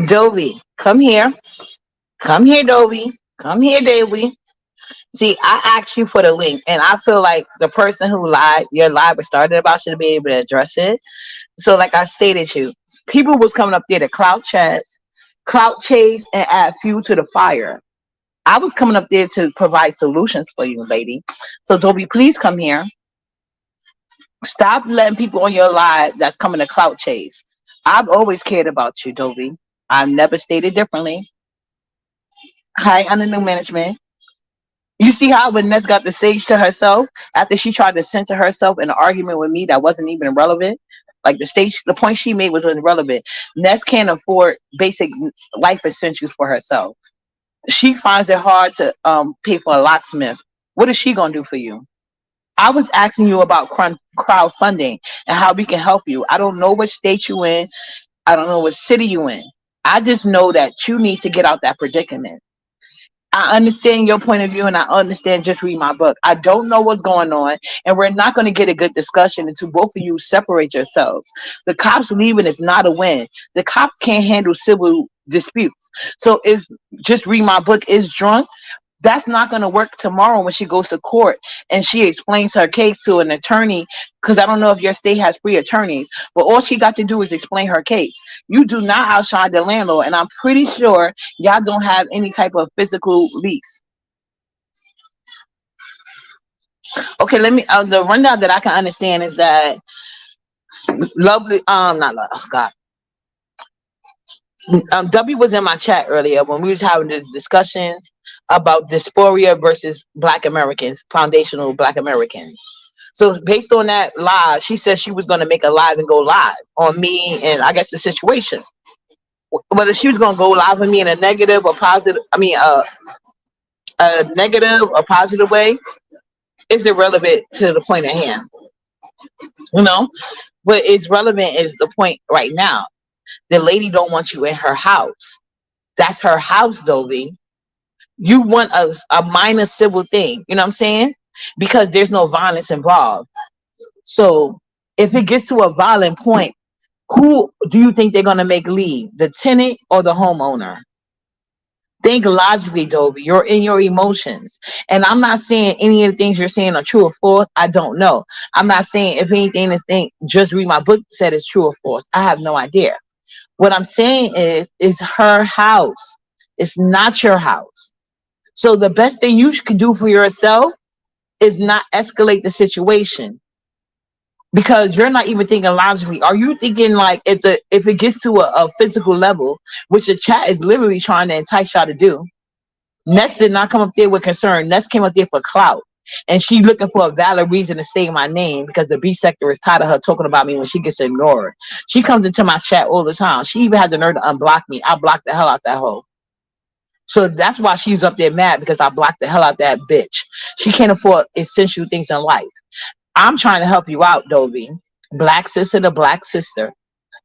Dovie, come here. Come here, Dovie. Come here, Dovie. See, I asked you for the link, and I feel like the person who lied, your lie was started about, should be able to address it. So, like I stated, you people was coming up there to clout chase, and add fuel to the fire. I was coming up there to provide solutions for you, lady. So, Dobby, please come here. Stop letting people on your live that's coming to clout chase. I've always cared about you, Dobby. I've never stated differently. Hi, under new management. You see how when Ness got the sage to herself after she tried to center herself in an argument with me that wasn't even relevant? Like the point she made was irrelevant. Ness can't afford basic life essentials for herself. She finds it hard to pay for a locksmith. What is she gonna do for you? I was asking you about crowdfunding and how we can help you. I don't know what state you in. I don't know what city you in. I just know that you need to get out that predicament. I understand your point of view and I understand, just read my book. I don't know what's going on, and we're not going to get a good discussion until both of you separate yourselves. The cops leaving is not a win. The cops can't handle civil disputes. So if just read my book is drunk, that's not going to work tomorrow when she goes to court and she explains her case to an attorney, because I don't know if your state has free attorneys, but all she got to do is explain her case. You do not outshine the landlord, and I'm pretty sure y'all don't have any type of physical lease. Okay, let me the rundown that I can understand is that lovely not love, oh god, W was in my chat earlier when we was having the discussions about dysphoria versus Black Americans, foundational Black Americans. So based on that live, she said she was going to make a live and go live on me and I guess the situation. Whether she was going to go live on me in a negative or positive, a negative or positive way is irrelevant to the point at hand. You know, what is relevant is the point right now. The lady don't want you in her house. That's her house, Dovie. You want a minor civil thing. You know what I'm saying? Because there's no violence involved. So if it gets to a violent point, who do you think they're going to make leave? The tenant or the homeowner? Think logically, Dobby. You're in your emotions. And I'm not saying any of the things you're saying are true or false. I don't know. I'm not saying if anything to think, just read my book said it's true or false. I have no idea. What I'm saying is her house. It's not your house. So the best thing you can do for yourself is not escalate the situation, because you're not even thinking logically. Are you thinking like if it gets to a physical level, which the chat is literally trying to entice y'all to do? Ness did not come up there with concern. Ness came up there for clout. And she looking for a valid reason to say my name because the B sector is tired of her talking about me when she gets ignored. She comes into my chat all the time. She even had the nerve to unblock me. I blocked the hell out that hoe. So that's why she's up there mad, because I blocked the hell out that bitch. She can't afford essential things in life. I'm trying to help you out, Dovie. Black sister to black sister.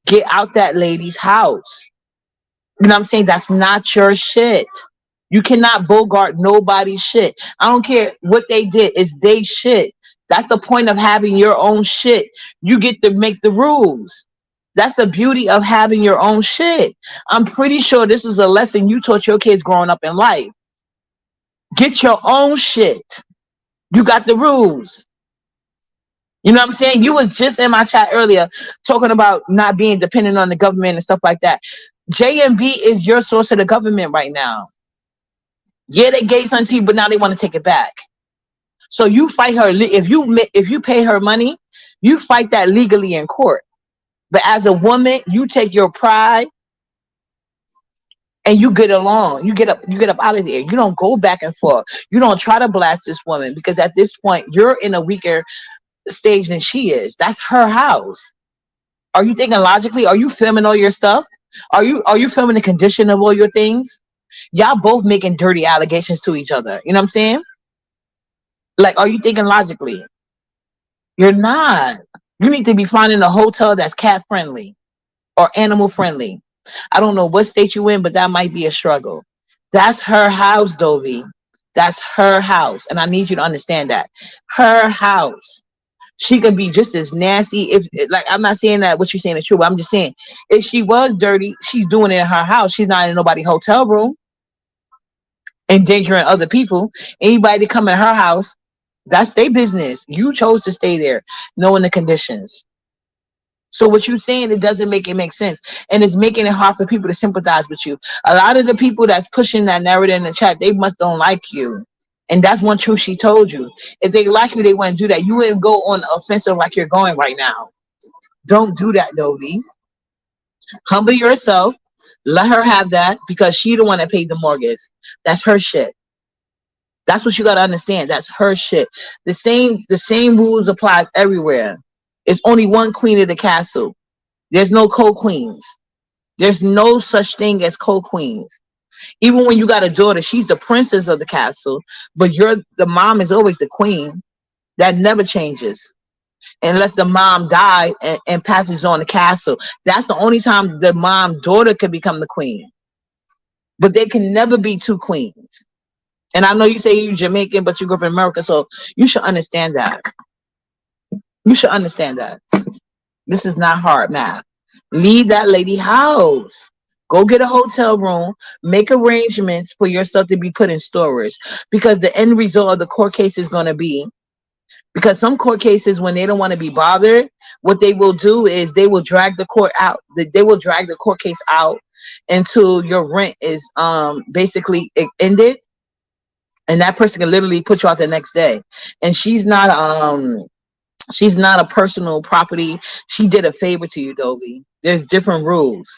Get out that lady's house. You know what I'm saying? That's not your shit. You cannot bogart nobody's shit. I don't care what they did. It's they shit. That's the point of having your own shit. You get to make the rules. That's the beauty of having your own shit. I'm pretty sure this is a lesson you taught your kids growing up in life. Get your own shit. You got the rules. You know what I'm saying? You was just in my chat earlier talking about not being dependent on the government and stuff like that. JMB is your source of the government right now. Yeah, they gave something to you, but now they want to take it back. So you fight her. If you pay her money, you fight that legally in court. But as a woman, you take your pride and you get along. You get up out of there. You don't go back and forth. You don't try to blast this woman, because at this point you're in a weaker stage than she is. That's her house. Are you thinking logically? Are you filming all your stuff? Are you filming the condition of all your things? Y'all both making dirty allegations to each other. You know what I'm saying? Like, are you thinking logically? You're not. You need to be finding a hotel that's cat friendly or animal friendly. I don't know what state you in, but that might be a struggle. That's her house, Dovie. That's her house. And I need you to understand that. Her house. She could be just as nasty. If like, I'm not saying that what you're saying is true, but I'm just saying if she was dirty, she's doing it in her house. She's not in nobody's hotel room endangering other people. Anybody that come in her house, that's their business. You chose to stay there, knowing the conditions. So what you're saying, it doesn't make sense, and it's making it hard for people to sympathize with you. A lot of the people that's pushing that narrative in the chat, they must don't like you, and that's one truth she told you. If they like you, they wouldn't do that. You wouldn't go on the offensive like you're going right now. Don't do that, Dovie. Humble yourself. Let her have that because she the one that paid the mortgage. That's her shit. That's what you gotta understand. That's her shit. The same rules applies everywhere. It's only one queen of the castle. There's no co-queens. There's no such thing as co-queens. Even when you got a daughter, she's the princess of the castle, but the mom is always the queen. That never changes unless the mom died and passes on the castle. That's the only time the mom daughter could become the queen. But there can never be two queens. And I know you say you're Jamaican, but you grew up in America, so you should understand that. You should understand that. This is not hard math. Leave that lady house. Go get a hotel room. Make arrangements for your stuff to be put in storage. Because the end result of the court case is going to be, because some court cases, when they don't want to be bothered, what they will do is they will drag the court out. They will drag the court case out until your rent is basically ended. And that person can literally put you out the next day. And she's not a personal property. She did a favor to you, Dobby. There's different rules.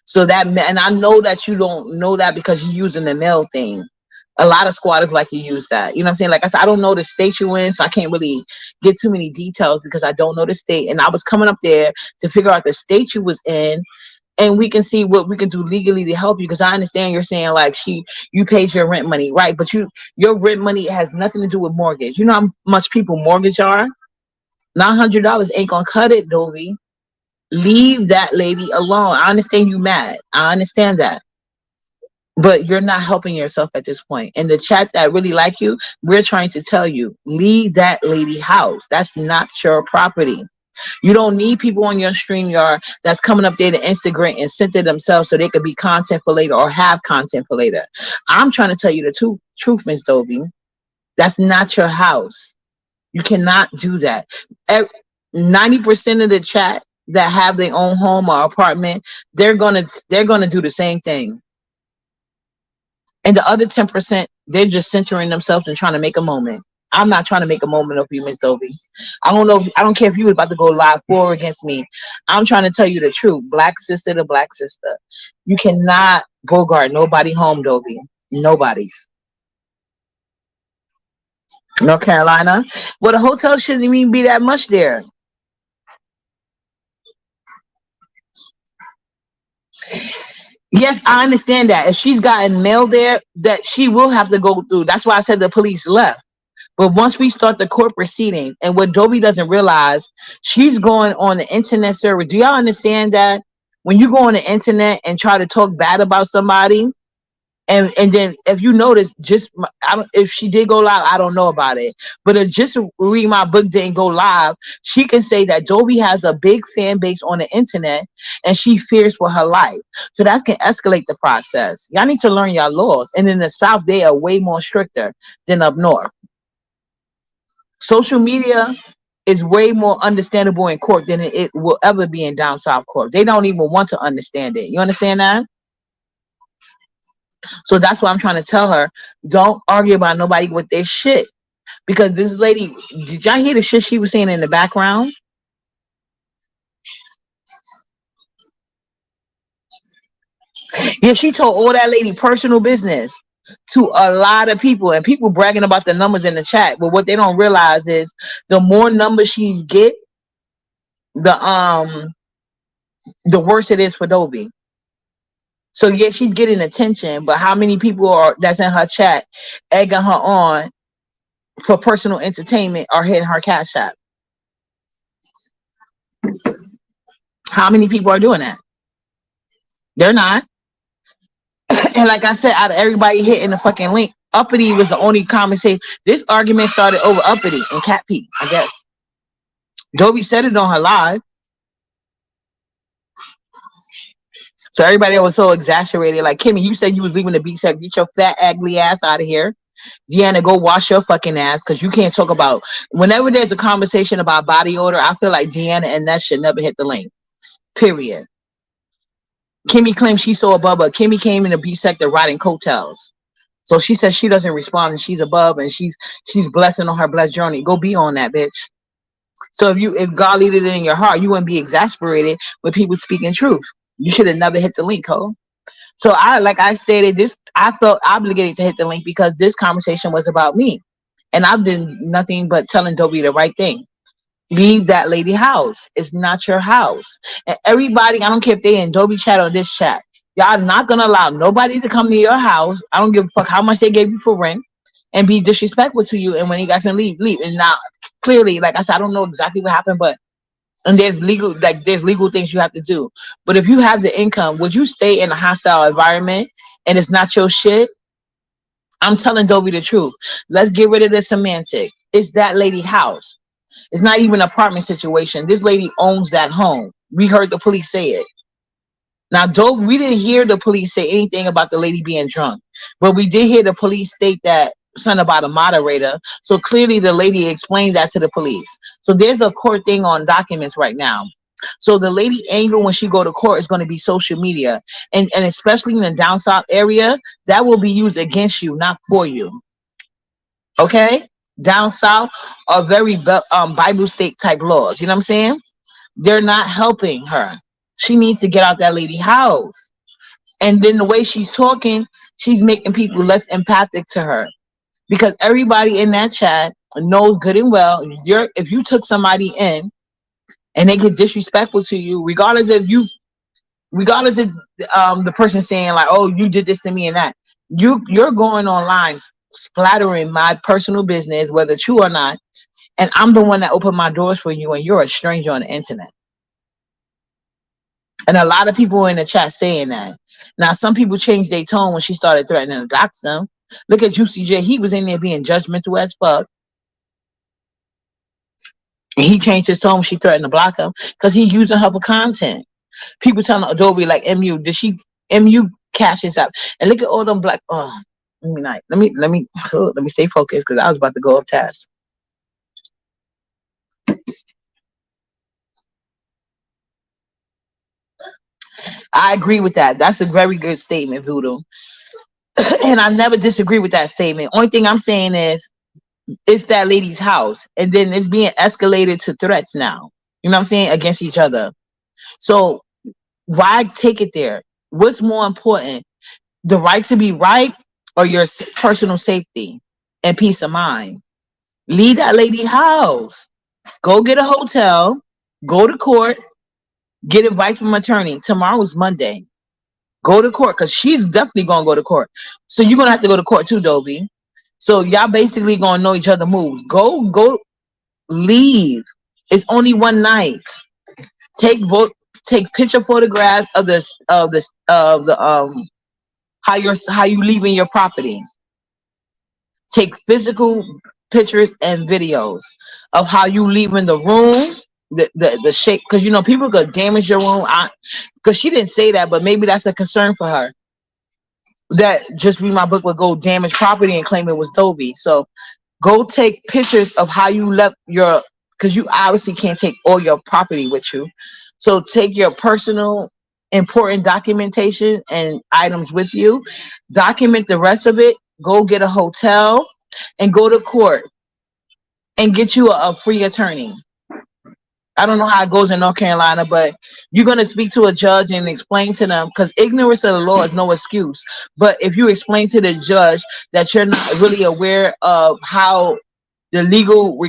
So that, and I know that you don't know that because you're using the mail thing. A lot of squatters like to use that. You know what I'm saying? Like I said, I don't know the state you're in, so I can't really get too many details because I don't know the state. And I was coming up there to figure out the state you was in, and we can see what we can do legally to help you. Because I understand you're saying like you paid your rent money, right? But your rent money has nothing to do with mortgage. You know how much people mortgage are? $900 ain't gonna cut it, Dovie. Leave that lady alone. I understand you mad. I understand that. But you're not helping yourself at this point. In the chat that really like you, we're trying to tell you, leave that lady house. That's not your property. You don't need people on your StreamYard that's coming up there to Instagram and center themselves so they could be content for later or have content for later. I'm trying to tell you the truth, Miss Dobie. That's not your house. You cannot do that. 90% of the chat that have their own home or apartment, they're gonna do the same thing. And the other 10%, they're just centering themselves and trying to make a moment. I'm not trying to make a moment of you, Miss Dovie. I don't care if you was about to go live for or against me. I'm trying to tell you the truth. Black sister to black sister. You cannot bogart nobody home, Dovie. Nobody's. North Carolina. Well, the hotel shouldn't even be that much there. Yes, I understand that. If she's gotten mail there, that she will have to go through. That's why I said the police left. But once we start the court proceeding, and what Dobby doesn't realize, she's going on the internet server. Do y'all understand that? When you go on the internet and try to talk bad about somebody, and then if you notice, if she did go live, I don't know about it. But if just read my book didn't go live, she can say that Dobby has a big fan base on the internet and she fears for her life. So that can escalate the process. Y'all need to learn y'all laws. And in the South, they are way more stricter than up north. Social media is way more understandable in court than it will ever be in down south court. They don't even want to understand it. You understand that? So that's why I'm trying to tell her, don't argue about nobody with their shit. Because this lady, did y'all hear the shit she was saying in the background? Yeah, she told all that lady personal business to a lot of people, and people bragging about the numbers in the chat. But what they don't realize is the more numbers she get, the worse it is for Dobby. So yeah, she's getting attention, but how many people are that's in her chat egging her on for personal entertainment or hitting her cash app? How many people are doing that? They're not. And like I said, out of everybody hitting the fucking link, Uppity was the only conversation. This argument started over Uppity and Cat Pete, I guess. Dovie said it on her live. So everybody was so exaggerated. Like, Kimmy, you said you was leaving the beach. Said, get your fat, ugly ass out of here. Deanna, go wash your fucking ass, because you can't talk about. Whenever there's a conversation about body odor, I feel like Deanna and that should never hit the link. Period. Kimmy claims she's so above, but Kimmy came in the beach sector riding coattails. So she says she doesn't respond and she's above and she's blessing on her blessed journey. Go be on that, bitch. So if God lead it in your heart, you wouldn't be exasperated with people speaking truth. You should have never hit the link, ho. So like I stated, I felt obligated to hit the link because this conversation was about me. And I've been nothing but telling Dobby the right thing. Leave that lady house. It's not your house. And everybody, I don't care if they in Dobby chat or this chat, y'all not gonna allow nobody to come to your house. I don't give a fuck how much they gave you for rent and be disrespectful to you. And when you guys can leave. And now clearly, like I said, I don't know exactly what happened, but and there's legal things you have to do. But if you have the income, would you stay in a hostile environment and it's not your shit? I'm telling Dobby the truth. Let's get rid of the semantic. It's that lady house. It's not even an apartment situation. This lady owns that home. We heard the police say it. Now, we didn't hear the police say anything about the lady being drunk, but we did hear the police state that something about a moderator. So clearly the lady explained that to the police. So there's a court thing on documents right now. So the lady angle when she go to court is going to be social media. And especially in the down south area, that will be used against you, not for you. Okay? Down south are very Bible state type laws. You know what I'm saying? They're not helping her. She needs to get out that lady house. And then the way she's talking, she's making people less empathic to her. Because everybody in that chat knows good and well, if you took somebody in and they get disrespectful to you, regardless if the person saying like, oh, you did this to me and that, you're going online splattering my personal business, whether true or not, and I'm the one that opened my doors for you, and you're a stranger on the internet. And a lot of people in the chat saying that. Now, some people changed their tone when she started threatening to dox them. Look at Juicy J. He was in there being judgmental as fuck. And he changed his tone when she threatened to block him because he's using her for content. People telling Adobe like, MU cash this out. And look at all them black. Oh, let me stay focused because I was about to go off task. I agree with that. That's a very good statement, Voodoo. And I never disagree with that statement. Only thing I'm saying is it's that lady's house. And then it's being escalated to threats now. You know what I'm saying? Against each other. So why take it there? What's more important? The right to be right or your personal safety and peace of mind? Leave that lady house. Go get a hotel. Go to court. Get advice from an attorney. Tomorrow's Monday. Go to court because she's definitely going to go to court. So you're going to have to go to court too, Dobby. So y'all basically going to know each other moves. Go, leave. It's only one night. Take picture photographs of how you leaving your property. Take physical pictures and videos of how you leaving the room. The shape, because people could damage your room. Because she didn't say that, but maybe that's a concern for her. That Just Read My Book would go damage property and claim it was Dovie. So go take pictures of how you left because you obviously can't take all your property with you. So take your personal important documentation and items with you. Document the rest of it. Go get a hotel and go to court and get you a free attorney. I don't know how it goes in North Carolina, but you're going to speak to a judge and explain to them, because ignorance of the law is no excuse. But if you explain to the judge that you're not really aware of how the legal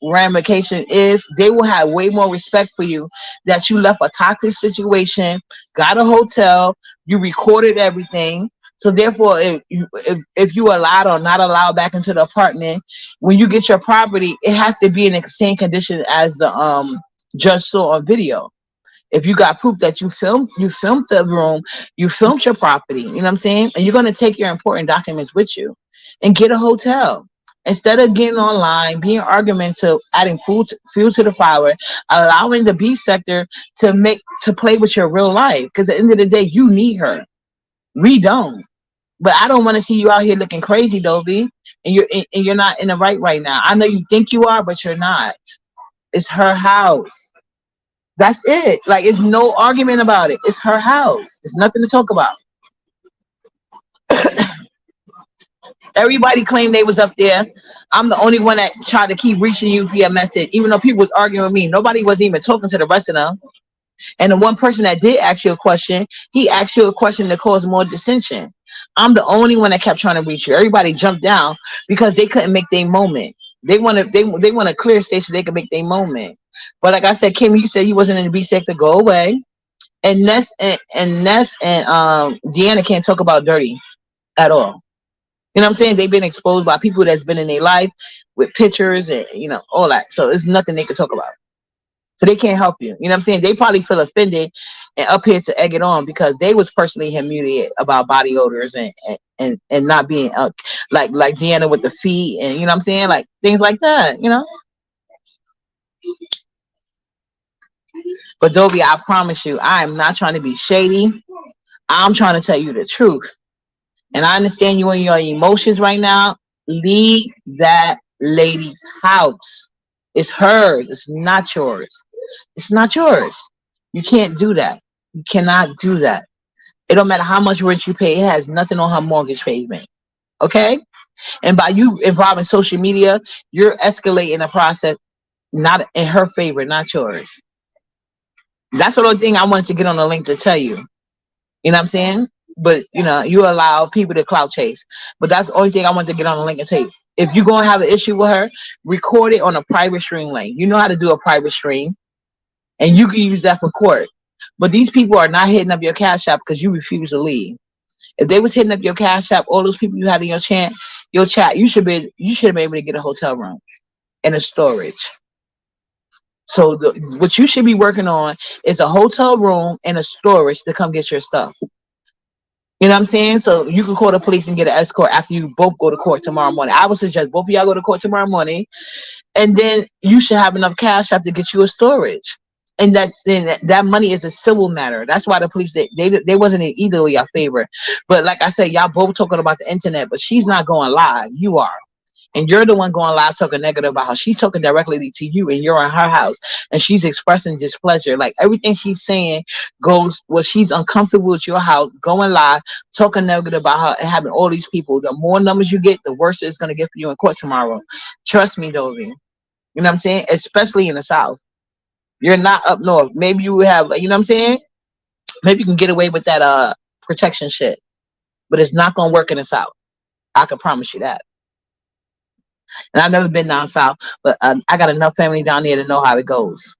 ramification is, they will have way more respect for you, that you left a toxic situation, got a hotel, you recorded everything. So therefore, if you allowed or not allowed back into the apartment, when you get your property, it has to be in the same condition as the judge saw on video. If you got proof that you filmed the room, you filmed your property, you know what I'm saying? And you're going to take your important documents with you and get a hotel. Instead of getting online, being argumentative, adding fuel to the fire, allowing the beef sector to play with your real life. Because at the end of the day, you need her. We don't. But I don't want to see you out here looking crazy, Dovie, and you're not in the right now. I know you think you are, but you're not. It's her house. That's it. Like, it's no argument about it. It's her house. There's nothing to talk about. Everybody claimed they was up there. I'm the only one that tried to keep reaching you via message, even though people was arguing with me. Nobody was even talking to the rest of them. And the one person that did ask you a question, he asked you a question that caused more dissension. I'm the only one that kept trying to reach you. Everybody jumped down because they couldn't make their moment. They want a clear state so they can make their moment. But like I said, Kim, you said you wasn't in the B sector. Go away. And Ness and Deanna can't talk about dirty at all. You know what I'm saying? They've been exposed by people that's been in their life with pictures and all that. So there's nothing they can talk about. So they can't help you. You know what I'm saying? They probably feel offended and up here to egg it on because they was personally humiliated about body odors and not being like Deanna with the feet and you know what I'm saying? Like things like that, But Dobby, I promise you, I am not trying to be shady. I'm trying to tell you the truth. And I understand you and your emotions right now. Leave that lady's house. It's hers. It's not yours. It's not yours. You can't do that. You cannot do that. It don't matter how much rent you pay. It has nothing on her mortgage payment. Okay? And by you involving social media, you're escalating the process not in her favor, not yours. That's the only thing I wanted to get on the link to tell you. You know what I'm saying? But, you allow people to clout chase. But that's the only thing I want to get on the link and tell you. If you're going to have an issue with her, record it on a private stream link. You know how to do a private stream. And you can use that for court. But these people are not hitting up your Cash App because you refuse to leave. If they was hitting up your Cash App, all those people you had in your chat, you should have been able to get a hotel room and a storage. So what you should be working on is a hotel room and a storage to come get your stuff. You know what I'm saying? So you can call the police and get an escort after you both go to court tomorrow morning. I would suggest both of y'all go to court tomorrow morning, and then you should have enough cash to get you a storage. And that money is a civil matter. That's why the police they wasn't in either of your favor. But like I said, y'all both talking about the internet, but she's not going live. You are. And you're the one going live talking negative about her. She's talking directly to you and you're in her house. And she's expressing displeasure. Like everything she's saying goes, well, she's uncomfortable with your house, going live, talking negative about her and having all these people. The more numbers you get, the worse it's going to get for you in court tomorrow. Trust me, Dovie. You know what I'm saying? Especially in the South. You're not up north. Maybe you have, you know what I'm saying? Maybe you can get away with that protection shit. But it's not going to work in the South. I can promise you that. And I've never been down south, but I got enough family down there to know how it goes.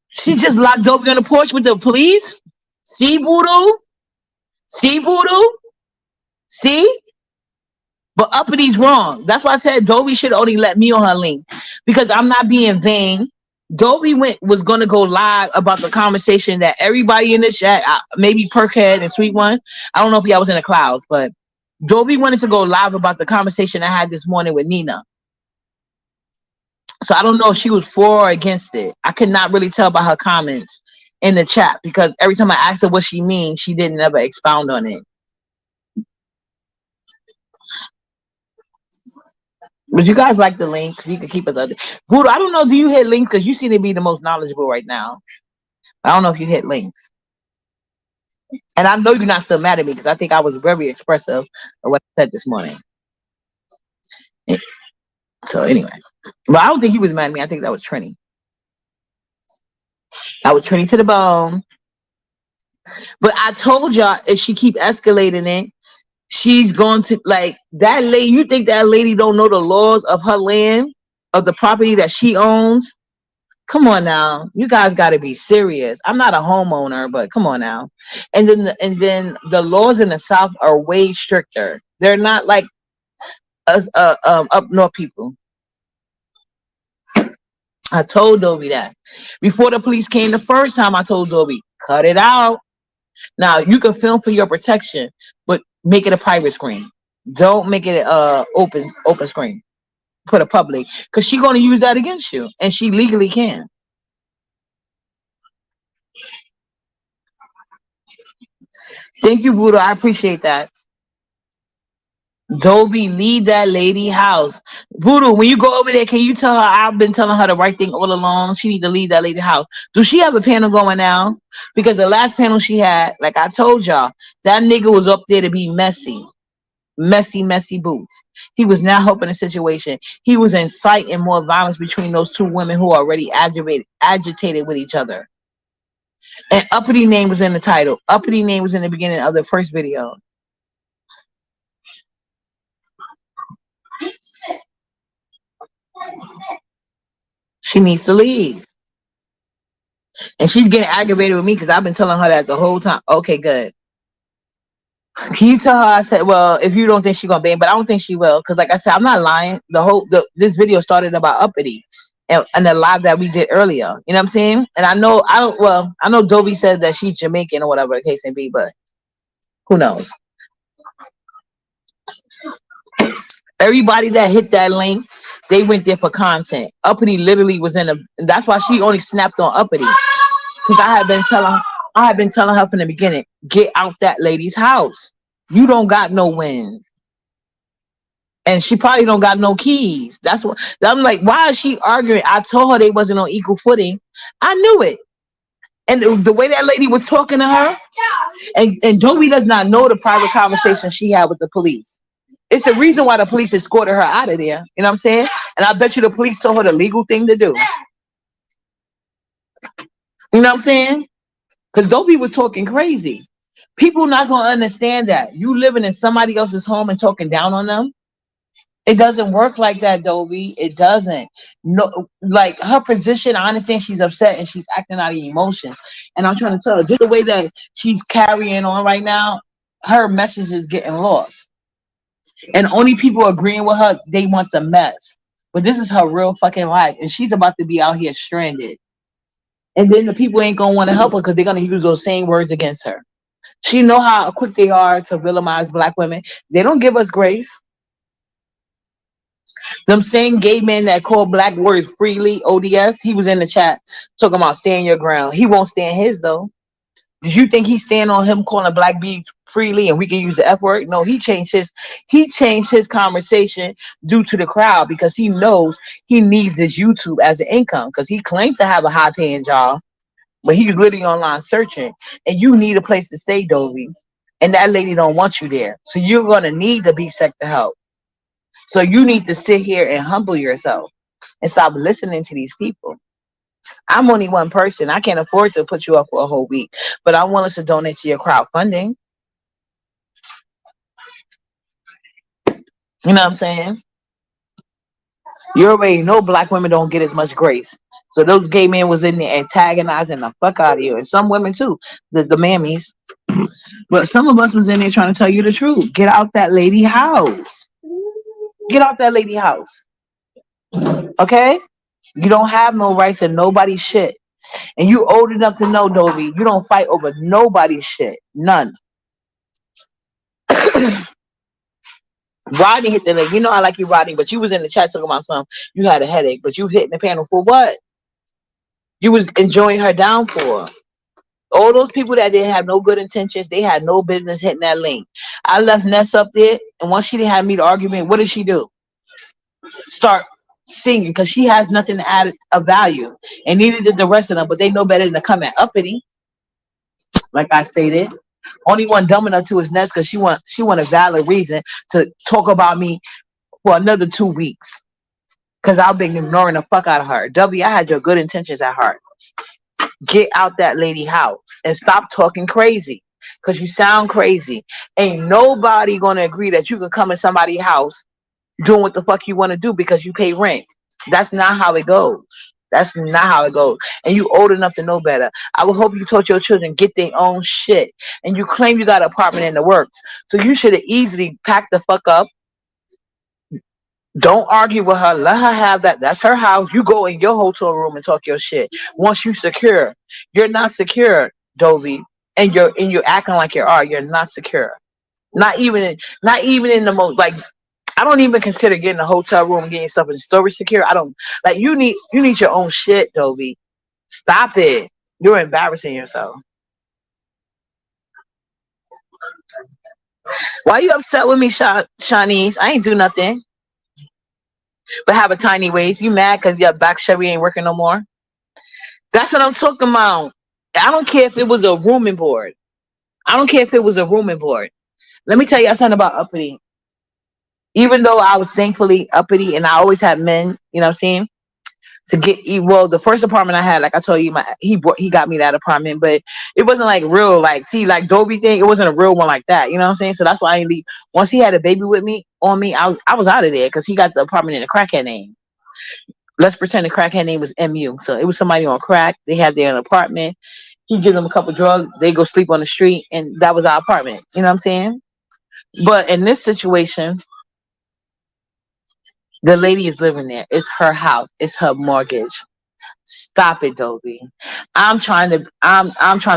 She just locked Dobby on the porch with the police. See, voodoo? See, voodoo? See? But Uppity wrong. That's why I said Dobby should only let me on her link because I'm not being vain. Dobby was going to go live about the conversation that everybody in the chat, maybe Perkhead and Sweet One, I don't know if y'all was in the clouds, but Dobby wanted to go live about the conversation I had this morning with Nina. So I don't know if she was for or against it. I could not really tell by her comments in the chat because every time I asked her what she means, she didn't ever expound on it. But you guys like the links. You can keep us up. Voodoo, I don't know. Do you hit links? Because you seem to be the most knowledgeable right now. I don't know if you hit links. And I know you're not still mad at me because I think I was very expressive of what I said this morning. So anyway. But I don't think he was mad at me. I think that was Trini. That was Trini to the bone. But I told y'all if she keep escalating it, she's going to, like, that lady. You think that lady don't know the laws of her land, of the property that she owns? Come on now, you guys got to be serious. I'm not a homeowner, but come on now. And then the laws in the South are way stricter. They're not like us up north people. I told Dobby that before the police came the first time. I told Dobby, cut it out. Now you can film for your protection, but make it a private screen. Don't make it a open screen. Put a public, because she's gonna use that against you, and she legally can. Thank you, Buddha. I appreciate that. Dobby, leave that lady house. Voodoo, when you go over there, can you tell her I've been telling her the right thing all along? She need to leave that lady house. Do she have a panel going now? Because the last panel she had, like I told y'all, that nigga was up there to be messy. Messy boots. He was not helping the situation. He was inciting more violence between those two women who are already agitated with each other. And uppity name was in the title. Uppity name was in the beginning of the first video. She needs to leave. And she's getting aggravated with me because I've been telling her that the whole time. Okay, good. Can you tell her? I said, well, if you don't think she's gonna ban, but I don't think she will, because like I said, I'm not lying. This video started about uppity and the live that we did earlier. You know what I'm saying? And I know I know Dovie said that she's Jamaican or whatever the case may be, but who knows? Everybody that hit that link, they went there for content. Uppity literally was in a. That's why she only snapped on uppity, because I had been telling her from the beginning, get out that lady's house. You don't got no wins. And she probably don't got no keys. That's what I'm like. Why is she arguing? I told her they wasn't on equal footing. I knew it. And the way that lady was talking to her, and Dobby does not know the private conversation she had with the police. It's a reason why the police escorted her out of there. You know what I'm saying? And I bet you the police told her the legal thing to do. You know what I'm saying? Because Dobby was talking crazy. People not going to understand that. You living in somebody else's home and talking down on them. It doesn't work like that, Dobby. It doesn't. No, like her position, I understand she's upset and she's acting out of emotions. And I'm trying to tell her, just the way that she's carrying on right now, her message is getting lost. And only people agreeing with her, they want the mess. But this is her real fucking life. And she's about to be out here stranded. And then the people ain't going to want to help her because they're going to use those same words against her. She know how quick they are to villainize black women. They don't give us grace. Them same gay men that call black words freely, ODS, he was in the chat talking about stand your ground. He won't stand his, though. Did you think he stand on him calling black bees freely and we can use the F word? No, he changed his conversation due to the crowd because he knows he needs this YouTube as an income because he claims to have a high paying job, but he's literally online searching. And you need a place to stay, Dovie. And that lady don't want you there. So you're gonna need the beef sector help. So you need to sit here and humble yourself and stop listening to these people. I'm only one person. I can't afford to put you up for a whole week, but I want us to donate to your crowdfunding. You know what I'm saying? You already know black women don't get as much grace. So those gay men was in there antagonizing the fuck out of you. And some women too, the mammies. But some of us was in there trying to tell you the truth. Get out that lady house. Get out that lady house. Okay? You don't have no rights in nobody's shit. And you old enough to know, Dovie, you don't fight over nobody's shit. None. Rodney hit the leg. You know I like you, Rodney, but you was in the chat talking about something. You had a headache, but you hitting the panel for what? You was enjoying her downpour. All those people that didn't have no good intentions, they had no business hitting that link. I left Ness up there, and once she didn't have me the argument, what did she do? Start singing because she has nothing to add of value, and neither did the rest of them. But they know better than to come at uppity, like I stated. Only one dumb enough to is Ness because she want a valid reason to talk about me for another 2 weeks because I've been ignoring the fuck out of her. W, I had your good intentions at heart. Get out that lady house and stop talking crazy because you sound crazy. Ain't nobody gonna agree that you can come in somebody's house doing what the fuck you want to do because you pay rent. That's not how it goes. That's not how it goes. And you old enough to know better. I would hope you taught your children get their own shit. And you claim you got an apartment in the works. So you should have easily packed the fuck up. Don't argue with her. Let her have that. That's her house. You go in your hotel room and talk your shit. Once you secure. You're not secure, Dovie. and you're acting like you are. You're not secure. Not even in the most like. I don't even consider getting a hotel room, getting stuff in storage secure. I don't like you need your own shit, Dovie. Stop it. You're embarrassing yourself. Why you upset with me, Shanice? I ain't do nothing but have a tiny waist. You mad because your back Chevy ain't working no more? That's what I'm talking about. I don't care if it was a rooming board. I don't care if it was a rooming board. Let me tell you something about uppity. Even though I was thankfully uppity and I always had men, you know what I'm saying? To get well, the first apartment I had, like I told you, he got me that apartment, but it wasn't like real, like see, like Dobby thing. It wasn't a real one like that, you know what I'm saying? So that's why I didn't leave. Once he had a baby with me on me, I was out of there because he got the apartment in a crackhead name. Let's pretend the crackhead name was MU. So it was somebody on crack. They had their apartment. He give them a couple drugs. They go sleep on the street, and that was our apartment. You know what I'm saying? But in this situation, the lady is living there. It's her house. It's her mortgage. Stop it, Dobie. I'm trying to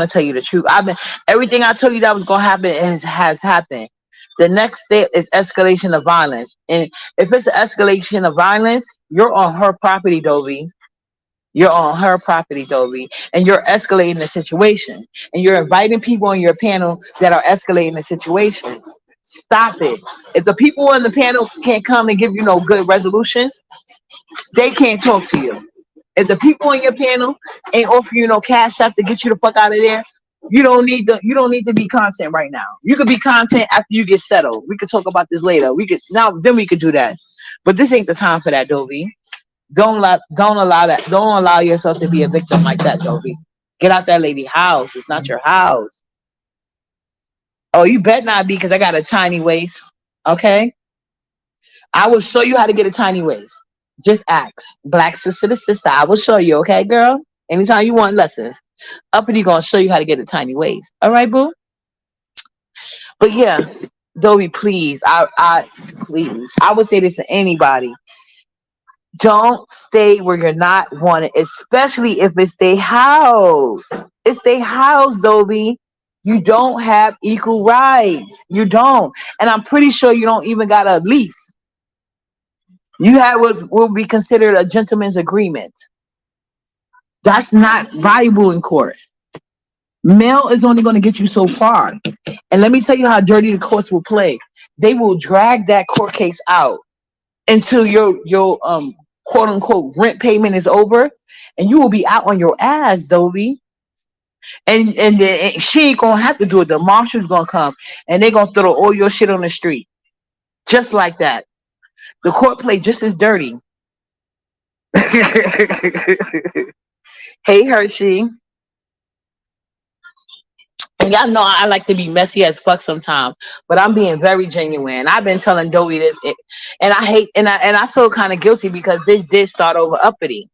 tell you the truth. I've been everything I told you that was gonna happen has happened. The next step is escalation of violence. And if it's an escalation of violence, you're on her property, Dobie. You're on her property, Dobie. And you're escalating the situation. And you're inviting people on your panel that are escalating the situation. Stop it. If the people on the panel can't come and give you no good resolutions, they can't talk to you. If the people on your panel ain't offering you no cash out to get you the fuck out of there, you don't need to be content right now. You could be content after you get settled. We could talk about this later. We could do that. But this ain't the time for that, Dovie. Don't allow yourself to be a victim like that, Dovie. Get out that lady house. It's not your house. Oh, you bet not be because I got a tiny waist. Okay? I will show you how to get a tiny waist. Just ask. Black sister to sister. I will show you, okay, girl? Anytime you want lessons. Uppity gonna show you how to get a tiny waist. All right, boo? But yeah, Dobie, please. I please. I would say this to anybody. Don't stay where you're not wanted, especially if it's their house. It's their house, Dobie. You don't have equal rights. You don't. And I'm pretty sure you don't even got a lease. You have what will be considered a gentleman's agreement. That's not viable in court. Mail is only going to get you so far. And let me tell you how dirty the courts will play. They will drag that court case out until your quote unquote rent payment is over, and you will be out on your ass, Dobie. And then she ain't gonna have to do it. The marshal's gonna come and they're gonna throw all your shit on the street. Just like that. The court play just as dirty. Hey Hershey. And y'all know I like to be messy as fuck sometimes, but I'm being very genuine. I've been telling Dovie this, and I hate, and I feel kind of guilty because this did start over uppity,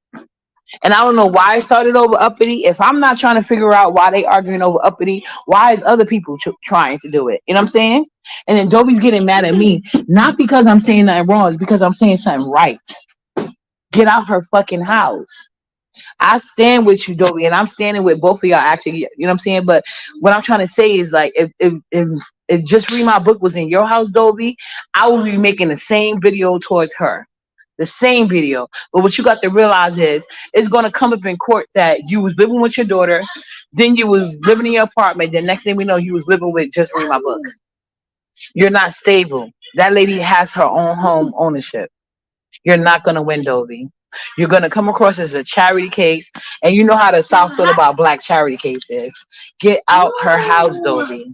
and I don't know why it started over uppity. If I'm not trying to figure out why they arguing over uppity, why is other people trying to do it? You know what I'm saying? And then Dovie's getting mad at me, not because I'm saying nothing wrong, it's because I'm saying something right. Get out her fucking house. I stand with you, Dobie, and I'm standing with both of y'all. Actually, you know what I'm saying. But what I'm trying to say is, like, if just read my book was in your house, Dobie, I would be making the same video towards her, the same video. But what you got to realize is, it's gonna come up in court that you was living with your daughter, then you was living in your apartment. The next thing we know, you was living with just read my book. You're not stable. That lady has her own home ownership. You're not gonna win, Dobie. You're gonna come across as a charity case, and you know how the South feel about black charity cases. Get out her house, Dobie.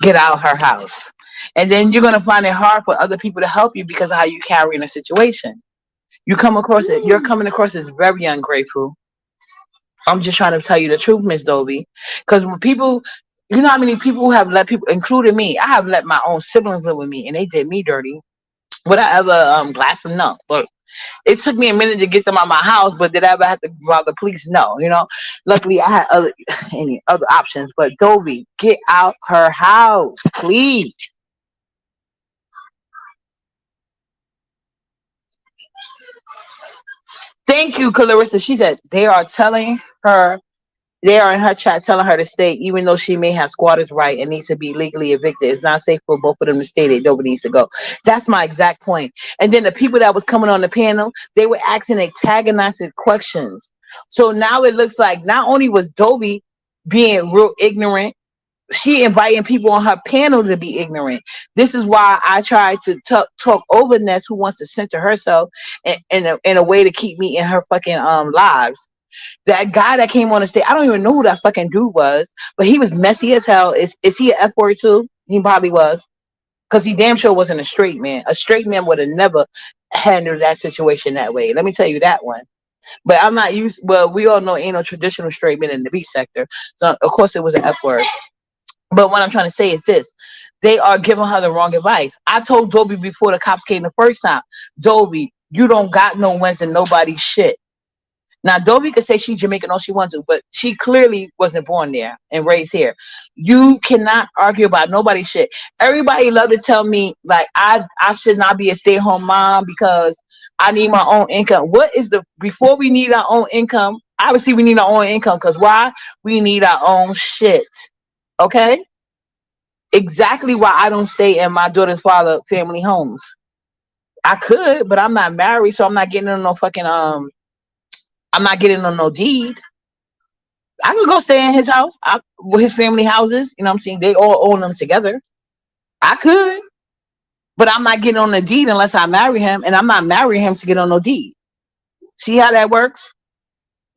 Get out her house, and then you're gonna find it hard for other people to help you because of how you carry in a situation. You come across it. You're coming across as very ungrateful. I'm just trying to tell you the truth, Miss Dobie, because when people, you know how many people have let people, including me, I have let my own siblings live with me, and they did me dirty. Would I ever glass them? No, but it took me a minute to get them out of my house, but did I ever have to call the police? No, you know. Luckily, I had any other options. But Dobie, get out her house, please. Thank you, Clarissa. She said they are telling her They are in her chat telling her to stay, even though she may have squatters' right and needs to be legally evicted. It's not safe for both of them to stay there. Nobody needs to go. That's my exact point. And then the people that was coming on the panel, they were asking antagonistic questions. So now it looks like not only was Dovie being real ignorant, she inviting people on her panel to be ignorant. This is why I try to talk over Ness, who wants to center herself in a way to keep me in her fucking lives. That guy that came on the stage, I don't even know who that fucking dude was, but he was messy as hell. Is he an F word too? He probably was, because he damn sure wasn't a straight man. A straight man would have never handled that situation that way. Let me tell you that one. But I'm not used. Well, we all know ain't no traditional straight men in the beat sector, so of course it was an F word. But what I'm trying to say is this: they are giving her the wrong advice. I told Dobby before the cops came the first time, Dobby, you don't got no wins in nobody's shit. Now, Dovie could say she's Jamaican all she wants to, but she clearly wasn't born there and raised here. You cannot argue about nobody's shit. Everybody love to tell me like I should not be a stay-at-home mom because I need my own income. What is the before we need our own income? Obviously, we need our own income because why? We need our own shit. Okay? Exactly why I don't stay in my daughter's father family homes. I could, but I'm not married, so I'm not getting on no fucking I'm not getting on no deed. I could go stay in his house, with his family houses. You know what I'm saying? They all own them together. I could, but I'm not getting on the deed unless I marry him, and I'm not marrying him to get on no deed. See how that works?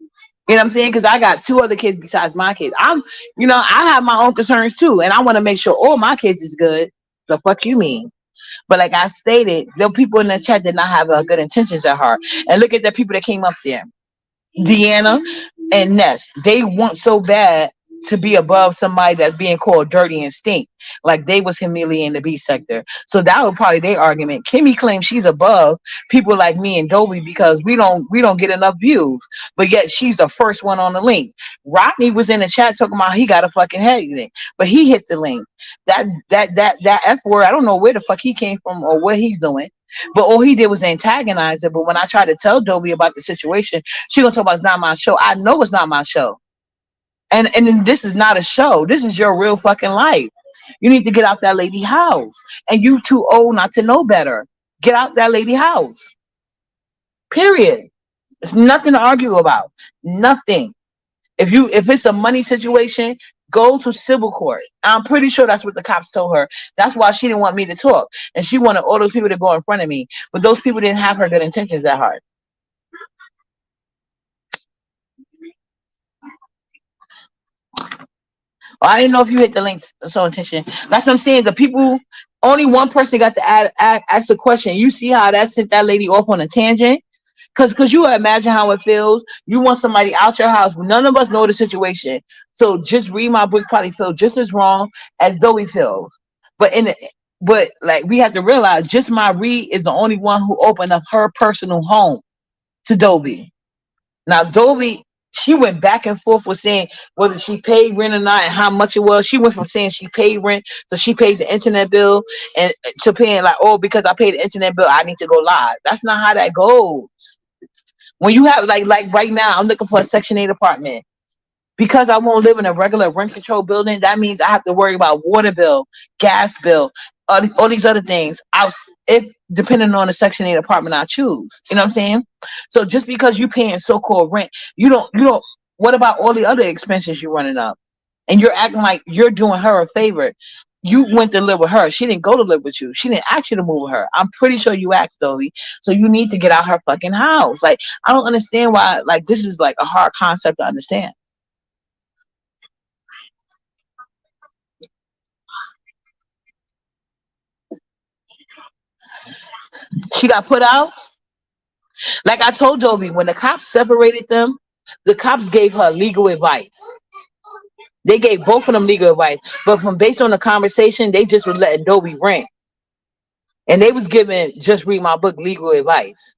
You know what I'm saying? Because I got two other kids besides my kids. I have my own concerns too, and I want to make sure all my kids is good. The fuck you mean? But like I stated, the people in the chat did not have good intentions at heart. And look at the people that came up there. Deanna and Ness, they want so bad to be above somebody that's being called dirty and stink, like they was humiliating the B sector. So that was probably their argument. Kimmy claims she's above people like me and Dobie because we don't get enough views, but yet she's the first one on the link. Rodney was in the chat talking about he got a fucking head link, but he hit the link. That F word, I don't know where the fuck he came from or what he's doing. But all he did was antagonize her. But when I tried to tell Dobie about the situation, she gonna talk about it's not my show. I know it's not my show. And then this is not a show. This is your real fucking life. You need to get out that lady house. And you too old not to know better. Get out that lady house. Period. It's nothing to argue about. Nothing. If it's a money situation, go to civil court. I'm pretty sure that's what the cops told her. That's why she didn't want me to talk. And she wanted all those people to go in front of me. But those people didn't have her good intentions at heart. I didn't know if you hit the links. So intention. That's what I'm saying. The people, only one person got to ask the question. You see how that sent that lady off on a tangent? Because you imagine how it feels. You want somebody out your house. None of us know the situation. So just read my book probably feel just as wrong as Dovie feels. But like we have to realize just my read is the only one who opened up her personal home to Dobie. Now, Dobie, she went back and forth with saying whether she paid rent or not and how much it was. She went from saying she paid rent, so she paid the internet bill, and to paying like, oh, because I paid the internet bill, I need to go live. That's not how that goes. When you have like right now, I'm looking for a Section 8 apartment. Because I won't live in a regular rent control building, that means I have to worry about water bill, gas bill, all these other things. If depending on the Section 8 apartment I choose, you know what I'm saying? So just because you paying so-called rent, you don't. What about all the other expenses you're running up? And you're acting like you're doing her a favor. You went to live with her. She didn't go to live with you. She didn't ask you to move with her. I'm pretty sure you asked, Dovie. So you need to get out her fucking house. Like, I don't understand why. Like, this is like a hard concept to understand. She got put out. Like I told Dovie, when the cops separated them, the cops gave her legal advice. They gave both of them legal advice, but from based on the conversation, they just was letting Dobie rent, and they was giving just read my book legal advice.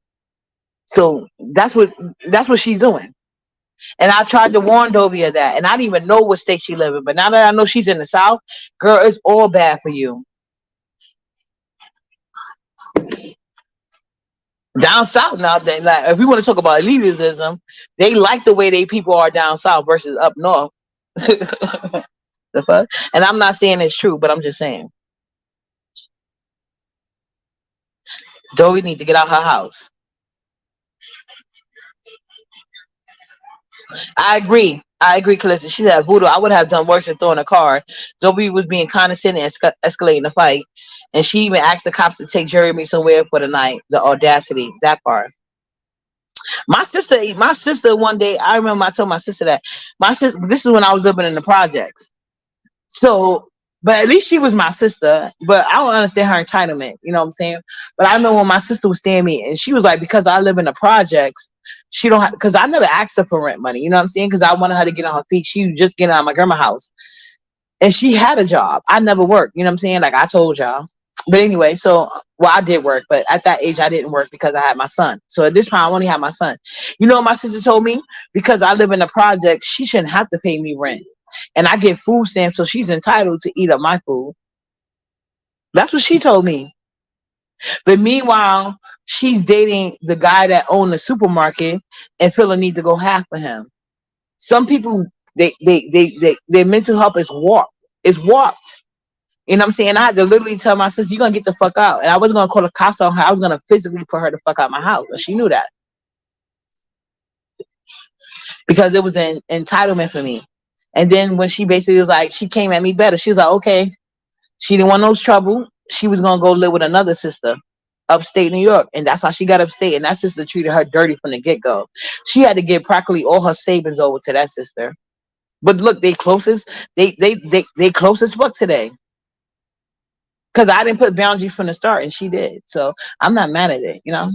So that's what she's doing. And I tried to warn Dovie of that, and I didn't even know what state she live in. But now that I know she's in the South, girl, it's all bad for you. Down south now, they like if we want to talk about elitism, they like the way they people are down south versus up north. The fuck? And I'm not saying it's true, but I'm just saying Dovie need to get out her house. I agree. I agree, Calista. She said, Voodoo, I would have done worse than throwing a car. Dobby was being condescending and escalating the fight. And she even asked the cops to take Jeremy somewhere for the night. The audacity, that part. My sister, one day, I remember I told my sister that. My sister, this is when I was living in the projects. So, but at least she was my sister. But I don't understand her entitlement. You know what I'm saying? But I know when my sister was staying me, and she was like, because I live in the projects, she don't have, because I never asked her for rent money. You know what I'm saying? Because I wanted her to get on her feet. She was just getting out of my grandma's house, and she had a job. I never worked. You know what I'm saying? Like I told y'all. But anyway, so well, I did work, but at that age, I didn't work because I had my son. So at this time, I only had my son. You know what my sister told me? Because I live in the project, she shouldn't have to pay me rent. And I get food stamps, so she's entitled to eat up my food. That's what she told me. But meanwhile, she's dating the guy that owned the supermarket and feel a need to go half for him. Some people, their mental health is warped. It's warped. You know what I'm saying? I had to literally tell my sister, you're going to get the fuck out. And I wasn't going to call the cops on her. I was going to physically put her the fuck out my house. But she knew that. Because it was an entitlement for me. And then when she basically was like, she came at me better. She was like, okay. She didn't want no trouble. She was going to go live with another sister upstate New York. And that's how she got upstate. And that sister treated her dirty from the get-go. She had to give practically all her savings over to that sister. But look, they closest, they closest fuck today. Because I didn't put boundaries from the start and she did. So I'm not mad at it, you know.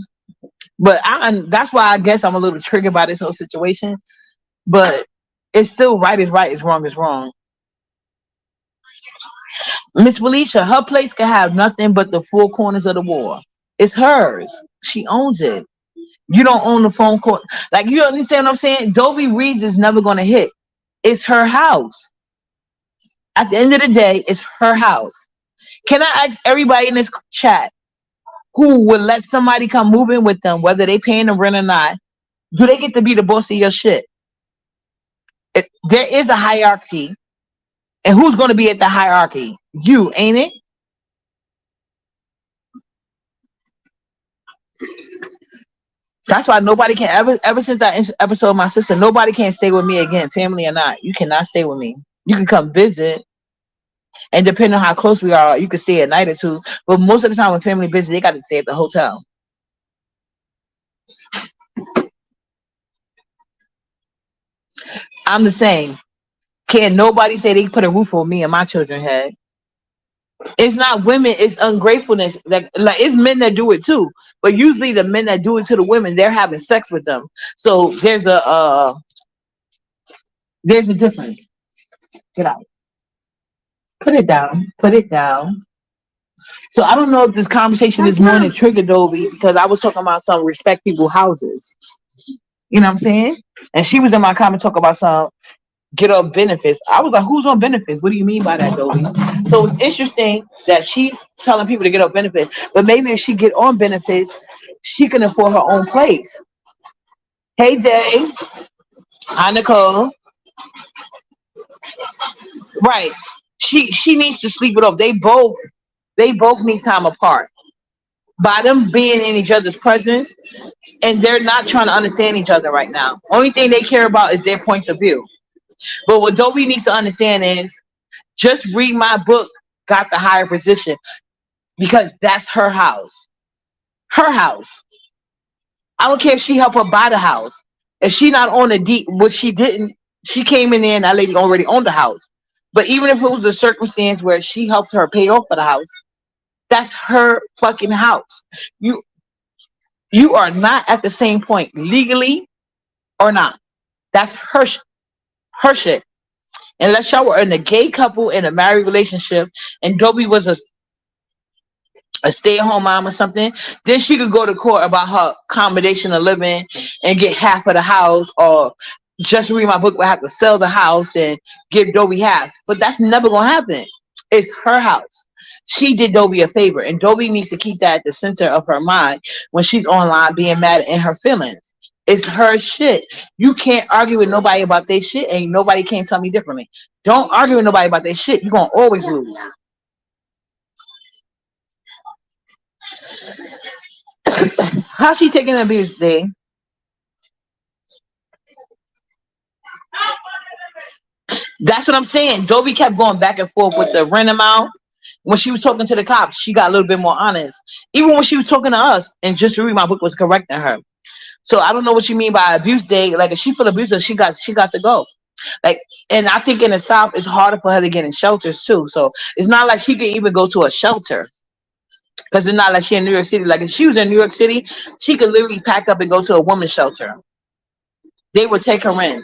But that's why I guess I'm a little triggered by this whole situation. But it's still right is right, is wrong. Miss Felicia, her place can have nothing but the four corners of the wall. It's hers. She owns it. You don't own the phone call. Like, you understand what I'm saying? Dovie Reeds is never going to hit. It's her house. At the end of the day, it's her house. Can I ask everybody in this chat who would let somebody come move in with them, whether they paying the rent or not, do they get to be the boss of your shit? There is a hierarchy. And who's going to be at the hierarchy? You, ain't it? That's why nobody can ever since that episode of my sister, nobody can stay with me again, family or not. You cannot stay with me. You can come visit, and depending on how close we are, you can stay a night or two. But most of the time, when family visit, they got to stay at the hotel. I'm the same. Can't nobody say they put a roof over me and my children's head. It's not women, it's ungratefulness. Like it's men that do it too. But usually the men that do it to the women, they're having sex with them. So there's a difference. Get out. Put it down. Put it down. So I don't know if this conversation this morning triggered Dovie because I was talking about some respect people's houses. You know what I'm saying? And she was in my comment talking about some get up benefits. I was like, who's on benefits? What do you mean by that, Dovie? So it's interesting that she telling people to get up benefits, but maybe if she get on benefits, she can afford her own place. Hey, Day. Hi, Nicole. Right. She needs to sleep it off. They both need time apart. By them being in each other's presence, and they're not trying to understand each other right now. Only thing they care about is their points of view. But what Dobby needs to understand is just read my book, got the higher position, because that's her house. Her house. I don't care if she helped her buy the house. If she not on the deep, what she didn't, she came in there and that lady already owned the house. But even if it was a circumstance where she helped her pay off for the house, that's her fucking house. You are not at the same point legally or not. That's her shit. Unless y'all were in a gay couple in a married relationship and Dobby was a stay-at-home mom or something, then she could go to court about her accommodation of living and get half of the house, or just read my book, but have to sell the house and give Dobby half. But that's never gonna happen. It's her house. She did Dobie a favor, and Dobie needs to keep that at the center of her mind when she's online being mad in her feelings. It's her shit. You can't argue with nobody about their shit, and nobody can tell me differently. Don't argue with nobody about their shit. You're gonna always lose. How's she taking abuse, Dave? That's what I'm saying. Dobie kept going back and forth with the rent amount. When she was talking to the cops, she got a little bit more honest. Even when she was talking to us, and just to read my book was correcting her. So I don't know what you mean by abuse day. Like if she feel abusive, she got to go. Like, and I think in the South it's harder for her to get in shelters too. So it's not like she can even go to a shelter because it's not like she in New York City. Like if she was in New York City, she could literally pack up and go to a women's shelter. They would take her in,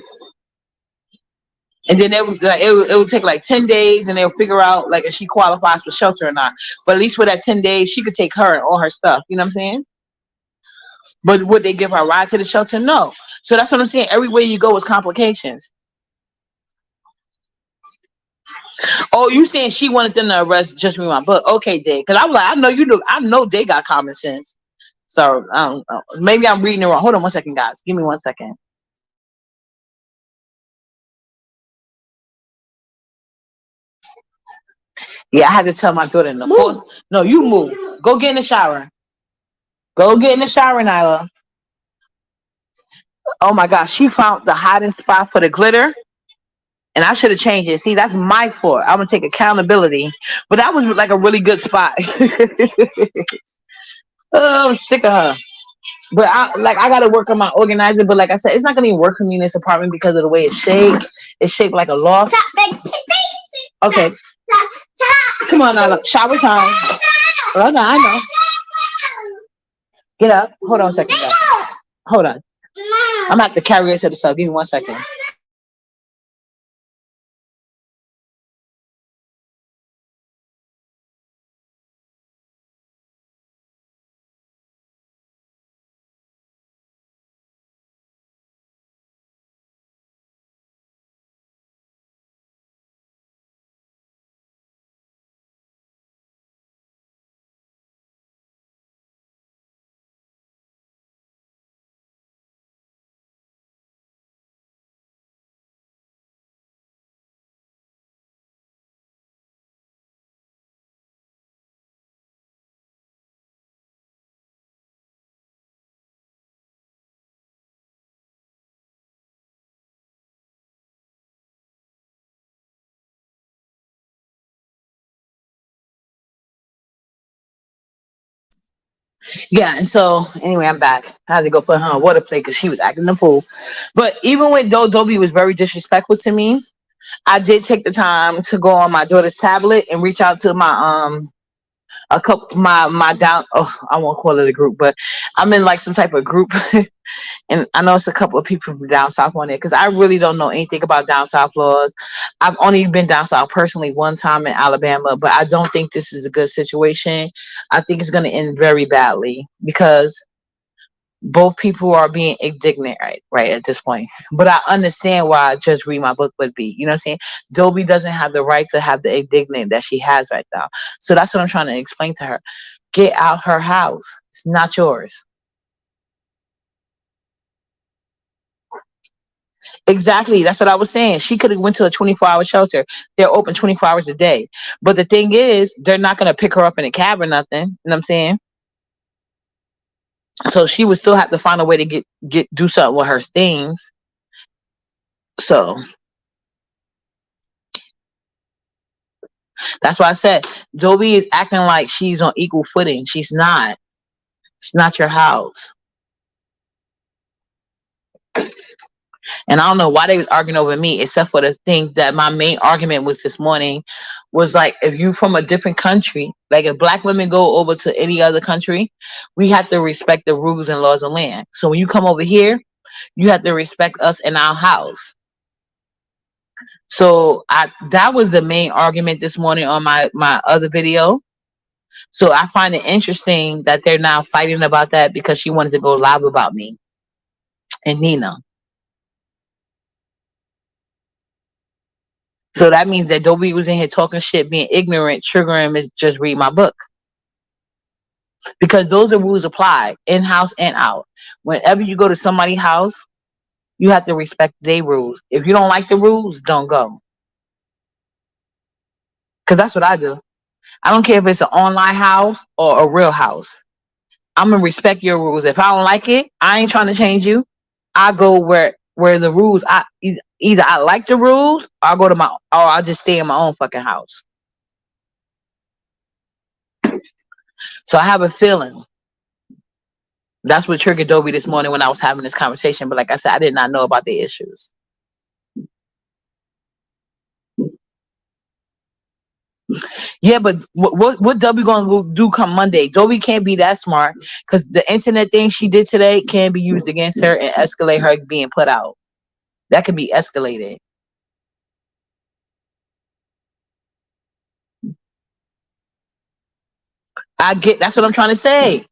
and then it would take like 10 days, and they'll figure out like if she qualifies for shelter or not. But at least for that 10 days, she could take her and all her stuff. You know what I'm saying? But would they give her a ride to the shelter? No. So that's what I'm saying. Everywhere you go is complications. Oh, you saying she wanted them to arrest just me my book? Okay, Dave. Because I was like, I know you do. I know they got common sense. So maybe I'm reading it wrong. Hold on one second, guys. Give me 1 second. Yeah, I had to tell my daughter in the move. No, you move. Go get in the shower. Go get in the shower, Nyla. Oh my gosh, she found the hiding spot for the glitter. And I should have changed it. See, that's my fault. I'm gonna take accountability. But that was like a really good spot. Oh, I'm sick of her. But I gotta work on my organizer. But like I said, it's not gonna even work for me in this apartment because of the way it's shaped. It's shaped like a loft. Okay. Come on now, shower time. Oh no, I know. Get up. Hold on a second, guys. Hold on. I'm gonna have to carry it to the sub. Give me 1 second. Yeah, and so anyway, I'm back. I had to go put her on water plate because she was acting the fool. But even when Dobie was very disrespectful to me, I did take the time to go on my daughter's tablet and reach out to my a couple my down I won't call it a group, but I'm in like some type of group and I know it's a couple of people from down south on it because I really don't know anything about down south laws. I've only been down south personally one time in Alabama, but I don't think this is a good situation. I think it's going to end very badly because both people are being indignant right at this point. But I understand why Just Read My Book would be. You know what I'm saying? Dobie doesn't have the right to have the indignant that she has right now. So that's what I'm trying to explain to her. Get out her house. It's not yours. Exactly. That's what I was saying. She could have went to a 24-hour shelter. They're open 24 hours a day. But the thing is, they're not going to pick her up in a cab or nothing. You know what I'm saying? So she would still have to find a way to do something with her things. So that's why I said Dobie is acting like she's on equal footing. She's not. It's not your house. And I don't know why they was arguing over me, except for the thing that my main argument was this morning was like, if you from a different country, like if black women go over to any other country, we have to respect the rules and laws of land. So when you come over here, you have to respect us in our house. So that was the main argument this morning on my other video. So I find it interesting that they're now fighting about that because she wanted to go live about me and Nina. So that means that Dobie was in here talking shit, being ignorant, triggering him is just read my book. Because those are rules apply in-house and out. Whenever you go to somebody's house, you have to respect their rules. If you don't like the rules, don't go. Because that's what I do. I don't care if it's an online house or a real house. I'm gonna respect your rules. If I don't like it, I ain't trying to change you. I go where the rules. Either I like the rules, or I'll go to or I'll just stay in my own fucking house. So I have a feeling that's what triggered Dobie this morning when I was having this conversation. But like I said, I did not know about the issues. Yeah, but what Dobie gonna go do come Monday? Dobie can't be that smart because the internet thing she did today can be used against her and escalate her being put out. That can be escalated. I get that's what I'm trying to say.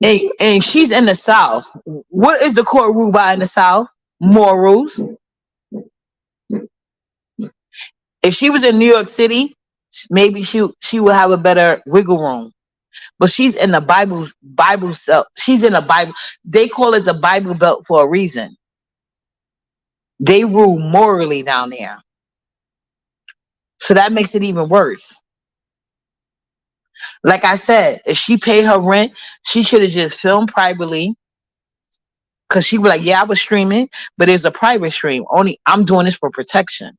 And she's in the South. What is the court rule by in the South? More rules. If she was in New York City, maybe she would have a better wiggle room. But she's in the Bible stuff. She's in the Bible. They call it the Bible Belt for a reason. They rule morally down there. So that makes it even worse. Like I said, if she paid her rent, she should have just filmed privately. Cause she was like, yeah, I was streaming, but it's a private stream. Only I'm doing this for protection.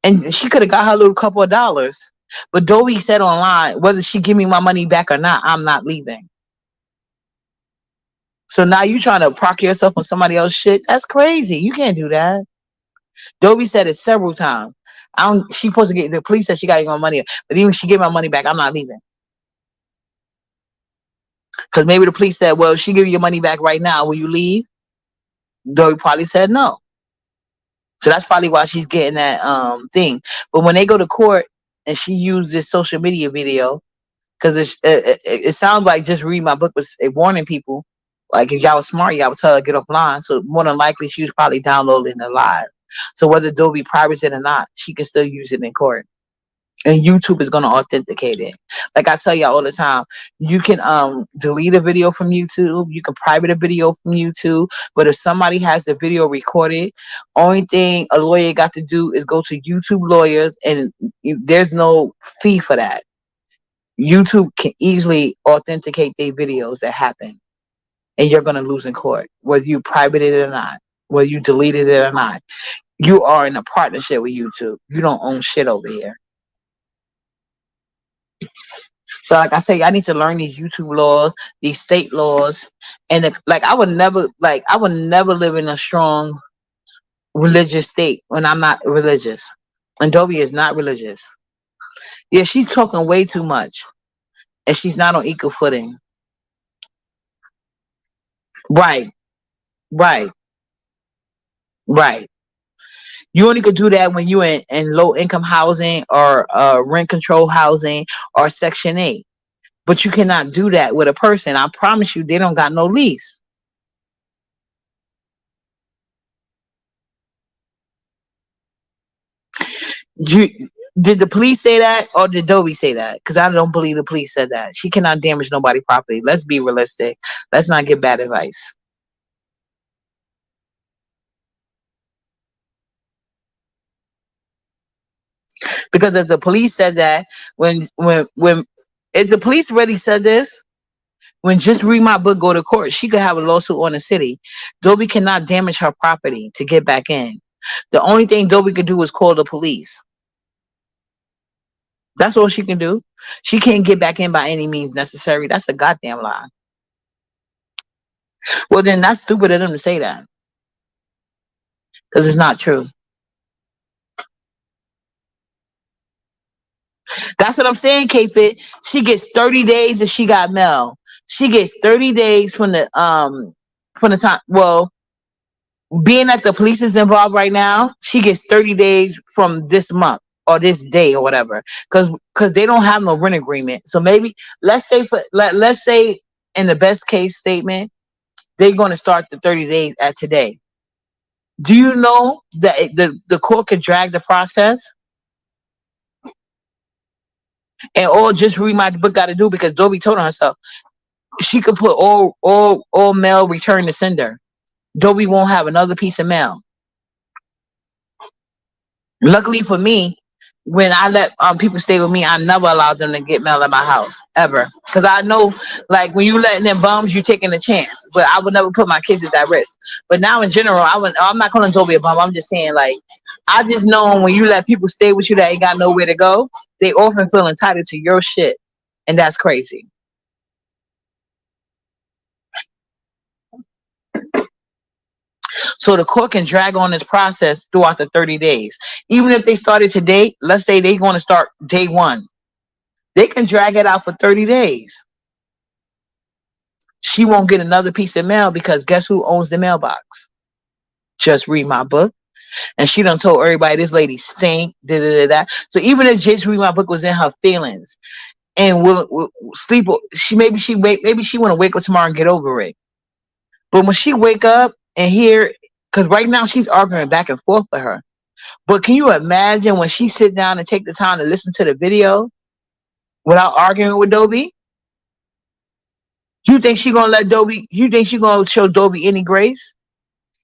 And she could have got her little couple of dollars. But Dovie said online, whether she give me my money back or not, I'm not leaving. So now you trying to proc yourself on somebody else's shit? That's crazy. You can't do that. Dovie said it several times. She supposed to get the police said she got my money, but even if she get my money back, I'm not leaving. Because maybe the police said, well, if she give you your money back right now, will you leave? Dovie probably said no. So that's probably why she's getting that thing. But when they go to court and she used this social media video, because it sounds like just read my book was warning people. Like if y'all was smart, y'all would tell her to get offline. So more than likely she was probably downloading it live. So whether Dobie privates it or not, she can still use it in court. And YouTube is gonna authenticate it. Like I tell y'all all the time, you can delete a video from YouTube, you can private a video from YouTube, but if somebody has the video recorded, only thing a lawyer got to do is go to YouTube lawyers, and there's no fee for that. YouTube can easily authenticate their videos that happen, and you're gonna lose in court, whether you private it or not, whether you deleted it or not. You are in a partnership with YouTube. You don't own shit over here. So like I say, I need to learn these YouTube laws, these state laws, and I would never live in a strong religious state when I'm not religious. And Dobie is not religious. Yeah, she's talking way too much, and she's not on equal footing. Right, right, right. You only could do that when you're in low income housing or rent control housing or Section 8. But you cannot do that with a person. I promise you, they don't got no lease. Did the police say that, or did Dobie say that? Because I don't believe the police said that. She cannot damage nobody's property. Let's be realistic. Let's not give bad advice. Because if the police said that, if the police already said this, when just read my book go to court, she could have a lawsuit on the city. Dobie cannot damage her property to get back in. The only thing Dobie could do is call the police. That's all she can do. She can't get back in by any means necessary. That's a goddamn lie. Well, then that's stupid of them to say that. Because it's not true. That's what I'm saying, K-Fit. She gets 30 days if she got mail. She gets 30 days from the time. Well, being that the police is involved right now, she gets 30 days from this month or this day or whatever. Because they don't have no rent agreement. So maybe let's say in the best case statement, they're going to start the 30 days at today. Do you know that the court could drag the process? And all just read my book got to do, because Dobie told on herself she could put all mail return to sender. Dobie won't have another piece of mail. Luckily for me, when I let people stay with me, I never allowed them to get mail at my house ever, because I know, like, when you letting them bums, you taking a chance. But I would never put my kids at that risk. But now in general, I'm not calling Dobie a bum. I'm just saying, like, I just know when you let people stay with you that ain't got nowhere to go, they often feel entitled to your shit, and that's crazy. So the court can drag on this process throughout the 30 days. Even if they started today, let's say they're going to start day one, they can drag it out for 30 days. She won't get another piece of mail, because guess who owns the mailbox? Just read my book. And she done told everybody this lady stink. Da, da, da, da. So even if Just Read My Book was in her feelings and will sleep, maybe she want to wake up tomorrow and get over it. But when she wake up and hear, because right now she's arguing back and forth with her. But can you imagine when she sit down and take the time to listen to the video without arguing with Dobie? You think she gonna let Dobie? You think she gonna show Dobie any grace?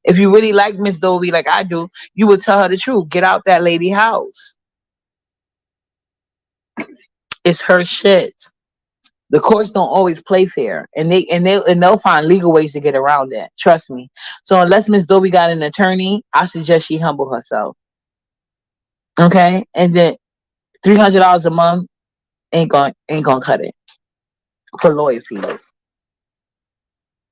If you really like Miss Dovie like I do, you would tell her the truth. Get out that lady house. It's her shit. The courts don't always play fair, and they'll find legal ways to get around that. Trust me. So unless Miss Dovie got an attorney, I suggest she humble herself. Okay, and then $300 a month ain't gonna cut it for lawyer fees.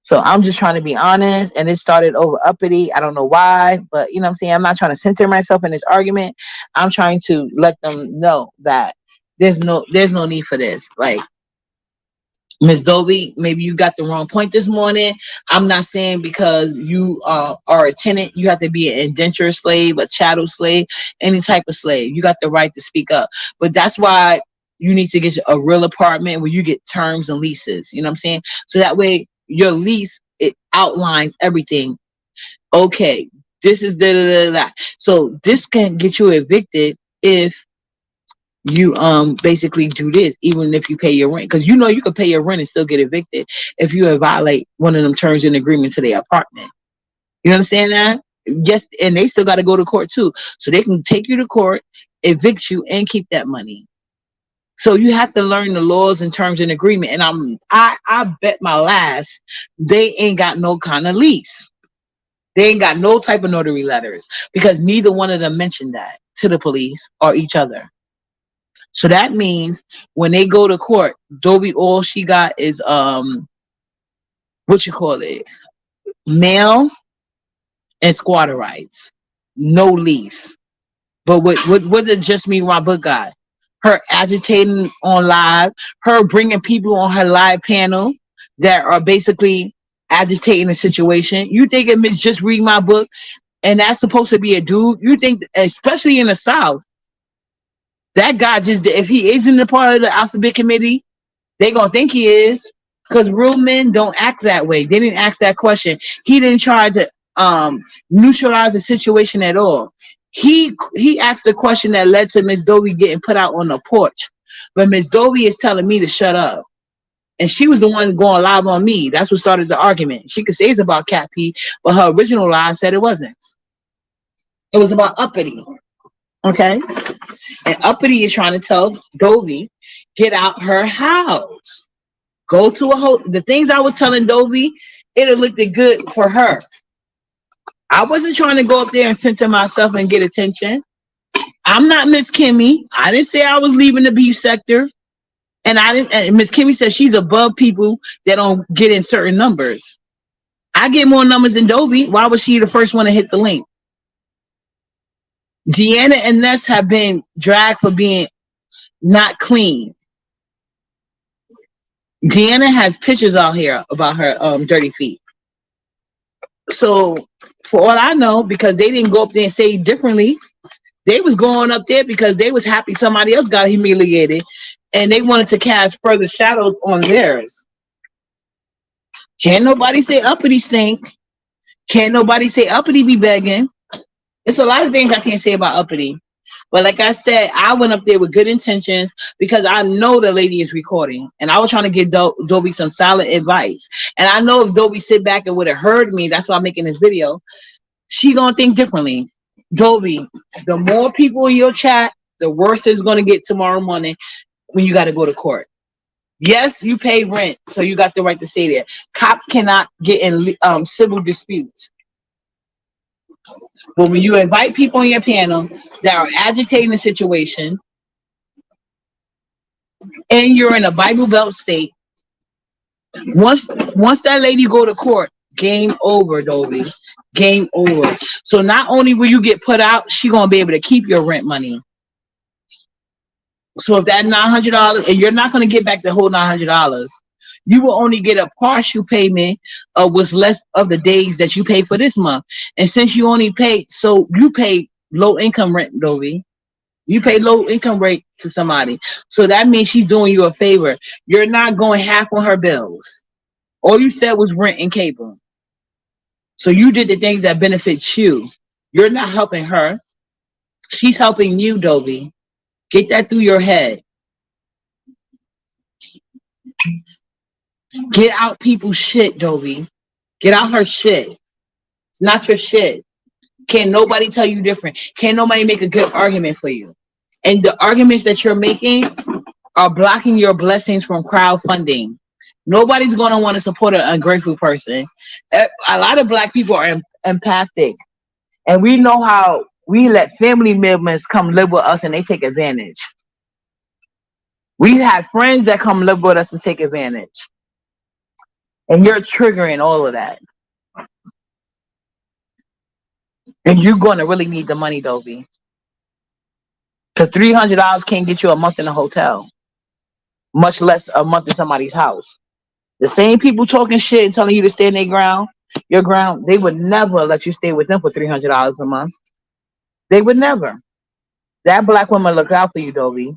So I'm just trying to be honest, and it started over uppity. I don't know why, but you know what I'm saying? I'm not trying to center myself in this argument. I'm trying to let them know that there's no need for this. Like, Miss Dovie, maybe you got the wrong point this morning. I'm not saying because you are a tenant, you have to be an indenture slave, a chattel slave, any type of slave. You got the right to speak up. But that's why you need to get a real apartment where you get terms and leases. You know what I'm saying? So that way your lease, it outlines everything. Okay, this is da da da da. So this can get you evicted if you basically do this, even if you pay your rent, because you know you can pay your rent and still get evicted if you violate one of them terms and agreement to their apartment. You understand that? Yes, and they still got to go to court too, so they can take you to court, evict you, and keep that money. So you have to learn the laws and terms and agreement. And I bet my last they ain't got no kind of lease. They ain't got no type of notary letters, because neither one of them mentioned that to the police or each other. So that means when they go to court, Dobie, all she got is what you call it, mail and squatter rights, no lease. But what did Just Me My Book got? Her agitating on live, her bringing people on her live panel that are basically agitating the situation. You think it means Just Read My Book, and that's supposed to be a dude? You think, especially in the South, that guy just, if he isn't a part of the alphabet committee, they gonna think he is, because real men don't act that way. They didn't ask that question. He didn't try to neutralize the situation at all. He asked the question that led to Miss Dovie getting put out on the porch. But Miss Dovie is telling me to shut up. And she was the one going live on me. That's what started the argument. She could say it's about Cat P, but her original lie said it wasn't. It was about uppity. Okay? And uppity is trying to tell Dovie, get out her house. Go to a hotel. The things I was telling Dovie, it looked good for her. I wasn't trying to go up there and center myself and get attention. I'm not Miss Kimmy. I didn't say I was leaving the beef sector. And I didn't. And Miss Kimmy said she's above people that don't get in certain numbers. I get more numbers than Dovie. Why was she the first one to hit the link? Deanna and Ness have been dragged for being not clean. Deanna has pictures out here about her dirty feet. So for all I know, because they didn't go up there and say differently, they was going up there because they was happy somebody else got humiliated, and they wanted to cast further shadows on theirs. Can't nobody say uppity stink. Can't nobody say uppity be begging. It's a lot of things I can't say about uppity. But like I said, I went up there with good intentions because I know the lady is recording. And I was trying to give Dobie some solid advice. And I know if Dobie sit back and would have heard me, that's why I'm making this video, she gonna think differently. Dobie, the more people in your chat, the worse it's gonna get tomorrow morning when you gotta go to court. Yes, you pay rent, so you got the right to stay there. Cops cannot get in civil disputes. But when you invite people on your panel that are agitating the situation, and you're in a Bible Belt state, once that lady go to court, game over, Dovie. Game over. So not only will you get put out, she gonna be able to keep your rent money. So if that $900, and you're not gonna get back the whole $900, you will only get a partial payment of what's less of the days that you pay for this month. And since you only pay, so you pay low income rent, Dovie. You pay low income rate to somebody. So that means she's doing you a favor. You're not going half on her bills. All you said was rent and cable. So you did the things that benefit you. You're not helping her. She's helping you, Dobie. Get that through your head. Get out people's shit, Dobie. Get out her shit. It's not your shit. Can't nobody tell you different. Can't nobody make a good argument for you. And the arguments that you're making are blocking your blessings from crowdfunding. Nobody's going to want to support an ungrateful person. A lot of Black people are empathic. And we know how we let family members come live with us and they take advantage. We have friends that come live with us and take advantage. And you're triggering all of that. And you're going to really need the money, Dobie. Because $300 can't get you a month in a hotel, much less a month in somebody's house. The same people talking shit and telling you to stay in your ground, they would never let you stay with them for $300 a month. They would never. That Black woman look out for you, Dobie.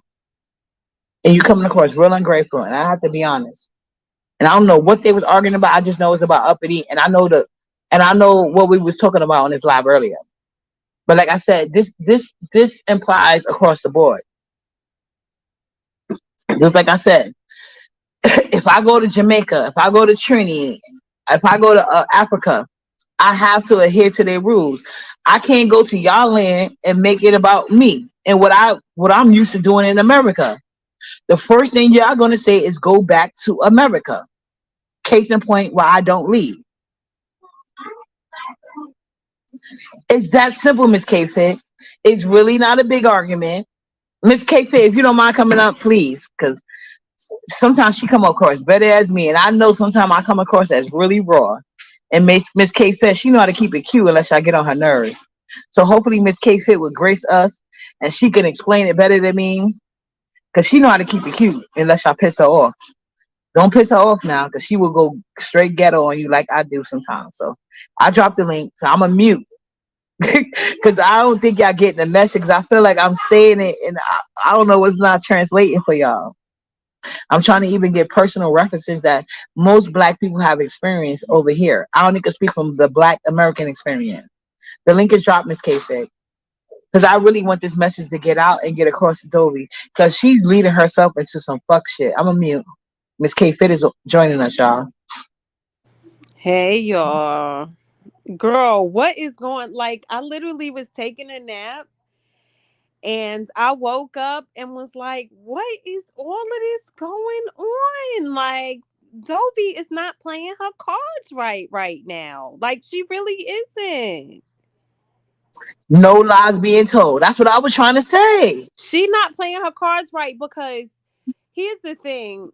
And you coming across real ungrateful. And I have to be honest. And I don't know what they was arguing about. I just know it's about uppity. And I know what we was talking about on this live earlier. But like I said, this implies across the board. Just like I said, if I go to Jamaica, if I go to Trinity, if I go to Africa, I have to adhere to their rules. I can't go to y'all land and make it about me and what I'm used to doing in America. The first thing y'all gonna say is go back to America. Case in point, why I don't leave. It's that simple, Miss K Fit. It's really not a big argument. Miss K Fit, if you don't mind coming up, please, because sometimes she come across better as me, and I know sometimes I come across as really raw. And Miss K Fit, she know how to keep it cute unless I get on her nerves. So hopefully Miss K Fit would grace us, and she can explain it better than me, because she know how to keep it cute unless I piss her off. Don't piss her off now, because she will go straight ghetto on you like I do sometimes. So I dropped the link, so I'm a mute. Because I don't think y'all getting the message. I feel like I'm saying it, and I don't know what's not translating for y'all. I'm trying to even get personal references that most Black people have experienced over here. I don't need to speak from the Black American experience. The link is dropped, Miss K-Fig. Because I really want this message to get out and get across to Dovie. Because she's leading herself into some fuck shit. I'm a mute. Miss K-Fit is joining us, y'all. Hey, y'all. Girl, what is going, like, I literally was taking a nap and I woke up and was like, what is all of this going on? Like, Dovie is not playing her cards right now. Like, she really isn't. No lies being told. That's what I was trying to say. She not playing her cards right because here's the thing.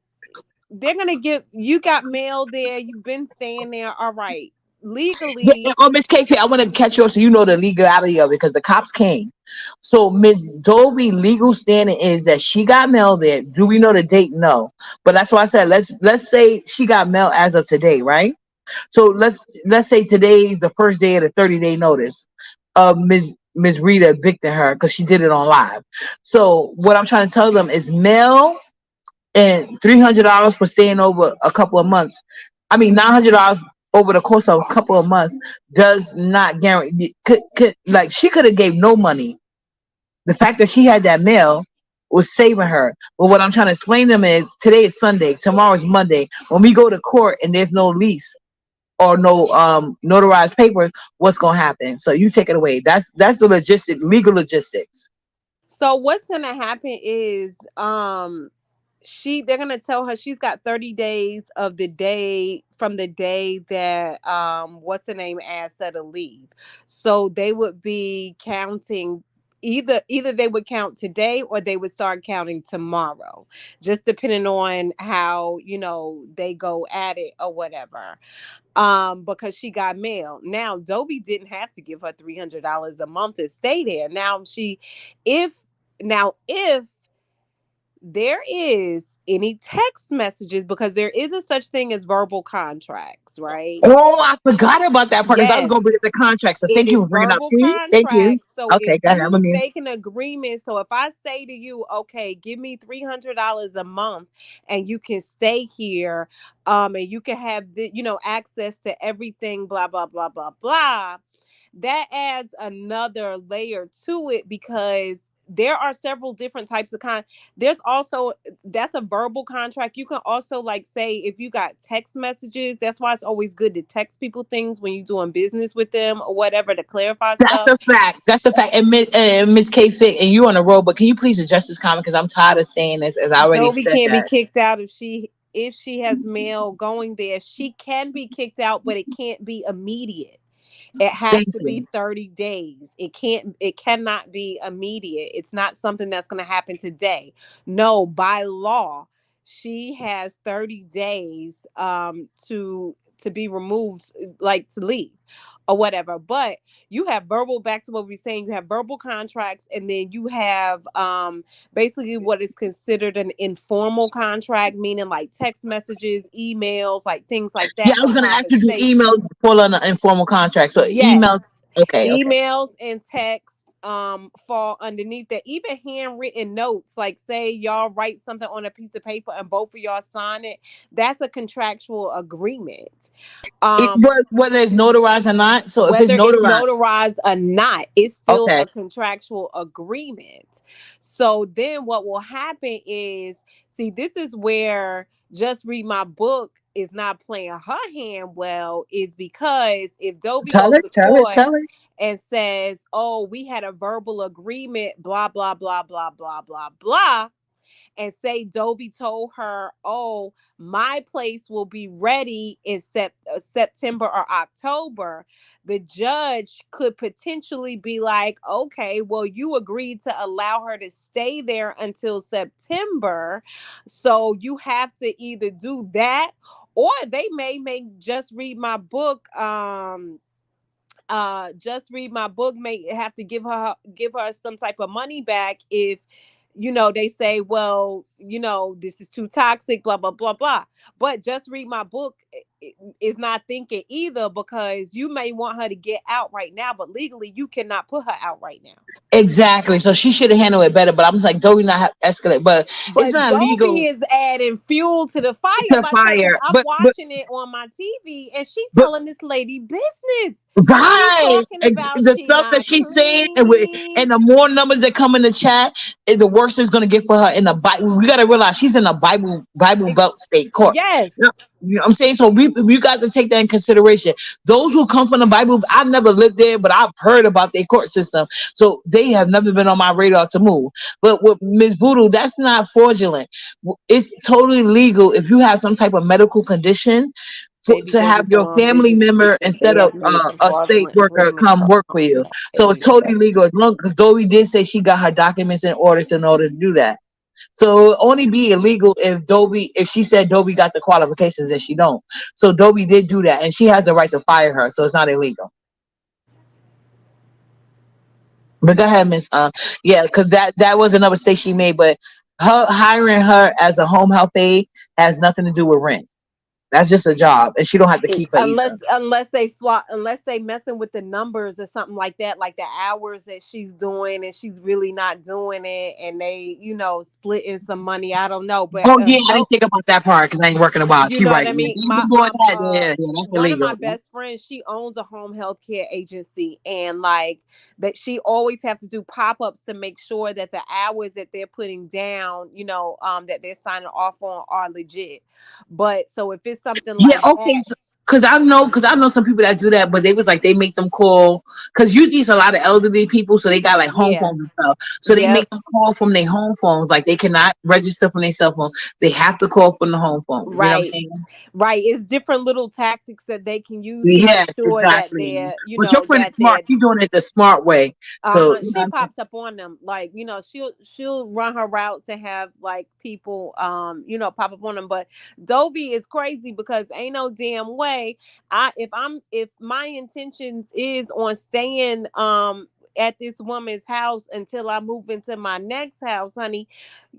They're gonna give you got mail there, you've been staying there, all right. Yeah, Legally, oh, Miss KK, I want to catch you up so you know the legality of it because the cops came. So Miss Dovie legal standing is that she got mail there. Do we know the date? No. But that's why I said let's say she got mail as of today, right? So let's say today's the first day of the 30-day notice of Miss Rita evicting her because she did it on live. So what I'm trying to tell them is mail and $300 for staying over a couple of months. I mean $900 over the course of a couple of months does not guarantee. Like she could have gave no money. The fact that she had that mail was saving her. But what I'm trying to explain to them is today is Sunday, tomorrow is Monday. When we go to court and there's no lease or no notarized papers, what's gonna happen? So you take it away. That's the legal logistics. So what's gonna happen is they're gonna tell her she's got 30 days of the day from the day that what's the name asked her to leave. So they would be counting, either they would count today or they would start counting tomorrow, just depending on how they go at it or whatever. Because she got mail. Now Dobie didn't have to give her $300 a month to stay there. If if there is any text messages, because there is a such thing as verbal contracts, right? Oh, I forgot about that part because I was gonna bring up Yes, the contract. So it thank you is for bringing it up. verbal See, thank you. contracts. So if Okay, go ahead. I'm you gonna mute. make an agreement, so if I say to you, okay, give me $300 a month and you can stay here, and you can have access to everything, blah blah blah blah blah, that adds another layer to it, because there are several different types of there's also, that's a verbal contract. You can also, like, say if you got text messages, that's why it's always good to text people things when you're doing business with them or whatever, to clarify That's stuff. a fact. That's a fact. And Miss K Fit, and you on the road, but can you please address this comment because I'm tired of saying this, as I already Dovie said can't be that. kicked out if she has mail going there. She can be kicked out, but it can't be immediate. It has Thank to be you. 30 days. It cannot be immediate. It's not something that's going to happen today. No, by law, she has 30 days to be removed, like to leave or whatever. But you have verbal, back to what we are saying, you have verbal contracts, and then you have basically what is considered an informal contract, meaning like text messages, emails, like things like Yeah, that, I or was gonna ask you, do emails conversation. fall on an informal contract? So Yes. emails, okay, okay. Emails and text fall underneath that. Even handwritten notes, like say y'all write something on a piece of paper and both of y'all sign it, that's a contractual agreement. Um Whether it's notarized or not. So if it's whether it's notarized, notarized or not, it's still okay. a contractual agreement. So then what will happen is, see, this is where just read my book is not playing her hand well, is because if Dobie Tell goes it, to tell it, court tell it. and says, oh, we had a verbal agreement, blah, blah, blah, blah, blah, blah, blah, and say Dovie told her, "Oh, my place will be ready in September or October," the judge could potentially be like, "Okay, well, you agreed to allow her to stay there until September, so you have to either do that, or they may make just read my book." Just read my book may have to give her some type of money back if they say, well, this is too toxic, blah blah blah blah. But just read my book is not thinking either, because you may want her to get out right now, but legally you cannot put her out right now. Exactly. So she should have handled it better. But I'm just like, do we not have escalate? But it's But not illegal Dovie is adding fuel to the fire to by saying, because fire. I'm watching it on my TV and she But telling this lady business. She right, talking about the she stuff that not she's saying, and clean. the more numbers that come in the chat, the worse it's gonna get for her in the Bible. We gotta realize she's in a Bible Ex- Belt state court. Yes. You know what I'm saying? So we got to take that in consideration. Those who come from the Bible, I've never lived there, but I've heard about their court system. So they have never been on my radar to move. But with Ms. Voodoo, that's not fraudulent. It's totally legal if you have some type of medical condition Baby to have daddy your doing family business with member the instead of dead means a a state fraudulent worker agreement. come work for you. So it's Baby totally daddy. legal as long because Dovie did say she got her documents in order to know to do that. So it'll only be illegal if she said Dobie got the qualifications and she don't. So Dobie did do that and she has the right to fire her. So it's not illegal. But go ahead, Miss. Yeah, because that was another mistake she made. But her hiring her as a home health aide has nothing to do with rent. That's just a job, and she don't have to keep her Unless either. unless they messing with the numbers or something like that, like the hours that she's doing and she's really not doing it, and they splitting some money. I don't know, but Oh yeah, I didn't think about that part because I ain't working a box. you You know right. what I Yeah, mean? they been doing that. Yeah, that's One of my illegal. best friends, she owns a home health care agency, and like that, she always have to do pop ups to make sure that the hours that they're putting down, that they're signing off on are legit. But so if it's something Yeah, like okay. that, So, because I know some people that do that, but they was like they make them call because usually it's a lot of elderly people, so they got like home yeah, phones and stuff. So they yep, make them call from their home phones. Like they cannot register from their cell phone. They have to call from the home phones. You know what I'm right. saying? Right, it's different little tactics that they can use to make Yes, sure that exactly. they're, But your friend is that smart. they're She's doing it the smart way. So you know she what I'm saying? pops up on them, like, she'll run her route to have like people pop up on them. But Dovie is crazy because ain't no damn way if my intentions is on staying at this woman's house until I move into my next house, honey.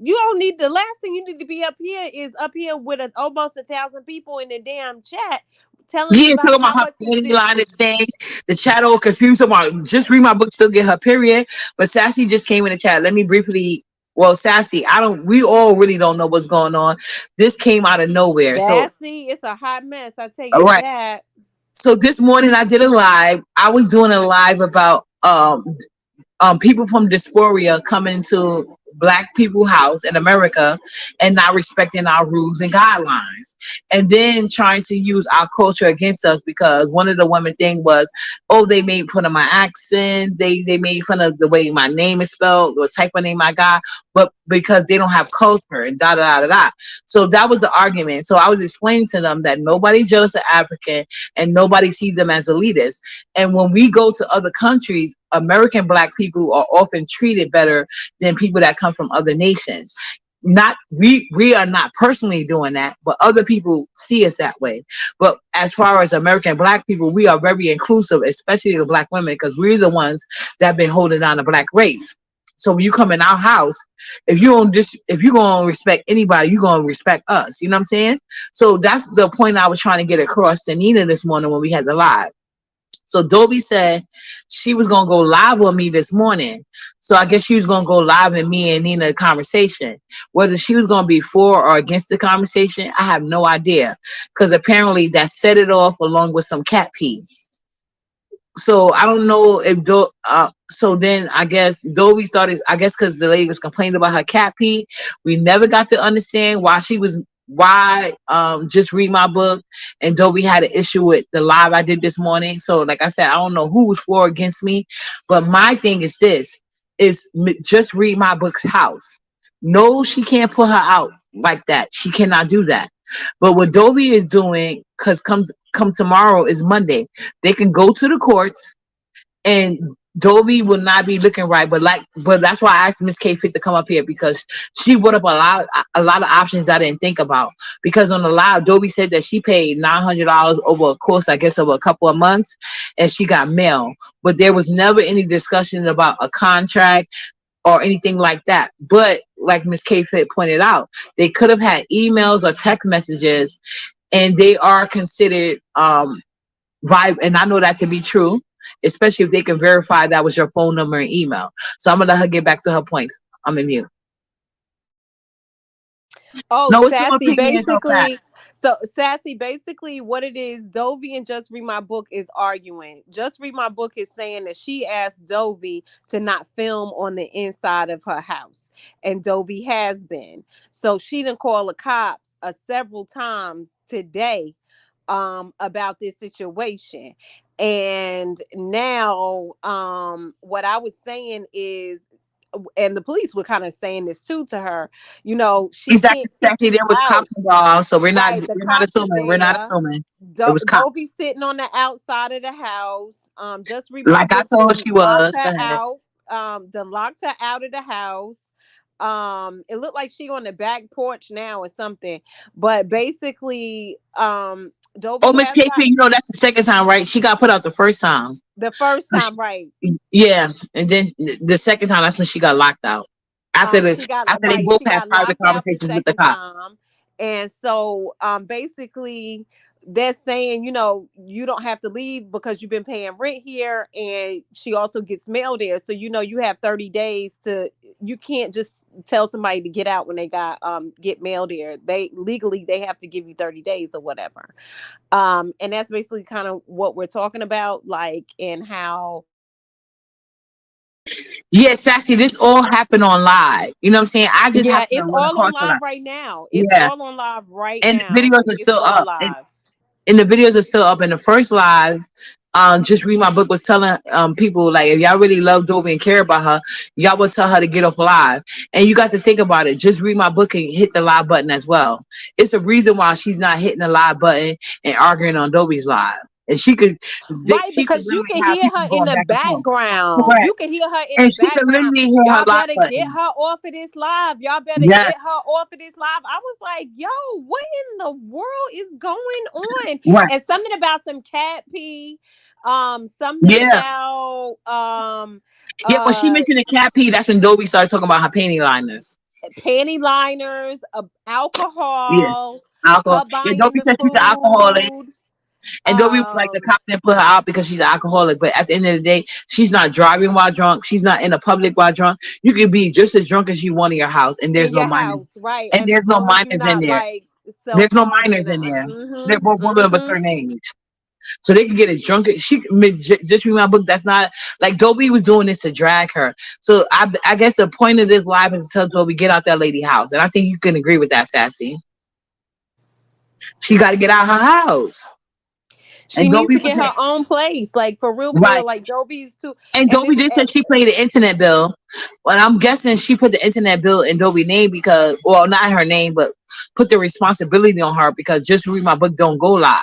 You don't need the last thing you need to be up here is up here with almost 1,000 people in the damn chat telling you Yeah, about talking about how her much panty line is thing. The chat all confused about just read my book, still get her period. But Sassy just came in the chat. Let me briefly. Well, Sassy, I don't. We all really don't know what's going on. This came out of nowhere. So, Sassy. It's a hot mess, I tell all you right. that. So this morning I did a live. I was doing a live about people from dysphoria coming to black people house in America and not respecting our rules and guidelines, and then trying to use our culture against us because one of the women thing was, oh, they made fun of my accent, they made fun of the way my name is spelled or type of name I got, but because they don't have culture and da da da da da. So that was the argument. So I was explaining to them that nobody's jealous of African and nobody sees them as elitists. And when we go to other countries, American black people are often treated better than people that come from other nations. Not we are not personally doing that, but other people see us that way. But as far as American black people, we are very inclusive, especially the black women, because we're the ones that have been holding down the black race. So when you come in our house, if you gonna respect anybody, you gonna respect us. You know what I'm saying? So that's the point I was trying to get across to Nina this morning when we had the live. So Dobby said she was gonna go live with me this morning. So I guess she was gonna go live in me and Nina conversation. Whether she was gonna be for or against the conversation, I have no idea. Because apparently that set it off along with some cat pee. So I don't know if so then I guess Dobby started, I guess because the lady was complaining about her cat pee. We never got to understand why just read my book and Dobby had an issue with the live I did this morning. So like I said, I don't know who was for or against me, but my thing is this is just read my book's house. No, she can't put her out like that. She cannot do that. But what Dobby is doing, because come tomorrow is Monday, they can go to the courts and Dobie will not be looking right. But that's why I asked Miss K Fit to come up here because she brought up a lot of options I didn't think about. Because on the live, Dobie said that she paid $900 over a course, I guess over a couple of months, and she got mail. But there was never any discussion about a contract or anything like that. But like Miss K Fit pointed out, they could have had emails or text messages, and they are considered vibe, and I know that to be true, especially if they can verify that was your phone number and email. So I'm gonna let her get back to her points. I'm in mute. Oh, No, it's your Sassy, opinion, no fact. basically. So, Sassy, basically, what it is, Dovie and Just Read My Book is arguing. Just Read My Book is saying that she asked Dovie to not film on the inside of her house, and Dovie has been. So she didn't call the cops several times today about this situation. And now, what I was saying is, and the police were kind of saying this too to her, she can't kick Exactly there you with out. cops involved, so we're not Right, the we're not cops are assuming. We're not there. assuming. It was Dobie cops. sitting on the outside of the house. Just Read My Like I Book told her then she locked was. Go her ahead. out. Then locked her out of the house. It looked like she on the back porch now or something. But basically, Oh, Dobie Miss has KP, got that's the second time, right? She got put out the first time. the first time, right. Yeah, and then the second time, that's when she got locked out. After She got after they right. both She had got private locked out the conversations with the second cop. time, And so basically they're saying, you don't have to leave because you've been paying rent here, and she also gets mail there. So you have 30 days to, you can't just tell somebody to get out when they got get mail there. They legally they have to give you 30 days or whatever. And that's basically kind of what we're talking about, like, and how. Yeah, Sassy, this all happened on live. You know what I'm saying? I just Yeah, happened to it's run all across on the live. live right now. It's Yeah. all on live right And the now. videos are It's still going up. live. And the videos are still up. In the first live, just read my book was telling people, like, if y'all really love Dovie and care about her, y'all would tell her to get off live. And you got to think about it. Just read my book and hit the live button as well. It's a reason why she's not hitting the live button and arguing on Dovie's live. And Right, she could because you literally can have hear people her in going the back and forth. background. Correct. You can hear her in the And she could background. literally hear her Y'all live better get button. her off of this live. Y'all better Yes. get her off of this live. I was like, yo, what in the world is going on? Right. And something about some cat pee. Something Yeah. about Yeah. When she mentioned the cat pee, that's when Dobie started talking about her panty liners. panty liners, Yeah. alcohol, Alcohol. her Yeah, buying Dobie the said she's an alcoholic. food. And Dobie was like, the Um, cop didn't put her out because she's an alcoholic. But at the end of the day, she's not driving while drunk. She's not in the public while drunk. You can be just as drunk as you want in your house, and there's in no your minors. house, right? And And there's as no long as you're minors in not there. like self There's no harming, minors in there. They're mm-hmm, both women of a mm-hmm. certain age. So they can get it drunk. Just read my book. That's not like Dobie was doing this to drag her. So I guess the point of this live is to tell Dobie, get out that lady house. And I think you can agree with that, Sassy. She got to get out her house. She And needs Dobie to was get her own place, like for real. right. Like Dobie's too, And and Dobie it's did say she paid the internet bill. But I'm guessing she put the internet bill in Dobie's name because, well, not her name, but put the responsibility on her because just read my book don't go live.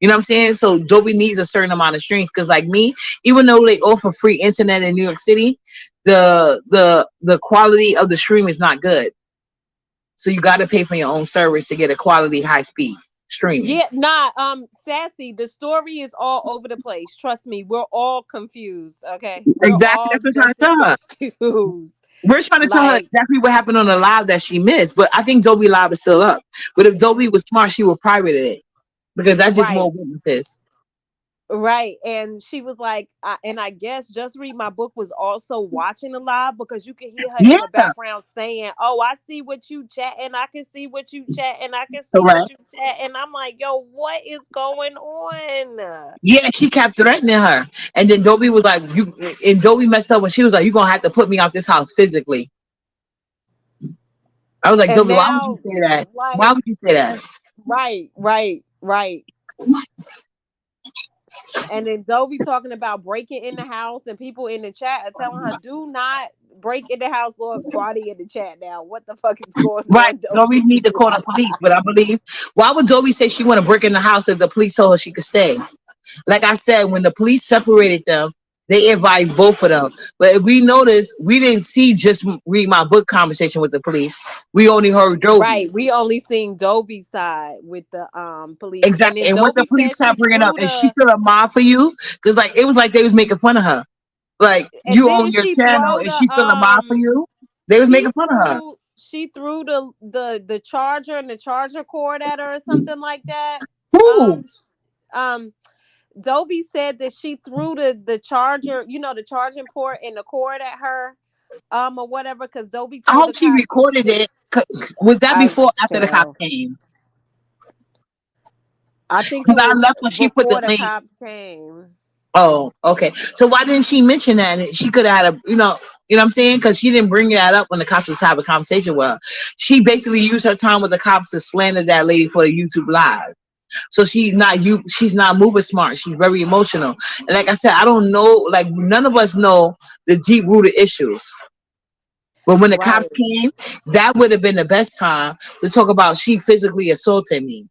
You know what I'm saying? So Dobie needs a certain amount of streams because, like me, even though they offer free internet in New York City, the quality of the stream is not good. So you got to pay for your own service to get a quality high speed streaming. yeah, nah, Sassy. The story is all over the place. Trust me, we're all confused. Okay, we're Exactly. all That's what I'm trying just to as tell her. confused. We're trying to tell her Like, exactly what happened on the live that she missed. But I think Dobie live is still up. But if Dobie was smart, she would private it because that's just more right. witnesses. Right. And she was like, and I guess Just Read My Book was also watching the live because you can hear her Yeah, in the background saying, oh, I see what you chat, and I can see what you chat, and I can see what correct. you chat. And I'm like, yo, what is going on? Yeah, she kept threatening her. And then Dobie was like, you and Dobie messed up when she was like, you're gonna have to put me out this house physically. I was like, And Dobie, why would you now, say that? Why like, would you say that? right, right, right. And then Dovie talking about breaking in the house, and people in the chat are telling her, do not break in the house, Lord. Cardi in the chat now. What the fuck is going Right. on, Dobie Dovie? need to call the police. But I believe why would Dobie say she want to break in the house if the police told her she could stay? Like I said, when the police separated them, they advised both of them. But if we notice, we didn't see just read my book conversation with the police. We only heard Dobie. Right. We only seen Dovie's side with the police. And Exactly. then And when the Dovie police said kept she bringing up, threw is she the still a mob for you? Because like it was like they was making fun of her. Like and you own didn't your she channel, throw is she the still a mob for you? They was making fun of her. she threw the charger and the charger cord at her or something like that. Who? Um um Dovie said that she threw the charger, the charging port and the cord at her, or whatever, because Dovie I told hope the she cops that she recorded was it. Was that I before or after the cops child. came? I think it Because I was left when she put the before the link. cops came. Oh, okay. So why didn't she mention that? And she could have had a, you know what I'm saying? Because she didn't bring that up when the cops was having a conversation with her. She basically used her time with the cops to slander that lady for the YouTube live. So she's not moving smart. She's very emotional. And like I said, I don't know, like none of us know the deep rooted issues. But when the Right. cops came, that would have been the best time to talk about she physically assaulted me.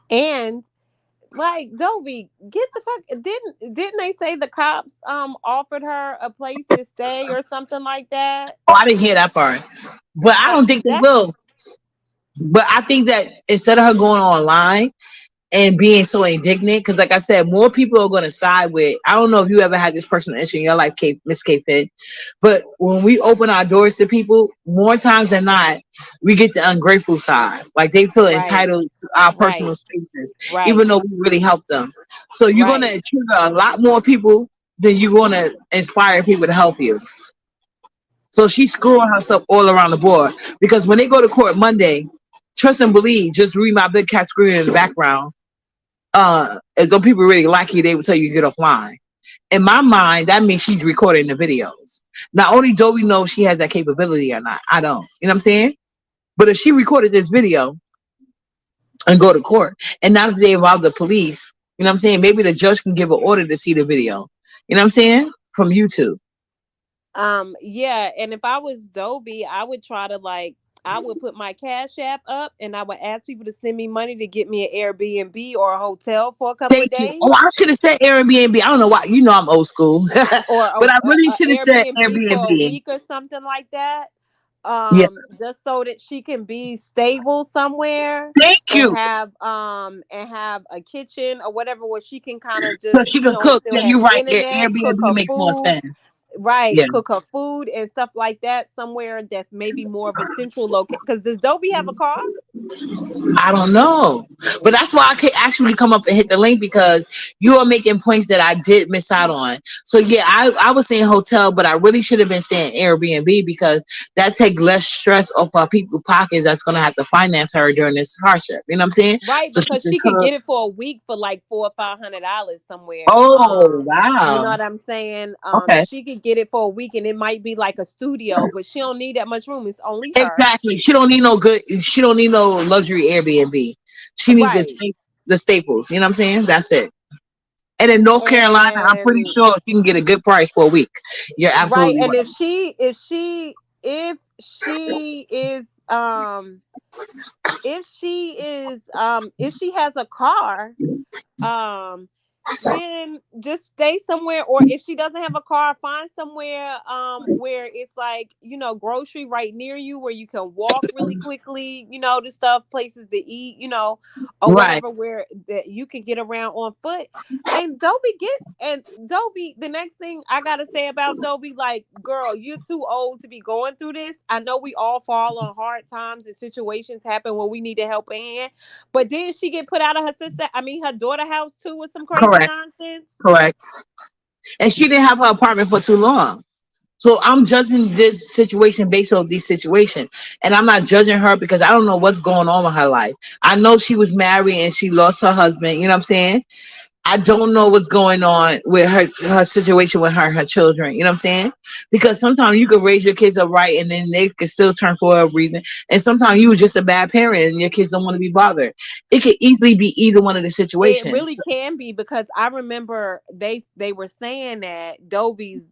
And like Dovie, get the fuck didn't they say the cops offered her a place to stay or something like that? Oh, I didn't hear that part. But I don't think they That's will. But I think that instead of her going online, and being so indignant. Because, like I said, more people are going to side with. I don't know if you ever had this personal issue in your life, Miss K Pitt, but when we open our doors to people, more times than not, we get the ungrateful side. Like they feel Right. entitled to our personal Right. spaces, even Right. though we really help them. So you're going Right. to trigger a lot more people than you're going to inspire people to help you. So she's screwing herself all around the board because when they go to court Monday, trust and believe, just read my big cat screaming in the background. If those people really like you, they would tell you to get offline. In my mind, that means she's recording the videos. Not only do we know if she has that capability or not, I don't. You know what I'm saying? But if she recorded this video and go to court, and now that they involve the police, you know what I'm saying? Maybe the judge can give an order to see the video. You know what I'm saying? From YouTube. Yeah, and if I was Dobie, I would try to like I would put my Cash App up and I would ask people to send me money to get me an Airbnb or a hotel for a couple of Thank you. days, Oh, I should have said Airbnb. I don't know why. You know I'm old school, or but I really a should have said Airbnb for a Airbnb. week or something like that. Yeah. Just so that she can be stable somewhere Thank you. and have a kitchen or whatever where she can kind of So just, she can cook. still Yeah, have you're right. internet, Airbnb cook her makes more food. sense. Right, Yeah. cook her food and stuff like that somewhere that's maybe more of a central location. Because does Dobie have a car? I don't know. But that's why I could actually come up and hit the link because you are making points that I did miss out on. So yeah, I was saying hotel, but I really should have been saying Airbnb because that take less stress off our people's pockets that's gonna have to finance her during this hardship. You know what I'm saying? Right, So she because can she could cook. get it for a week for like $400 or $500 somewhere. Oh You know wow. what I'm saying? Okay. She could get it for a week, and it might be like a studio, but she don't need that much room. It's only her. Exactly. She don't need no good. She don't need no luxury Airbnb. She needs Right, the staples. You know what I'm saying? That's it. And in North Carolina, I'm pretty and sure she can get a good price for a week. You're right, absolutely and right. if she is if she has a car, um then just stay somewhere, or if she doesn't have a car, find somewhere where it's like, grocery right near you where you can walk really quickly, to stuff, places to eat, or Right. whatever, where that you can get around on foot. And Dobie, the next thing I gotta say about Dobie, like, girl, you're too old to be going through this. I know we all fall on hard times and situations happen where we need to help a hand, but didn't she get put out of her daughter house too with some crazy Correct. nonsense? Correct. And she didn't have her apartment for too long. So I'm judging this situation based off this situation. And I'm not judging her because I don't know what's going on with her life. I know she was married and she lost her husband. You know what I'm saying? I don't know what's going on with her situation with her children. You know what I'm saying? Because sometimes you could raise your kids up right and then they could still turn for a reason. And sometimes you were just a bad parent and your kids don't want to be bothered. It could easily be either one of the It situations. really can be, because I remember they were saying that Dobie's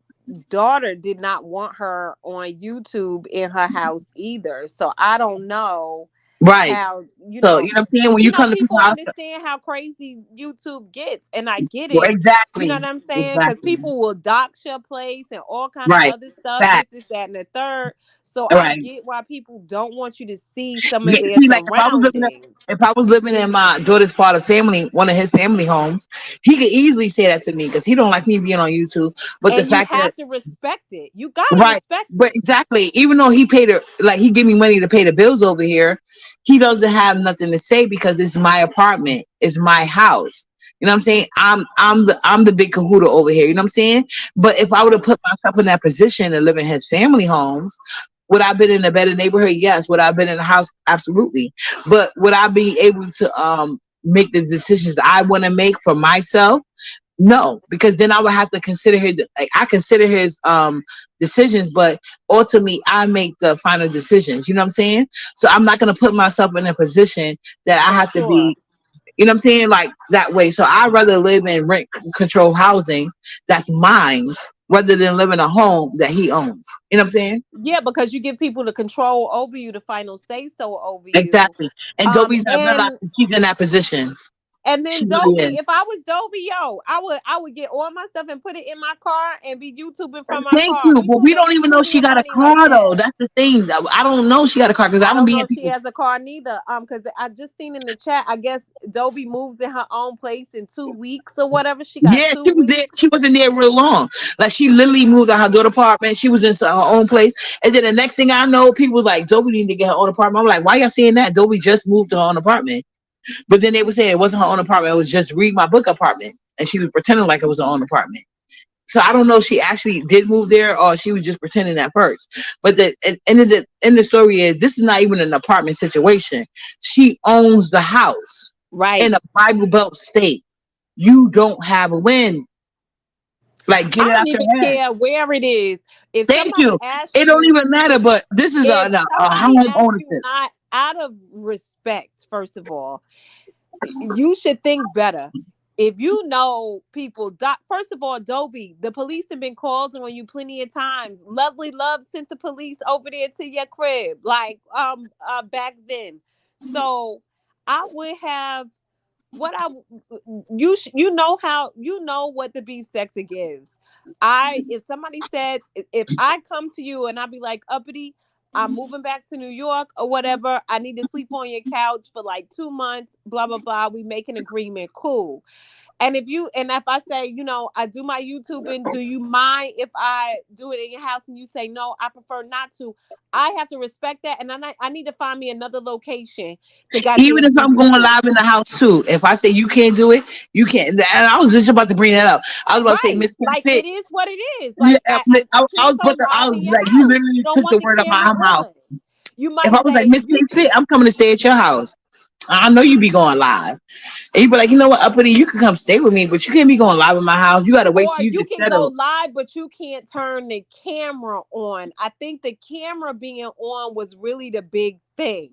daughter did not want her on YouTube in her house either. So I don't know Right. how, So, you know what I'm saying? When you come to people people's house, understand how crazy YouTube gets, and I get well, it. You know exactly. what I'm saying? Because Exactly. people will dox your place and all kind of Right. other stuff, Fact. this, that, and the third. So All I right. get why people don't want you to see some of Yeah, their see, like surroundings. if I was living in my daughter's father family, one of his family homes, he could easily say that to me because he don't like me being on YouTube. But the And you fact that have to respect it. You gotta right, respect but it. exactly, even though he paid her, like he give me money to pay the bills over here, he doesn't have nothing to say because it's my apartment, it's my house. You know what I'm saying? I'm the big cahuta over here. You know what I'm saying? But if I would have Right. put myself in that position to live in his family homes, would I been in a better neighborhood? Yes. Would I have been in a house? Absolutely. But would I be able to make the decisions I want to make for myself? No, because then I would have to consider his. Like, I consider his decisions, but ultimately I make the final decisions. You know what I'm saying? So I'm not gonna put myself in a position that I For have to sure. be. You know what I'm saying? Like that way. So I'd rather live in rent control housing that's mine rather than live in a home that he owns. You know what I'm saying? Yeah, because you give people the control over you, the final say so over you. Exactly. And Dobie's not realizing And she's in that position. And She then really Dovie, is. if I was Dovie, yo, I would get all my stuff and put it in my car and be YouTubing from my Thank car. you. But People we don't make even know plenty she of got a money like car though. that. That's the thing. I don't know she got a car because I I don't don't be know in if she people. has a car neither. Because I just seen in the chat. I guess Dobie moves in her own place in 2 weeks or whatever. She got Yeah, two she was there. weeks. She wasn't there real long. Like she literally moved out her daughter's apartment. She was in her own place. And then the next thing I know, people was like, Dobie need to get her own apartment. I'm like, why y'all saying that? Dobie just moved to her own apartment. But then they were saying it wasn't her own apartment. It was just read my book apartment. And she was pretending like it was her own apartment. So I don't know if she actually did move there or she was just pretending at first. But the end of the story is this is not even an apartment situation. She owns the house in Right. a Bible Belt state. You don't have a win. Like I get it don't out your even head. care where it is. If Thank somebody you. asks It don't you, even matter. But this is if a somebody home asks you ownership. not out of respect, first of all, you should think better. If you know people, first of all, Dovie, the police have been called on you plenty of times. Lovely Love sent the police over there to your crib, like back then. So I would have what I you know how you know what the beef sector gives. If somebody said if I come to you and I be like uppity, I'm moving back to New York or whatever. I need to sleep on your couch for like 2 months. Blah blah blah. We make an agreement. Cool. And if I say, I do my YouTubing, do you mind if I do it in your house? And you say no, I prefer not to. I have to respect that, and I need to find me another location to Even goddamn if do I'm going YouTube. live in the house too. If I say you can't do it, you can't. And I was just about to bring that up. I was about to say, Right. Miss Like Fit. it is what it is. Yeah, Like I I can't was go put the, I live was in your like, you house. You literally don't took the want the word out camera my mouth. on. You If might I was like, say Miss K Fit, I'm coming to stay at your house. I know you be going live. And you be like, you know what, uppity, you can come stay with me, but you can't be going live in my house. You gotta wait or till you you get can go settled. live, but you can't turn the camera on. I think the camera being on was really the big thing.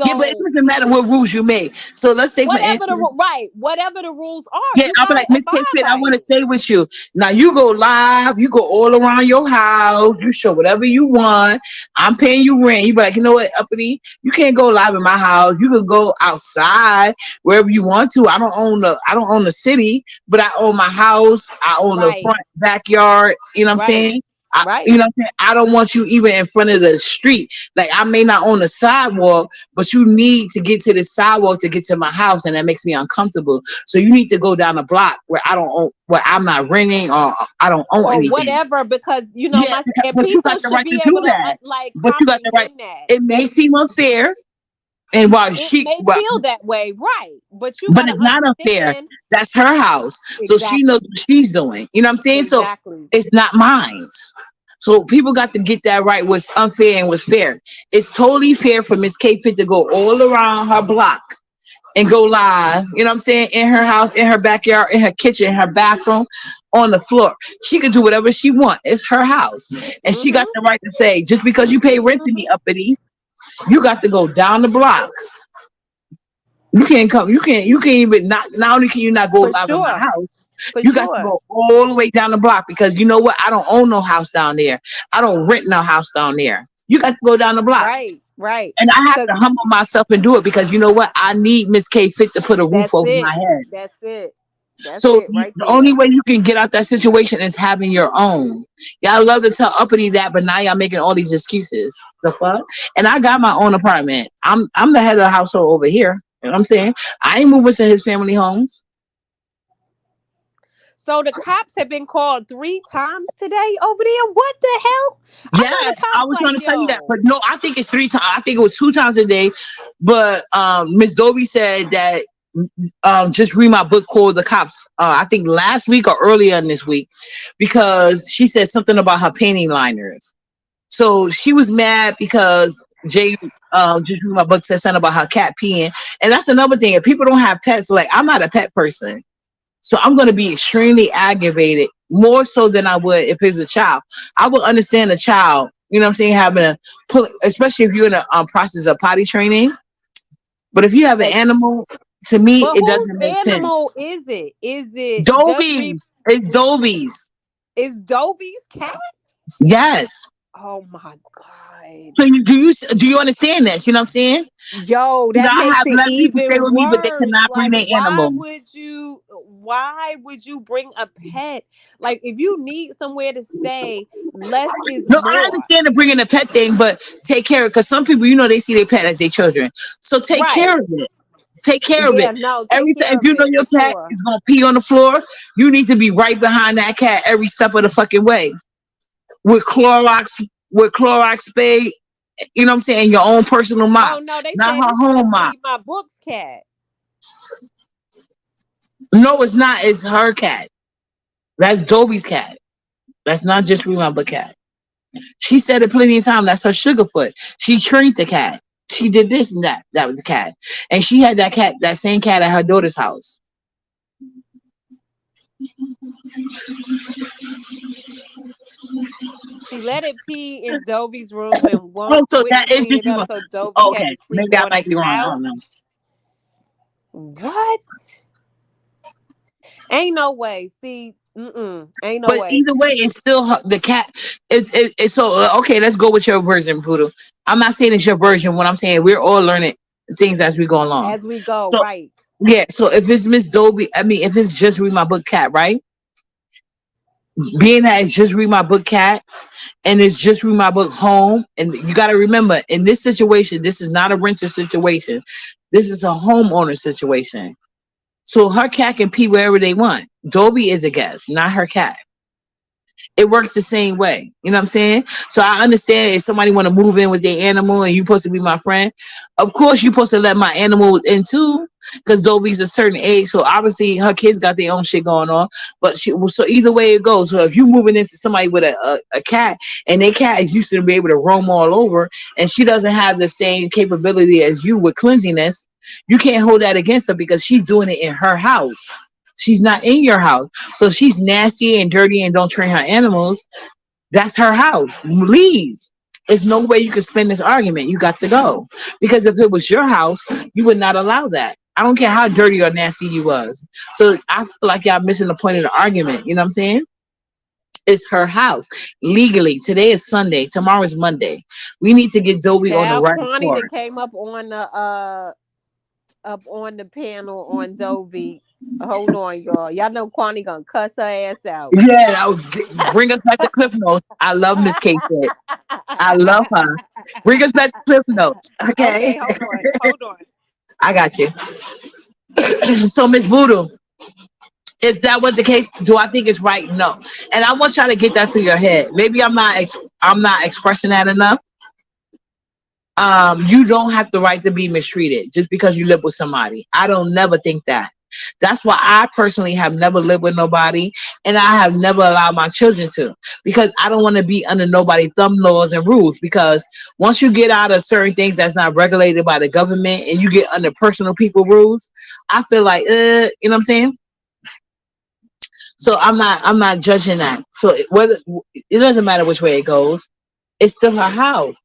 Yeah, but it So doesn't matter what rules you make. So let's say for instance, whatever the rules are, yeah, you I'm gotta like, Miss K abide Fit, I by want to it. stay with you. Now you go live, you go all around your house, you show whatever you want. I'm paying you rent. You be like, you know what, uppity, you can't go live in my house. You can go outside wherever you want to. I don't own the city, but I own my house. I own the Right, front backyard. You know what I'm right, saying? You right. know what I'm saying? I don't want you even in front of the street. Like I may not own the sidewalk, but you need to get to the sidewalk to get to my house, and that makes me uncomfortable. So you need to go down the block where I don't own, where I'm not renting or I don't own Or anything. whatever, because Yeah, my and but you got people the should right to be do able to that. like But you got the right. comprehend that. It may seem unfair, and while It she, may well, feel that way, right? But you but got to it's not unfair. understand. That's her house, so she knows Exactly, what she's doing. You know what I'm saying? So exactly. it's not mine. So people got to get that right. What's unfair and what's fair. It's totally fair for Miss K Fit to go all around her block and go live, you know what I'm saying, in her house, in her backyard, in her kitchen, in her bathroom, on the floor. She can do whatever she wants. It's her house. And she got Mhm, the right to say, just because you pay rent to me, mhm. uppity, you got to go down the block. You can't come, you can't even not only can you not go For live in my sure, house, for you got to sure. go all the way down the block because you know what? I don't own no house down there. I don't rent no house down there. You got to go down the block. Right, right. And I have Because to humble myself and do it because you know what? I need Miss K Fit to put a roof that's over it. my head. That's it. That's So it right the only there. way you can get out that situation is having your own. Y'all love to tell uppity that, but now y'all making all these excuses. The fuck? And I got my own apartment. I'm the head of the household over here. You know what I'm saying? I ain't moving to his family homes. So the cops have been called 3 times today over there. What the hell? I know Yes, the I cops was like, trying to tell you that, yo. but no, I think it's 3 times. I think it was 2 times a day. But Miss Dobie said that just read my book called The Cops. I think last week or earlier in this week, because she said something about her painting liners. So she was mad because Jay just read my book said something about her cat peeing, and that's another thing. If people don't have pets, like I'm not a pet person, so I'm going to be extremely aggravated more so than I would if it's a child. I would understand a child. You know what I'm saying? Having a, especially if you're in a process of potty training. But if you have an Like, animal, to me, but it whose doesn't make sense. animal is it? Is it just Dobie, it's Dobie's. is Dovie's cat? Yes. Oh my God. So do you understand this? You know what I'm saying? Yo, You know, that I makes have it 11 people stay even with me, but they worse. cannot bring Like, their animal. why would you bring a pet? Like, if you need somewhere to stay, less is No, I more. understand the bringing the pet thing, but take care of because some people, they see their pet as their children. So take care Right. of it. Take care of Yeah, it. no, take Every time, care if of you know it your for cat sure. is gonna pee on the floor, you need to be right behind that cat every step of the fucking way with Clorox spray. You know what I'm saying? Your own personal Oh mop, no, they not said her it's home just mop. read my books cat. No, it's not. It's her cat. That's Dobie's cat. That's not just Remember cat. She said it plenty of times. That's her Sugarfoot. She trained the cat. She did this and that. That was the cat. And she had that same cat at her daughter's house. She let it pee in Dovie's room and Also, wouldn't that is clean just it up, so Dovie had okay. to sleep Maybe I on the might be wrong. I couch. don't know. What? Ain't no way. See, ain't no But way. either way, it's still the cat. It's so okay. Let's go with your version, Poodle. I'm not saying it's your version. What I'm saying, we're all learning things as we go along. As we go, So right? yeah. So if it's Miss Dobie, I mean, if it's just read my book, cat, right? Being that it's just read my book, cat, and it's just read my book, home, and you got to remember, in this situation, this is not a renter situation. This is a homeowner situation. So her cat can pee wherever they want. Dobie is a guest, not her cat. It works the same way. You know what I'm saying? So I understand if somebody want to move in with their animal and you're supposed to be my friend. Of course, you're supposed to let my animal in too, because Dobie's a certain age. So obviously, her kids got their own shit going on. But so either way it goes. So if you moving into somebody with a cat and their cat is used to be able to roam all over, and she doesn't have the same capability as you with cleanliness, you can't hold that against her because she's doing it in her house. She's not in your house. So she's nasty and dirty and don't train her animals. That's her house. Leave. There's no way you can spin this argument. You got to go. Because if it was your house, you would not allow that. I don't care how dirty or nasty you was. So I feel like y'all missing the point of the argument. You know what I'm saying? It's her house. Legally. Today is Sunday. Tomorrow is Monday. We need to get Dobie on the Child right Kwani that court. came up on the panel on Dovie. Hold on, y'all. Y'all know Kwani gonna cuss her ass out. Yeah, bring us back to Cliff Notes. I love Miss K. I love her. Bring us back to Cliff Notes. Okay. Okay, hold on, hold on. I got you. So, Miss Voodoo, if that was the case, do I think it's right? No. And I want y'all to get that through your head. Maybe I'm not expressing that enough. You don't have the right to be mistreated just because you live with somebody. I don't never think that. That's why I personally have never lived with nobody, and I have never allowed my children to, because I don't want to be under nobody thumb laws and rules. Because once you get out of certain things that's not regulated by the government and you get under personal people rules, I feel like, you know what I'm saying? So I'm not judging that. So whether it doesn't matter which way it goes, it's still her house.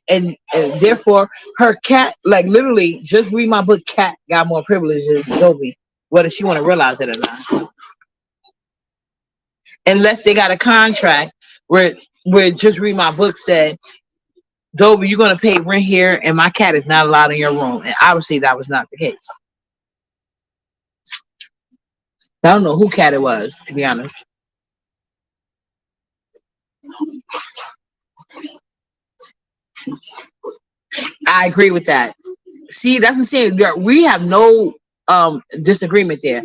And therefore her cat, like literally, just read my book, cat got more privileges than Dobie, whether she want to realize it or not. Unless they got a contract where just read my book said, Dobie, you're gonna pay rent here and my cat is not allowed in your room. And obviously that was not the case. I don't know who cat it was, to be honest. I agree with that. See, that's what I'm saying. We have no disagreement there.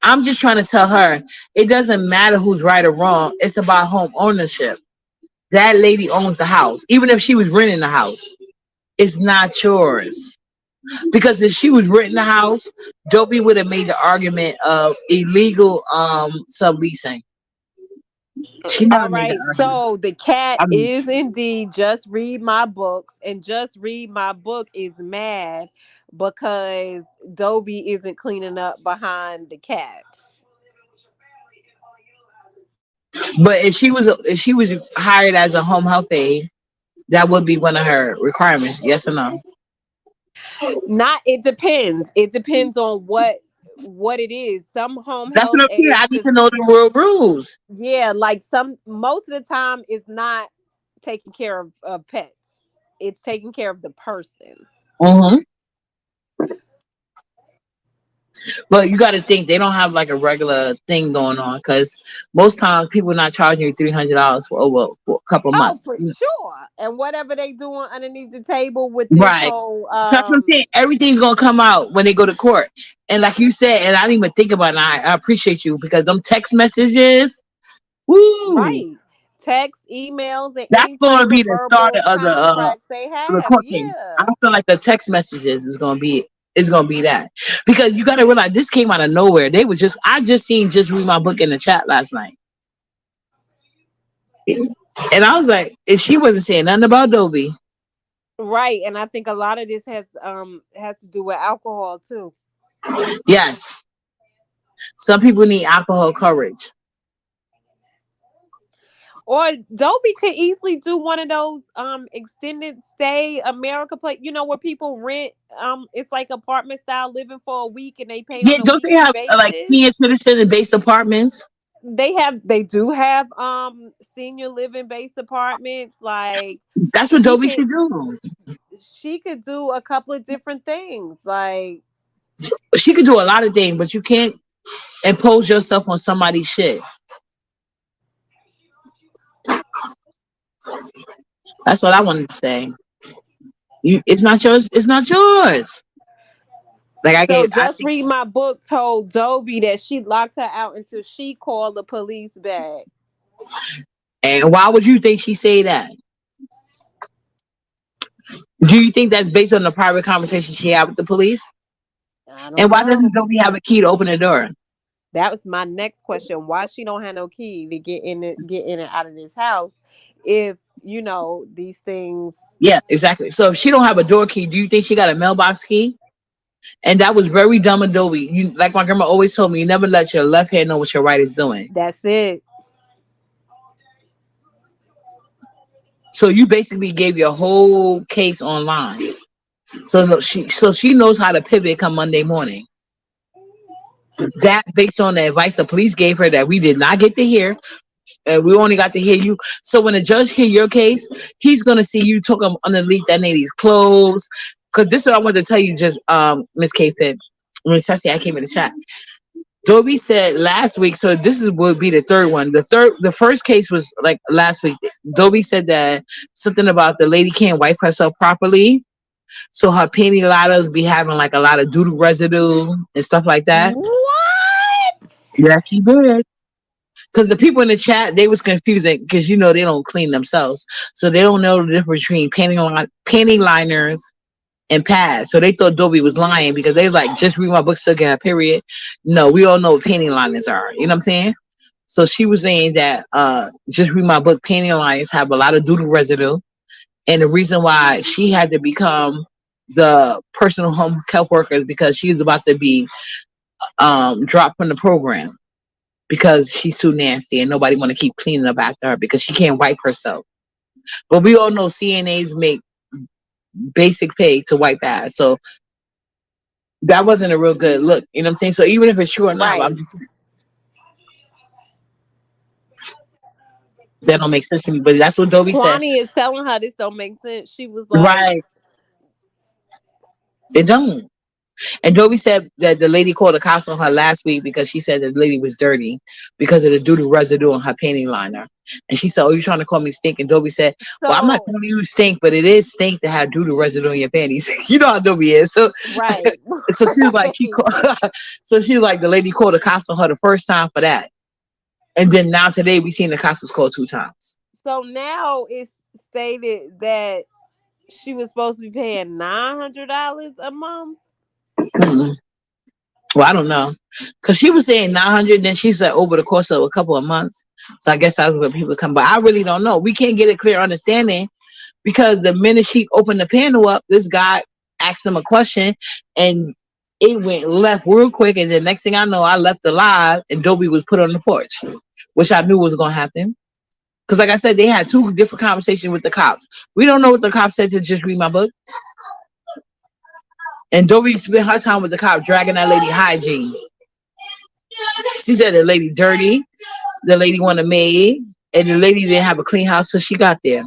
I'm just trying to tell her it doesn't matter who's right or wrong. It's about home ownership. That lady owns the house, even if she was renting the house. It's not yours. Because if she was renting the house, Dobie would have made the argument of illegal subleasing. She never All made the right, argument. so the cat I mean, is indeed just read my books, and just read my book is mad because Dobie isn't cleaning up behind the cat. but if she was hired as a home health aide, that would be one of her requirements. Yes or no? Not, it depends. It depends on what it is. Some home That's health what I'm saying. I aides need just, to know the real rules. yeah, like some most of the time is not taking care of pets. it's taking care of the person. Mm-hmm. But you got to think they don't have like a regular thing going on because most times people not charging you $300 for over for a couple Oh, months. for sure. And whatever they doing underneath the table with this Right. whole That's what I'm saying. Everything's gonna come out when they go to court. And like you said, and I didn't even think about it. I appreciate you because them text messages, woo, right, text, emails, and that's any gonna type be of the start verbal contracts they of the have. court case. I Yeah. feel like the text messages is gonna be that because you gotta realize this came out of nowhere. They was just I just seen just read my book in the chat last night, and I was like, and she wasn't saying nothing about Dobie. Right. And I think a lot of this has to do with alcohol too. Yes, some people need alcohol courage. Or Dobie could easily do one of those extended stay America place, where people rent it's like apartment style living for a week and they pay Yeah, on a don't they weekly have like basis. senior citizen based apartments? They do have senior living based apartments. Like That's what she Dobie could should do. she could do a couple of different things. Like She could do a lot of things, but you can't impose yourself on somebody's shit. That's what I wanted to say. It's not yours. It's not yours. Like so I just think. read my book told Dobie that she locked her out until she called the police back. And why would you think she say that? Do you think that's based on the private conversation she had with the police? I And don't why know. doesn't Dobie have a key to open the door? That was my next question. Why she don't have no key to get in and out of this house if these things. Yeah, exactly. So if she don't have a door key, do you think she got a mailbox key? And that was very dumb of Dobie. You like my grandma always told me, you never let your left hand know what your right is doing. That's it. So you basically gave your whole case online. So she knows how to pivot come Monday morning. That based on the advice the police gave her that we did not get to hear. We only got to hear you. So when the judge hear your case, he's gonna see you took him underneath that lady's clothes. Cause this is what I wanted to tell you, just Miss K Pitt. When Sassy, I came in the chat. Dobie said last week, so this is would be the third one. The first case was like last week. Dobie said that something about the lady can't wipe herself properly, so her panty liners be having like a lot of doodle residue and stuff like that. What? Yes, he did. Because the people in the chat, they was confusing because they don't clean themselves, so they don't know the difference between panty liners and pads. So they thought Dobie was lying because they was like, just read my book, still get a period. No, we all know what panty liners are. You know what I'm saying? So she was saying that just read my book, panty liners have a lot of doodle residue, and the reason why she had to become the personal home health worker is because she was about to be dropped from the program because she's too nasty and nobody want to keep cleaning up after her because she can't wipe herself. But we all know CNAs make basic pay to wipe ass. So that wasn't a real good look. You know what I'm saying? So even if it's true or not, Right. that don't make sense to me. But that's what Dobie said. Kwani is telling her this don't make sense. She was like, Right. It don't. And Dobie said that the lady called the cops on her last week because she said the lady was dirty because of the doodle residue on her panty liner. And she said, "Oh, you trying to call me stink?" And Dobie said, "Well, I'm not so calling you stink, but it is stink to have doodle residue in your panties." You know how Dobie is. So, right. so she was like, Right. so she was like, the lady called the cops on her the first time for that, and then now today we seen the cops was called 2 times. So now it's stated that she was supposed to be paying $900 a month. Mm-mm. Well, I don't know, cause she was saying 900, then she said over the course of a couple of months. So I guess that's where people come. But I really don't know. We can't get a clear understanding because the minute she opened the panel up, this guy asked him a question, and it went left real quick. And the next thing I know, I left alive, and Dobie was put on the porch, which I knew was gonna happen. Cause like I said, they had two different conversations with the cops. We don't know what the cops said to just read my book. And Dobie spent her time with the cop dragging that lady Hygiene. She said the lady dirty, the lady wanted a maid, and the lady didn't have a clean house till she got there.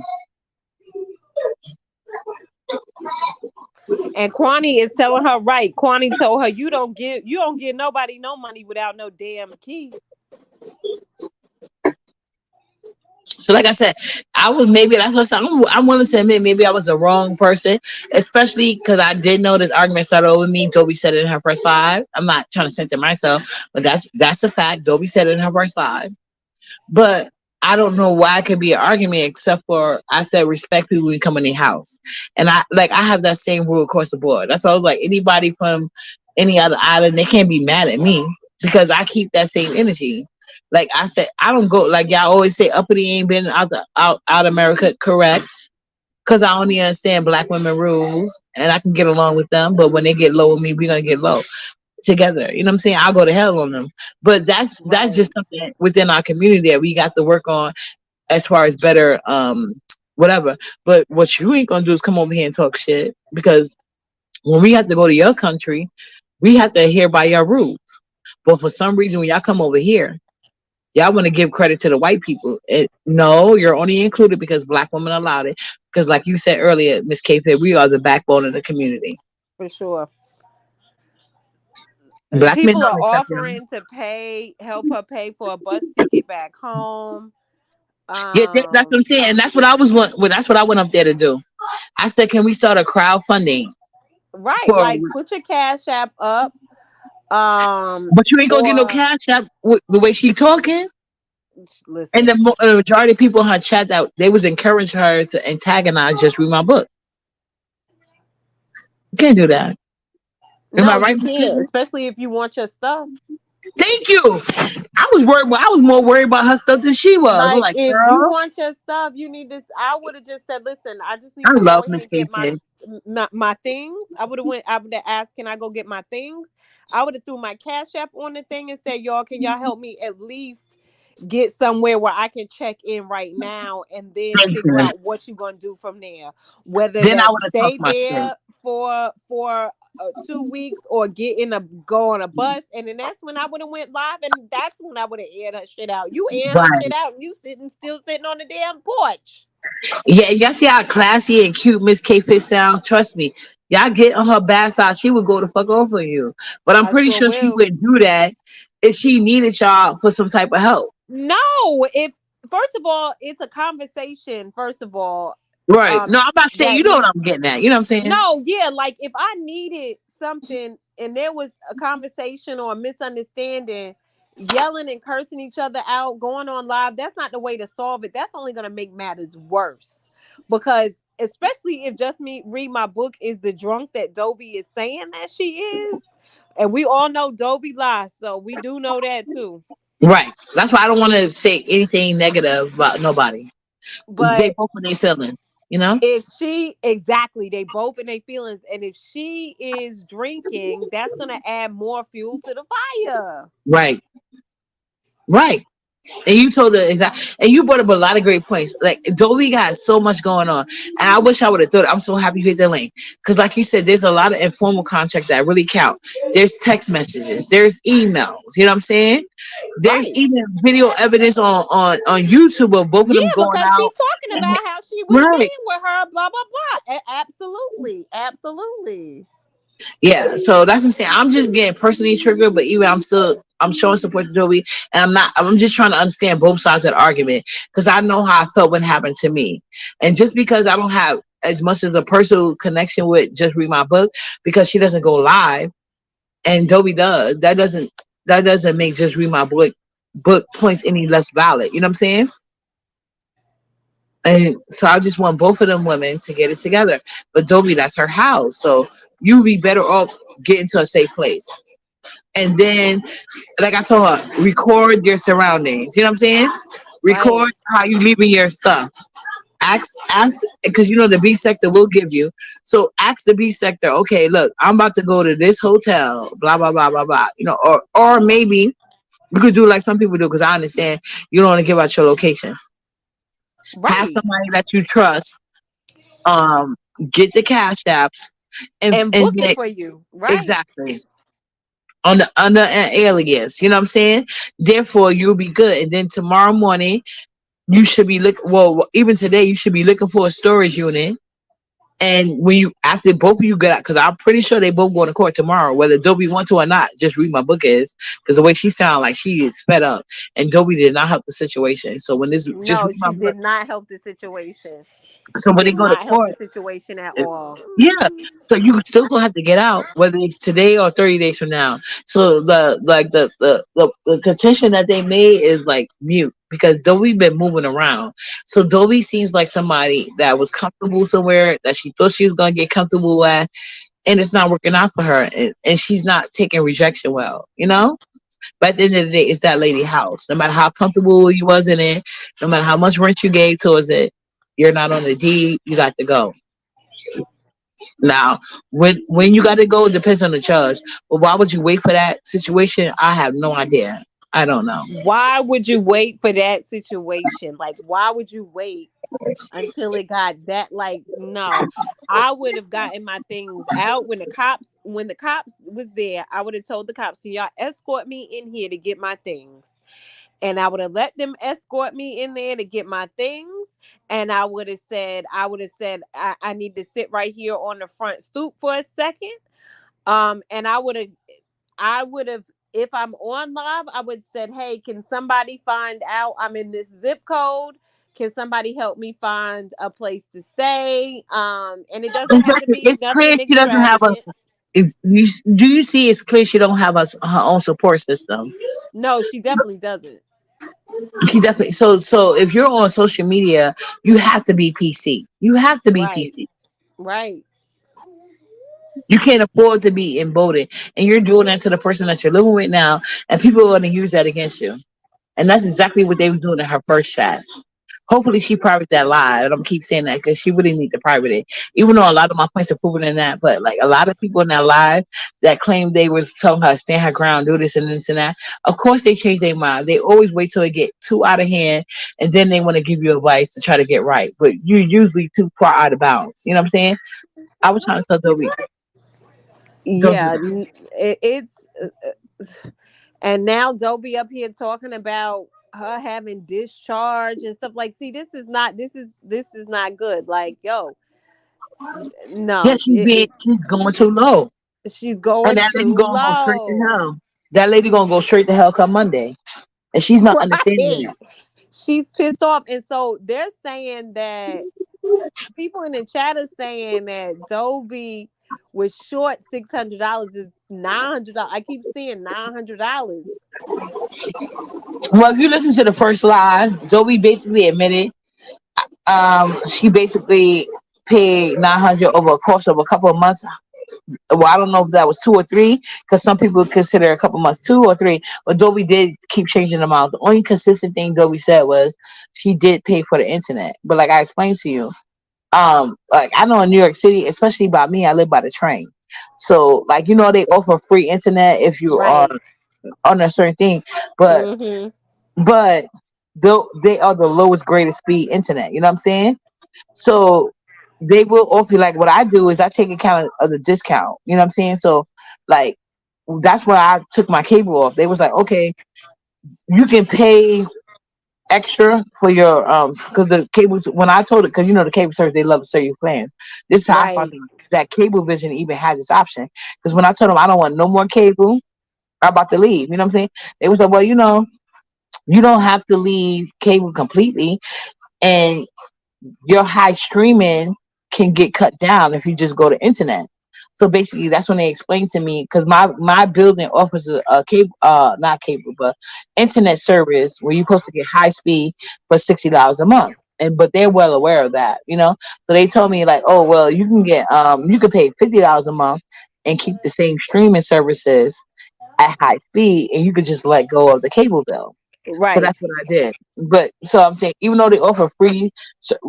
And Kwani is telling her right. Kwani told her you don't give nobody no money without no damn key. So like I said, I was maybe that's what I'm willing to admit maybe I was the wrong person, especially because I did know this argument started over me. Dobie said it in her first live. I'm not trying to center myself, but that's a fact. Dobie said it in her first live. But I don't know why it could be an argument except for I said respect people when you come in the house. And I have that same rule across the board. That's why I was like anybody from any other island, they can't be mad at me because I keep that same energy. Like I said, I don't go like y'all always say uppity ain't been out America, correct? Because I only understand black women rules and I can get along with them, but when they get low with me, we're gonna get low together. You know what I'm saying? I'll go to hell on them. But that's Right. just something within our community that we got to work on as far as better whatever. But what you ain't gonna do is come over here and talk shit because when we have to go to your country, we have to adhere by your rules. But for some reason when y'all come over here, y'all want to give credit to the white people. No, you're only included because black women allowed it. Because like you said earlier, Miss K, we are the backbone of the community. For sure. Black men People don't are accept them. offering to help her pay for a bus ticket back home. Yeah, that's what I'm saying, and that's what I was. Well, that's what I went up there to do. I said, "Can we start a crowdfunding Right, for?" like put your cash app up. But you ain't gonna get no Or cash app with the way she talking. And listen. the majority of people in her chat that they was encouraging her to antagonize. Just read my book. You can't do that. Am I No, right, you Miss can't, Caitlin? especially if you want your stuff. Thank you. I was worried. I was more worried about her stuff than she was. I'm Like like, if you girl, want your stuff, you need this. I would have just said, "Listen, I just I need to go love ahead Miss and get Caitlin. my things." I would have asked, "Can I go get my things?" I would have threw my cash app on the thing and said, "Y'all, can y'all help me at least get somewhere where I can check in right now and then Thank figure you. out what you're gonna do from there. Whether Then I that's would have stay talked my shit. there for 2 weeks or go on a bus, and then that's when I would have went live, and that's when I would have aired her shit out. You airing her Right. shit out, and you still sitting on the damn porch. Yeah, y'all see how classy and cute Miss K Fish sound? Trust me. Y'all get on her bad side, she would go the fuck over you. But I'm I pretty sure sure she will. would do that if she needed y'all for some type of help. No, if first of all, it's a conversation. First of all, Right. No, um, I'm not saying that you know what needs I'm getting at. You know what I'm saying? No, yeah, like if I needed something and there was a conversation or a misunderstanding, yelling and cursing each other out, going on live, that's not the way to solve it. That's only going to make matters worse. Because especially if just me read my book is the drunk that Dobie is saying that she is. And we all know Dobie lies, so we do know that too. Right. That's why I don't want to say anything negative about nobody. They But both when they feeling, you know? if she exactly they both in their feelings, and if she is drinking, that's gonna add more fuel to the fire. Right. Right. And you told the exact, and you brought up a lot of great points. Like Dovie got so much going on, and I wish I would have thought. I'm so happy you hit the link because, like you said, there's a lot of informal contracts that really count. There's text messages, there's emails. You know what I'm saying? There's Right. even video evidence on YouTube of both of Yeah, them going because out. she's talking about how she was Right. being with her, blah blah blah. Absolutely, absolutely. Yeah, so that's what I'm saying. I'm just getting personally triggered, but even I'm showing support to Dobie, and I'm just trying to understand both sides of the argument because I know how I felt when it happened to me, and just because I don't have as much as a personal connection with just read my book because she doesn't go live and Dobie does, that doesn't make just read my book points any less valid. You know what I'm saying? And so I just want both of them women to get it together. But Dobie, that's her house, so you be better off getting to a safe place. And then, like I told her, record your surroundings. You know what I'm saying? Right. Record how you leaving your stuff. Ask, because you know the B sector will give you. So ask the B sector. Okay, look, I'm about to go to this hotel. Blah blah blah blah blah. You know, or maybe you could do like some people do. Because I understand you don't want to give out your location. Have Right. somebody that you trust. Um, get the cash apps And and book it get for you. Right. exactly on the under an alias. You know what I'm saying? Therefore, you'll be good. And then tomorrow morning, you should be looking. Well, even today, you should be looking for a storage unit And when you after both of you get out, because I'm pretty sure they both going to court tomorrow, whether Dobie want to or not. Just read my book is because the way she sound like she is fed up, and Dobie did not help the situation. So when this, just No, read my she book. did not help the situation. So She when they did go to not help court, the situation at all. yeah. So you still gonna have to get out, whether it's today or 30 days from now. So the contention that they made is like mute because Dobie been moving around. So Dobie seems like somebody that was comfortable somewhere that she thought she was gonna get comfortable at, and it's not working out for her, and she's not taking rejection well, you know. But at the end of the day, it's that lady house. No matter how comfortable you was in it, no matter how much rent you gave towards it, you're not on the deed. You got to go. Now, when you got to go depends on the judge. But why would you wait for that situation? I have no idea. I don't know. Why would you wait for that situation? Like, why would you wait until it got that? Like, no, I would have gotten my things out when the cops was there. I would have told the cops, "Can y'all escort me in here to get my things?" And I would have let them escort me in there to get my things. And I need to sit right here on the front stoop for a second. And I would have, if I'm on live, I would said, "Hey, can somebody find out I'm in this zip code? Can somebody help me find a place to stay?" And it doesn't have to be It's clear nothing she doesn't have a. extravagant. Do you see? It's clear she don't have her own support system. No, she definitely doesn't. She definitely. So if you're on social media, you have to be PC. You have to be Right, PC. right. You can't afford to be emboldened, and you're doing that to the person that you're living with now, and people are going to use that against you. And that's exactly what they was doing in her first chat. Hopefully, she private that live. And I'm keep saying that because she really need to private it. Even though a lot of my points are proven in that, but like a lot of people in that live that claimed they was telling her stand her ground, do this and this and that. Of course, they change their mind. They always wait till it get too out of hand, and then they want to give you advice to try to get right. But you're usually too far out of bounds. You know what I'm saying? I was trying to tell Dovie, don't do Yeah, that. it's and now Dobie up here talking about her having discharge and stuff like. See, this is not good. Like, yo, Yeah, no, she's going too low. she's And going that lady too gonna go straight to low. hell. That lady gonna go straight to hell come Monday. And she's not understanding Right. that. She's pissed off, and so they're saying that people in the chat are saying that Dobie was short $600 is $900. I keep seeing $900. Well, if you listen to the first live, Dobie basically admitted she basically paid 900 over a course of a couple of months. Well, I don't know if that was 2 or 3, because some people consider a couple months 2 or 3. But Dobie did keep changing them out. The only consistent thing Dobie said was she did pay for the internet. But like I explained to you, like I know in New York City, especially by me, I live by the train. So like they offer free internet if you are Right. on a certain thing, but Mm-hmm. but they are the lowest greatest speed internet. You know what I'm saying? So they will offer you, like what I do is I take account of the discount. You know what I'm saying? So like that's why I took my cable off. They was like, okay, you can pay extra for your because the cables when I told it, because the cable service, they love to sell you plans. This is how I found Right. out that cable vision even had this option, because when I told them I don't want no more cable, I'm about to leave. You know what I'm saying? They was like, well, you don't have to leave cable completely, and your high streaming can get cut down if you just go to internet. So basically, that's when they explained to me, because my building offers a cable, not cable, but internet service where you're supposed to get high speed for $60 a month. And but they're well aware of that. So they told me like, oh well, you can pay $50 a month and keep the same streaming services at high speed, and you could just let go of the cable bill. So Right. that's what I did. But so I'm saying, even though they offer free,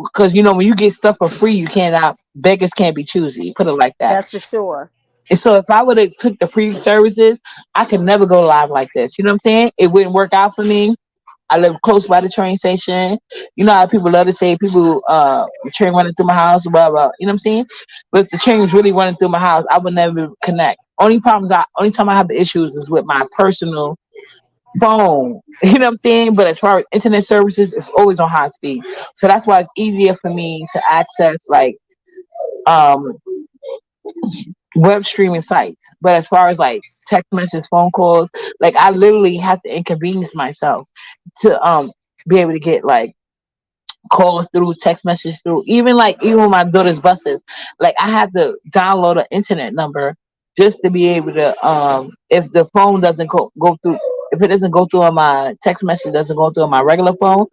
because when you get stuff for free, you cannot beggars can't be choosy. Put it like that. That's for sure. And so if I would have took the free services, I could never go live like this. You know what I'm saying? It wouldn't work out for me. I live close by the train station. You know how people love to say people train running through my house, blah blah. You know what I'm saying? But if the train was really running through my house, I would never connect. Only time I have the issues is with my personal phone. You know what I'm saying? But as far as internet services, it's always on high speed. So that's why it's easier for me to access like um web streaming sites. But as far as like text messages, phone calls, like I literally have to inconvenience myself to be able to get like calls through, text messages through, even with my daughter's buses. Like I have to download an internet number just to be able to if the phone doesn't go through, if it doesn't go through on my text message, doesn't go through on my regular phone,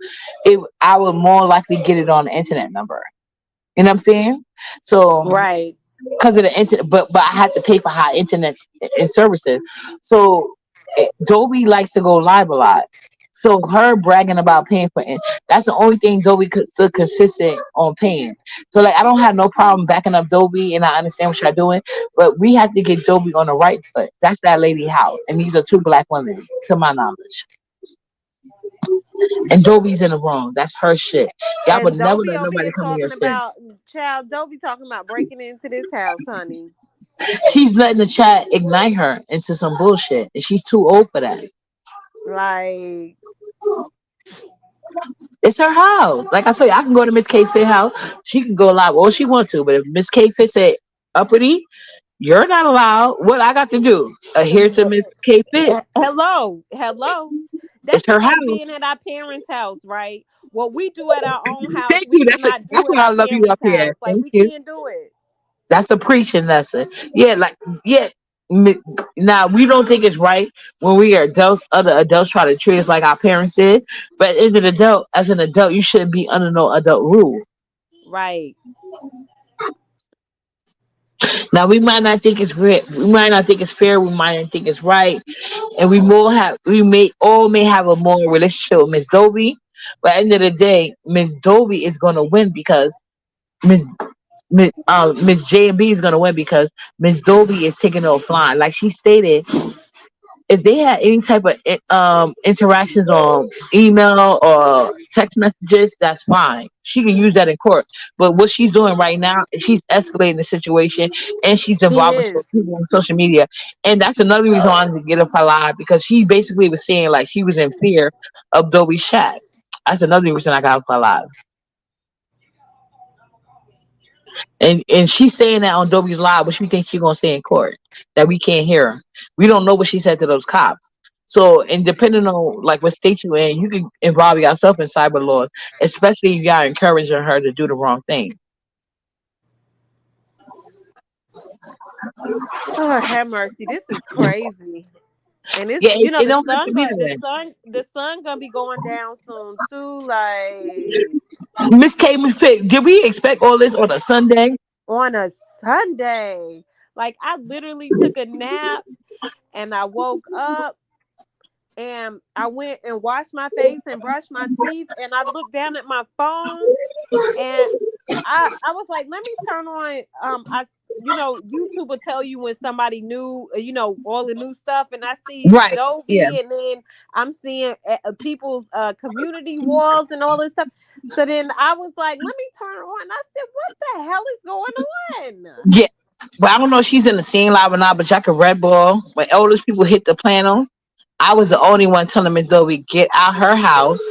it I would more likely get it on the internet number. You know what I'm saying? So Right. because of the internet, but I had to pay for high internet and services. So Dobie likes to go live a lot. So her bragging about paying for it, that's the only thing Dobie could still consistent on paying. So like I don't have no problem backing up Dobie, and I understand what you're doing, but we have to get Dobie on the right foot. That's that lady house, and these are two black women, to my knowledge. And Dobie's in the wrong. That's her shit. Y'all would And never Dobie let over nobody here come in your talking shit. about child. Dobie talking about breaking into this house, honey. She's letting the chat ignite her into some bullshit, and she's too old for that. Like, It's her house. Like I told you, I can go to Miss K Fit house. She can go live all she wants to, but if Miss K Fit say uppity, you're not allowed. What I got to do? Adhere to Miss K Fit. hello, hello. It's That's her just like house. being at our parents' house, right? What we do at our own house, Thank we you. cannot do That's at why I our love you up parents' here. house. Like, Thank we you. can't do it. That's a preaching lesson. Yeah, like yeah. Now we don't think it's right when we are adults. Other adults try to treat us like our parents did, but as an adult, you shouldn't be under no adult rule. Right. Now we might not think it's we might not think it's fair, we might not think it's right, and we may have a more relationship with Miss Dovie, but at the end of the day, Miss Dovie is gonna win because Miss Miss J and B is gonna win because Miss Dovie is taking it offline. Like she stated, if they had any type of interactions on email or text messages, that's fine. She can use that in court. But what she's doing right now is she's escalating the situation and she's She involving is. people on social media. And that's another reason I wanted to get up her live because she basically was saying like she was in fear of Dobby's chat. That's another reason I got up her live. And she's saying that on Dobby's live, but she thinks she's gonna say in court that we can't hear her. We don't know what she said to those cops. So, and depending on like what state you in, you can involve yourself in cyber laws, especially if y'all encouraging her to do the wrong thing. Oh, have mercy. This is crazy. And it's, Yeah, it don't have to be that way. the sun gonna be going down soon too. Like, Miss K, did we expect all this on a Sunday? on a Sunday. Like, I literally took a nap and I woke up and I went and washed my face and brushed my teeth and I looked down at my phone and I was like, let me turn on YouTube will tell you when somebody new, all the new stuff, and I see Right. Yeah. Dovie, and then I'm seeing people's community walls and all this stuff. So then I was like, let me turn on. I said, what the hell is going on? Yeah. But I don't know if she's in the scene live or not, but y'all can Red Bull. When eldest people hit the panel, I was the only one telling Miss Dovie, get out her house.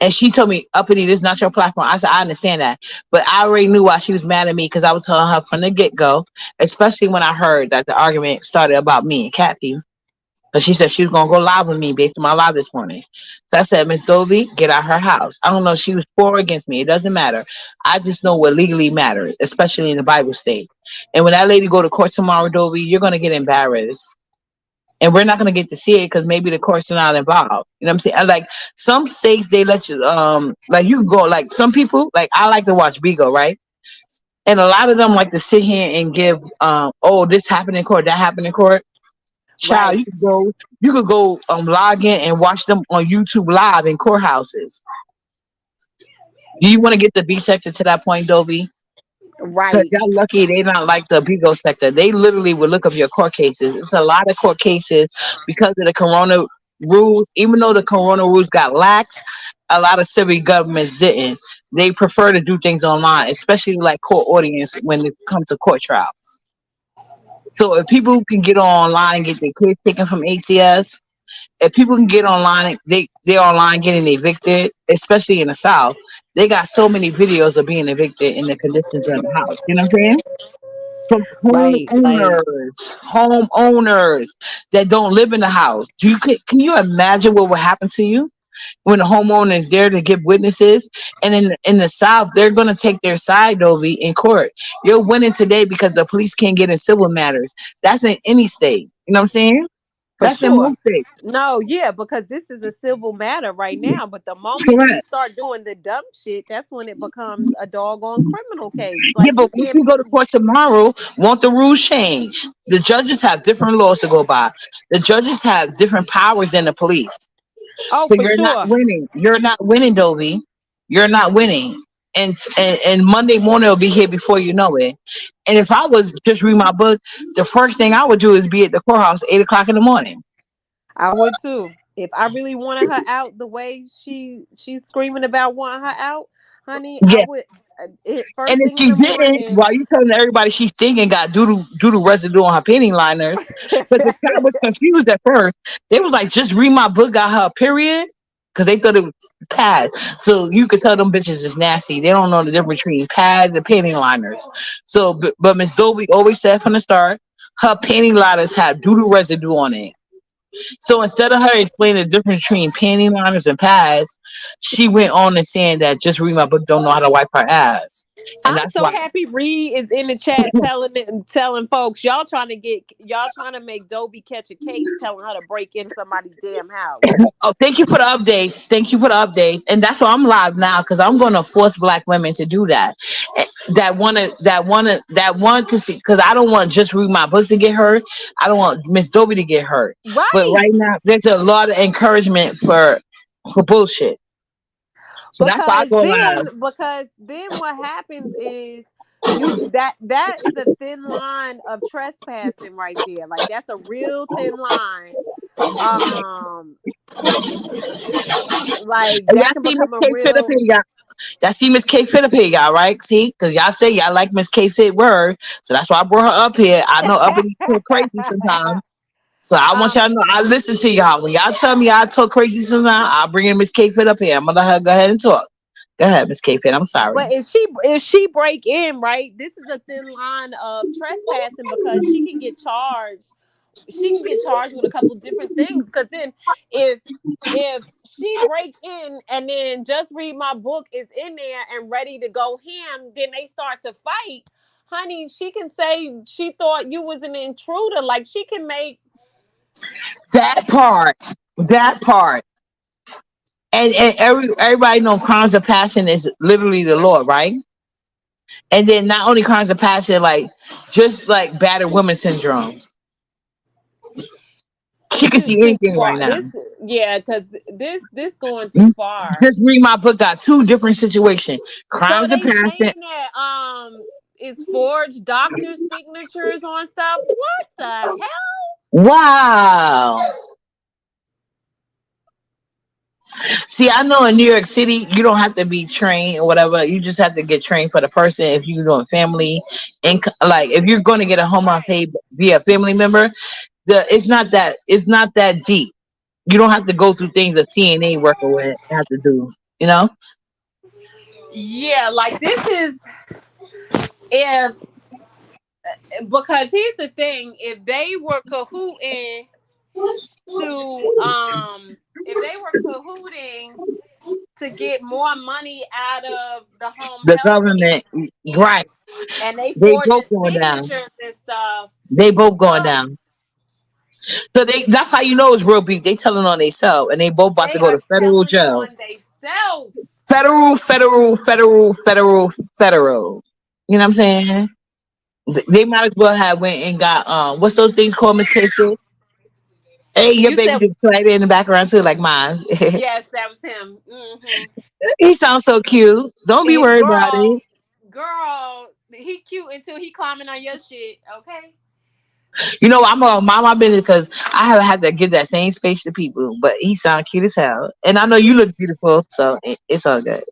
And she told me, uppity, this is not your platform. I said, I understand that. But I already knew why she was mad at me because I was telling her from the get go, especially when I heard that the argument started about me and Kathy. But she said she was going to go live with me based on my live this morning. So I said, Miss Dovie, get out her house. I don't know if she was for or against me. It doesn't matter. I just know what legally matters, especially in the Bible state. And when that lady go to court tomorrow, Dovie, you're going to get embarrassed and we're not gonna get to see it because maybe the courts are not involved. You know what I'm saying? Like some states they let you like you can go like some people like I like to watch Bigo, right? And a lot of them like to sit here and give oh this happened in court, that happened in court. Child, Right, you could go log in and watch them on YouTube live in courthouses. Do you want to get the B sector to that point, Dovie? Because right, y'all lucky they not like the Bigo sector. They literally would look up your court cases. It's a lot of court cases because of the corona rules. Even though the corona rules got lax, a lot of civil governments didn't. They prefer to do things online, especially like court audience when it comes to court trials. So if people can get online and get their kids taken from ATS, if people can get online, they're online getting evicted, especially in the South. They got so many videos of being evicted in the conditions of the house. You know what I'm saying? From Right. Like, homeowners that don't live in the house. Can you imagine what would happen to you when the homeowner is there to give witnesses? And in the South, they're gonna take their side, Dovie, in court. You're winning today because the police can't get in civil matters. That's in any state. You know what I'm saying? for That's in sure. most states. No, yeah, because this is a civil matter right now. But the moment you Correct. start doing the dumb shit, that's when it becomes a doggone criminal case. Yeah, Like, but you once can't we go be. to court tomorrow, won't the rules change? The judges have different laws to go by. The judges have different powers than the police. Oh, So for you're not sure. winning. You're not winning, Dovie. You're not winning. And Monday morning will be here before you know it. And if I was just read my book, the first thing I would do is be at the courthouse 8 o'clock in the morning. I would too. If I really wanted her out the way she's screaming about wanting her out, honey, I Yeah. would. And First if thing in she the didn't, morning. while you telling everybody she's thinking got doodle residue on her panty liners, because the child was confused at first. They was like, just read my book, got her a period, because they thought it was pads. So you could tell them bitches is nasty. They don't know the difference between pads and panty liners. So, but Miss Dobie always said from the start, her panty liners have doodle residue on it. So instead of her explaining the difference between panty liners and pads, she went on and saying that just read my book, don't know how to wipe her ass. And I'm that's so why. happy Reed is in the chat telling folks y'all trying to make Dobie catch a case telling her to break in somebody's damn house. Oh, thank you for the updates. Thank you for the updates. And that's why I'm live now because I'm going to force black women to do that. That want to see, because I don't want just read my book to get hurt. I don't want Miss Dobie to get hurt. But Right. right now, there's a lot of encouragement for bullshit. So that's why I go live. Because then what happens is that is a thin line of trespassing right there. Like, that's a real thin line. Um like, And that y'all can see Miss become a K fit up real. here, y'all see Miss K fit up here, y'all, right? See, because y'all say y'all like Miss K fit word. So that's why I brought her up here. I know up in here crazy sometimes. So I want y'all to know I listen to y'all. When y'all tell me I talk crazy sometimes, I'll bring in Miss K Fit up here. I'm gonna let her go ahead and talk. Go ahead, Miss K Fit. I'm sorry. But if she break in, right, this is a thin line of trespassing because she can get charged with a couple different things. Because then if she break in and then just read my book is in there and ready to go ham, then they start to fight, honey, she can say she thought you was an intruder. Like, she can make. That part. That part. And everybody know crimes of passion is literally the law, right? And then not only crimes of passion, like just like battered woman syndrome. She can This is see too anything right far. now. Yeah, because this going too far. Just read my book. Got two different situations: So crimes of they passion. saying that is forged doctor signatures on stuff. What the hell? Wow. See, I know in New York City, you don't have to be trained or whatever. You just have to get trained for the person. If you're doing family, and like if you're going to get a home on Right. pay via a family member, it's not that deep. You don't have to go through things a CNA worker would have to do. You know, Yeah, like, this is if because here's the thing: to um if they were cahooting to get more money out of the home the health government, piece, right? and they They both forging going down. signatures and stuff. They both going So down. So that's how you know it's real beef. They telling on themselves, and they both about to they go to are federal telling jail. on themselves. Federal, federal, federal, federal, federal. You know what I'm saying? They might as well have went and got what's those things called, Miss K? Hey, your You baby said just played in the background too, like mine. yes, that was him. He sounds so cute. Don't be And worried about it. girl, he cute until he climbing on your shit. Okay. You know, I'm gonna mind my business because I haven't had to give that same space to people. But he sounds cute as hell, and I know you look beautiful, so it's all good.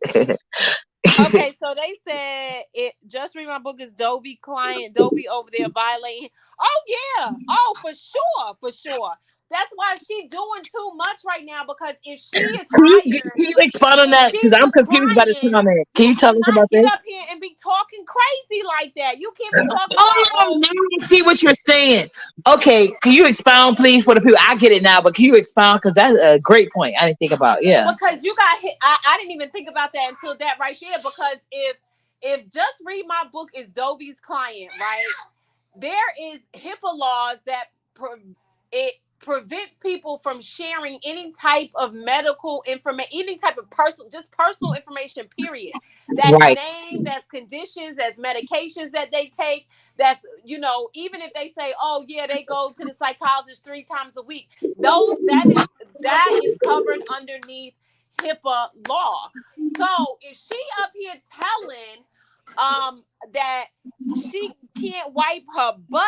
Okay, so they said it. Just read my book is Dovie client. Dovie over there violating. Oh yeah. Oh, for sure, for sure. That's why she doing too much right now. Because if she is Can hired, you expound on if that? Because she's I'm a confused by the client, comment. Can you you tell us cannot about get this? up here and be talking crazy like that. You can't be talking about, Oh, oh, now I see what you're saying. Okay, can you expound, please, for the people? I get it now, but can you expound? Because that's a great point. I didn't think about. Yeah. because you got hit. I didn't even think about that until that right there. Because if just read my book is Dovie's client, right? There is HIPAA laws that it prevents people from sharing any type of medical information, any type of personal information, period. That's Right. name, that's conditions, that's medications that they take. That's, even if they say, oh yeah, they go to the psychologist 3 times a week, those that is covered underneath HIPAA law. So if she up here telling that she can't wipe her butt,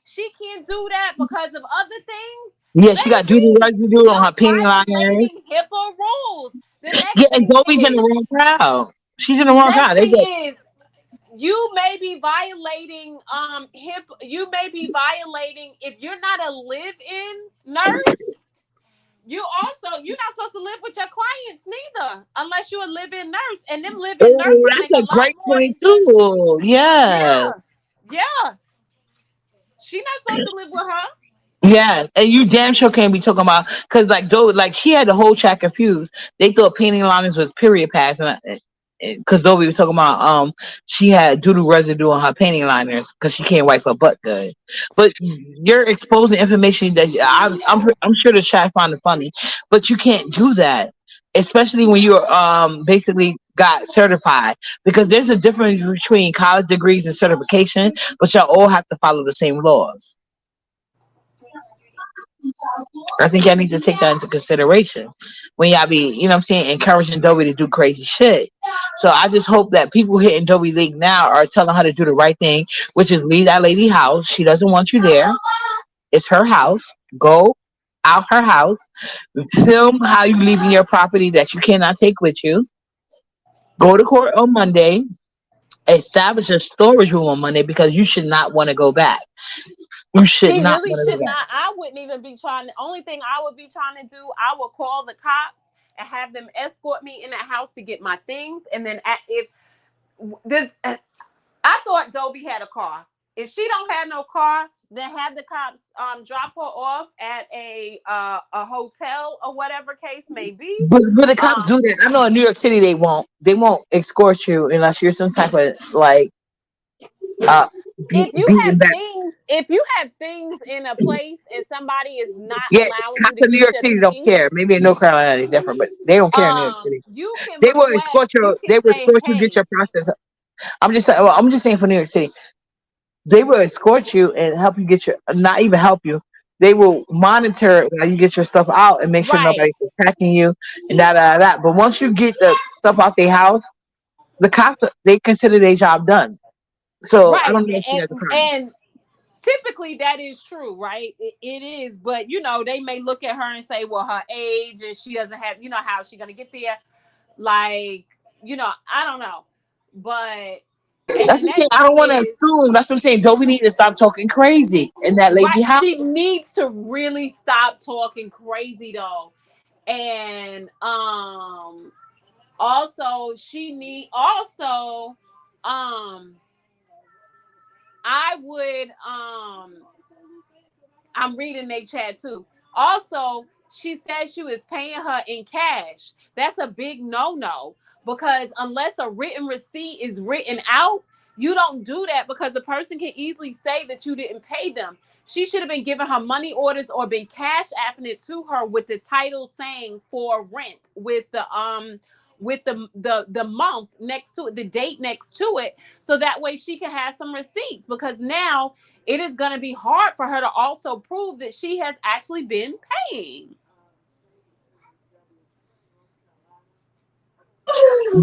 she can't do that because of other things, Yeah, she got duty baby, residue on you're her penny liners. violating HIPAA rules. The Yeah, next and thing Dobie's in the is, wrong crowd. She's in the wrong next crowd. They thing get is, you may be violating hip you may be violating if you're not a live-in nurse. You're not supposed to live with your clients neither, unless you're a live-in nurse, and them live-in oh, nurses that's make a a lot great more point than just, too. Yeah. yeah, yeah. She not supposed to live with her. Yeah, and you damn sure can't be talking about because like though like she had the whole chat confused. They thought painting liners was period pads, and because Dobby was talking about she had doodle residue on her painting liners because she can't wipe her butt good. But you're exposing information that I'm sure the chat found it funny, but you can't do that, especially when you're basically got certified because there's a difference between college degrees and certification, but y'all all have to follow the same laws. I think y'all need to take that into consideration when y'all be, what I'm saying, encouraging Dobie to do crazy shit. So I just hope that people hitting Dobie League now are telling her to do the right thing, which is leave that lady house. She doesn't want you there. It's her house. Go out her house. Film how you leaving your property that you cannot take with you. Go to court on Monday. Establish a storage room on Monday because you should not want to go back. You should She not really want to go should back. not. I wouldn't even be trying. The only thing I would be trying to do, I would call the cops and have them escort me in that house to get my things. And then if this, I thought Dobie had a car. If she don't have no car, then have the cops drop her off at a hotel or whatever case may be. But the cops do Um, that. I know in New York City they won't. They won't escort you unless you're some type of like uh beaten back. if you have things in a place and somebody is not Yeah, allowing you cops to in New get York your City don't things, care. Maybe in North Carolina they different, but they don't care in New York City. you can They will escort request. you. You can They will say, escort you. Get "Hey, your process. I'm just saying for New York City, they will escort you and help you get your. Not even help you. They will monitor while you get your stuff out and make sure right, nobody's attacking you and da. But once you get the stuff out their house, the cops they consider their job done. So I right," don't know if she has a crime. and typically that is true, right? It is, but they may look at her and say, "Well, her age, and she doesn't have, how is she gonna get there?" Like, I don't know, but and the That's the thing. next I don't thing want to is, assume. That's what I'm saying. Don't we need to stop talking crazy in that lady right? house? She needs to really stop talking crazy though, and also she need also um I would I'm reading their chat too. Also, she said she was paying her in cash. That's a big no-no because unless a written receipt is written out, you don't do that because the person can easily say that you didn't pay them. She should have been giving her money orders or been cash apping it to her with the title saying for rent with the month next to it, the date next to it, so that way she can have some receipts because now it is going to be hard for her to also prove that she has actually been paying.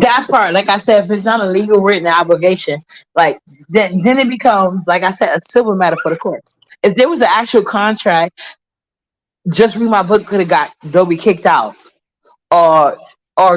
That part, like I said, if it's not a legal written obligation, like then it becomes, like I said, a civil matter for the court. If there was an actual contract, just read my book could have got Dobie kicked out, or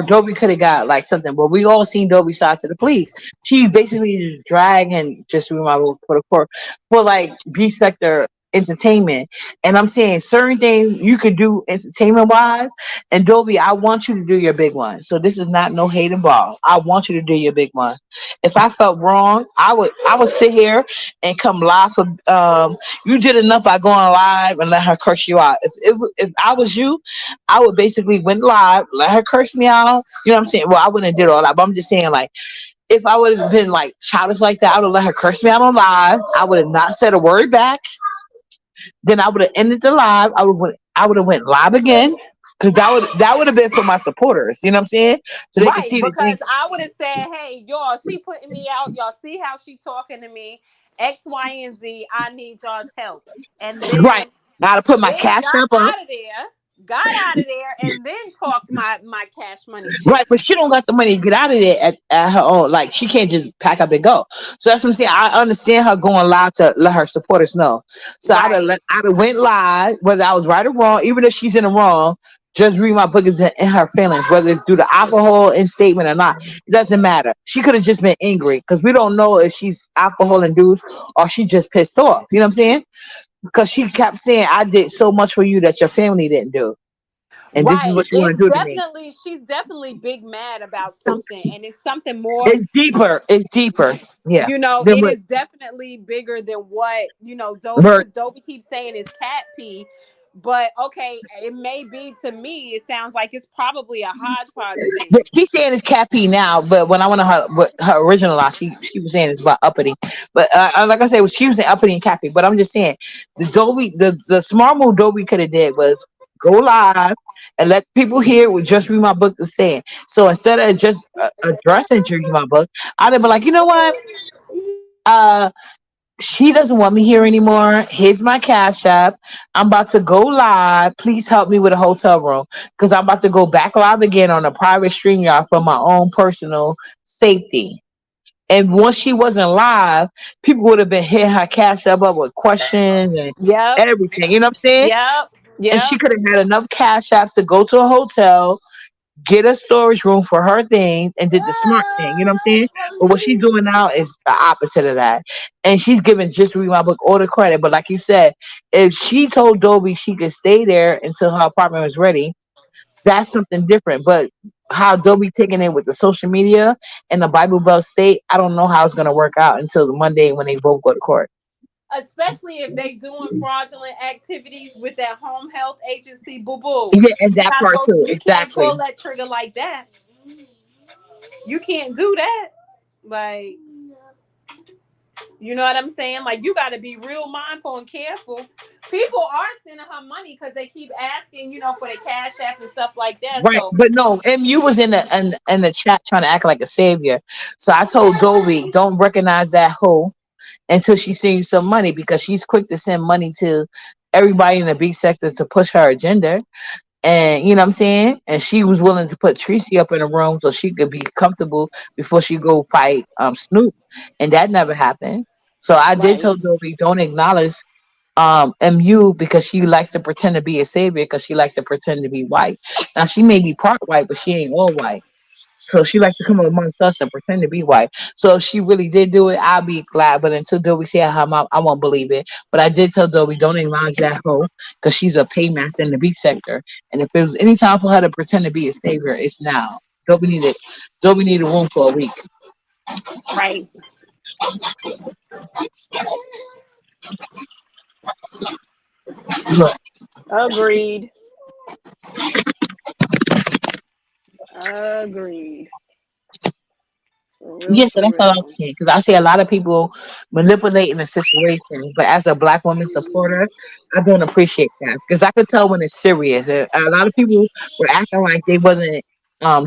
Dobie could have got like something. But we all seen Dobie's side to the police. She basically just dragging just read my book for the court for like B sector. entertainment, and I'm saying certain things you could do entertainment wise. And Dobie, I want you to do your big one. So this is not no hate involved. I want you to do your big one. If I felt wrong, I would sit here and come live for you did enough by going live and let her curse you out. If I was you, I would basically went live, let her curse me out. You know what I'm saying? Well, I wouldn't have did all that, but I'm just saying like if I would have been like childish like that, I would have let her curse me out on live. I would have not said a word back. Then I would have ended the live. I would have went live again. Cause that would have been for my supporters, you know what I'm saying? So they could Right, see the because thing. I would have said, "Hey, y'all, she putting me out. Y'all see how she talking to me? X, Y, and Z. I need y'all's help." And Right. then Now to put my then cash got up up. got out of there, and then talked my cash money Right, shit. but she don't got the money to get out of there at her own. Like she can't just pack up and go. So that's what I'm saying. I understand her going live to let her supporters know. So Right, I'd have went live, whether I was right or wrong, even if she's in the wrong. Just read my book is in her feelings, whether it's due to alcohol in statement or not. It doesn't matter. She could have just been angry because we don't know if she's alcohol induced or she just pissed off. You know what I'm saying? Because she kept saying, "I did so much for you that your family didn't do, and this is right. what you want to do to me." She's definitely big mad about something, and it's something more. It's deeper. It's deeper. Yeah. Then It what? is definitely bigger than what Dobie, Word. because Dobie keeps saying it's cat pee. But okay, it may be, to me, it sounds like it's probably a hodgepodge of Yeah, things. she's saying it's Cappy now, but when I went to her original lie, she was saying it's about uppity. But like I said, she was saying uppity and Cappy. But I'm just saying the smart move Dobie could have did was go live and let people hear what Just Read My Book is saying. So instead of just addressing Just Read My Book, I'd have been like, you know what? Uh, she doesn't want me here anymore. Here's my cash app. I'm about to go live. Please help me with a hotel room because I'm about to go back live again on a private stream yard for my own personal safety. And once she wasn't live, people would have been hitting her cash up with questions and Yep, everything. You know what I'm saying? yep, And she yep. could have had enough cash apps to go to a hotel, get a storage room for her things, and did the smart thing. You know what I'm saying? But what she's doing now is the opposite of that. And she's giving Just Read My Book all the credit. But like you said, if she told Dobie she could stay there until her apartment was ready, that's something different. But how Dobie taking it with the social media and the Bible Belt state, I don't know how it's gonna work out until the Monday when they both go to court. Especially if they doing fraudulent activities with that home health agency, boo boo. Yeah, and that part too. You can't Exactly. pull that trigger like that. You can't do that. Like, you know what I'm saying? Like, you got to be real mindful and careful. People are sending her money because they keep asking, for the cash app and stuff like that. Right, So, but no, MU was in the chat trying to act like a savior. So I told Dobie, don't recognize that hoe until she sends some money because she's quick to send money to everybody in the B sector to push her agenda. And you know what I'm saying? And she was willing to put Tracy up in a room so she could be comfortable before she go fight Snoop. And that never happened. So I did right, tell Dobie, don't acknowledge MU because she likes to pretend to be a savior because she likes to pretend to be white. Now she may be part white, but she ain't all white. So she likes to come amongst us and pretend to be white. So if she really did do it, I'll be glad. But until Dobie say her mouth, I won't believe it. But I did tell Dobie, don't acknowledge that hoe because she's a paymaster in the beat sector. And if it was any time for her to pretend to be a savior, it's now. Dobie needed Dobie needed room for a week. right. Look, Agreed. Agreed. For real, yeah, so for that's all I'm real. saying. Because I see a lot of people manipulating the situation, but as a black woman supporter, I don't appreciate that because I could tell when it's serious. A lot of people were acting like they wasn't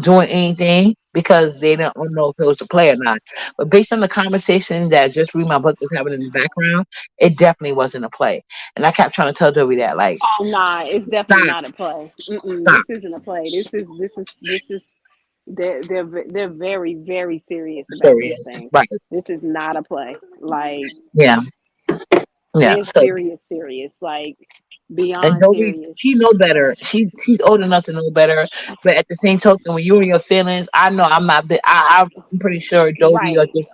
doing anything because they didn't know if it was a play or not. But based on the conversation that Just Read My Book was having in the background, it definitely wasn't a play. And I kept trying to tell Dobie that, like, Oh, nah, it's definitely stop, not a play. Mm-mm, stop, this isn't a play. This is. They're very, very serious about this serious, thing. right? This is not a play. Like, Yeah, yeah. they're So serious, serious. Like, and beyond Dobie, serious. she know better. She's old enough to know better. But at the same token, when you're in your feelings, I know I'm not. I'm pretty sure Dobie or Right. just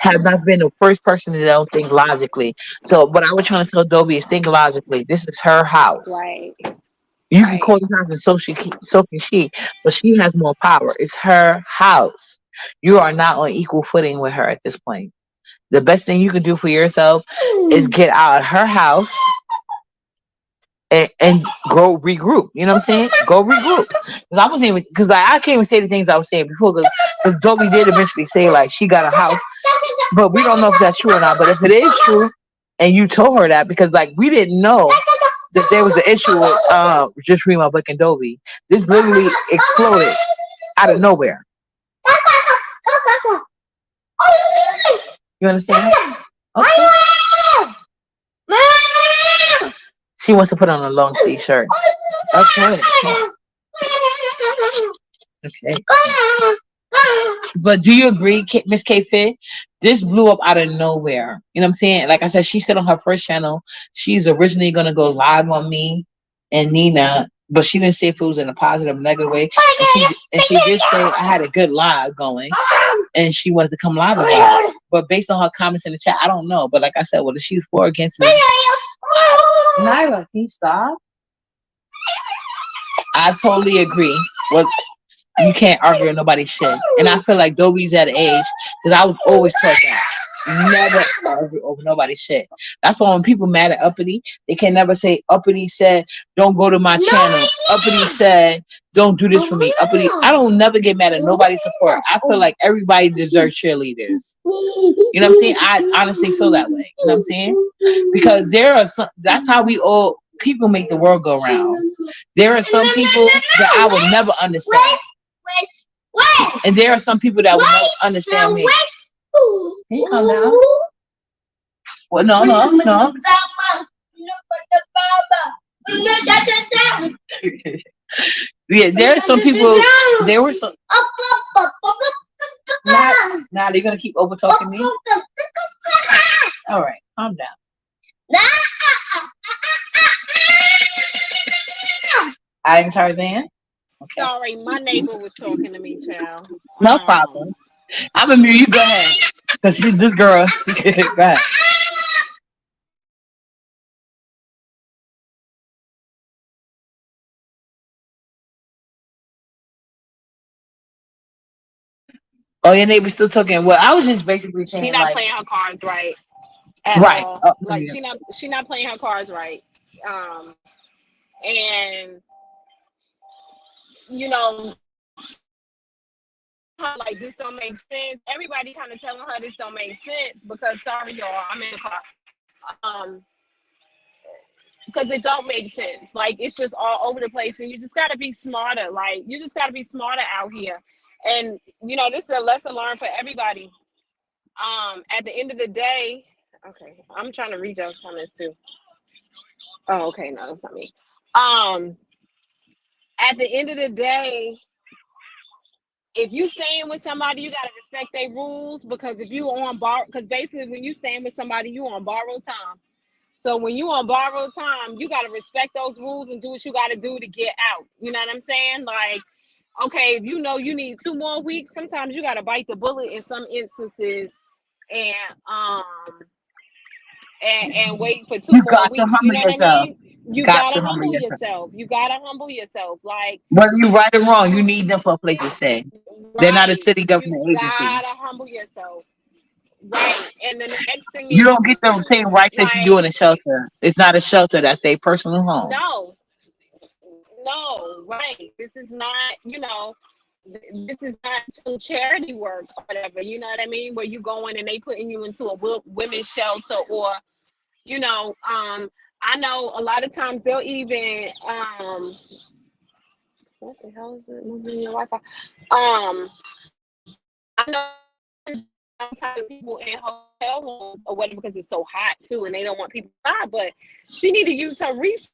have not been the first person to don't think logically. So what I was trying to tell Dobie is think logically. This is her house. Right. You can Right. call the house and so can she, but she has more power. It's her house. You are not on equal footing with her at this point. The best thing you can do for yourself is get out of her house and go regroup. You know what I'm saying? Go regroup. Because I wasn't even because like, I can't even say the things I was saying before because Dobie did eventually say like she got a house, but we don't know if that's true or not. But if it is true, and you told her that because like we didn't know that there was an issue with just read my book and Dovie. This literally exploded out of nowhere. You understand? Okay. She wants to put on a long sleeve shirt. Okay. Okay. But do you agree, Miss K Fit? This blew up out of nowhere. You know what I'm saying? Like I said, she said on her first channel, she's originally gonna go live on me and Nina, but she didn't say if it was in a positive or negative way. And she did say I had a good live going and she wanted to come live about it. But based on her comments in the chat, I don't know. But like I said, whether she's for or against me. Nyla, can you stop? I totally agree. Well, you can't argue with nobody's shit. And I feel like Dobie's at an age, because I was always taught that. Never argue over nobody's shit. That's why when people mad at Uppity, they can never say, Uppity said, don't go to my channel. Uppity said, don't do this for me. Uppity, I don't never get mad at nobody's support. I feel like everybody deserves cheerleaders. You know what I'm saying? I honestly feel that way. You know what I'm saying? Because there are some, that's how we all, people make the world go round. There are some people that I will never understand. And there are some people that will never understand me. Can you calm down? Well, no. Yeah, there are some people. There were some. Now they're gonna keep over talking me. All right, calm down. I'm Tarzan. Okay. Sorry, my neighbor was talking to me, child. No problem. I'm a mute. You go ahead. Because she's this girl. Go ahead. Oh, your neighbor's still talking. Well, I was just basically saying she's not like, playing her cards right at all. Oh, like yeah. she not playing her cards right. And you know, like this don't make sense. Everybody kind of telling her this don't make sense because sorry y'all, I'm in the car. Because it don't make sense. Like it's just all over the place, and you just got to be smarter. Like you just got to be smarter out here. And you know, this is a lesson learned for everybody. At the end of the day, okay, I'm trying to read those comments too. Oh, okay, no, that's not me. At the end of the day, if you staying with somebody, you gotta respect their rules because if you on because basically when you staying with somebody, you on borrowed time. So when you on borrowed time, you gotta respect those rules and do what you gotta do to get out. You know what I'm saying? Like, okay, if you know you need 2 more weeks, sometimes you gotta bite the bullet in some instances and wait for 2 more weeks. You know what I mean? You gotta humble yourself. You gotta humble yourself. Like whether you right or wrong, you need them for a place to stay. Right. They're not a city government agency. You gotta humble yourself. Right. And the next thing you don't get the same rights that you do in a shelter. It's not a shelter, that's their personal home. No, right. This is not, you know, this is not some charity work or whatever, you know what I mean? Where you go in and they putting you into a women's shelter or, you know, I know a lot of times they'll even what the hell is it moving your Wi-Fi? I know sometimes people in hotel rooms or whatever because it's so hot too and they don't want people to die, but she need to use her resources.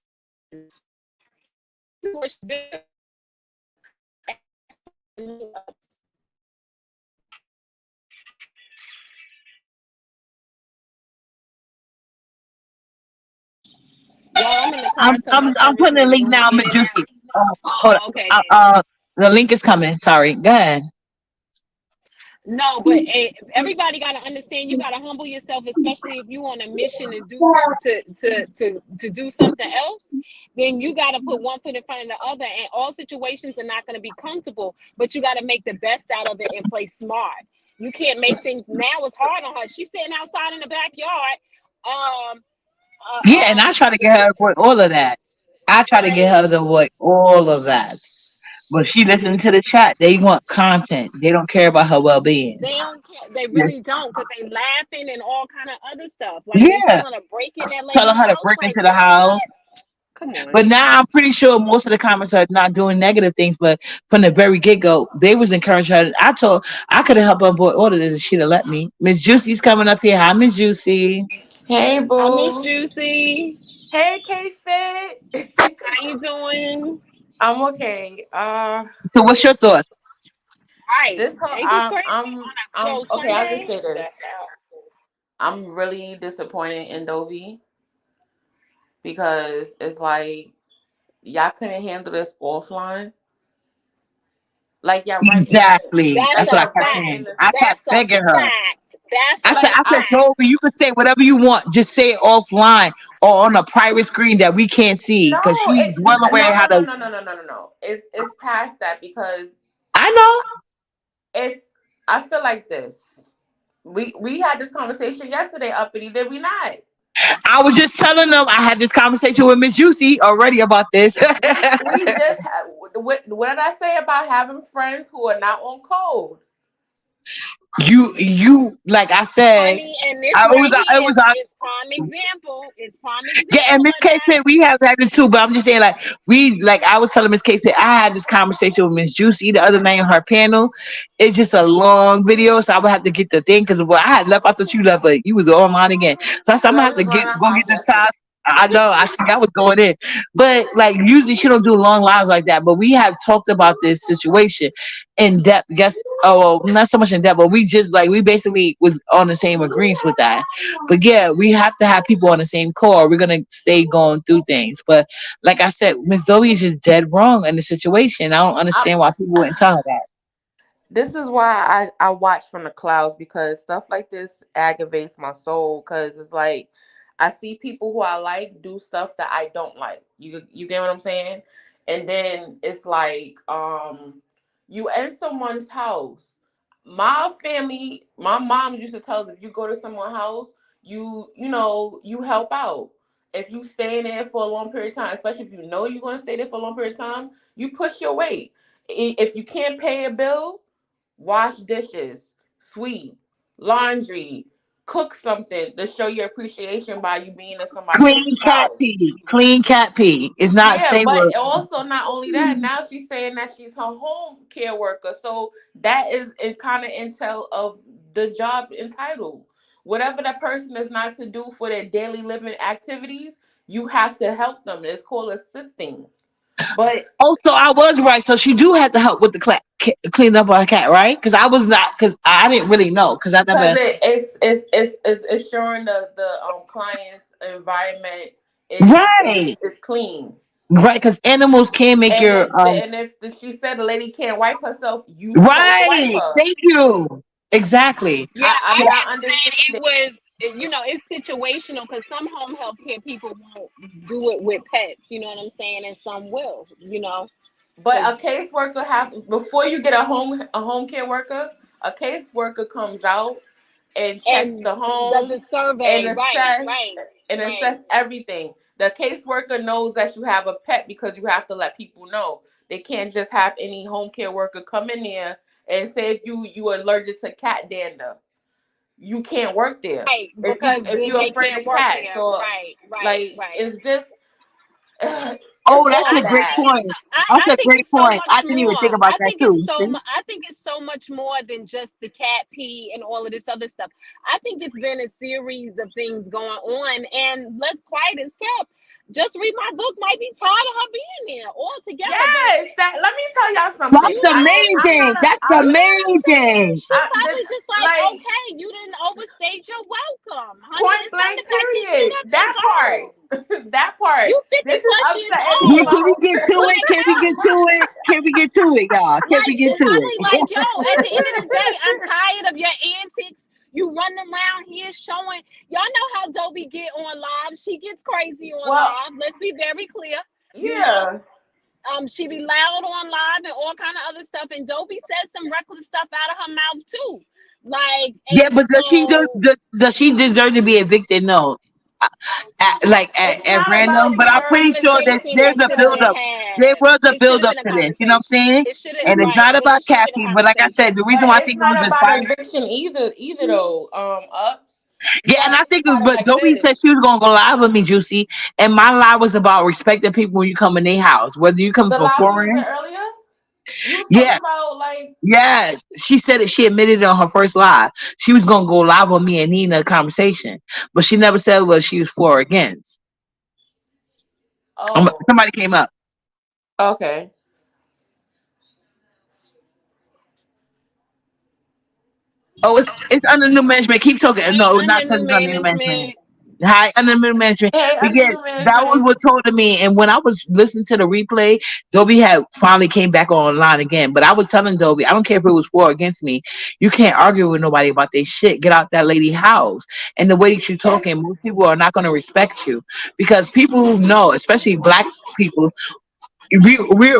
I'm putting the link now, Miss Juicy. Hold on. Okay. The link is coming. Sorry. Go ahead. No, but everybody got to understand. You got to humble yourself, especially if you on a mission to do something else. Then you got to put one foot in front of the other. And all situations are not going to be comfortable, but you got to make the best out of it and play smart. You can't make things now. It's hard on her. She's sitting outside in the backyard. Um, Yeah, and I try to get her to avoid all of that. I try to get right? her to avoid all of that. But she listening to the chat. They want content. They don't care about her well being. They don't care. They Yes. really don't, because they laughing and all kind of other stuff. Like they Yeah, telling her to break in that telling lady's her to house. break Like into the house. what? Come on. But now I'm pretty sure most of the comments are not doing negative things. But from the very get go, they was encouraging her. I could have helped her avoid all of this if she'd have let me. Miss Juicy's coming up here. Hi, Miss Juicy. Hey, I miss boo. Juicy. Hey, K Fit. How you doing? I'm okay. So, what's your thoughts? Right. This whole Ain't this crazy on a I'm close okay. I'll just Sunday? say this. I'm really disappointed in Dovie because it's like y'all couldn't handle this offline. Like y'all right in the Exactly. That's That's like what I a y'all kept right fact. in saying. the I kept That's a begging her. fact. That's I a said, like fact. Toby, you can say whatever you want. Just say it offline or on a private screen that we can't see, because no, she's it well aware no how no no to. no no no no no no. It's past that because I know. if I feel like this. We had this conversation yesterday, uppity, did we not? I was just telling them I had this conversation with Miss Juicy already about this. We just had what did I say about having friends who are not on code? you like I said, Honey, and this I right was it here was is prime example. It's prime yeah, and example Miss of K that. Fit, we have had this too, but I'm just saying, like, I was telling Miss K Fit, I had this conversation with Miss Juicy the other night on her panel. It's just a long video, so I would have to get the thing because I had left. I thought you left, but you was online again. So I said, I'm gonna Girl, have we to was running our go get house the yesterday. top. I know. I think I was going in, but like usually she don't do long lives like that. But we have talked about this situation in depth. Guess oh, well, not so much in depth, but we basically was on the same agreements with that. But yeah, we have to have people on the same core. We're gonna stay going through things. But like I said, Miss Dovie is just dead wrong in the situation. I don't I'm, understand why people wouldn't tell her that. this is why I watch from the clouds because stuff like this aggravates my soul because it's like I see people who I like do stuff that I don't like. You get what I'm saying? And then it's like you in someone's house. My family, my mom used to tell us if you go to someone's house, you help out. If you stay in there for a long period of time, especially if you know you're going to stay there for a long period of time, you push your weight. If you can't pay a bill, wash dishes, sweep, laundry, cook something to show your appreciation by you being in somebody else's house. Clean cat pee is not Yeah, safe. but also not only that, now she's saying that she's her home care worker. So that is it kind of intel of the job entitled. Whatever that person is not to do for their daily living activities, you have to help them. It's called assisting. But Oh, so I was right. So she do have to help with the clean up her cat, right? Because I was not, because I didn't really know, because I because never. it's ensuring the client's environment Right, is clean. right. Because animals can make And your if she said the lady can't wipe herself, you supposed to wipe right. her. Thank you. Exactly. Yeah, I'm I not had said it understanding. was, it's situational because some home health care people won't do it with pets, you know what I'm saying? And some will. But Because a caseworker have before you get a home care worker, a caseworker comes out and checks and the does home a survey, and right, assess right, and right. assess everything. The caseworker knows that you have a pet because you have to let people know. They can't just have any home care worker come in there and say if you are allergic to cat dander, you can't work there. Right, If you because if then you're they afraid can't of work cats, there. or Right, right, like right. it's just it's Oh, that's all a great bad. point. That's I a think great it's so point. I much didn't even more. think about that too. See? I think it's so much more than just the cat pee and all of this other stuff. I think it's been a series of things going on, and let's quiet as kept. Just read my book might be tired of her being there altogether, but Yes, that let me tell y'all That's something. the main I'm thing. not a That's the I'm you know what I'm main saying? thing. She this probably just like, like okay, you didn't overstate your welcome, honey. point It's time blank to pack your shit period. up and That part. go. That part. You 50 This is plus years upsetting me Yeah, old. my can we whole get to trip. it? Can we get to it? Can we get to it, y'all? Can we Like, get she to probably it? like, yo, at the end of the day, I'm tired of your antics. You running around here showing. Y'all know how Dobie get on live. She gets crazy on Well, live. Let's be very clear. You know, yeah. she be loud on live and all kind of other stuff. And Dobie says some reckless stuff out of her mouth too. Like, Yeah, and but so does she deserve to be evicted? No, It's at not this about random. should But be a I'm pretty deserving. sure that conversation there's that a should have build been up. There had. was a It should build have up been a to this. You know what I'm conversation. saying? It should have And it's right. not It about should have been a Kathy. But like I said, conversation. the But reason why I it's think it was not about inspired. eviction either though. Ups. You Yeah, and gotta I think think, about it but like Dovie this. said she was gonna go live with me, Juicy, and my live was about respecting people when you come in their house, whether you come The from live we was in foreign. earlier, you was talking Yeah, about like, yes, she said it. She admitted it on her first live. She was gonna go live with me and Nina a conversation, but she never said what she was for or against. oh, Somebody came up. okay. Oh, it's under new management. Keep talking. Hey, No, not under because new it's under new management. management. Hi, under new management. Hey, under Because new that was management. what told to me. And when I was listening to the replay, Dobie had finally came back online again. But I was telling Dobie, I don't care if it was for or against me. You can't argue with nobody about their shit. Get out that lady house. And the way that you're It's talking, most people are not going to respect you because people who know, especially black people,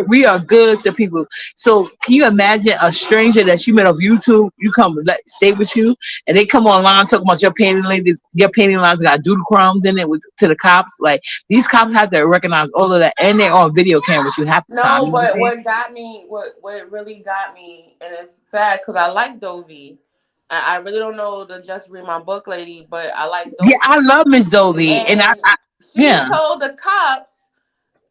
we are good to people. So can you imagine a stranger that you met on YouTube? You come stay with you, and they come online talking about your panty lines. Your panty lines got doodle crumbs in it to the cops. Like these cops have to recognize all of that, and they're on video cameras. You have to time. no, You know what I'm but saying? what got me, what really got me, and it's sad because I like Dovie. I really don't know the just read my book lady, but I like Yeah, I Dovie. love Miss Dovie, and And she yeah, told the cops,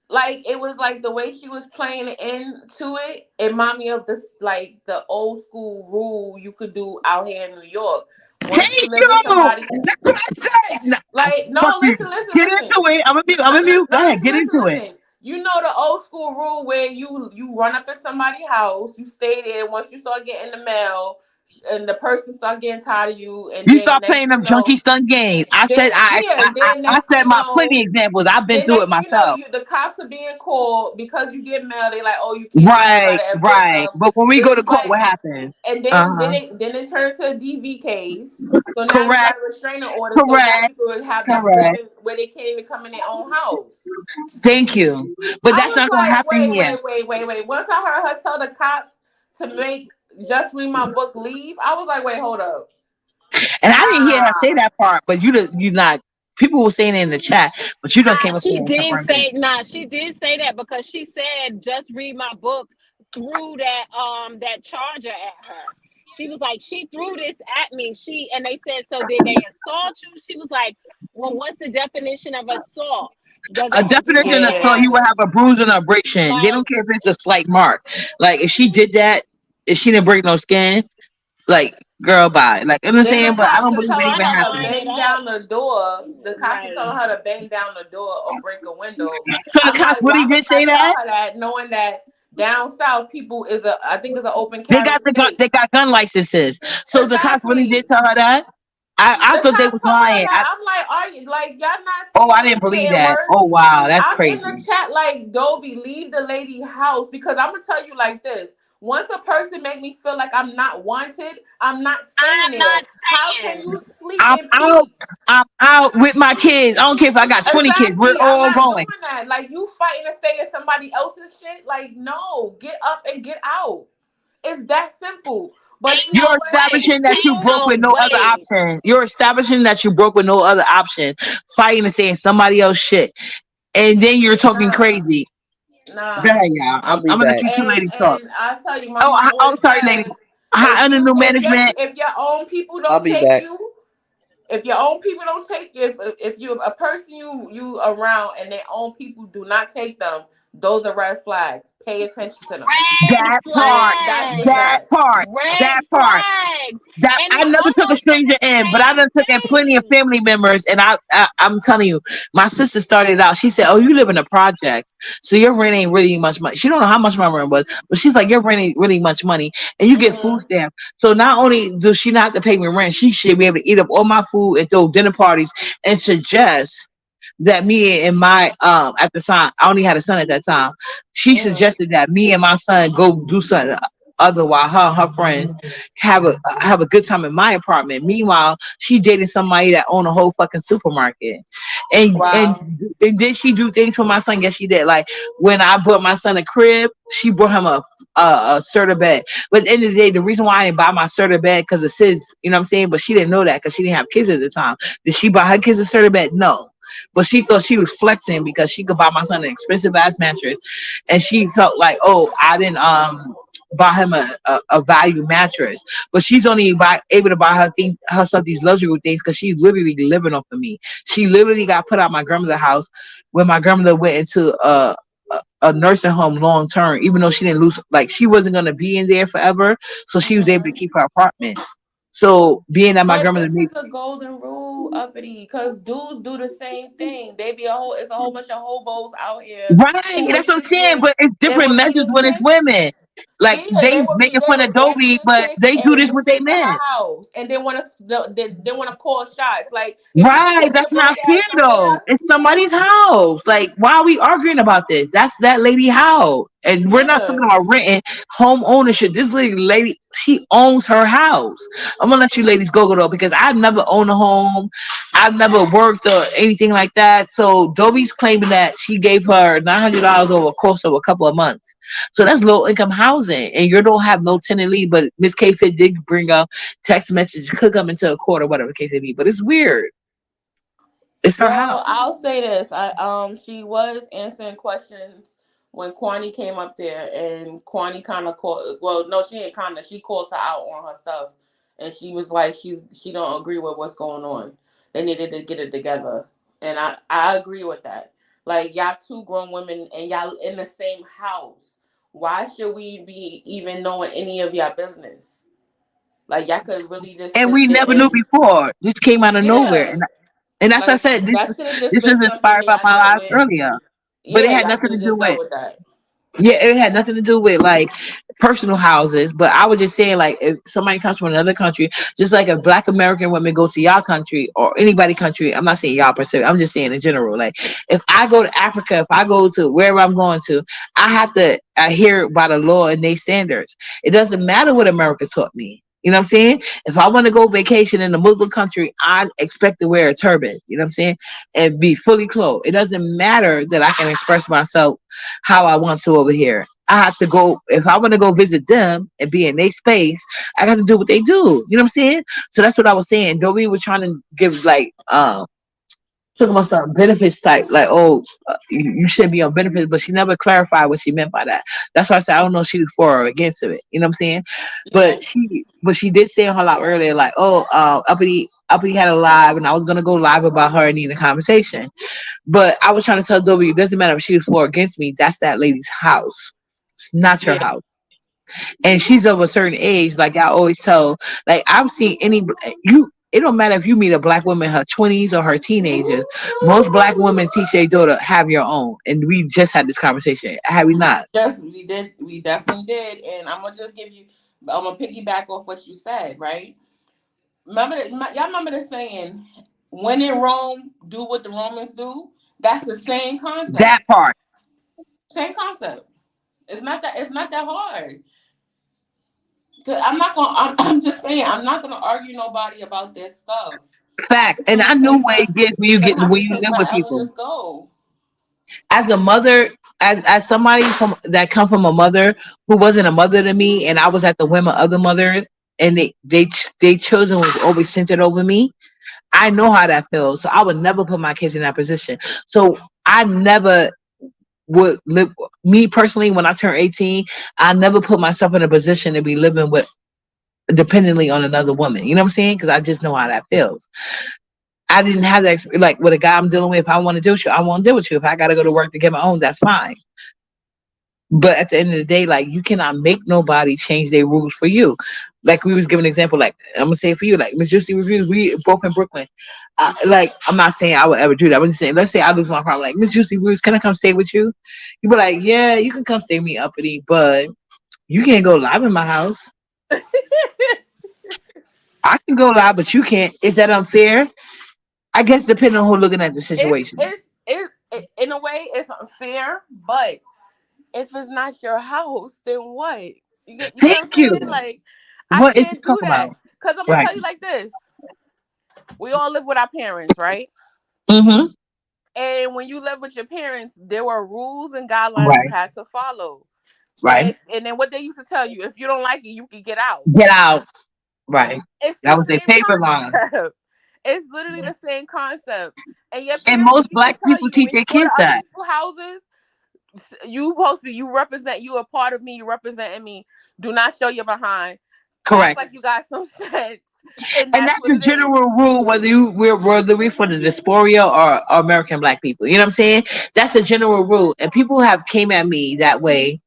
like, it was like the way she was playing into it. It reminded me of this, like the old school rule you could do out here in New York. Once you thank live in you. somebody, That's what I said. like, Fuck no, you. Get listen. into it. I'm gonna mute. I'm No, gonna no, mute. Go no, ahead. Get into it. listen. You know the old school rule where you run up in somebody's house, you stay there. Once you start getting the mail, and the person start getting tired of you, and You then start next playing thing you them junkie know, stun games. I said then yeah, then I next thing said you my know, plenty examples. I've been then through it next thing you know, myself. the cops are being called because you get mail. They like, oh, you can't leave. You Right, gotta evict right. them. But when we go to Then, court, but what happens? and Uh then huh. it turns to a DV case. So now you Correct, got a restraining order so that correct, you could have that correct. person where they can't even come in their own house. Thank you. But I that's was not gonna like, happen here. wait. Once I heard her tell the cops to make just read my book leave, I was like, wait, hold up. And I didn't hear her say Nah. that part. But you not. People were saying it in the chat, but you don't came up here She and did confirmed it. say she did say that because she said just read my book threw that charger at her. She was like, she threw this at me. And they said, so did they assault you? She was like, well, what's the definition of assault? Does A it have to do definition with of Yeah. assault, you will violence? have a bruise and a abrasion. They Like, don't care if it's a slight mark. Like if she did that, if she didn't break no skin, like girl, bye. Like you know what I'm Then the saying, but I cops don't are believe it telling even she her to happened. line it bang up. down the door. The cops are Right. telling her to bang down the door or break a window. So the I'm cops like, really why would did say y'all that? tell her that, knowing that down south people I think it's an open They carry got the gun. state. They got gun licenses. So the cops really did Exactly. tell her that. I The thought they cop was told her lying. that. I'm like, are you like y'all not Oh, I seeing didn't it's believe getting that. worse? Oh wow, that's I'm in the crazy. chat like Dovie, leave the lady house because I'm gonna tell you like this. Once a person make me feel like I'm not wanted, I'm not staying I'm not there. How can you staying. sleep I'm in out. peace? I'm out with my kids. I don't care if I got 20 kids. We're Exactly. I'm all not going. doing that. Like you fighting to stay in somebody else's shit. Like, no, get up and get out. It's that simple. But you know You're what? establishing that you Ain't broke no with no other way. option. You're establishing that you broke with no other option. Fighting and saying somebody else shit. And then you're talking Nah, crazy. Go nah. ahead, y'all. I'll be I'm gonna let back. you two ladies talk. And I tell you, my mom Oh, always sorry, lady. said, Hi, under new management. if your own people I'll don't be take back. you, if your own people don't take you, if you're a person you around and their own people do not take them, those are red flags. Pay attention to them. Red That part. That's what's flags. That that. part. Red That part. flags. That And I the never took a almost said stranger the in, but I same done took in plenty of thing. family members, and I'm telling you, my sister started out. She said, "Oh, you live in a project, so your rent ain't really much money." She don't know how much my rent was, but she's like, "Your rent ain't really much money, and you get food Mm-hmm. stamps." So not only does she not have to pay me rent, she should be able to eat up all my food and throw dinner parties and suggest that me and my at the time, I only had a son at that time. She Mhm. suggested that me and my son go do something other while her and her friends have a good time in my apartment. Meanwhile, she dated somebody that owned a whole fucking supermarket. And and Wow. and did she do things for my son? Yes, she did. Like when I bought my son a crib, she brought him a Serta bed. But at the end of the day, the reason why I didn't buy my Serta bed because of sis, you know what I'm saying? But she didn't know that because she didn't have kids at the time. Did she buy her kids a Serta bed? No. But she thought she was flexing because she could buy my son an expensive ass mattress, and she felt like, oh, I didn't buy him a value mattress. But she's only able to buy herself these luxury things because she's literally living off of me. She literally got put out my grandmother's house when my grandmother went into a nursing home long term, even though she didn't lose, like she wasn't gonna be in there forever, so she was able to Mhm. keep her apartment. So being that my But grandmother this made is a golden rule, uppity, because dudes do the same thing. They be a whole, it's a whole bunch of hobos out here right, who will that's what I'm sit saying. there. But it's They different will be measures the when it's chick. women. Like Yeah, they making they fun of will be Dobie, the but chick they do and this move with their into her men. house, and they want to they want to call shots. Like, bitch, you can Right, take your that's not broke fair ass though. somewhere. It's somebody's house. Like, why are we arguing about this? That's that lady house, and we're not talking Yeah. about renting. Home ownership. This lady, she owns her house. I'm gonna let you ladies go though, because I've never owned a home. I've never worked or anything like that. So Dobie's claiming that she gave her $900 over the course of a couple of months. So that's low income housing, and you don't have no tenant leave. But Miss K Fit did bring up text message could come into a court or whatever the case may be. But it's weird. It's her house. Well, I'll say this. She was answering questions when Kwani came up there, and Kwani kind of called. Well, no, she ain't kind of. She called her out on her stuff, and she was like, she don't agree with what's going on. They needed to get it together, and I agree with that. Like, y'all two grown women, and y'all in the same house. Why should we be even knowing any of y'all business? Like, y'all could really just And sit we there never knew and before. This came out of nowhere. yeah. And that's what I Like, said. that should have just This been is something inspired by y'all my dealt lives with. earlier. But it Yeah, had y'all nothing could to have do just with dealt with that. yeah, it had nothing to do with like personal houses, but I was just saying like if somebody comes from another country, just like if Black American women go to y'all country or anybody country, I'm not saying y'all per se, I'm just saying in general. Like if I go to Africa, if I go to wherever I'm going to, I have to adhere by the law and their standards. It doesn't matter what America taught me. You know what I'm saying? If I want to go vacation in a Muslim country, I expect to wear a turban. You know what I'm saying? And be fully clothed. It doesn't matter that I can express myself how I want to over here. I have to go if I want to go visit them and be in their space. I got to do what they do. You know what I'm saying? So that's what I was saying. Dobie was trying to give like talking about some benefits type, like oh you shouldn't be on benefits, but she never clarified what she meant by that. That's why I said I don't know if she was for or against of it. You know what I'm saying? Yeah. But she did say on her live earlier like oh uppity had a live and I was gonna go live about her and needing a conversation. But I was trying to tell Dobie it doesn't matter if she was for or against me. That's that lady's house. It's not your Yeah. house. And she's of a certain age. Like I always tell, like I've seen any you. It don't matter if you meet a black woman in her 20s or her teenagers. Most black women teach their daughter have your own, and we just had this conversation. Have we not? Yes, we did. We definitely did. And I'm gonna just give you. I'm gonna piggyback off what you said. Right? Remember that? Y'all remember the saying, "When in Rome, do what the Romans do." That's the same That concept. part. Same concept. It's not that. It's not that hard. 'Cause I'm not gonna. I'm just saying. I'm not gonna argue nobody about their stuff. I'm Fact. just And gonna I know take what my. it gets Gonna have when to you take live my with L and people. just go. As a mother, as somebody from that come from a mother who wasn't a mother to me, and I was at the whim of other mothers, and they children was always centered over me. I know how that feels, so I would never put my kids in that position. So I never would live. Me personally, when I turned 18, I never put myself in a position to be living with dependently on another woman. You know what I'm saying? Because I just know how that feels. I didn't have that like with a guy I'm dealing with. If I want to deal with you, I want to deal with you. If I got to go to work to get my own, that's fine. But at the end of the day, like you cannot make nobody change their rules for you. Like we was giving an example, like I'm gonna say for you, like Miss Juicy Reviews, we both in Brooklyn. Like I'm not saying I would ever do that. I'm just saying, let's say I lose my car, like Miss Juicy Reviews, can I come stay with you? You be like, yeah, you can come stay with me uppity, but you can't go live in my house. I can go live, but you can't. Is that unfair? I guess depending on who looking at the It's situation. it's in a way it's unfair, but if it's not your house, then what? You Thank get what I'm saying? you. Like, I What is he can't do talking that about? because I'm gonna Right. tell you like this: we all live with our parents, right? Mm-hmm. And when you live with your parents, there were rules and guidelines you Right. had to follow. Right. And then what they used to tell you, if you don't like it, you can get out. Get out. Right. It's That the was their same favorite line. concept. It's literally the same concept. And your And parents most used to black tell people you teach when their you go to kids other that. people's houses, you supposed to be, you represent, you a part of me, you representing me. Do not show your behind. Act Correct. like you got some sense. And And that's that's what the it is. general rule, whether we for the diaspora or American black people. You know what I'm saying? That's a general rule. And people have came at me that way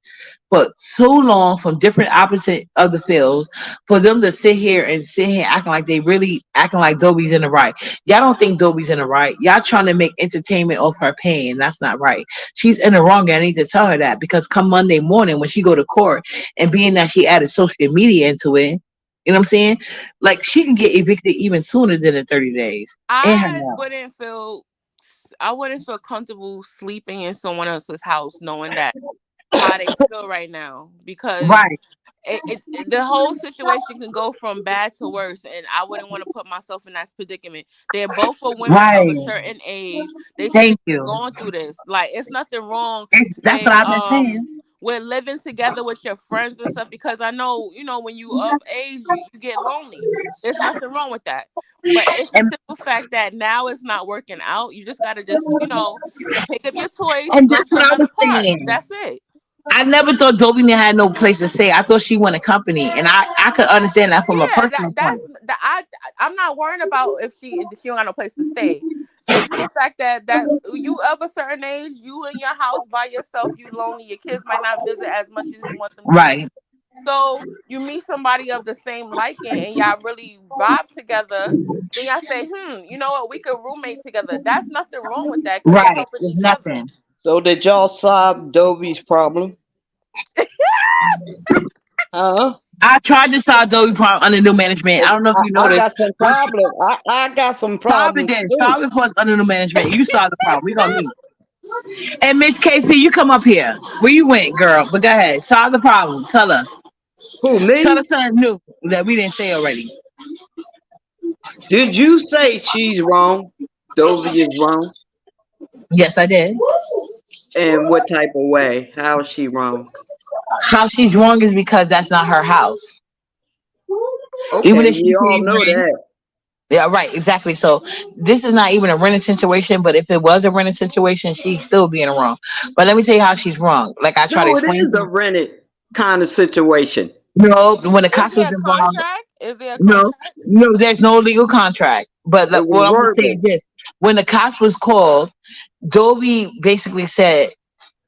for so long from different opposite of the fields for them to sit here acting like they really acting like Dobie's in the right. Y'all don't think Dobie's in the right. Y'all trying to make entertainment off her pain. That's not right. She's in the wrong. I need to tell her that because come Monday morning when she go to court and being that she added social media into it, you know what I'm saying? Like she can get evicted even sooner than the 30 days. In her I mouth. wouldn't feel I wouldn't feel comfortable sleeping in someone else's house knowing that how they feel right now because Right, the whole situation can go from bad to worse, and I wouldn't want to put myself in that predicament. They're both for women of a right. certain age. They Thank shouldn't be you. going through this. Like, it's nothing wrong That's what when I've been saying. we're living together with your friends and stuff, because I know, when you of age, you get lonely. There's nothing wrong with that. But it's the And simple fact that now it's not working out. You just gotta just, pick up your toys and and go that's to what I another was park. saying. That's it. I never thought Dovie had no place to stay. I thought she wanted company, and I could understand that from a Yeah, personal point. that's that. I'm not worrying about if she don't got no place to stay. It's the fact that you of a certain age, you in your house by yourself, you lonely. Your kids might not visit as much as you want them to. Right, So you meet somebody of the same liking and y'all really vibe together. Then y'all say, you know what, we could roommate together. That's nothing wrong with that because you're right. helping There's each other. nothing. So did y'all solve Dovie's problem? Huh? I tried to solve Dovie problem under new management. I don't know if you I noticed. got some But problem. I got some solve it problems then. too. Solve it for us under new management. You solve the problem. We gonna meet. And Miss KP, you come up here. Where you went, girl? But go ahead. Solve the problem. Tell us. Who, Tell me? us something new that we didn't say already. Did you say she's wrong? Dovie is wrong? Yes, I did. And what type of way? How is she wrong? How she's wrong is because that's not her house. Even Okay, if she we all paid know rent. that. Yeah, right, exactly. So this is not even a rented situation, but if it was a rented situation, she'd still be in the wrong. But let me tell you how she's wrong. Like I try to No, it explain is to a you. rented kind of situation. No, when the Is cops there was a involved, contract? Is there a no, contract? no, there's no legal contract. But It like, was what I'm gonna say is verbal. this: when the cops was called, Dovie basically said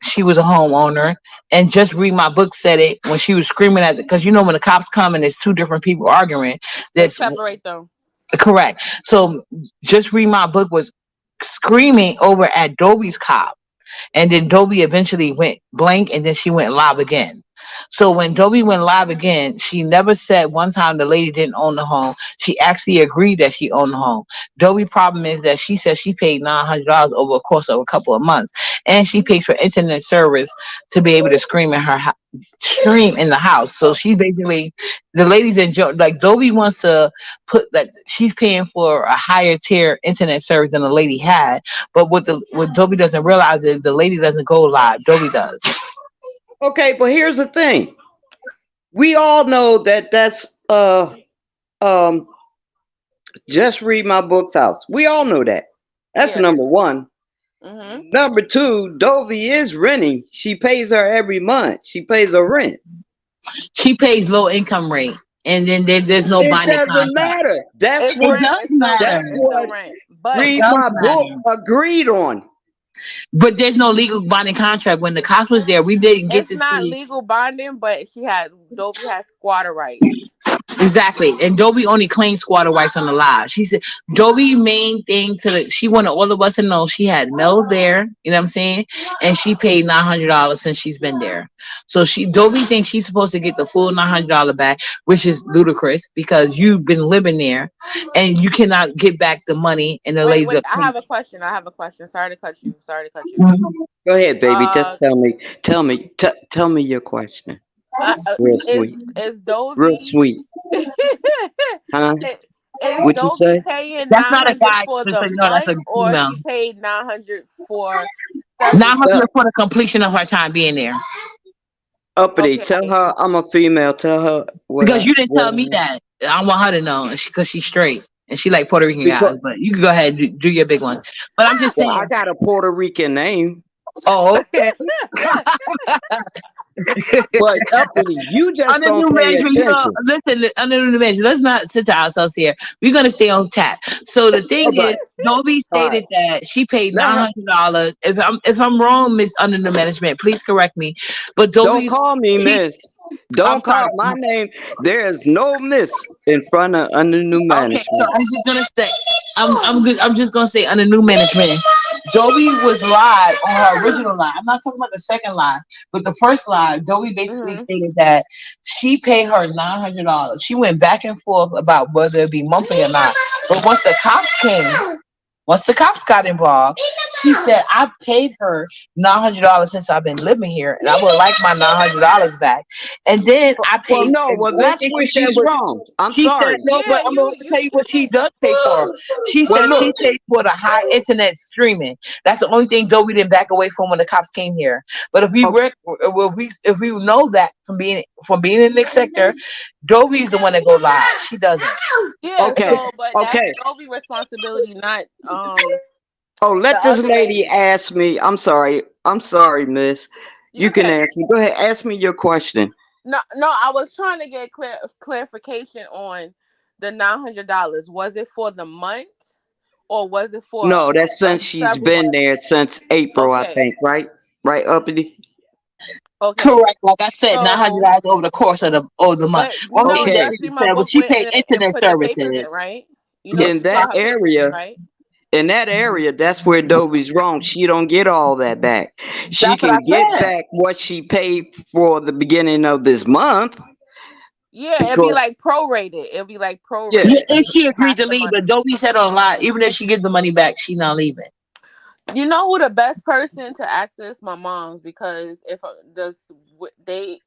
she was a homeowner, and just read my book said it when she was screaming at because when the cops come and there's two different people arguing. They That's separate them. correct. So just read my book was screaming over at Dobie's cop. And then Dobie eventually went blank and then she went live again. So when Dobie went live again, she never said one time the lady didn't own the home. She actually agreed that she owned the home. Dobie problem is that she said she paid $900 over a course of a couple of months. And she paid for internet service to be able to scream in the house. So she basically the ladies enjoy like Dobie wants to put that she's paying for a higher tier internet service than the lady had. But what Dobie doesn't realize is the lady doesn't go live. Dobie does. Okay, but here's the thing. We all know that that's um just read my book's house. We all know that. That's Yeah. number one. Mm-hmm. Number two, Dovie is renting. She pays her every month. She pays her rent. She pays low income rate, and then there's no It binding doesn't contract. matter. That's It's It what rent. does It's still matter. rent. that's It's still what rent. It But read does my book matter. agreed on. But there's no legal binding contract. When the cops was there, we didn't get it's to not see. legal bonding. But Dovie has squatter rights. Exactly. And Dobie only claimed squatter rights on the live. She said Dobie main thing to the she wanted all of us to know she had Mel there, you know what I'm saying? And she paid $900 since she's been there. So she Dobie thinks she's supposed to get the full $900 back, which is ludicrous because you've been living there and you cannot get back the money and the Wait, lady wait. I have a question. I have a question. Sorry to cut you. Sorry to cut you. Go ahead, baby. Just Uh, tell me your question. uh, uh, Real is sweet. is Real Dovie sweet. Huh? is What you Dovie say? paying that's not a 900 guy, for just the so you know that's month, a or female. he paid 900 for services? 900 Tell, for the completion of her time being there. uppity. Tell Okay. her I'm a female. Tell her Because you didn't what tell I me am. that. I want her to know because she's straight and she like Puerto Rican Because guys. But you can go ahead and do your big one. But I'm just well, I saying. got a Puerto Rican name. Oh, okay. But uppity, you just Under don't new pay management, attention. listen, under new management, let's not sit to ourselves here. We're gonna stay on tap. So the thing All is, right. Dobie All right. stated that she paid Let nine her hundred dollars. If I'm wrong, Miss Under New Management, please correct me. But don't Dobie, call me he, miss. I'm Don't sorry. call my name. There is no miss in front of under new Okay, so management. I'm just gonna say, I'm good. I'm just gonna say under new management, Dobie was live on her original live. I'm not talking about the second live, but the first live, Dobie basically Hmm. stated that she paid her $900. She went back and forth about whether it be monthly or not. But once the cops got involved, she said, I paid her $900 since I've been living here, and I would like my $900 back. And then I Well, paid, no. and the Well, only that's thing where she said she's was, wrong. I'm she said, sorry. no, but Yeah, I'm going to you tell you what she can't. does pay for. She Well, said she look. paid for the high internet streaming. That's the only thing Dobie didn't back away from when the cops came here. But if we know that from being in the sector, Dobie's the one that go live. She doesn't. Yeah, Okay. so but that's Okay. Dovie responsibility, not Oh, the let this other lady lady. ask me. I'm sorry. I'm sorry, miss. You You can okay? ask me. Go ahead. Ask me your question. No, no, I was trying to get clarification on the $900. Was it for the month or was it for No, that's since she's several been months? there since April, I Okay, think. Right? Right, uppity. okay. Correct. Like I said, nine hundred So, dollars over the course of the month. but One thing that Okay. Just she Read My said was Book she went paid and internet put the papers services. in, right? Yeah. In She that got her papers in, area, right? that's where Dobie's wrong. She don't get all that back. She That's what I can get said. back what she paid for the beginning of this month Yeah, it'd be like because prorated. It'll be like yeah, Yeah, prorated. and she agreed Half to the leave, but money. Dobie said on live, even if she gives the money back, she not leaving. You know who the best person to access? My mom's, because if does they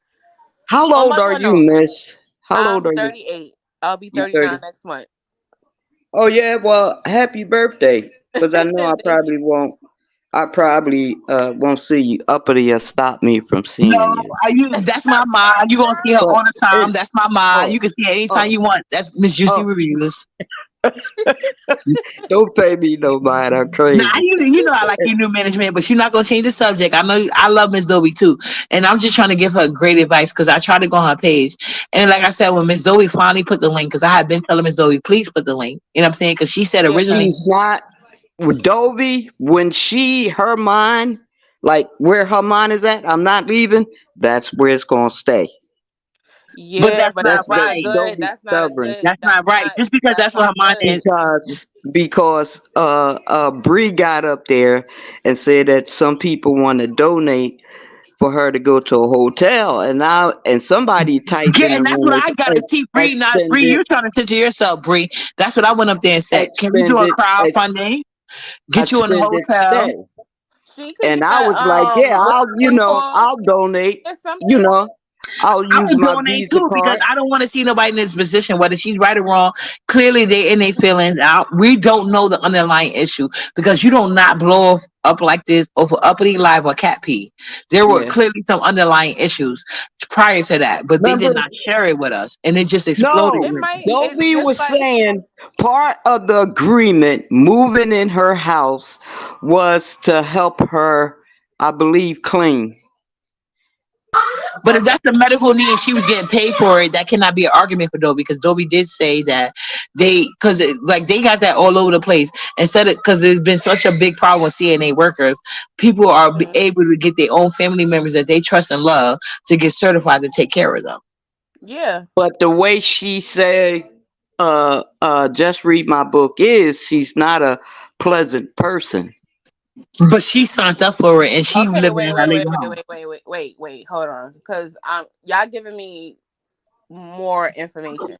how my old are mother you, knows. miss? How old I'm are you? 38. I'll be You 39 30. next month. Oh yeah, well, happy birthday. Because I know Thank you. I probably won't see you uppity or stop me from No, seeing you. that's my ma. You gonna see her But all the it time. That's my ma. oh You can see her anytime oh you want. That's Miss Juicy oh Reviews. don't pay me no mind. I'm Nah, crazy. you know I like your new management, but you're not gonna change the subject. I know I love Miss Dobie too, and I'm just trying to give her great advice because I tried to go on her page, and like I said, when Miss Dobie finally put the link, because I had been telling Miss Dobie, please put the link. You know what I'm saying? Because she said Yeah. originally, She's not with Dovie when her mind, like where her mind is at, I'm not leaving, that's where it's gonna stay. but Yeah, that's but not that's not a right. good. Dovie That's not a stubborn good. That's not That's right. not. Just because That's that's what her not mind good. is. because Bree got up there and said that some people want to donate for her to go to a hotel, and somebody typed in Yeah, the and that's room what I got to see, Bree. Not Bree. extended You're trying to censor yourself, Bree. That's what I went up there and said. Can we do a extended ex, crowdfunding? Get you in the extended hotel. stay. She could And get I was like, yeah, what I'll they call. I'll donate, It's you something. know, I'll I use would my donate Visa too because card. I don't want to see nobody in this position, whether she's right or wrong. Clearly, they in their feelings. We don't know the underlying issue because you don't not blow up like this over uppity live or cat pee. There were Yeah. clearly some underlying issues prior to that, but they did Remember? not share it with us, and it just exploded. It No. might. It Dovie just was like. saying part of the agreement moving in her house was to help her, I believe, clean. But if Okay. that's the medical need and she was getting paid for it, that cannot be an argument for Dobie because Dobie did say that because like they got that all over the place. Instead of because there's been such a big problem with CNA workers, people are Mhm. able to get their own family members that they trust and love to get certified to take care of them. Yeah. But the way she say, just read my book is she's not a pleasant person. But she signed up for it and she Okay, living wait, in her wait, wait, legal wait, home. wait, wait, wait, wait, wait. Hold on, because y'all giving me more information.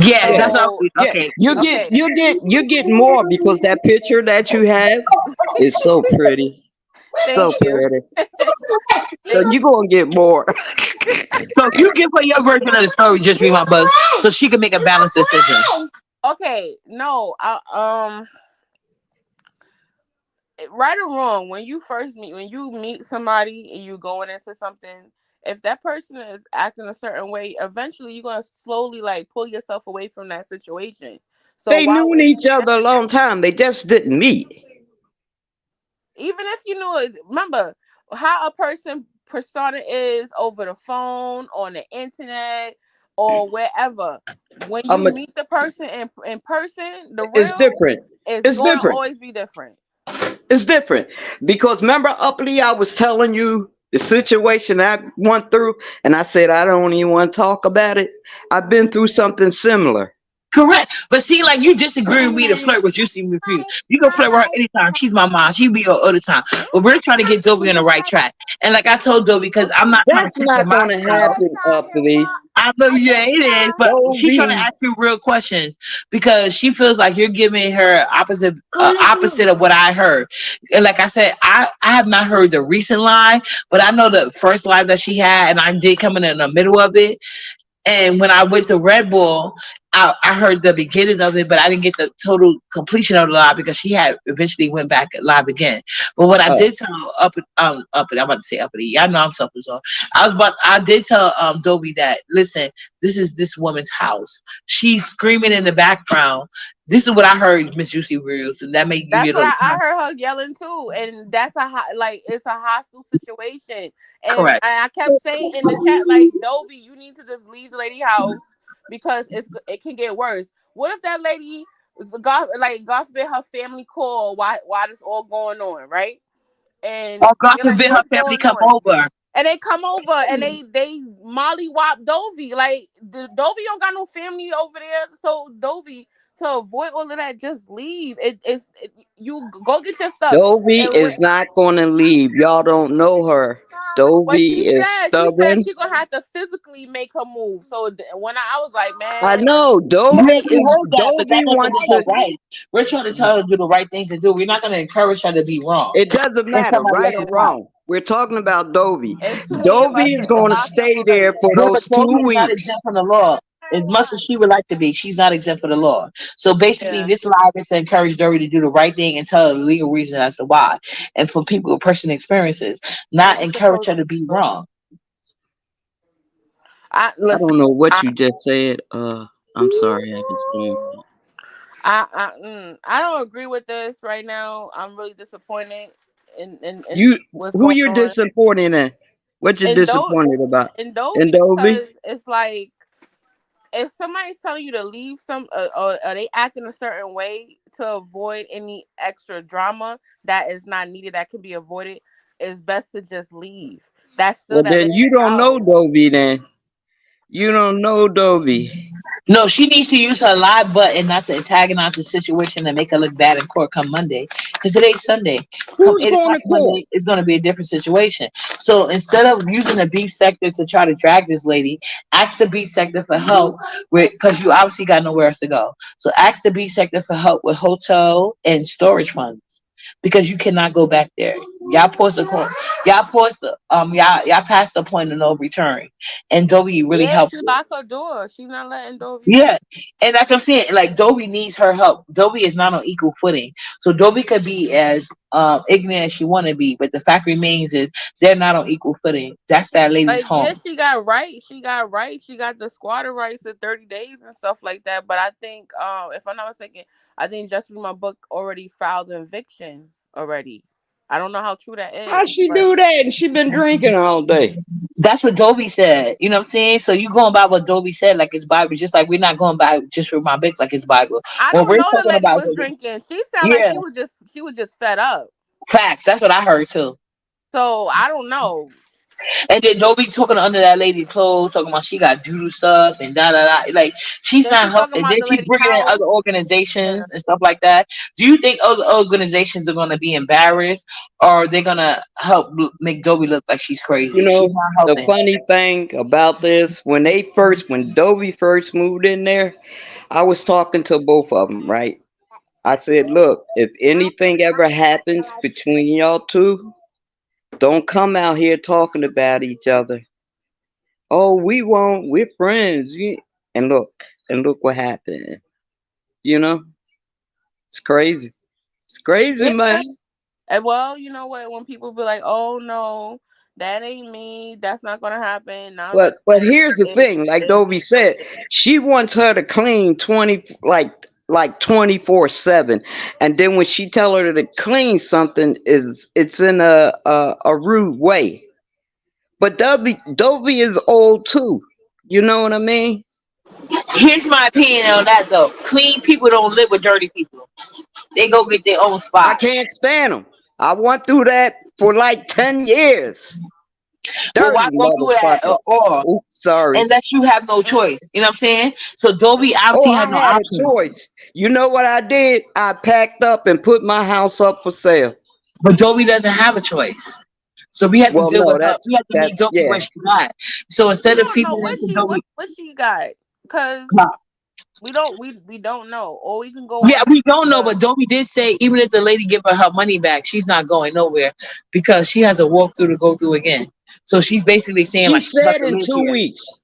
Yeah, Yeah, that's all. So, yeah. Okay. okay, You get more because that picture that you have is so pretty, so thank you, pretty. So thank you you. gonna get more. So you give her your version of the story, just read my book, so she can make a balanced decision. Okay, no, right or wrong, when you meet somebody and you going into something, if that person is acting a certain way, eventually you're gonna slowly like pull yourself away from that situation. So They why known waste each your other a long time. They just didn't meet. even if you knew it, remember how a person persona is over the phone, on the internet, or wherever. When you Um, meet the person in person, the it's real different. is It's going to different. always be different. It's different because remember, Uppity, I was telling you the situation I went through, and I said I don't even want to talk about it. I've been through something similar. Correct. But see, like you disagree with me to flirt with you see me with you. You can flirt with her anytime. She's my mom. She be here all the time. But we're trying to get Dobie on the right track. And like I told Dobie, because I'm not trying to That's take your not mind going to from you. happen, Uppity. I love you, yeah, it is. But she's trying to Dovie, ask you real questions because she feels like you're giving her opposite of what I heard. And like I said, I have not heard the recent live, but I know the first live that she had, and I did come in the middle of it. And when I went to Red Bull, I heard the beginning of it, but I didn't get the total completion of the live because she had eventually went back live again. But what I oh, did tell I'm about to say uppity. Y'all know I'm selfish. So I did tell Dobie that listen, this is this woman's house. She's screaming in the background. This is what I heard, Miss Juicy Reels, and that may give That's you a what little I time. heard her yelling too, and that's like it's a hostile situation. And Correct. I kept saying in the chat like, Dovie, you need to just leave the lady house because it can get worse. What if that lady, God forbid, her family call why this all going on, right? And Oh, God they're like, forbid her what's family going come on? over. And they come over and they molly wop Dovie. Like Dovie don't got no family over there. So Dovie, to avoid all of that, just leave. You go get your stuff. Dovie And is not going to leave. Y'all don't know her. what Dovie is she said stubborn. she gonna have to physically make her move. So when I was like, I man, know Yeah, Dovie we is. heard that, but that Dovie doesn't wants make her to. right. We're trying to tell her to do the right things to do. We're not going to encourage her to be wrong It doesn't in matter, somebody right or else's house. wrong. We're talking about Dovie. it's too many of us Dovie is in the going to locked up stay there already. for Yeah, but those Dobie two is not weeks. exempt from the law. As much as she would like to be, she's not exempt from the law. So basically, Yeah. this live is to encourage Dory to do the right thing and tell her the legal reason as to why. And for people with personal experiences, not What you encourage supposed her to be to do? wrong. I I listen. don't know what I you just said. I'm sorry, I just phoned. I don't agree with this right now. I'm really disappointed in You, what's who going you're on. disappointed in? What you And do disappointed about? and In Dovey, Dovie? because it's like if somebody's telling you to leave or are they acting a certain way to avoid any extra drama that is not needed that can be avoided, it's best to just leave. That's still Well, that then you lady's don't know house. Dovie. Then you don't know Dovie. No, she needs to use her live button not to antagonize the situation and make her look bad in court come Monday. Because today's Sunday. Come Who's 8 going o'clock to court? Monday, it's going to be a different situation. So instead of using the beef sector to try to drag this lady, ask the beef sector for help with because you obviously got nowhere else to go. So ask the beef sector for help with hotel and storage funds. Because you cannot go back there. Y'all paused the court. Y'all paused the y'all passed the point of no return. And Dobie really Yeah, helped. she locked her door. She's not letting Dovey Yeah, back. and that's what I'm saying. Like Dobie needs her help. Dobie is not on equal footing. So Dobie could be as ignorant as she want to be, but the fact remains is they're not on equal footing. That's that lady's Like, yeah, home. she got right. She got right. She got the squatter rights in 30 days and stuff like that. But I think, if I'm not mistaken, I think Just Read My Book already filed an eviction already. I don't know how true that How is, she but do that? And she been drinking all day. That's what Dobie said. You know what I'm saying? So you going by what Dobie said like it's Bible, just like we're not going by just with my book like it's Bible. I When don't we're know the talking lady about was drinking. She sounded like yeah, she was just fed up. facts. That's what I heard too. So I don't know. And then Dobie talking under that lady clothes, talking about she got doodoo stuff and da da da. Like she's Then not she talking helping. about Then the she's lady bringing in other house. Yeah. organizations and stuff like that. Do you think other organizations are going to be embarrassed, or are they going to help make Dobie look like she's You crazy? She's know, not the helping. funny thing about this, when Dovie first moved in there, I was talking to both of them, right? I said, look, if anything ever happens between y'all two, don't come out here talking about each other. Oh, we won't. We're friends. And look what happened. You know, it's crazy. It's crazy, Yeah. man. And well, you know what? When people be like, "Oh no, that ain't me. That's not gonna happen." Now it's But here's the it thing, like is Dovie said, happening. she wants her to clean 20 like 24/7. And then when she tell her to clean something is it's in a rude way. But Dovie is old too. You know what I mean? Here's my opinion on that though. Clean people don't live with dirty people. They go get their own I spot. can't stand them. I went through that for like 10 years. Well, why Dirty go through that motherfucker. or Oops, sorry. unless you have no choice? You know what I'm saying? So Dobie Oh, obviously I had no had a options. choice. You know what I did? I packed up and put my house up for sale. But Dobie doesn't have a choice. So we have to Well, deal no, with her. We have to that's meet Dobie yeah. where she at. So We instead of don't know feeding into Dobie, what she got, cause we don't know. Or we can go yeah, on we don't know. the But Dobie did say even if the lady give her money back, she's not going nowhere because she has a walkthrough to go through again. So she's basically saying She like she's about said to in live 2 here. weeks.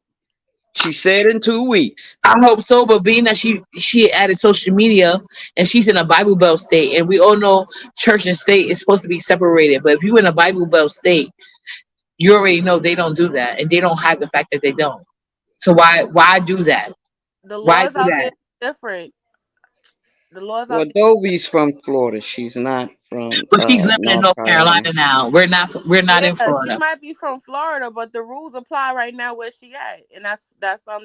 She said in 2 weeks. I hope so, but being that she added social media and she's in a Bible Belt state, and we all know church and state is supposed to be separated. But if you're in a Bible Belt state, you already know they don't do that, and they don't hide the fact that they don't. So why do that? Why laws do out there that? are different. The laws Well, out there. Dovie's from Florida. She's not from But she's living in North North Carolina. Carolina now. We're not in Yeah, she Florida. might be from Florida, but the rules apply right now where she at, and that's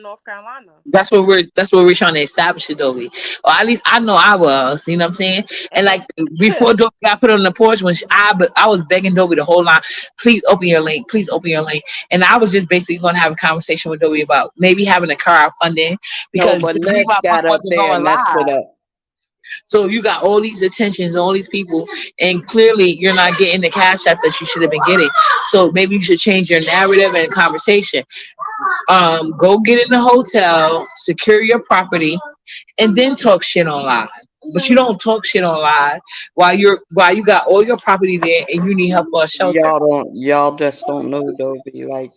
North Carolina. That's what we're trying to establish it, Dobie. Or at least I know I was. You know what I'm saying? And like before Dobie got put on the porch, when I was begging Dobie the whole line, please open your link, please open your link. And I was just basically going to have a conversation with Dobie about maybe having a crowdfunding No, because but the Leave Ness Out Punk got up wasn't there going and messed it live. up. So you got all these attentions, all these people, and clearly you're not getting the cash app that you should have been getting. So maybe you should change your narrative and conversation. Go get in the hotel, secure your property, and then talk shit on live. But you don't talk shit on live while you got all your property there and you need help for a shelter. Y'all just don't know Dovie like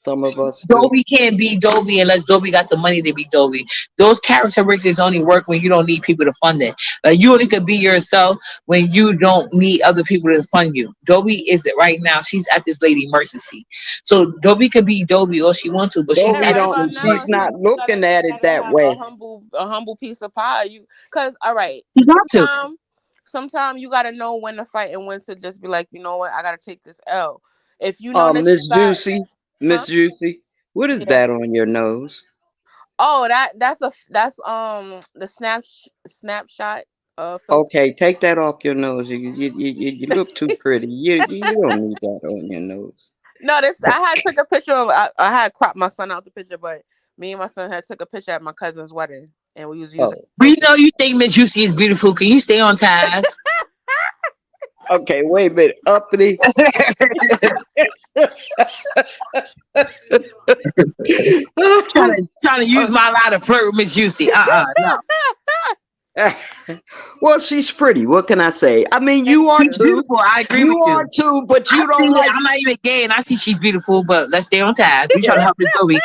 some of us do. Dobie can't be Dobie unless Dobie got the money to be Dobie. Those characteristics only work when you don't need people to fund it. Like you only could be yourself when you don't need other people to fund you. Dobie is it right now. She's at this lady emergency. So Dobie could be Dobie all she wants to, but she's Yeah, Dovie at right this don't about lady now, she's emergency. not looking at you it gotta that have way. a humble piece of pie. You, cause all right, You got to. sometimes you gotta know when to fight and when to just be like, you know what, I gotta take this L. If you know that you Miss got, Juicy, huh? Miss Juicy, what is Yeah. that on your nose? Oh, that's the snapshot filter. Okay, take that off your nose. You look too pretty. You don't need that on your nose. No, this I had took a picture of. I had cropped my son out the picture, but me and my son had took a picture at my cousin's wedding, and we was using Oh, We filter. know you think Miss Juicy is beautiful. Can you stay on task? okay. Wait a minute, uppity. trying to use my lie to flirt with Miss Juicy. No. well, she's pretty. What can I say? I mean, Thank you are She's you. too. beautiful. I agree You with are you. too, but I you see don't it. like. I'm not even gay, and I see she's beautiful. But let's stay on task. We trying to Yeah, help this Dobie.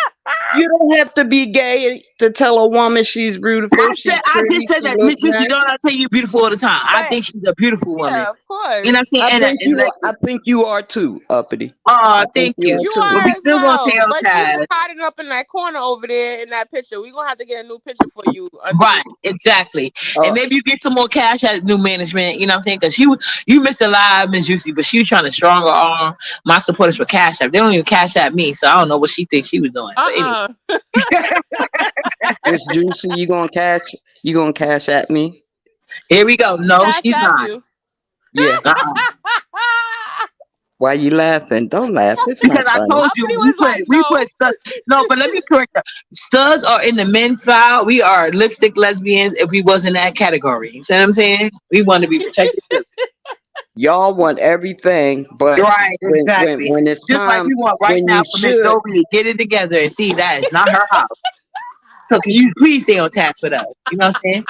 you don't have to be gay to tell a woman she's beautiful. She's I just pretty. said She that look Miss Juicy nice. don't I tell you beautiful all the time. I Right. think she's a beautiful woman. Yeah, of You know what course. I'm saying? And like, I think you are too, uppity. I think thank you you. are You too. But are we as still gonna stay well, on but you was task. hiding up in that corner over there in that picture. We gonna have to get a new picture for you underneath. Right, exactly. And Uh, maybe you get some more cash at new management. You know what I'm saying? Because you missed a lot, Miss Juicy, but she was trying to stronger arm my supporters for cash app. They don't even cash at me, so I don't know what she thinks she was doing. But anyway, Miss Juicy, you gonna cash at me? here we go. No, Cash she's app not. you. Yeah. Uh-uh. Why you laughing? Don't laugh. It's Because not I funny. told you Uppity was like, we no. put studs. No, but let me correct that. Studs are in the men file. We are lipstick lesbians if we was in that category. You see what I'm saying? We want to be protected too. Y'all want everything, but Right, exactly. when it's Just like time, we want right when now you for Miss should Dovie to get it together and see that it's not her house. So can you please stay on task with us? You know what I'm saying?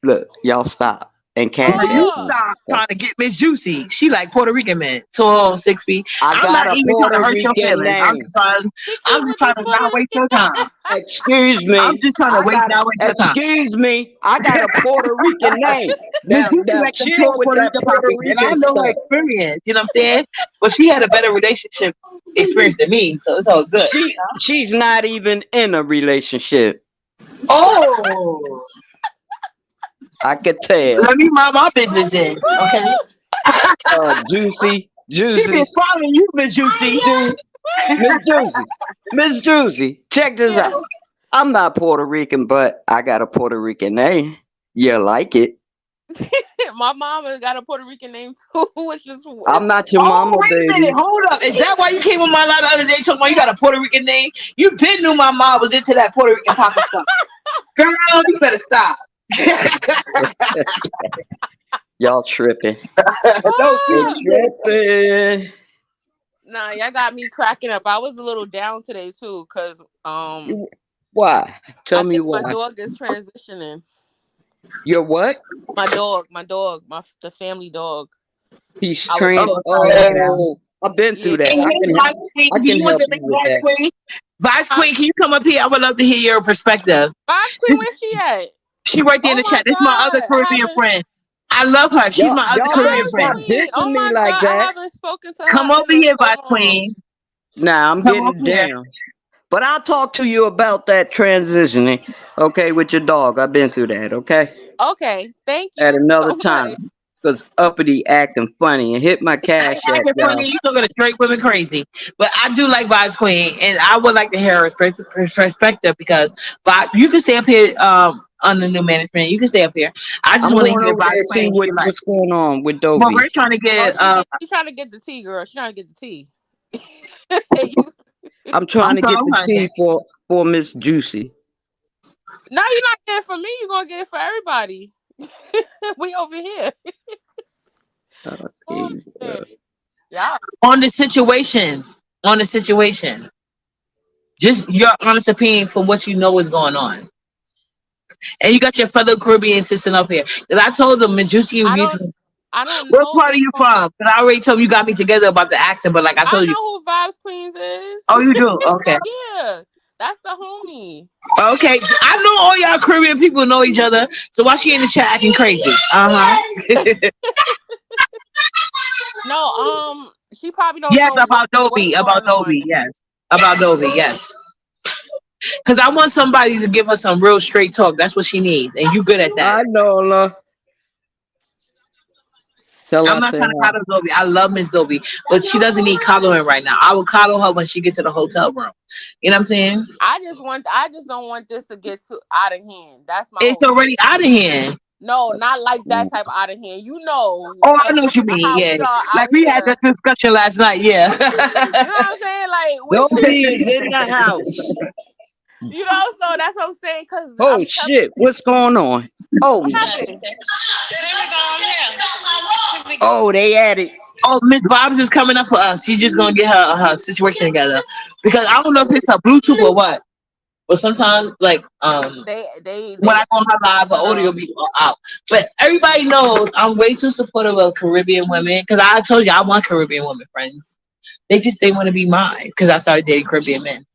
look, y'all stop and No, catch you Oh, action. stop trying to get Miss Juicy. She like Puerto Rican men, tall, 6 feet. I I'm got not a even trying to Puerto hurt your Rican feelings. name. she I'm cute just with trying this to Puerto not waste Rican. your time. Excuse I'm me. just trying to I wait, got not waste your time. excuse me. I got a Puerto Rican name. Miss Juicy Now like them chill tall with Puerto that Rican Puerto poppy, and I Rican know her stuff. experience. You know what I'm saying? But she had a better relationship experience than me, so it's all good. She's not even in a relationship. Oh, I could tell. let me mind my business in, okay? Juicy, She been Juicy, following you, Miss Juicy. Miss Juicy, Miss Juicy. Check this Yeah. out. I'm not Puerto Rican, but I got a Puerto Rican name. You like it? My mama got a Puerto Rican name too, which is I'm not your Oh, mama, wait a minute. baby. Hold up. Is that why you came on my line the other day talking about you got a Puerto Rican name? You been knew my mom was into that Puerto Rican poppy stuff. Girl, you better stop. Y'all tripping. No, They Ah, seriously. tripping. nah, y'all got me cracking up. I was a little down today too, cause Why? Tell I me think my why. dog is transitioning. You're what? My dog, the family dog. He's I was trained. Oh, supposed sorry to hear that. Oh, I've been yeah. through that. Hey, hey, Vice Queen, I do can you want help to make you with Vice that. Queen? Vice Huh? Queen, can you come up here? I would love to hear your perspective. Vibes Queen, where she at? She right there in Oh the my chat. This is my other god, I Caribbean haven't. friend. I love her. She's my other Y'all better Caribbean Vibes friend. stop Queen. dissing Oh me my like god, I that. haven't spoken to Come her over in here, so Vice long. Queen. Nah, I'm Come over getting here. down. But I'll talk to you about that transitioning, okay, with your dog. I've been through that, okay? Okay, thank At you another so much. time. Because Uppity acting funny and hit my I cash ain't app, acting y'all. funny. You still gonna straight women crazy. But I do like Vice Queen, and I would like to hear her perspective because you can stay up here on the new management. You can stay up here. I just I'm want to going hear over Vice there and see Queen. She like, what's going on with well, Dovie. we're trying to Oh, get she trying to get the tea, girl. She trying to get the tea. You- I'm trying to get I'm the trying to tea for Miss Juicy. no, you're not getting it for me. You're gonna get it for everybody. We over here. Oh, Okay. man. Yeah. on the situation. On the situation. Just your honest opinion for what you know is going on. And you got your fellow Caribbean system up here. Because I told them Juicy I used don't I don't what know part are this you whole from? Because I already told you got me together about the accent, but like I I told you, know who Vibes Queens oh, is. you do? Okay. Yeah. That's the homie. Okay. I know all y'all Caribbean people know each other. So why she in the chat acting crazy? Uh-huh. No, she probably don't Yes, know about what's Dobie. About going on. Dobie, yes. About Dobie, yes. Because I want somebody to give her some real straight talk. That's what she needs. And you good at that. I know, Tell I'm I not said trying to hi. coddle Dobie. I love Miss Dobie, but she doesn't need coddling right now. I will coddle her when she gets to the hotel room. You know what I'm saying? I just don't want this to get too out of hand. That's my It's whole thing. already out of hand. No, not like that Mm. type of out of hand. You know Oh, I know what you mean. how Yeah. we are Like out we had here. that discussion last night. Yeah. You know what I'm saying? Like we Dovie is in the house. you know, so that's what I'm saying. Cause Oh I'm telling shit, what's going on? what Oh, happened. oh, they at it. Oh, Miss Bob's is coming up for us. She's just gonna get her situation together because I don't know if it's her Bluetooth or what. But sometimes, like when They I go on her live, the audio be out. But everybody knows I'm way too supportive of Caribbean women because I told you I want Caribbean women friends. They want to be mine because I started dating Caribbean men.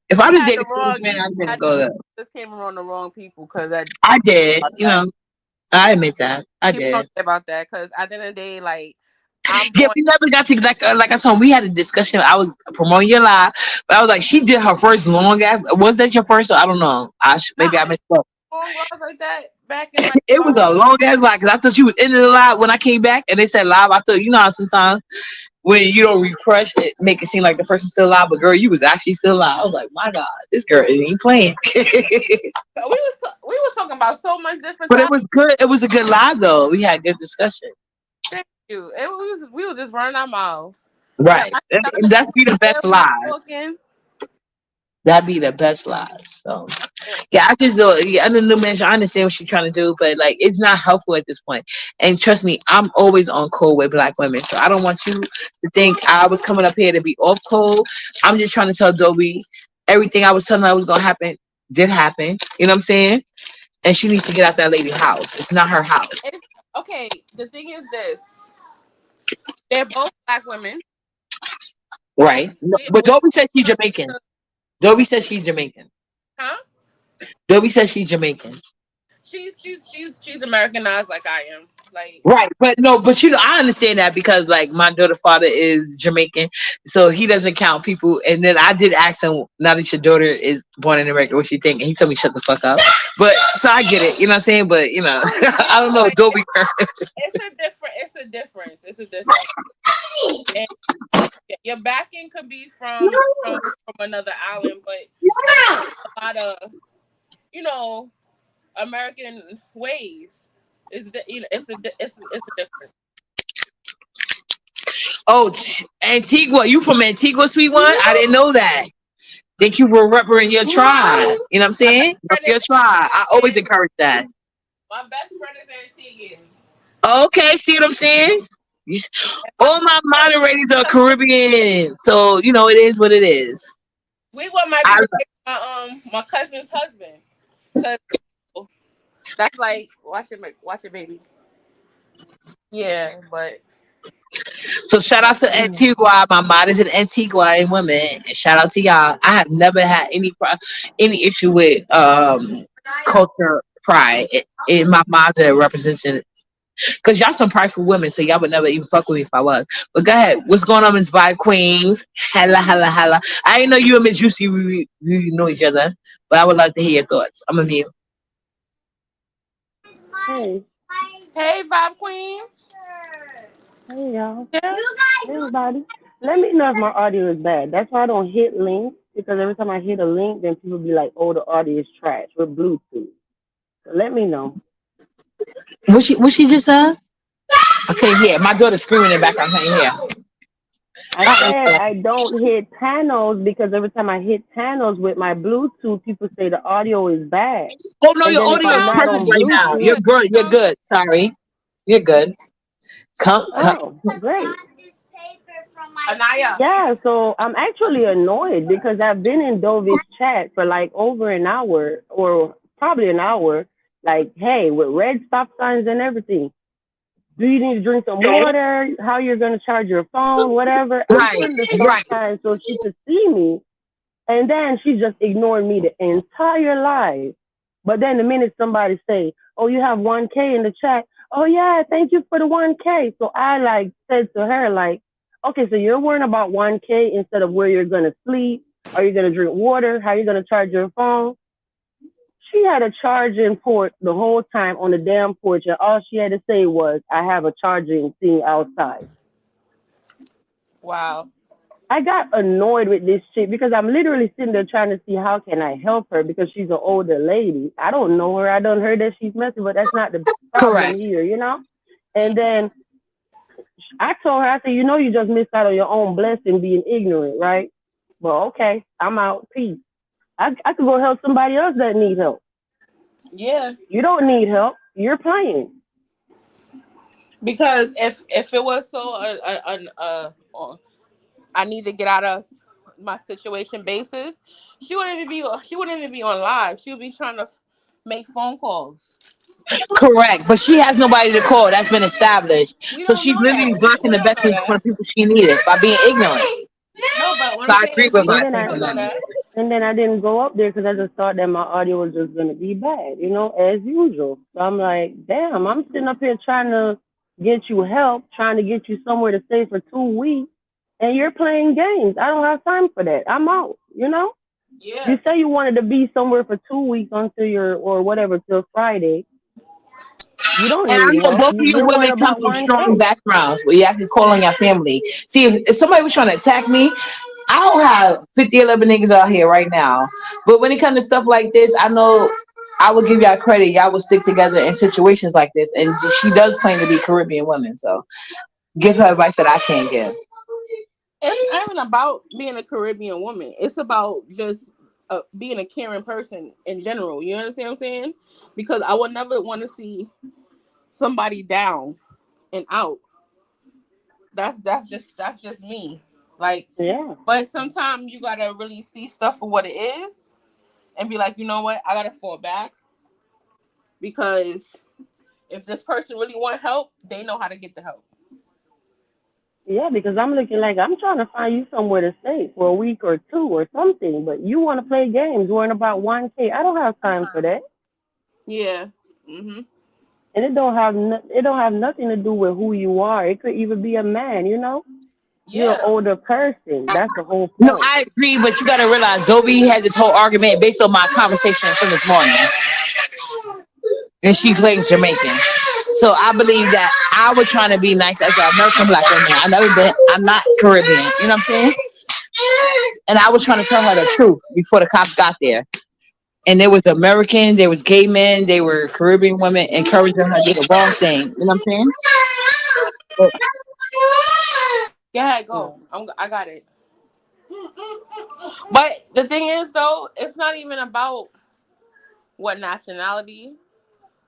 If I you just had the dated wrong Caribbean men, you I'm gonna had go there. just came around the wrong people because I did, about that. I admit that I People don't did. care about that because at the end of the day, like I'm Yeah, born. we never got to like I told him, we had a discussion. I was promoting your live, but I was like, she did her first long ass. Was that your first? I don't know. Nah, Maybe I missed up. born girls like that back in like It was a long ass live because I thought you was in the live when I came back and they said live. I thought how sometimes when you don't refresh it, make it seem like the person's still alive, but girl, you was actually still alive. I was like, my God, this girl ain't playing. we was talking about so much different But it topics. was good. It was a good live though. We had good discussion. you. We was just running our mouths. Right. And that's be the Where best we lie. talking? That'd be the best live. So Yeah. yeah, I just do yeah, under the mention, I understand what she's trying to do, but like it's not helpful at this point. And trust me, I'm always on code with black women. So I don't want you to think I was coming up here to be off code. I'm just trying to tell Dobie everything I was telling her was gonna happen did happen. You know what I'm saying? And she needs to get out that lady's house. It's not her house. It's, okay, the thing is this. They're both black women. And Right. No, but we Dobie said she's Jamaican. Dobie said she's Jamaican. huh? Dobie said she's Jamaican. She's Americanized like I am. Like Right, but no, but you know, I understand that because like my daughter's father is Jamaican, so he doesn't count people. And then I did ask him, now that your daughter is born in America, what you think? And he told me shut the fuck up. But so I get it, you know what I'm saying? But you know, I don't know, like, Dobie. it's a difference. And your backing could be from another island, but a lot of you know American ways. It's a difference. Oh, Antigua, you from Antigua, sweet one? I didn't know that. Thank you for representing your tribe. You know what I'm My best saying? Rep friend your is tribe. I always encourage that. my best friend is Antiguan. Okay, see what I'm saying? You, And my all my moderators are Caribbean, so you know it is what it is. sweet one might be I, related to my cousin's husband. Cause that's like watch it, baby. Yeah, but so shout out to Antigua. My mod is in Antigua and women. And shout out to y'all. I have never had any issue with culture pride in my mods are representing. Cause y'all some prideful women, so y'all would never even fuck with me if I was. But go ahead. What's going on, Miss Vibe Queens? Hella. I didn't know you and Miss Juicy we know each other, but I would like to hear your thoughts. I'm a mute. Hey, hey, Vibe Queen. hey y'all. Yeah. Hey everybody. Let me know if my audio is bad. That's why I don't hit links because every time I hit a link, then people be like, "Oh, the audio is trash with Bluetooth." So let me know. What she just said? I can't hear. My daughter's screaming in the background. I can't hear. I said I don't hit panels because every time I hit panels with my Bluetooth, people say the audio is bad. Oh no, And your then if audio is I'm not perfect on right now. Bluetooth, You're good. You're good. Sorry. You're good. Come. oh, great. Anaya. Yeah, so I'm actually annoyed because I've been in Dovie's chat for like over an hour or probably an hour, like, hey, with red stop signs and everything. Do you need to drink some water? How you're gonna charge your phone? Whatever. I'm Right. putting the stop Right. sign so she could see me, and then she just ignored me the entire live. But then the minute somebody say, "Oh, you have 1K in the chat," oh yeah, thank you for the 1K. So I like said to her like, okay, so you're worrying about 1K instead of where you're gonna sleep, are you gonna drink water, how you gonna charge your phone. She had a charging port the whole time on the damn porch, and all she had to say was, "I have a charging thing outside." Wow. I got annoyed with this shit because I'm literally sitting there trying to see how can I help her because she's an older lady. I don't know her. I don't heard that she's messy, but that's not the problem Correct. here, you know? And then I told her, I said, you just missed out on your own blessing being ignorant, right? Well, okay, I'm out. Peace. I could go help somebody else that need help. Yeah. You don't need help. You're playing. Because if it was so I need to get out of my situation basis, she wouldn't even be on live. She would be trying to make phone calls. Correct. But she has nobody to call. That's been established. We So don't she's know literally that. blocking We the don't best know people for that. the people she needed by being ignorant. No, but what So I'm I saying agree is with And her. then we don't know that. I didn't go up there because I just thought that my audio was just gonna be bad, as usual. So I'm like, damn, I'm sitting up here trying to get you help, trying to get you somewhere to stay for 2 weeks, and you're playing games. I don't have time for that. I'm out. Yeah. You say you wanted to be somewhere for 2 weeks until or whatever till Friday. You don't And I need know help. both of you You're worried women come about from one strong K. backgrounds where you have to call on your family. See, if somebody was trying to attack me, I don't have 50, 11 niggas out here right now. But when it comes to stuff like this, I know I will give y'all credit. Y'all will stick together in situations like this. And she does claim to be Caribbean women. So Give her advice that I can't give. It's not even about being a Caribbean woman. It's about just being a caring person in general. You understand what I'm saying? Because I would never want to see somebody down and out. That's just me. Like, Yeah. but sometimes you gotta really see stuff for what it is and be like, you know what, I gotta fall back because if this person really want help, they know how to get the help. Yeah, because I'm looking like I'm trying to find you somewhere to stay for a week or two or something, but you want to play games worrying about 1K. I don't have time for that. Yeah. Mhm. And it don't have nothing to do with who you are. It could even be a man, you know? You're an Yeah. older person. That's the whole No, point. I agree, but you got to realize Dovie had this whole argument based on my conversation from this morning, and she claims Jamaican. So I believe that I was trying to be nice as an American black woman. I never been. I'm not Caribbean. You know what I'm saying? And I was trying to tell her the truth before the cops got there. And there was American, there was gay men, they were Caribbean women encouraging her to do the wrong thing. You know what I'm saying? But Go ahead, go. Yeah. I got it. But the thing is, though, it's not even about what nationality,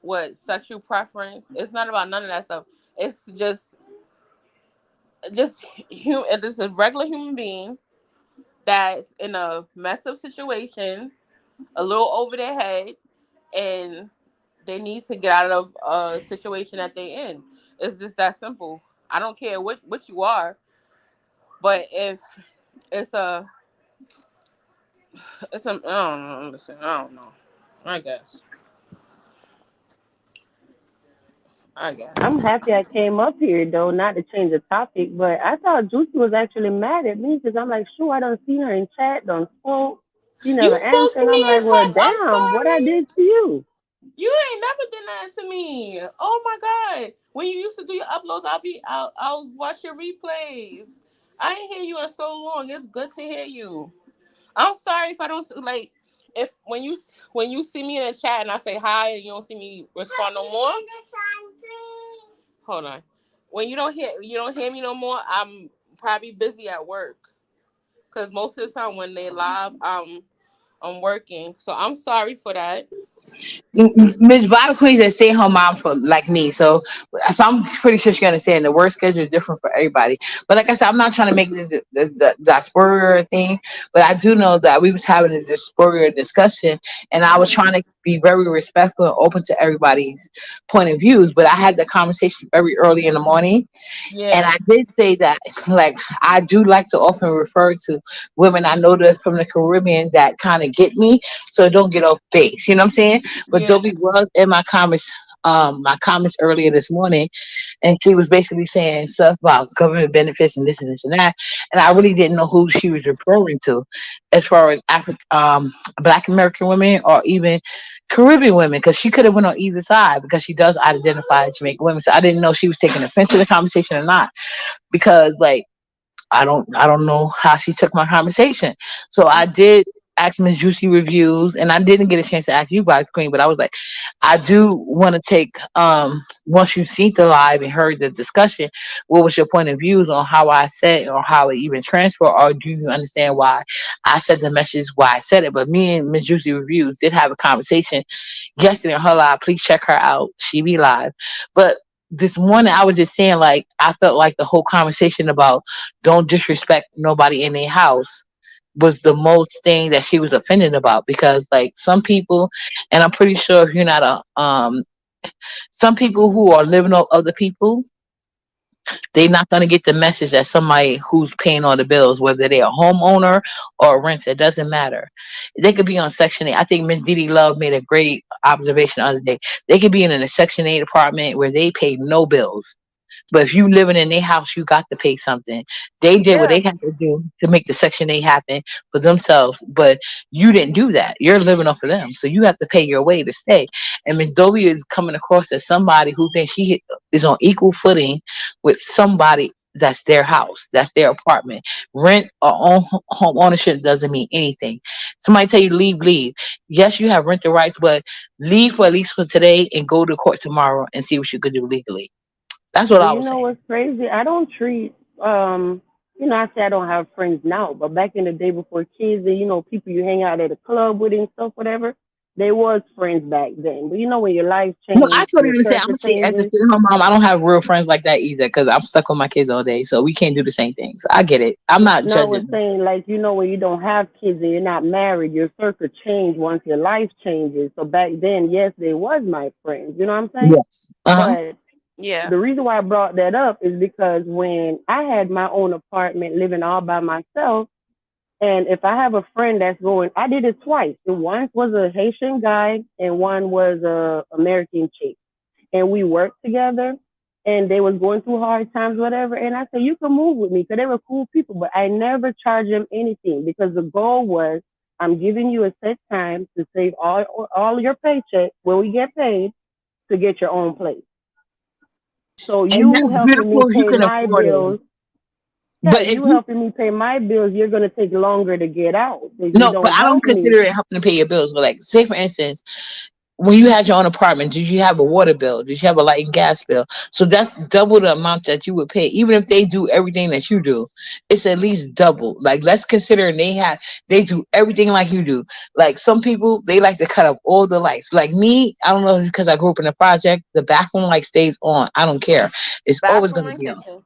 what sexual preference. It's not about none of that stuff. It's just this is a regular human being that's in a messed up situation, a little over their head, and they need to get out of a situation that they in. It's just that simple. I don't care what you are, but if it's a I don't know. Listen, I don't know. I guess. I guess. I'm happy I came up here though, not to change the topic, but I thought Juicy was actually mad at me because I'm like, sure, I don't see her in chat, don't spoke. She You never spoke answered. to And I'm me like, in well, church. I'm damn, what I sorry. did to you? You ain't never did that to me. Oh my god. When you used to do your uploads, I'll watch your replays. I ain't hear you in so long. It's good to hear you. I'm sorry if I don't like if when you see me in the chat and I say hi and you don't see me respond no more. Hold on. When you don't hear me no more, I'm probably busy at work. Cause most of the time when they live, I'm working. So I'm sorry for that. Miss Bobby Queen's a stay home mom for like me. So I'm pretty sure she understand the work schedule is different for everybody. But like I said, I'm not trying to make the diaspora thing, but I do know that we was having a diaspora discussion, and I was trying to be very respectful and open to everybody's point of views. But I had the conversation very early in the morning, and Yeah. I did say that, like, I do like to often refer to women I know that from the Caribbean that kind of get me, so it don't get off base. You know what I'm saying? But Yeah. Dobie was in my comments earlier this morning, and she was basically saying stuff about government benefits and this and this and that. And I really didn't know who she was referring to, as far as Black American women or even Caribbean women, because she could have went on either side because she does identify as Jamaican women. So I didn't know she was taking offense to the conversation or not, because like I don't know how she took my conversation. So I did ask Miss Juicy reviews, and I didn't get a chance to ask you guys, Queen, but I was like, I do want to take once you've seen the live and heard the discussion, what was your point of views on how I said or how it even transferred, or do you understand why I said the message, why I said it? But me and Miss Juicy reviews did have a conversation yesterday on her live. Please check her out. She be live. But this morning I was just saying, like, I felt like the whole conversation about don't disrespect nobody in their house was the most thing that she was offended about, because like some people, and I'm pretty sure if you're not a some people who are living off other people, they're not going to get the message that somebody who's paying all the bills, whether they're a homeowner or a renter, it doesn't matter. They could be on Section 8. I think Miss Didi Love made a great observation the other day. They could be in a Section 8 apartment where they pay no bills. But if you living in their house, you got to pay something. They did what Yeah. they had to do to make the Section 8 happen for themselves, but you didn't do that. You're living off of them, so you have to pay your way to stay. And Miss Dovie is coming across as somebody who thinks she is on equal footing with somebody that's their house, that's their apartment. Rent or own home ownership doesn't mean anything. Somebody tell you leave, leave. Yes, you have rental rights, but leave for at least for today and go to court tomorrow and see what you could do legally. That's what But I you was know saying. what's crazy? I don't treat I say I don't have friends now, but back in the day before kids and people you hang out at a club with and stuff, whatever, they was friends back then. But when your life No, I changed, totally your understand. I'm circle gonna say, as a changes. stay-at-home mom, I don't have real friends like that either because I'm stuck with my kids all day, so we can't do the same things. I get it. I'm No, not no, I was judging. saying like when you don't have kids and you're not married, your circle changed once your life changes. So back then, yes, they was my friends. You know what I'm saying? Yes. Uh huh. But Yeah. the reason why I brought that up is because when I had my own apartment living all by myself, and if I have a friend that's going, I did it twice. And once was a Haitian guy and one was a American chick. And we worked together and they was going through hard times, whatever. And I said, you can move with me because they were cool people, but I never charged them anything because the goal was I'm giving you a set time to save all your paycheck when we get paid to get your own place. So And you that's helping me beautiful if you pay can my afford it. bills. Yeah, But if you you helping me pay my bills, you're gonna take longer to get out. If you no, but don't I don't help me, consider it helping to pay your bills. But like, say for instance, when you had your own apartment, did you have a water bill? Did you have a light and gas bill? So that's double the amount that you would pay, even if they do everything that you do. It's at least double. Like let's consider they do everything like you do. Like some people they like to cut up all the lights. Like me, I don't know because I grew up in a project. The bathroom light stays on. I don't care. It's always Bathroom gonna and be on. kitchen.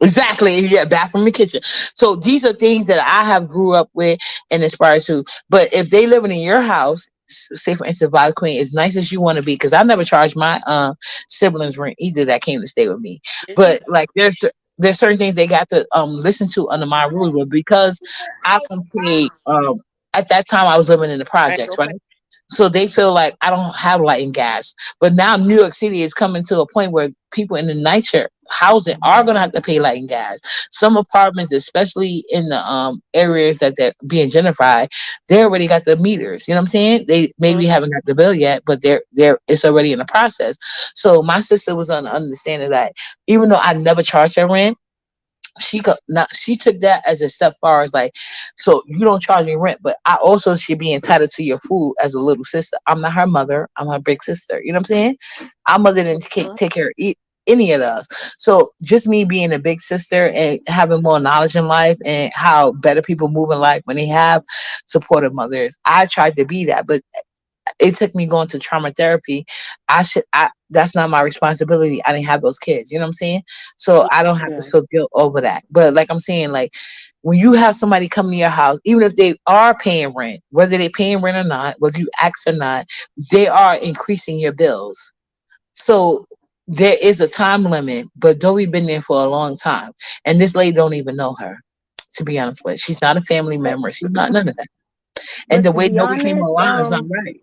Exactly. Yeah, back from the kitchen. So these are things that I have grew up with and inspired to. But if they living in your house, say for instance, Violet Queen, as nice as you want to be, because I never charged my siblings rent either that came to stay with me. Did you? But like there's certain things they got to listen to under my rules. But because I can pay at that time I was living in the All right, projects, go right? pay. So they feel like I don't have light and gas. But now New York City is coming to a point where people in the nicer housing are going to have to pay light and gas. Some apartments, especially in the areas that they're being gentrified, they already got the meters. You know what I'm saying? They maybe Mhm. haven't got the bill yet, but they're it's already in the process. So my sister was on the understanding that even though I never charged her rent, she took that as a step far as like, so you don't charge me rent, but I also should be entitled to your food as a little sister. I'm not her mother, I'm her big sister. You know what I'm saying? Our mother didn't take care of any of us. So just me being a big sister and having more knowledge in life and how better people move in life when they have supportive mothers, I tried to be that. But it took me going to trauma therapy. I that's not my responsibility. I didn't have those kids. You know what I'm saying? So I don't have to yeah. feel guilt over that. But like I'm saying, like when you have somebody come to your house, even if they are paying rent, whether they paying rent or not, whether you ask or not, they are increasing your bills. So there is a time limit, but Dovie been there for a long time. And this lady don't even know her, to be honest with you. She's not a family But member. She's not none of that. And but the way Dovie came online is not right.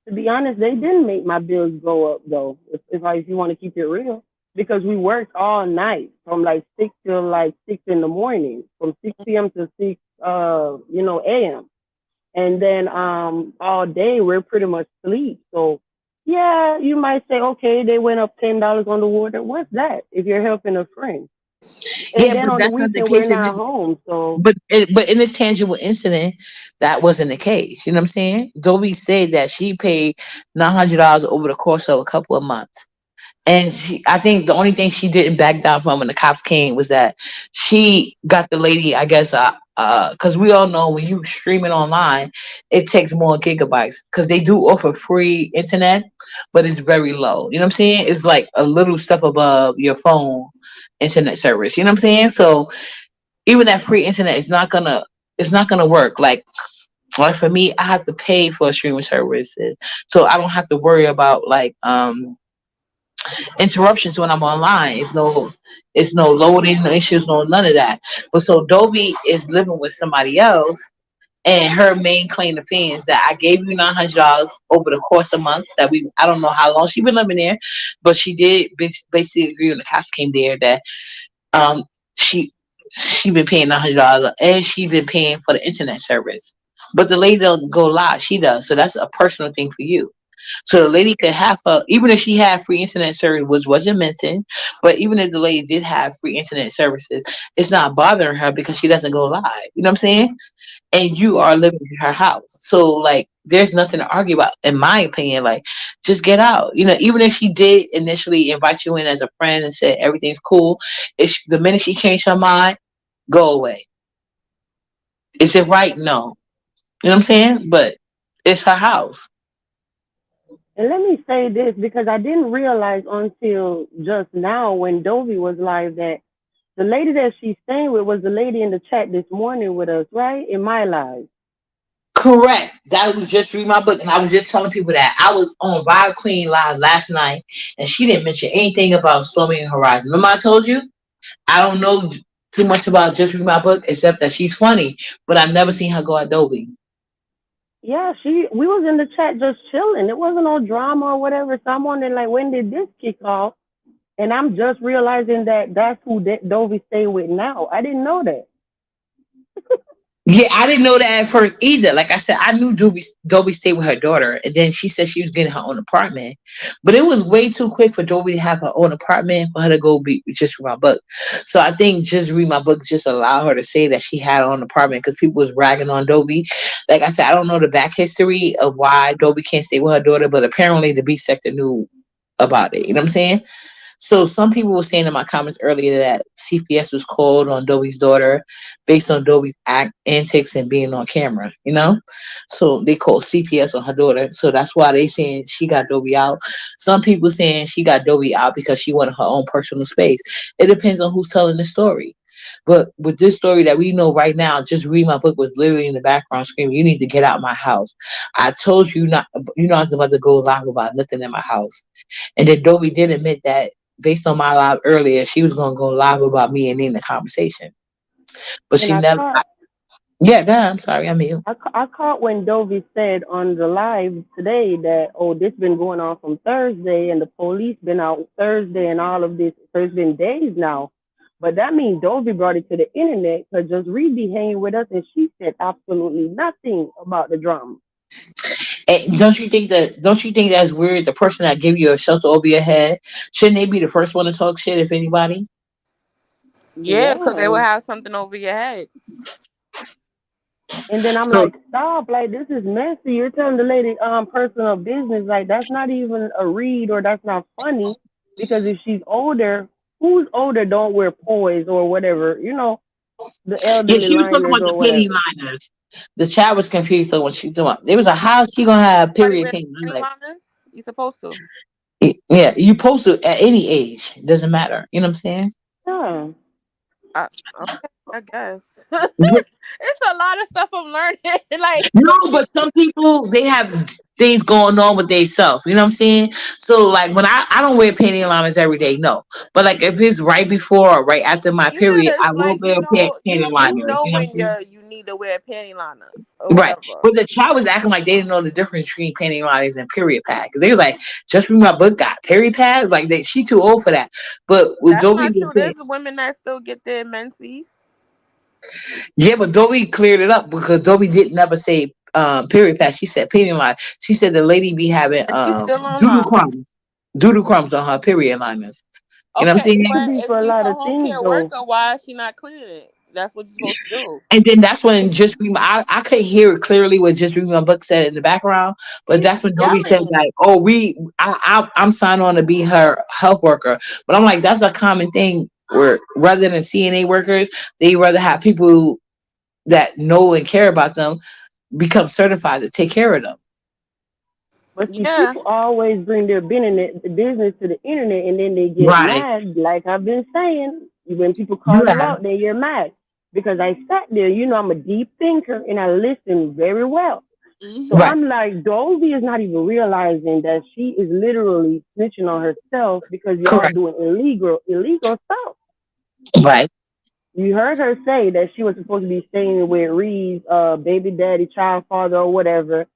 to be honest, they didn't make my bills go up though. If you want to keep it real, because we worked all night from like 6 till like 6 in the morning, from 6 p.m. to 6 a.m. And then all day we're pretty much sleep. So yeah, you might say, okay, they went up $10 on the water. What's that if you're helping a friend? And Yeah, then but on the that's not the weekend we're case in not this. home. So But in this tangible incident, that wasn't the case. You know what I'm saying? Dobie said that she paid $900 over the course of a couple of months. And I think the only thing she didn't back down from when the cops came was that she got the lady, I guess, because we all know when you stream it online, it takes more gigabytes because they do offer free internet, but it's very low. You know what I'm saying? It's like a little step above your phone internet service. You know what I'm saying? So even that free internet is not gonna work. Like for me, I have to pay for streaming services, so I don't have to worry about like interruptions when I'm online. It's no loading, no issues, no none of that. But so Dobie is living with somebody else, and her main claim to fame is that I gave you $900 over the course of months that I don't know how long she been living there, but she did basically agree when the cops came there that um she she been paying $900 and she been paying for the internet service. But the lady don't go live, she does. So that's a personal thing for you. So the lady could have her, even if she had free internet service, which wasn't mentioned, but even if the lady did have free internet services, it's not bothering her because she doesn't go live. You know what I'm saying? And you are living in her house. So like there's nothing to argue about, in my opinion. Like Just get out. Even if she did initially invite you in as a friend and said everything's cool, the minute she changed her mind, go away. Is it right? No. You know what I'm saying? But it's her house. And let me say this because I didn't realize until just now when Dovie was live that the lady that she's staying with was the lady in the chat this morning with us, right? In my live. Correct. That was just reading my book, and I was just telling people that I was on Vibe Queen live last night, and she didn't mention anything about Stormy and Horizon. Remember I told you I don't know too much about just reading my book, except that she's funny, but I've never seen her go at Dobby. Yeah, we was in the chat just chilling. It wasn't no drama or whatever. So I'm wondering like when did this kick off? And I'm just realizing that that's who Dovie stay with now. I didn't know that. Yeah, I didn't know that at first either. Like I said, I knew Dobby stayed with her daughter, and then she said she was getting her own apartment. But it was way too quick for Dobby to have her own apartment for her to go be just read my book. So I think just read my book just allowed her to say that she had her own apartment because people was ragging on Dobby. Like I said, I don't know the back history of why Dobby can't stay with her daughter, but apparently the B sector knew about it. You know what I'm saying? So some people were saying in my comments earlier that CPS was called on Dobby's daughter based on Dobby's antics and being on camera, So they called CPS on her daughter. So that's why they saying she got Dobby out. Some people saying she got Dobby out because she wanted her own personal space. It depends on who's telling the story. But with this story that we know right now, just read my book was literally in the background screaming, "You need to get out my house. I told you not. You're not about to go live about nothing in my house." And then Dobby did admit that based on my live earlier, she was gonna go live about me and in the conversation, but And she I never. caught Yeah, go ahead. I'm sorry, I'm you. I caught when Dovie said on the live today that this been going on from Thursday and the police been out Thursday and all of this. So it's been days now. But that means Dovie brought it to the internet because just Reed be hanging with us and she said absolutely nothing about the drama. And Don't you think that's weird? The person that give you a shelter over your head, shouldn't they be the first one to talk shit if anybody? Yeah, because they Yeah. will have something over your head. And then I'm So like, stop, like this is messy. You're telling the lady personal business, like that's not even a read or that's not funny. Because if she's older, who's older don't wear poise or whatever, the yeah, elderly she was talking liners about or the penny whatever. liners. The chat was confused. So when she's talking, there was a how she gonna have Everybody period wear pain. I'm panty like, liners. You supposed to. yeah, you post it at any age. It doesn't matter. You know what I'm saying? Yeah. Okay, I guess. It's a lot of stuff I'm learning. Like, No, but some people they have things going on with themselves. You know what I'm saying? So like when I don't wear panty liners every day, no. But like if it's right before or right after my period, yes, I will like wear panty you liners. know You know what when I'm saying? you need to wear a panty liner or Right. whatever. But the child was acting like they didn't know the difference between panty liners and period pad because they was like, just read my book, got period pad. Like she too old for that. But with That's Dobie not true. was saying, There's women that still get their menses, yeah, but Dobie cleared it up because Dobie didn't never say period pad. She said panty line. She said the lady be having and she's still on doodle live. crumbs. Doodle crumbs on her period liners. You know what I'm Okay, saying? Could but be if for a she's lot a of home things care though. worker, why is she not cleaning it? That's what you're supposed to do. And then that's when I couldn't hear it clearly what just reading my book said in the background, but She's that's when Dobie said yelling. like, "Oh, I'm signed on to be her health worker," but I'm like, that's a common thing where rather than CNA workers, they rather have people that know and care about them become certified to take care of them. But see, Yeah. people always bring their business to the internet and then they get Right? mad. Like I've been saying, when people You call you have out, then you're mad. Because I sat there, I'm a deep thinker and I listen very well. So Mhm. right, I'm like, Dovie is not even realizing that she is literally snitching on herself because y'all correct, doing illegal stuff. right, You heard her say that she was supposed to be staying with Reed's baby daddy, child father, or whatever.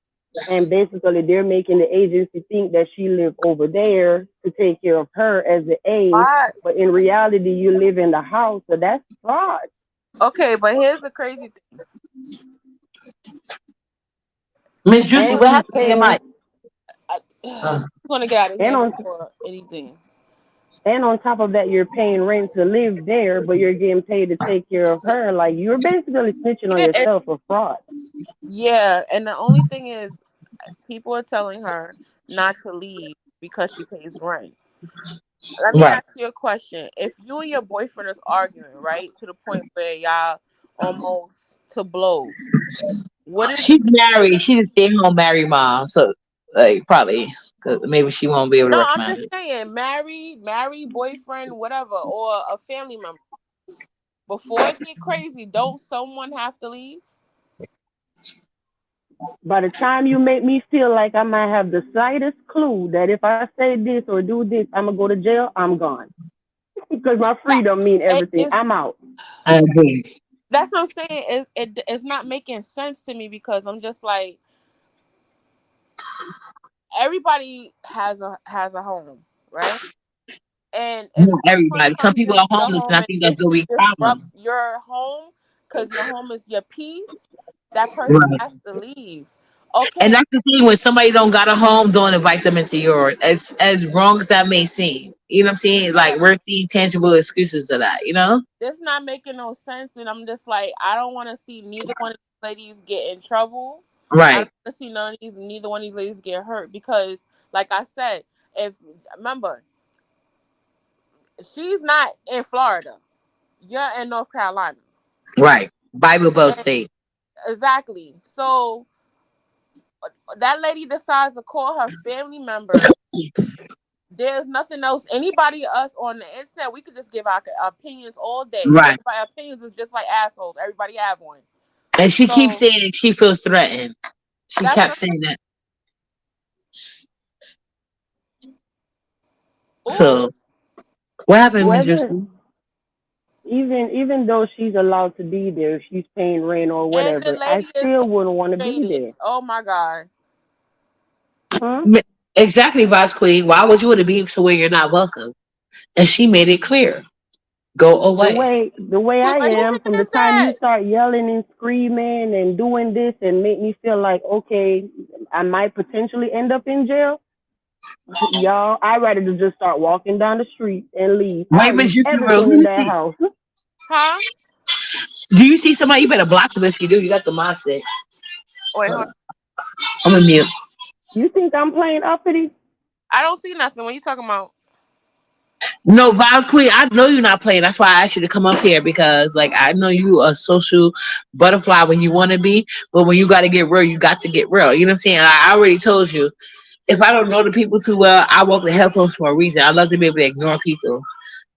And basically, they're making the agency think that she lived over there to take care of her as the aide. Why? But in reality, you live in the house. So that's fraud. Okay, but here's the crazy thing. Miss Juicy, And what she's happened to your paying, mic? I Uh, just want to get out of and here on before anything. and on top of that, you're paying rent to live there, but you're getting paid to take care of her. Like you're basically snitching on Yeah, yourself for fraud. yeah, and the only thing is, people are telling her not to leave because she pays rent. Let me Right. ask you a question. If you and your boyfriend is arguing, right, to the point where y'all almost to blows, what is She's the married. She's a stay-at-home married mom, so like probably 'cause maybe she won't be able to no, I'm recognize just it. saying, married, boyfriend, whatever, or a family member. Before it get crazy, don't someone have to leave? By the time you make me feel like I might have the slightest clue that if I say this or do this, I'm gonna go to jail, I'm gone. Because my That freedom mean it everything. is. I'm out. I agree. That's what I'm saying. It's not making sense to me because I'm just like, everybody has a home, right? And if Not someone everybody. Some comes people into are your homeless, and home I and think that's gonna be a disrupt problem. your home because your home is your peace, that person Right. has to leave. And Okay, that's the thing when somebody don't got a home, don't invite them into yours. As wrong as that may seem, you know what I'm saying? yeah, Like we're seeing tangible excuses to that, you know? this not making no sense, and I'm just like, I don't want to see neither one of these ladies get in trouble. I Right. don't want to see neither one of these ladies get hurt because, like I said, if remember, she's not in Florida, you're in North Carolina, Right. Bible Belt and State. exactly. So that lady decides to call her family member. There's nothing else. Anybody us on the internet, we could just give our opinions all day. Right. Everybody opinions is just like assholes. Everybody have one. And she keeps So saying she feels threatened. She that's kept what saying that. I'm saying. Ooh, So what happened, Miss Whether Justin? even though she's allowed to be there, if she's paying rent or and the whatever, I lady is still so wouldn't want to be frustrated. there. Oh my god. Huh? Exactly, Boss Queen. Why would you want to be somewhere you're not welcome? And she made it clear. Go away. The way I What am, even from the is time that? you start yelling and screaming and doing this and make me feel like, okay, I might potentially end up in jail, y'all, I'd rather just start walking down the street and leave. Wait, I'll Miss leave Justin, bro. everything Who in you that see? house. Huh? Do you see somebody? You better block them if you do. You got the mod stick. Wait, hold on. I'm a mute. You think I'm playing uppity? I don't see nothing. What you talking about? No, Vibes Queen, I know you're not playing. That's why I asked you to come up here because, like, I know you a social butterfly when you want to be, but when you got to get real, you got to get real. You know what I'm saying? I already told you. If I don't know the people too well, I walk the headphones for a reason. I love to be able to ignore people.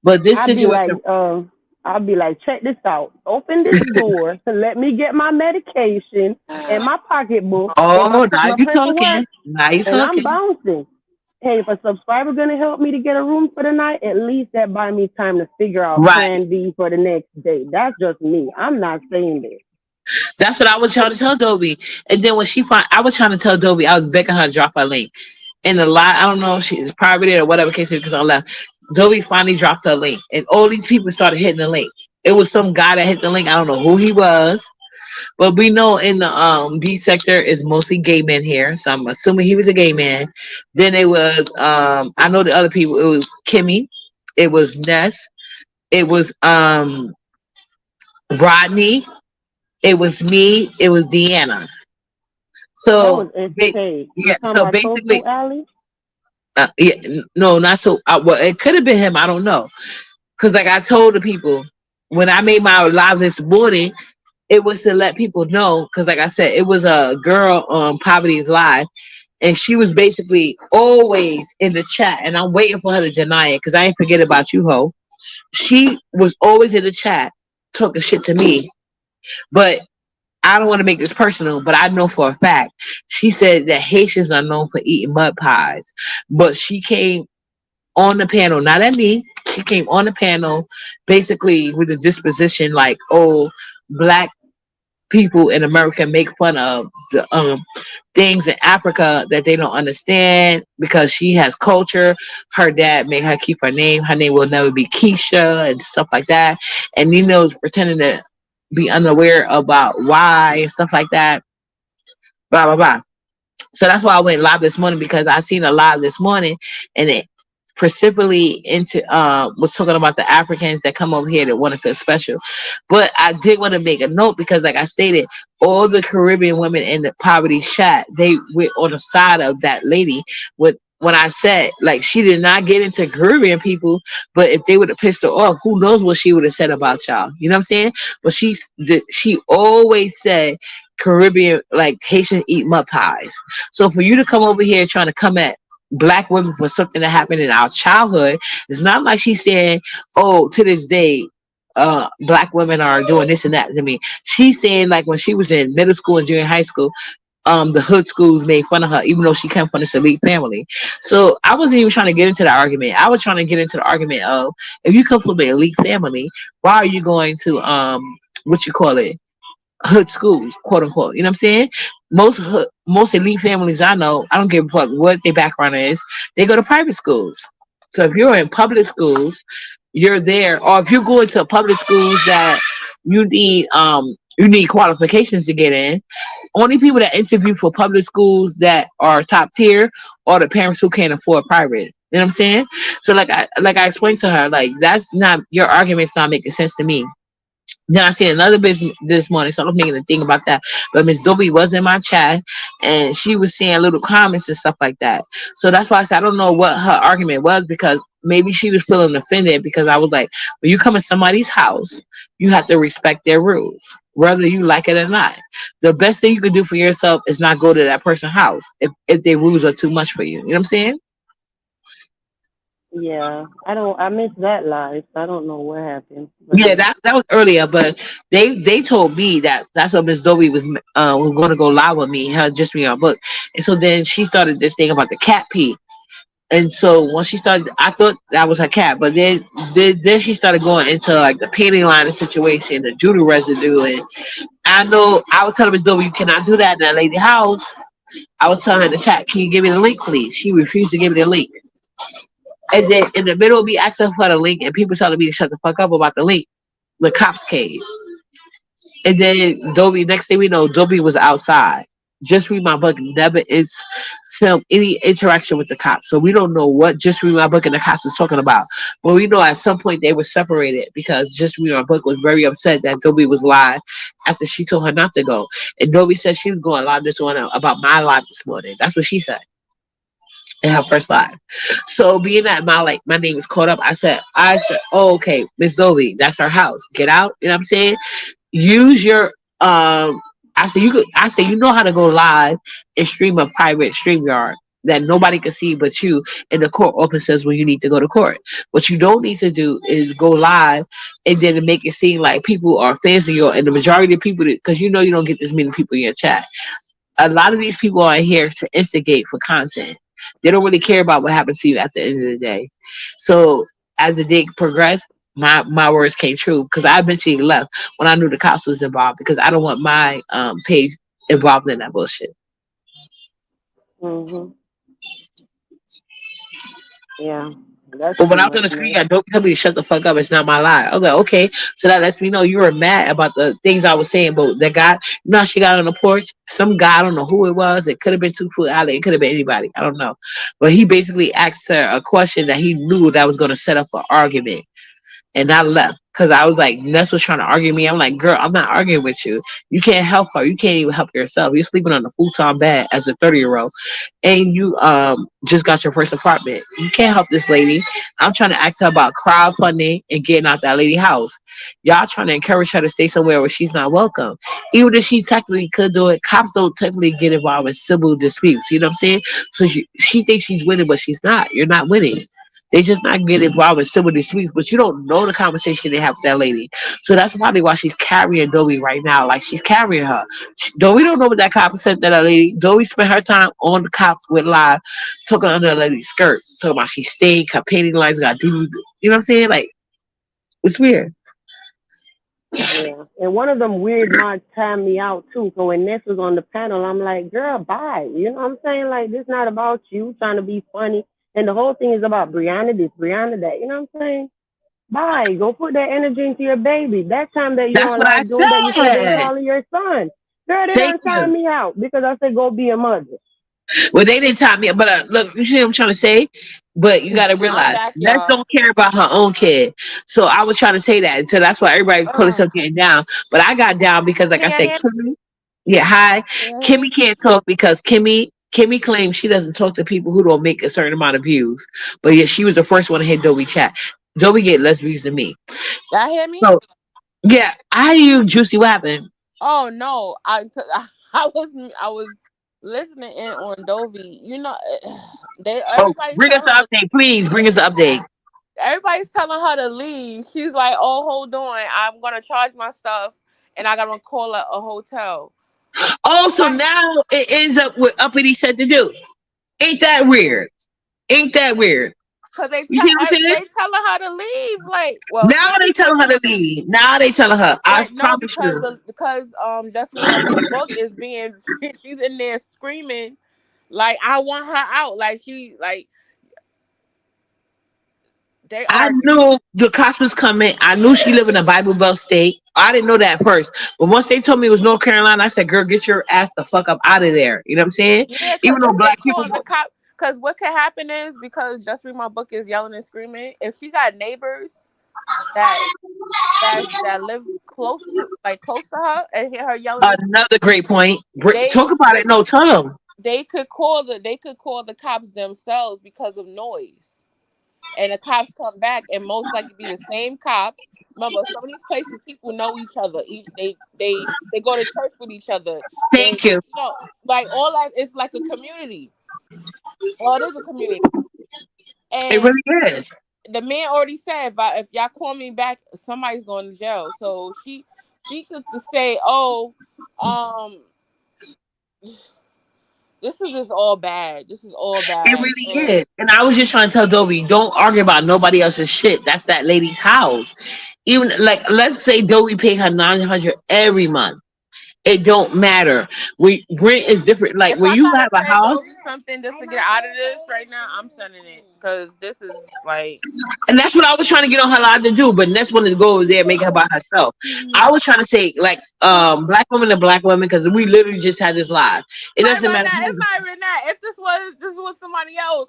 But this I'd be like, situation, I'd be like, check this out. Open this door to let me get my medication and my pocketbook and oh, now my you paperwork, talking. Now you and I'm talking. bouncing. Hey, if a subscriber gonna help me to get a room for the night, at least that buy me time to figure out Right. plan B for the next day. That's just me. I'm not saying this. That's what I was trying to tell Dobie. And then when I was trying to tell Dobie, I was begging her to drop her link. And the lie, I don't know if she's private or whatever case because I left. Dobie finally dropped her link. And all these people started hitting the link. It was some guy that hit the link. I don't know who he was. But we know in the B sector is mostly gay men here. So I'm assuming he was a gay man. Then it was I know the other people, it was Kimmy, it was Ness, it was Rodney, it was me, it was Deanna. That So was SK. You yeah, talking so about basically, Tofu Alley? yeah, no, not so. Well, it could have been him. I don't know, because like I told the people when I made my live this morning, it was to let people know. Because like I said, it was a girl on Poverty's Live, and she was basically always in the chat, and I'm waiting for her to deny it because I ain't forget about you, ho. She was always in the chat talking shit to me, but I don't want to make this personal, but I know for a fact she said that Haitians are known for eating mud pies. But she came on the panel, not at me. She came on the panel basically with a disposition like, oh, black people in America make fun of the things in Africa that they don't understand because she has culture. Her dad made her keep her name. Her name will never be Keisha and stuff like that. And Nino's pretending to be unaware about why and stuff like that. Blah blah blah. So that's why I went live this morning because I seen a live this morning and it specifically into was talking about the Africans that come over here that want to feel special. But I did want to make a note because, like I stated, all the Caribbean women in the poverty chat, they were on the side of that lady. With when I said like she did not get into Caribbean people, but if they would have pissed her off, who knows what she would have said about y'all? You know what I'm saying? But she always said Caribbean, like Haitian eat mud pies. So for you to come over here trying to come at black women for something that happened in our childhood, it's not like she's saying, oh, to this day, black women are doing this and that to me. She's saying like when she was in middle school and junior high school, the hood schools made fun of her, even though she came from this elite family. So I wasn't even trying to get into the argument. I was trying to get into the argument of if you come from an elite family, why are you going to what you call it, hood schools, quote unquote. You know what I'm saying? Most elite families I know, I don't give a fuck what their background is. They go to private schools. So if you're in public schools, you're there, or if you're going to public schools that you need qualifications to get in. Only people that interview for public schools that are top tier are the parents who can't afford private. You know what I'm saying? So like I explained to her, like that's not your argument's not making sense to me. Then I seen another business this morning, so I was making a thing about that. But Miss Dobby was in my chat, and she was saying little comments and stuff like that. So that's why I said I don't know what her argument was because maybe she was feeling offended because I was like, when you come in somebody's house, you have to respect their rules, whether you like it or not. The best thing you can do for yourself is not go to that person's house if their rules are too much for you. You know what I'm saying? Yeah, I missed that live. I don't know what happened, but Yeah, yeah. that was earlier, but they told me that that's what Miss Dovie was going to go live with me, her just me on book, and so then she started this thing about the cat pee, and so once she started, I thought that was her cat, but then she started going into like the painting line of situation, the Judy residue, and I know I was telling Miss Dovie you cannot do that in that lady house. I was telling her in the chat, can you give me the link, please? She refused to give me the link, and then in the middle of me asking for the link and people telling me to shut the fuck up about the link, the cops came. And then Dobby, next thing we know, Dobby was outside. Just Read My Book never is filmed any interaction with the cops. So we don't know what Just Read My Book and the cops was talking about. But we know at some point they were separated because Just Read My Book was very upset that Dobby was live after she told her not to go. And Dobby said she was going live this morning about my live this morning. That's what she said in her first live. So being that my name was caught up, I said, oh, okay, Miss Dovie, that's her house. Get out. You know what I'm saying? Use your I say you know how to go live and stream a private StreamYard that nobody can see but you in the court offices when you need to go to court. What you don't need to do is go live and then make it seem like people are fans of yours and the majority of people because you know you don't get this many people in your chat. A lot of these people are here to instigate for content. They don't really care about what happens to you at the end of the day. So as the day progressed, my words came true because I eventually left when I knew the cops was involved because I don't want my page involved in that bullshit. Mhm. Yeah, that's But when too I was on much, the screen, man. I don't tell me to shut the fuck up. It's not my lie. I was like, okay, so that lets me know you were mad about the things I was saying. But that guy, you know, how she got on the porch. Some guy, I don't know who it was. It could have been 2 Foot Alley. It could have been anybody. I don't know. But he basically asked her a question that he knew that was going to set up an argument. And I left because I was like, Ness was trying to argue with me. I'm like, girl, I'm not arguing with you. You can't help her. You can't even help yourself. You're sleeping on a futon bed as a 30-year-old, and you just got your first apartment. You can't help this lady. I'm trying to ask her about crowdfunding and getting out that lady house. Y'all trying to encourage her to stay somewhere where she's not welcome. Even if she technically could do it, cops don't technically get involved in civil disputes. You know what I'm saying? So she thinks she's winning, but she's not. You're not winning. They just not get involved with some of these weeks, but you don't know the conversation they have with that lady. So that's probably why she's carrying Dovie right now. Like she's carrying her. Dovie don't know what that cop said to that lady. Dovie spent her time on the cops with live, talking under the lady's skirt, talking about she staying, her painting lines got do. You know what I'm saying? Like it's weird. Yeah, and one of them weird mods timed me out too. So when Ness was on the panel, I'm like, girl, bye. You know what I'm saying? Like, this not about you trying to be funny. And the whole thing is about Brianna this, Brianna that. You know what I'm saying? Bye. Go put that energy into your baby. That time that you're That's on what I live doing that, you could have been said. calling your son. Girl, they Thank don't time you. me out because I said go be a mother. Well, they didn't top me, but look, you see what I'm trying to say. But you got to I'm realize, back, Les y'all. don't care about her own kid. So I was trying to say that. So that's why everybody call Ugh. herself getting down. But I got down because, like Can I y'all said, hear? Kimmy. Yeah, hi. Can y'all hear Kimmy me? can't talk because Kimmy claims she doesn't talk to people who don't make a certain amount of views. But yet she was the first one to hit Dobie chat. Dobie get less views than me. Y'all hear me? So yeah, I hear you, Juicy. What happened? Oh no, I was listening in on Dovie. You know, they Oh, everybody's bring us telling the her, update, please. Bring us the update. everybody's telling her to leave. She's like, "Oh, hold on, I'm gonna charge my stuff, and I gotta call a hotel." Oh, so Like, now it ends up with uppity said to do. Ain't that weird? Ain't that weird? cause You see what I'm saying? they telling her to leave. Like, well, Now first they they telling her to leave. Now they telling her. I but no, promise you. because just read my book is being she's in there screaming like I want her out. Like she like they I arguing. knew the cops was coming. I knew she lived in a Bible Belt state. I didn't know that at first. But once they told me it was North Carolina, I said, girl, get your ass the fuck up out of there. You know what I'm saying? Yeah, Even because though if they black people call the go, cop, because what could happen is because just read my book is yelling and screaming. If she got neighbors that that live close to her and hear her yelling and another great point. they Talk about it. No, tell them. they could call the cops themselves because of noise. And the cops come back and most likely be the same cops. Remember, some of these places people know each other. They go to church with each other. Thank you. Like all that. It's like a community. Well, it is a community. It And really is. the man already said, if y'all call me back, somebody's going to jail. So she could say, oh, um, this is just all bad. This is all It bad. really And is. And I was just trying to tell Dobie, don't argue about nobody else's shit. That's that lady's house. Even like let's say Dobie pay her 900 every month. It don't matter. Rent is different. Like if when I you have gotta a send house, Dobie something just to get out of this right now, I'm sending it because this is like and that's what I was trying to get on her live to do, but Ness wanted to go over there and make her by herself. I was trying to say like black woman to black woman because we literally just had this live. It not doesn't even matter that. It's who. not even that. If this was somebody else,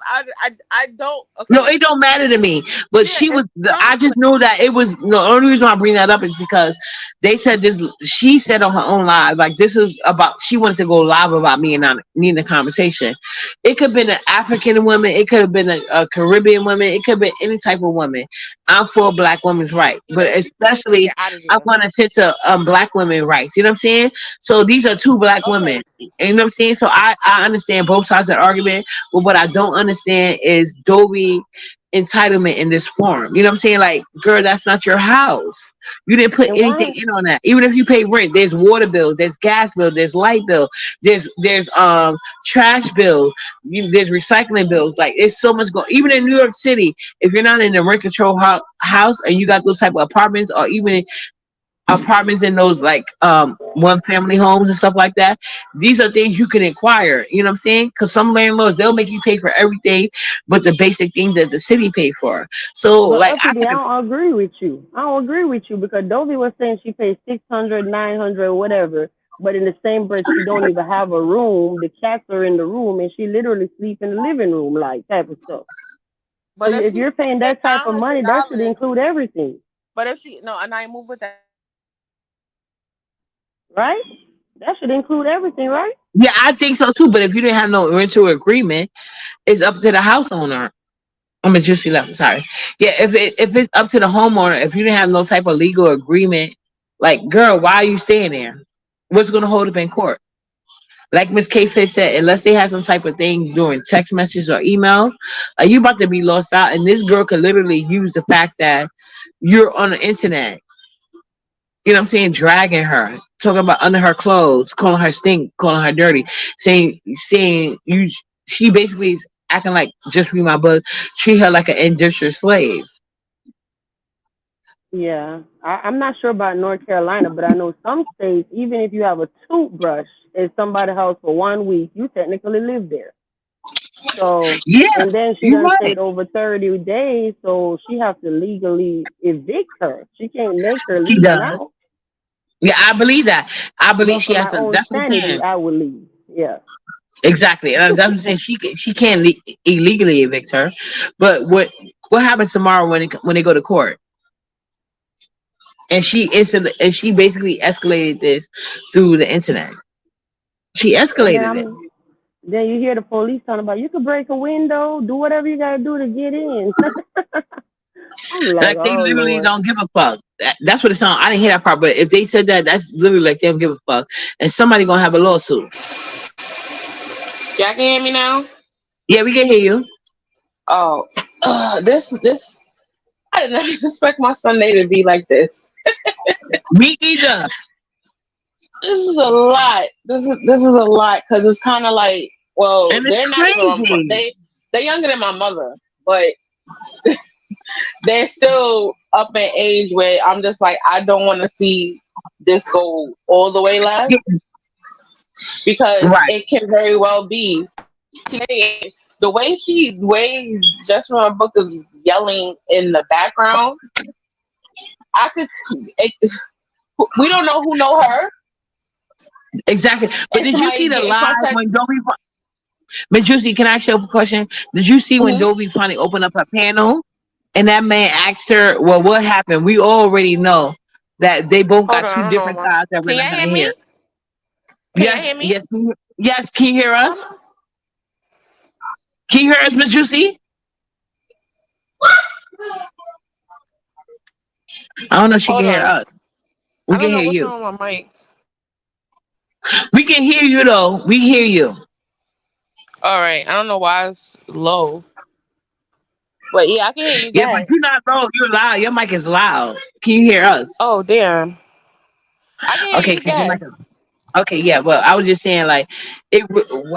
I don't. No, Okay, it don't matter to me. But yeah, she it's was. I just conflict. know that it was. No, the only reason why I bring that up is because they said this. She said on her own live, like this is about. She wanted to go live about me and not needing a conversation. It could have been an African woman. It could have been a Caribbean woman. It could have been any type of woman. I'm for black women's rights, but Either she needs to especially get out of I there. want to fit to black women rights. You know what I'm saying? So these are two black Okay, women. You know what I'm saying? So I understand both sides of the argument, but what I don't understand is Dobie entitlement in this form. You know what I'm saying? Like, girl, that's not your house. You didn't put And anything why? in on that. Even if you pay rent, there's water bill, there's gas bill, there's light bill, there's trash bill, there's recycling bills. Like it's so much going. Even in New York City, if you're not in a rent control house and you got those type of apartments, or even apartments in those like one family homes and stuff like that, these are things you can inquire, you know what I'm saying? Because some landlords, they'll make you pay for everything but the basic things that the city pay for. So But like I uppity, I could, don't agree with you. I don't agree with you because Dovie was saying she pays 600, 900, whatever. But in the same breath, she don't even have a room. The cats are in the room, and she literally sleep in the living room, like type of stuff. So but if if she's you're paying paying that type of money, that should $900, include everything, but if she no, and I move with that. right? That should include everything, right? yeah, I think so too. But if you didn't have no rental agreement, it's up to the house owner. I'm a juicy left. Sorry. Yeah, if it's up to the homeowner, if you didn't have no type of legal agreement, like girl, why are you staying there? What's gonna hold up in court? Like Miss K Fish said, unless they have some type of thing during text messages or emails, you about to be lost out. And this girl could literally use the fact that you're on the internet. You know what I'm saying? Dragging her, talking about under her clothes, calling her stink, calling her dirty, saying you. She basically is acting like just read my book, treat her like an indentured slave. Yeah, I'm not sure about North Carolina, but I know some states, even if you have a toothbrush in somebody's house for 1 week, you technically live there. So, Yeah, and then she you're done right. stayed over 30 days, so she has to legally evict her. She can't make her She leave does. now. Yeah, I believe that. I believe But she for has my to. own That's what I'm sanity, saying. I would leave. Yeah. Exactly. And I'm saying she can't illegally evict her, but what happens tomorrow when they go to court? And she basically escalated this through the internet. She And then escalated it. then you hear the police talking about you could break a window, do whatever you gotta do to get in. I'm like, Like they oh literally Lord. don't give a fuck. That's what it sounds. I didn't hear that part, but if they said that, that's literally like they don't give a fuck, and somebody gonna have a lawsuit. Y'all can hear me now? Yeah, we can hear you. Oh, this. I did not expect my Sunday to be like this. Me either. This is a lot. This is a lot because it's kind of like, well, And it's they're not even crazy. they're younger than my mother, but they're still up in age where I'm just like, I don't want to see this go all the way left Yeah, because right. it can very well be. The way just from her book is yelling in the background, I could. It, we don't know who know her. Exactly. But And did you see somebody the get in live contact. when Dobie? But Juicy, can I ask you a question? Did you see when Mhm. Dobie finally opened up her panel and that man asked her, "Well, what happened?" We already know that they both Hold got on, two I don't know. different sides that we're Can not y'all gonna hear hear. me? Can y'all Yes, hear me? yes, yes. Can you hear us? Can you hear us, Miss Juicy? I don't know if she can Hold hear on. us. We I can don't know hear what's you. wrong with my mic. We can hear you though. We hear you. All right. I don't know why it's low, but yeah, I can hear you Yeah, but guys. you're not low. You're loud. Your mic is loud. Can you hear us? Oh damn. I can hear Okay, you because your mic guys. is okay. Yeah, well, I was just saying like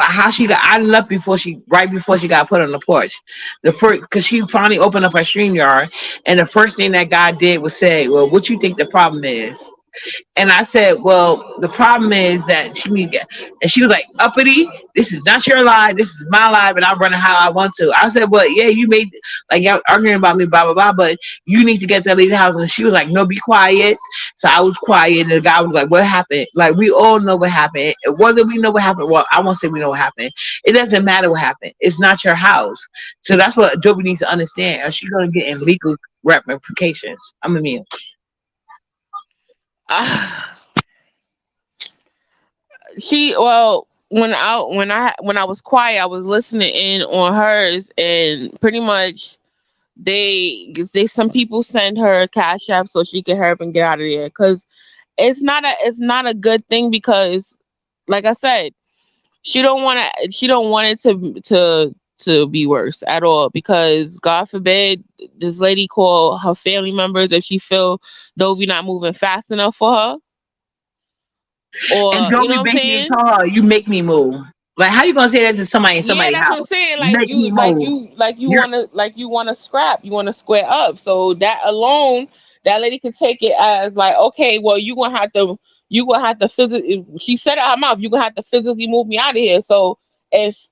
how she got. I left before right before she got put on the porch. The first because she finally opened up her stream yard, and the first thing that guy did was say, "Well, what you think the problem is?" And I said, well, the problem is that she need to, and she was like, uppity, this is not your life, this is my life, and I'm running how I want to. I said, well, yeah, you made, like, y'all arguing about me, blah, blah, blah, but you need to get to leave the house. And she was like, no, be quiet. So I was quiet, and the guy was like, what happened? Like, we all know what happened. Whether we know what happened, well, I won't say we know what happened. It doesn't matter what happened. It's not your house. So that's what Dobie needs to understand. Or she's going to get in legal ramifications. I'm a mute. She well when I was quiet, I was listening in on hers, and pretty much they some people send her a cash app so she can hurry up and get out of there because it's not a good thing because like I said, she don't want it to be worse at all because God forbid this lady call her family members if she feel Dovie not moving fast enough for her, And or you know Dobie what I'm basically saying. told her, "You make me move." Like, how you gonna say that to somebody in Yeah, somebody's that's what I'm house? saying. Make me move. You You're wanna scrap, you wanna square up. So that alone, that lady could take it as like, okay, well, you gonna have to physically. She said it out her mouth. You gonna have to physically move me out of here. So if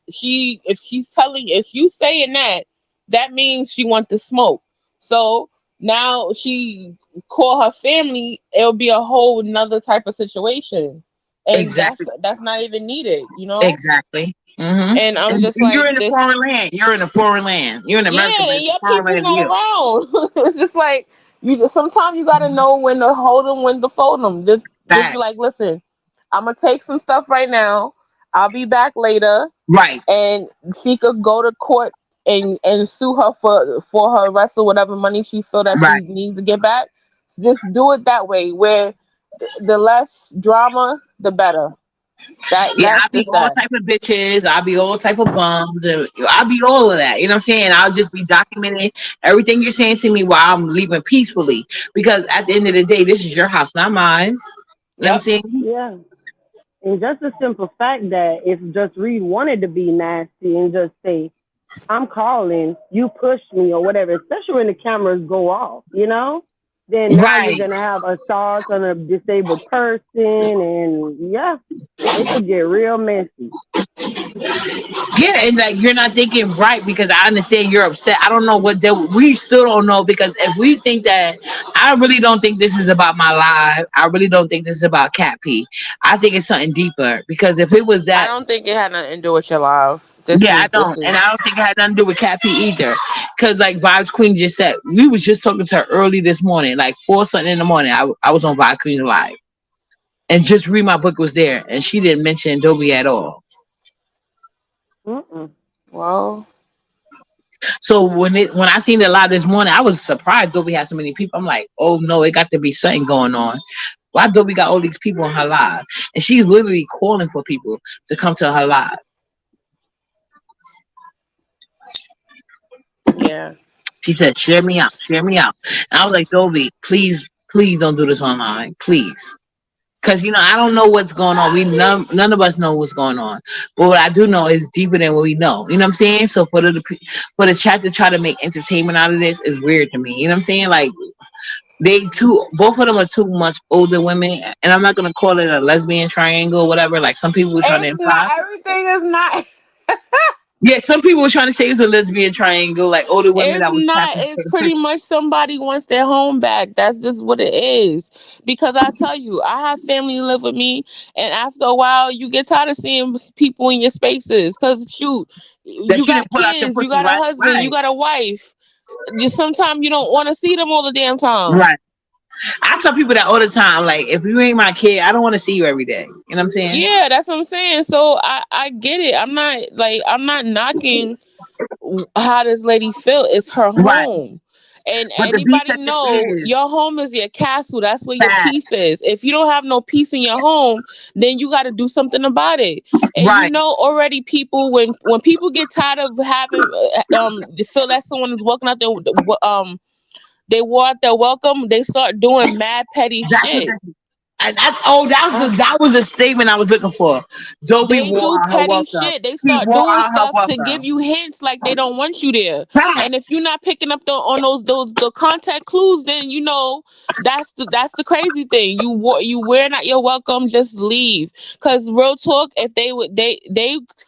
you saying that, that means she want the smoke. So now she call her family. It'll be a whole another type of situation, and exactly, that's not even needed. You know. exactly. Mm-hmm. And I'm And just you're like in a this. foreign land. You're in a foreign land. You're in America, Yeah, but and it's a your foreign people's land to not you. around. It's just like you. Sometimes you gotta know when to hold them, when to fold them. Just be Back. like, listen, I'm gonna take some stuff right now. I'll be back later, Right. and she could go to court and sue her for her rest of whatever money she feel that Right. she needs to get back. So just do it that way, where the less drama, the better. Yeah, I'll That's be just all that. type of bitches. I'll be all type of bums. And I'll be all of that. You know what I'm saying? I'll just be documenting everything you're saying to me while I'm leaving peacefully. Because at the end of the day, this is your house, not mine. You know what I'm Yep. saying? Yeah. And just the simple fact that if Just Reed wanted to be nasty and just say, I'm calling, you pushed me or whatever, especially when the cameras go off, then now you're Right. going to have assault on a disabled person. And yeah, it could get real messy. Yeah, and like you're not thinking right because I understand you're upset. I don't know we still don't know because if we think that I really don't think this is about my life. I really don't think this is about Cat P. I think it's something deeper because if it was I that, don't think it had nothing to do with your life. yeah, I don't, and I don't think it had nothing to do with Cat P either. Because like Vibes Queen just said, we was just talking to her early this morning, like 4 something in the morning. I was on Vibes Queen live, and just read my book was there, and she didn't mention Dobby at all. Mm-mm. Well, So when I seen it live this morning, I was surprised Dobby had so many people. I'm like, oh no, it got to be something going on. Why Dobby got all these people on her live, and she's literally calling for people to come to her live. yeah. She said, "Share me out, share me out." And I was like, Dobby, please, please don't do this online, please. Because I don't know what's going on. None of us know what's going on. But what I do know is deeper than what we know. You know what I'm saying? So for the chat to try to make entertainment out of this is weird to me. You know what I'm saying? Like both of them are too much older women, and I'm not gonna call it a lesbian triangle, or whatever. Like some people were trying to It's not imply. everything is not. Yeah, some people were trying to say it was a lesbian triangle, like older women It's that was not. tapping It's for the pretty picture. much somebody wants their home back. That's just what it is. Because I tell you, I have family live with me, and after a while, you get tired of seeing people in your spaces. Cause shoot, That you she didn't got pull out your kids, you pussy, got a right? husband, you Right. got a wife. You sometimes you don't want to see them all the damn time. Right. I tell people that all the time. Like, if you ain't my kid, I don't want to see you every day. You know what I'm saying? Yeah, that's what I'm saying. So I get it. I'm not knocking how this lady feel. It's her Right. home. And But the B anybody section know is your home is your castle. That's where your fat. peace is. If you don't have no peace in your home, then you got to do something about it. And Right. already people when people get tired of having they feel that someone is walking out there they want their welcome, they start doing mad petty That's what shit. that was a statement I was looking for. Dobie They wore do out her petty welcome. shit. They She start wore doing out her stuff to give welcome. you hints like they don't want you there. Fat. And if you're not picking up on those the contact clues, then that's the crazy thing. You wearing out your welcome, just leave. Cause real talk, if they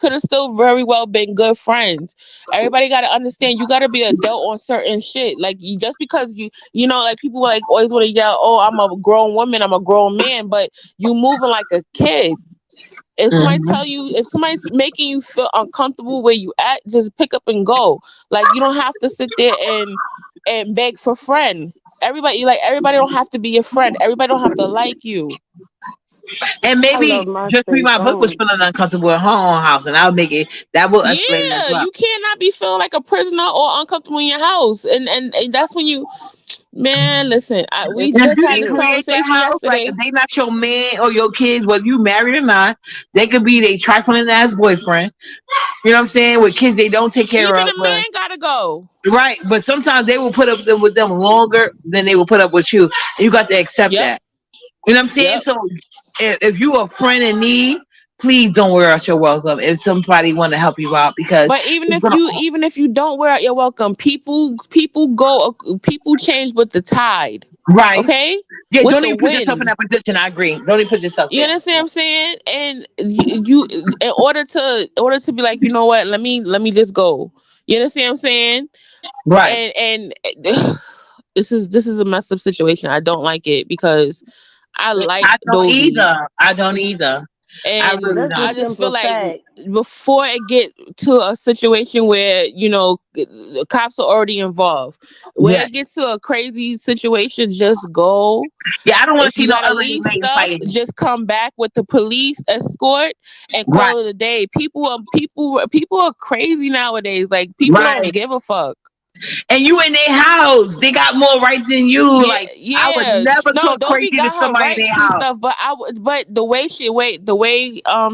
could have still very well been good friends. Everybody got to understand. You got to be adult on certain shit. Like just because like people like always want to yell, "Oh, I'm a grown woman, I'm a grown man," but you moving like a kid. Mhm. If somebody's making you feel uncomfortable where you at, just pick up and go. Like you don't have to sit there and beg for friend. Everybody don't have to be your friend. Everybody don't have to like you. And I love maybe my just read space my book was on. feeling uncomfortable in her own house, and I'll make it. That will explain it as Yeah, well. you cannot be feeling like a prisoner or uncomfortable in your house. And that's when you, man, listen, we It's And if just you had didn't this true. create the conversation house, like if yesterday. they not your man or your kids, whether you married or not, they could be they trifling ass boyfriend. You know what I'm saying? With kids they don't take care Even of. a man gotta go. Right, but sometimes they will put up with them longer than they will put up with you. And you got to accept Yep, that. You know what I'm saying? yep. So if you a friend in need, please don't wear out your welcome if somebody want to help you out because But even it's if gonna you don't wear out your welcome, people change with the tide. right. Okay? Yeah, With don't the even put yourself in wind. that position. I agree. Don't even put yourself You there. understand what I'm saying? And you in order to be like, you know what, let me just go. You understand what I'm saying? Right. And this is a messed up situation. I don't like it because I like I don't Dovie. either. I don't either. I But And really that's a I don't. just feel simple like fact. before it get to a situation where the cops are already involved, where it Yes. gets to a crazy situation, just go. Yeah, I don't want If to see you no gotta elderly leave lady stuff, fighting. just come back with the police escort and Right. call it a day. People are crazy nowadays. Like people don't Right. give a fuck. And you in their house. They got more rights than you. Yeah, Like I would yeah. never No, talk Dovie crazy to got her somebody in their rights and house. stuff, but the way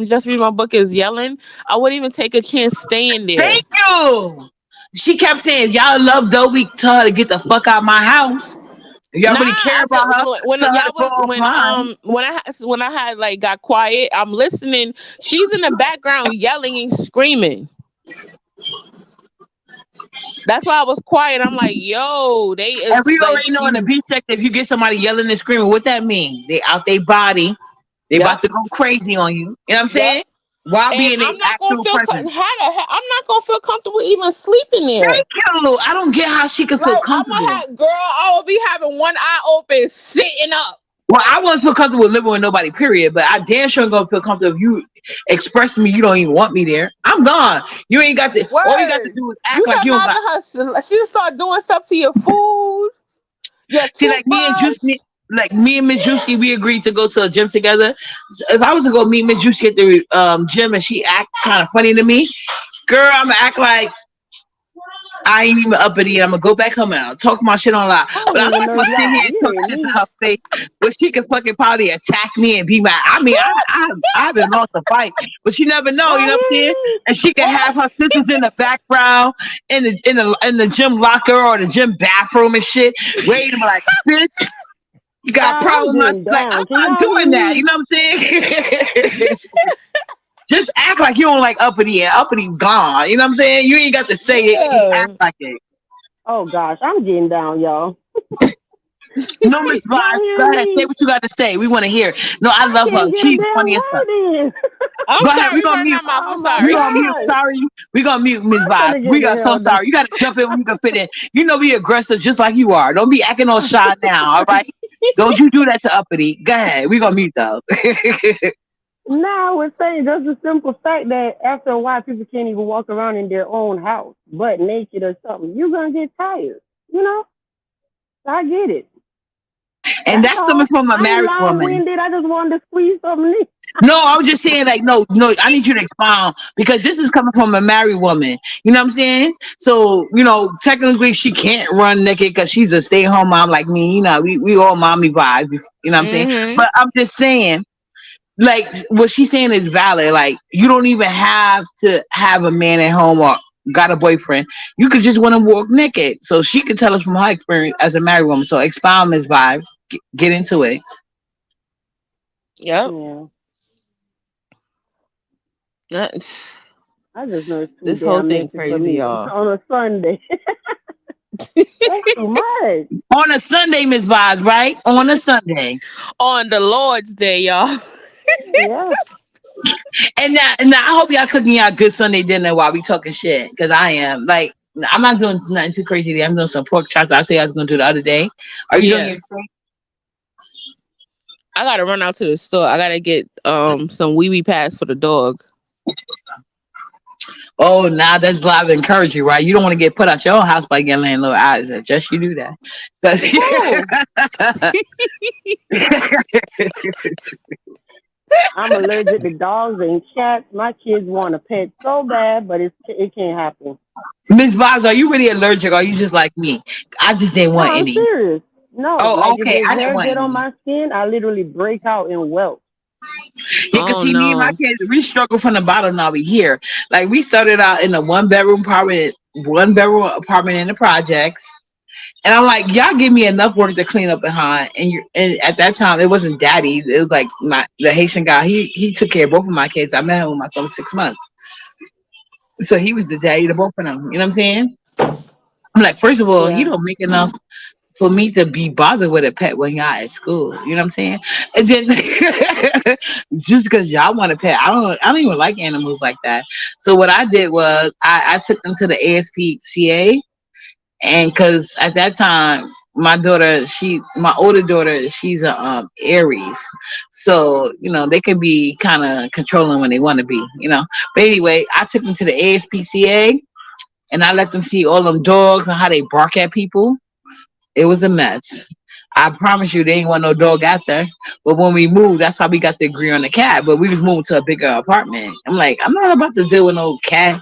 just read my book is yelling. I wouldn't even take a chance staying there. Thank you. She kept saying, if y'all love Dobie, tell her to get the fuck out of my house. If y'all Nah, really care I about just her, when tell her to y'all go was offline. when I had like got quiet, I'm listening. She's in the background yelling and screaming. That's why I was quiet. I'm like, yo, they And is we like already know in she's the B section, if you get somebody yelling and screaming, what that mean? They out their body. They yep, about to go crazy on you. You know what I'm yep. saying? while And being I'm a not gonna actual feel presence. I'm not gonna feel comfortable even sleeping there. Thank you. I don't get how she could feel Like I'm gonna comfortable. have girl, I will be having one eye open, sitting up. Well, I wouldn't feel comfortable living with nobody, period. But I damn sure gonna feel comfortable if you express to me you don't even want me there. I'm gone. You ain't got to. All you got to Word. do is You act like can you don't got. imagine her. She'll start doing stuff to your food, your See, like me and toothbrush. Juicy, like me and Miss Juicy, we agreed to go to a gym together. So if I was to go meet Miss Juicy at the gym and she act kind of funny to me, girl, I'm gonna act like I ain't even uppity. I'm gonna go back home and I'll talk my shit on live. I But don't I'm even not know gonna if sit y'all here and talk hearing shit to me. her face, but she can fucking probably attack me and be mad. I mean, I haven't lost a fight, but you never know. You Y'all know what I'm saying? hearing me? And she can What? have her sisters in the background in the gym locker or the gym bathroom and shit, waiting to be like, bitch, you got a Y'all, I'm problem with my getting like? I'm down. Can not y'all hear doing that. You me? know what I'm saying? Just act like you don't like uppity and uppity gone. You know what I'm saying? You ain't got to say it. Just act Yeah. like it. Oh gosh, I'm getting down, y'all. No, Miss Y'all Vibes, go hearing ahead. Say me? what you got to say. We want to hear. No, I I love her. can't get a She's damn funny as fuck. word in. I'm Go ahead. We sorry, gonna running mute. my mouth. I'm Oh my We sorry. gonna mute. gosh. Sorry, we gonna mute Miss I'm Vibes. gonna get We the are so hell down. sorry. You gotta jump in when you can fit in. You know we aggressive just like you are. Don't be acting all shy now. All right. Don't you do that to uppity. Go ahead. We gonna mute though. Now I would say just the simple fact that after a while people can't even walk around in their own house, butt naked or something. You're gonna get tired. You know? I get it. And That's that's coming all. from a I ain't married long woman. winded. I just wanted to squeeze something in. No, I was just saying, like, no, I need you to expound because this is coming from a married woman. You know what I'm saying? So, technically she can't run naked because she's a stay-at-home mom like me. We all mommy vibes, you know what I'm saying? Mm-hmm. But I'm just saying, like, what she's saying is valid. Like, you don't even have to have a man at home or got a boyfriend. You could just want to walk naked. So she could tell us from her experience as a married woman. So expound, Ms. Vibes. Get into it. Yep. Yeah. That's I just know it's too this whole damn thing messy for crazy, me y'all. on a Sunday. That's too much. On a Sunday, Ms. Vibes, right? On a Sunday. On the Lord's Day, y'all. Yeah. And now I hope y'all cooking y'all good Sunday dinner while we talking shit. Cause I am. Like, I'm not doing nothing too crazy today. I'm doing some pork chops I said I was gonna do the other day. Are you doing Yeah. your steak? I gotta run out to the store. I gotta get some wee wee pads for the dog. Oh, now that's live encouraging, right? You don't want to get put out your own house by getting landlord eyes. Just you do that. Who? 'Cause- I'm allergic to dogs and cats. My kids want a pet so bad, but it can't happen. Miss Vibes, are you really allergic or are you just like me? I just didn't No, want I'm any. serious. No, Oh, like if okay. there's I didn't hair want get on any. my skin, I literally break out in welts. Yeah, cause Oh see, me and my no. kids, we struggle from the bottom. Now we here. Like we started out in a one bedroom apartment in the projects, and I'm like, y'all give me enough work to clean up behind. And at that time, it wasn't daddy's. It was like the Haitian guy. He took care of both of my kids. I met him when my son was 6 months, so he was the daddy to both of them. You know what I'm saying? I'm like, first of all, he Yeah. don't make enough for me to be bothered with a pet when y'all at school. You know what I'm saying? And then just because y'all want a pet, I don't even like animals like that. So what I did was I took them to the ASPCA, and because at that time my older daughter, she's a Aries, so they can be kind of controlling when they want to be. But anyway, I took them to the ASPCA and I let them see all them dogs and how they bark at people. It was a mess. I promise you, they ain't want no dog out there. But when we moved, that's how we got to agree on the cat. But we was moving to a bigger apartment. I'm like, I'm not about to deal with no cat,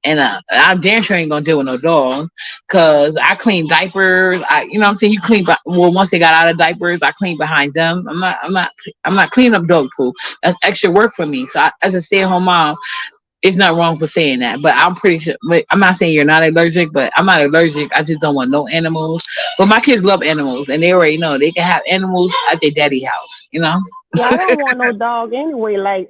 and I damn sure ain't gonna deal with no dog, cause I clean diapers. You know what I'm saying? You clean, well, once they got out of diapers, I clean behind them. I'm not cleaning up dog poop. That's extra work for me. So as a stay-at-home mom, it's not wrong for saying that, but I'm pretty sure. But I'm not saying you're not allergic, but I'm not allergic. I just don't want no animals. But my kids love animals, and they already know they can have animals at their daddy house. Yeah, I don't want no dog anyway. Like,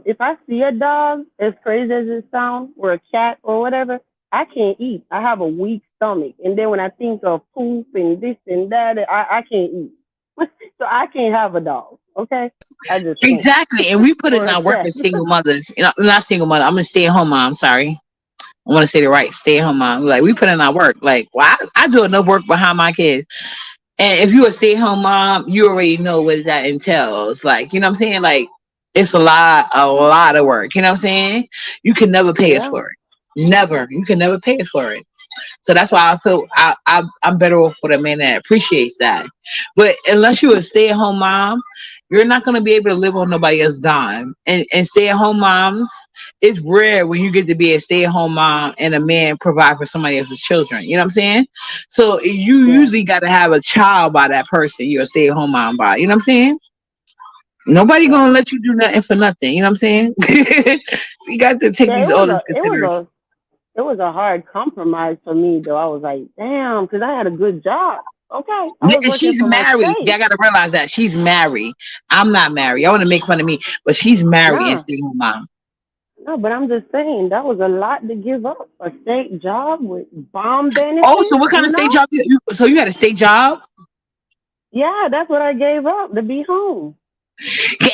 if I see a dog, as crazy as it sounds, or a cat or whatever, I can't eat. I have a weak stomach. And then when I think of poop and this and that, I can't eat. So I can't have a dog. Okay, I just can't. Exactly. And we put in Or a our work cat. as single mothers. You know, not single mother. I'm a stay at home mom. Sorry. I want to say the right stay at home mom. Like we put in our work. Like, well, I do enough work behind my kids. And if you're a stay at home mom, you already know what that entails. Like, you know what I'm saying? Like, it's a lot of work. You know what I'm saying? You can never pay us Yeah. for it. Never. You can never pay us for it. So that's why I feel I'm better off with a man that appreciates that. But unless you're a stay at home mom, you're not gonna be able to live on nobody else's dime. And stay at home moms, it's rare when you get to be a stay at home mom and a man provide for somebody else's children. You know what I'm saying? So you Yeah. usually got to have a child by that person. You're a stay at home mom by. You know what I'm saying? Nobody gonna Right. let you do nothing for nothing. You know what I'm saying? We got to take Yeah. these It was all into a. It was consideration. a. It was a hard compromise for me, though. I was like, damn, because I had a good job. Okay, I was And working she's for my married. state. Y'all gotta realize that she's married. I'm not married. I want to make fun of me, but she's married and Nah, stay home mom. no, but I'm just saying that was a lot to give up. A state job with bomb Oh, so benefits, what kind you of state know? job? So you had a state job, Yeah, that's what I gave up to be home.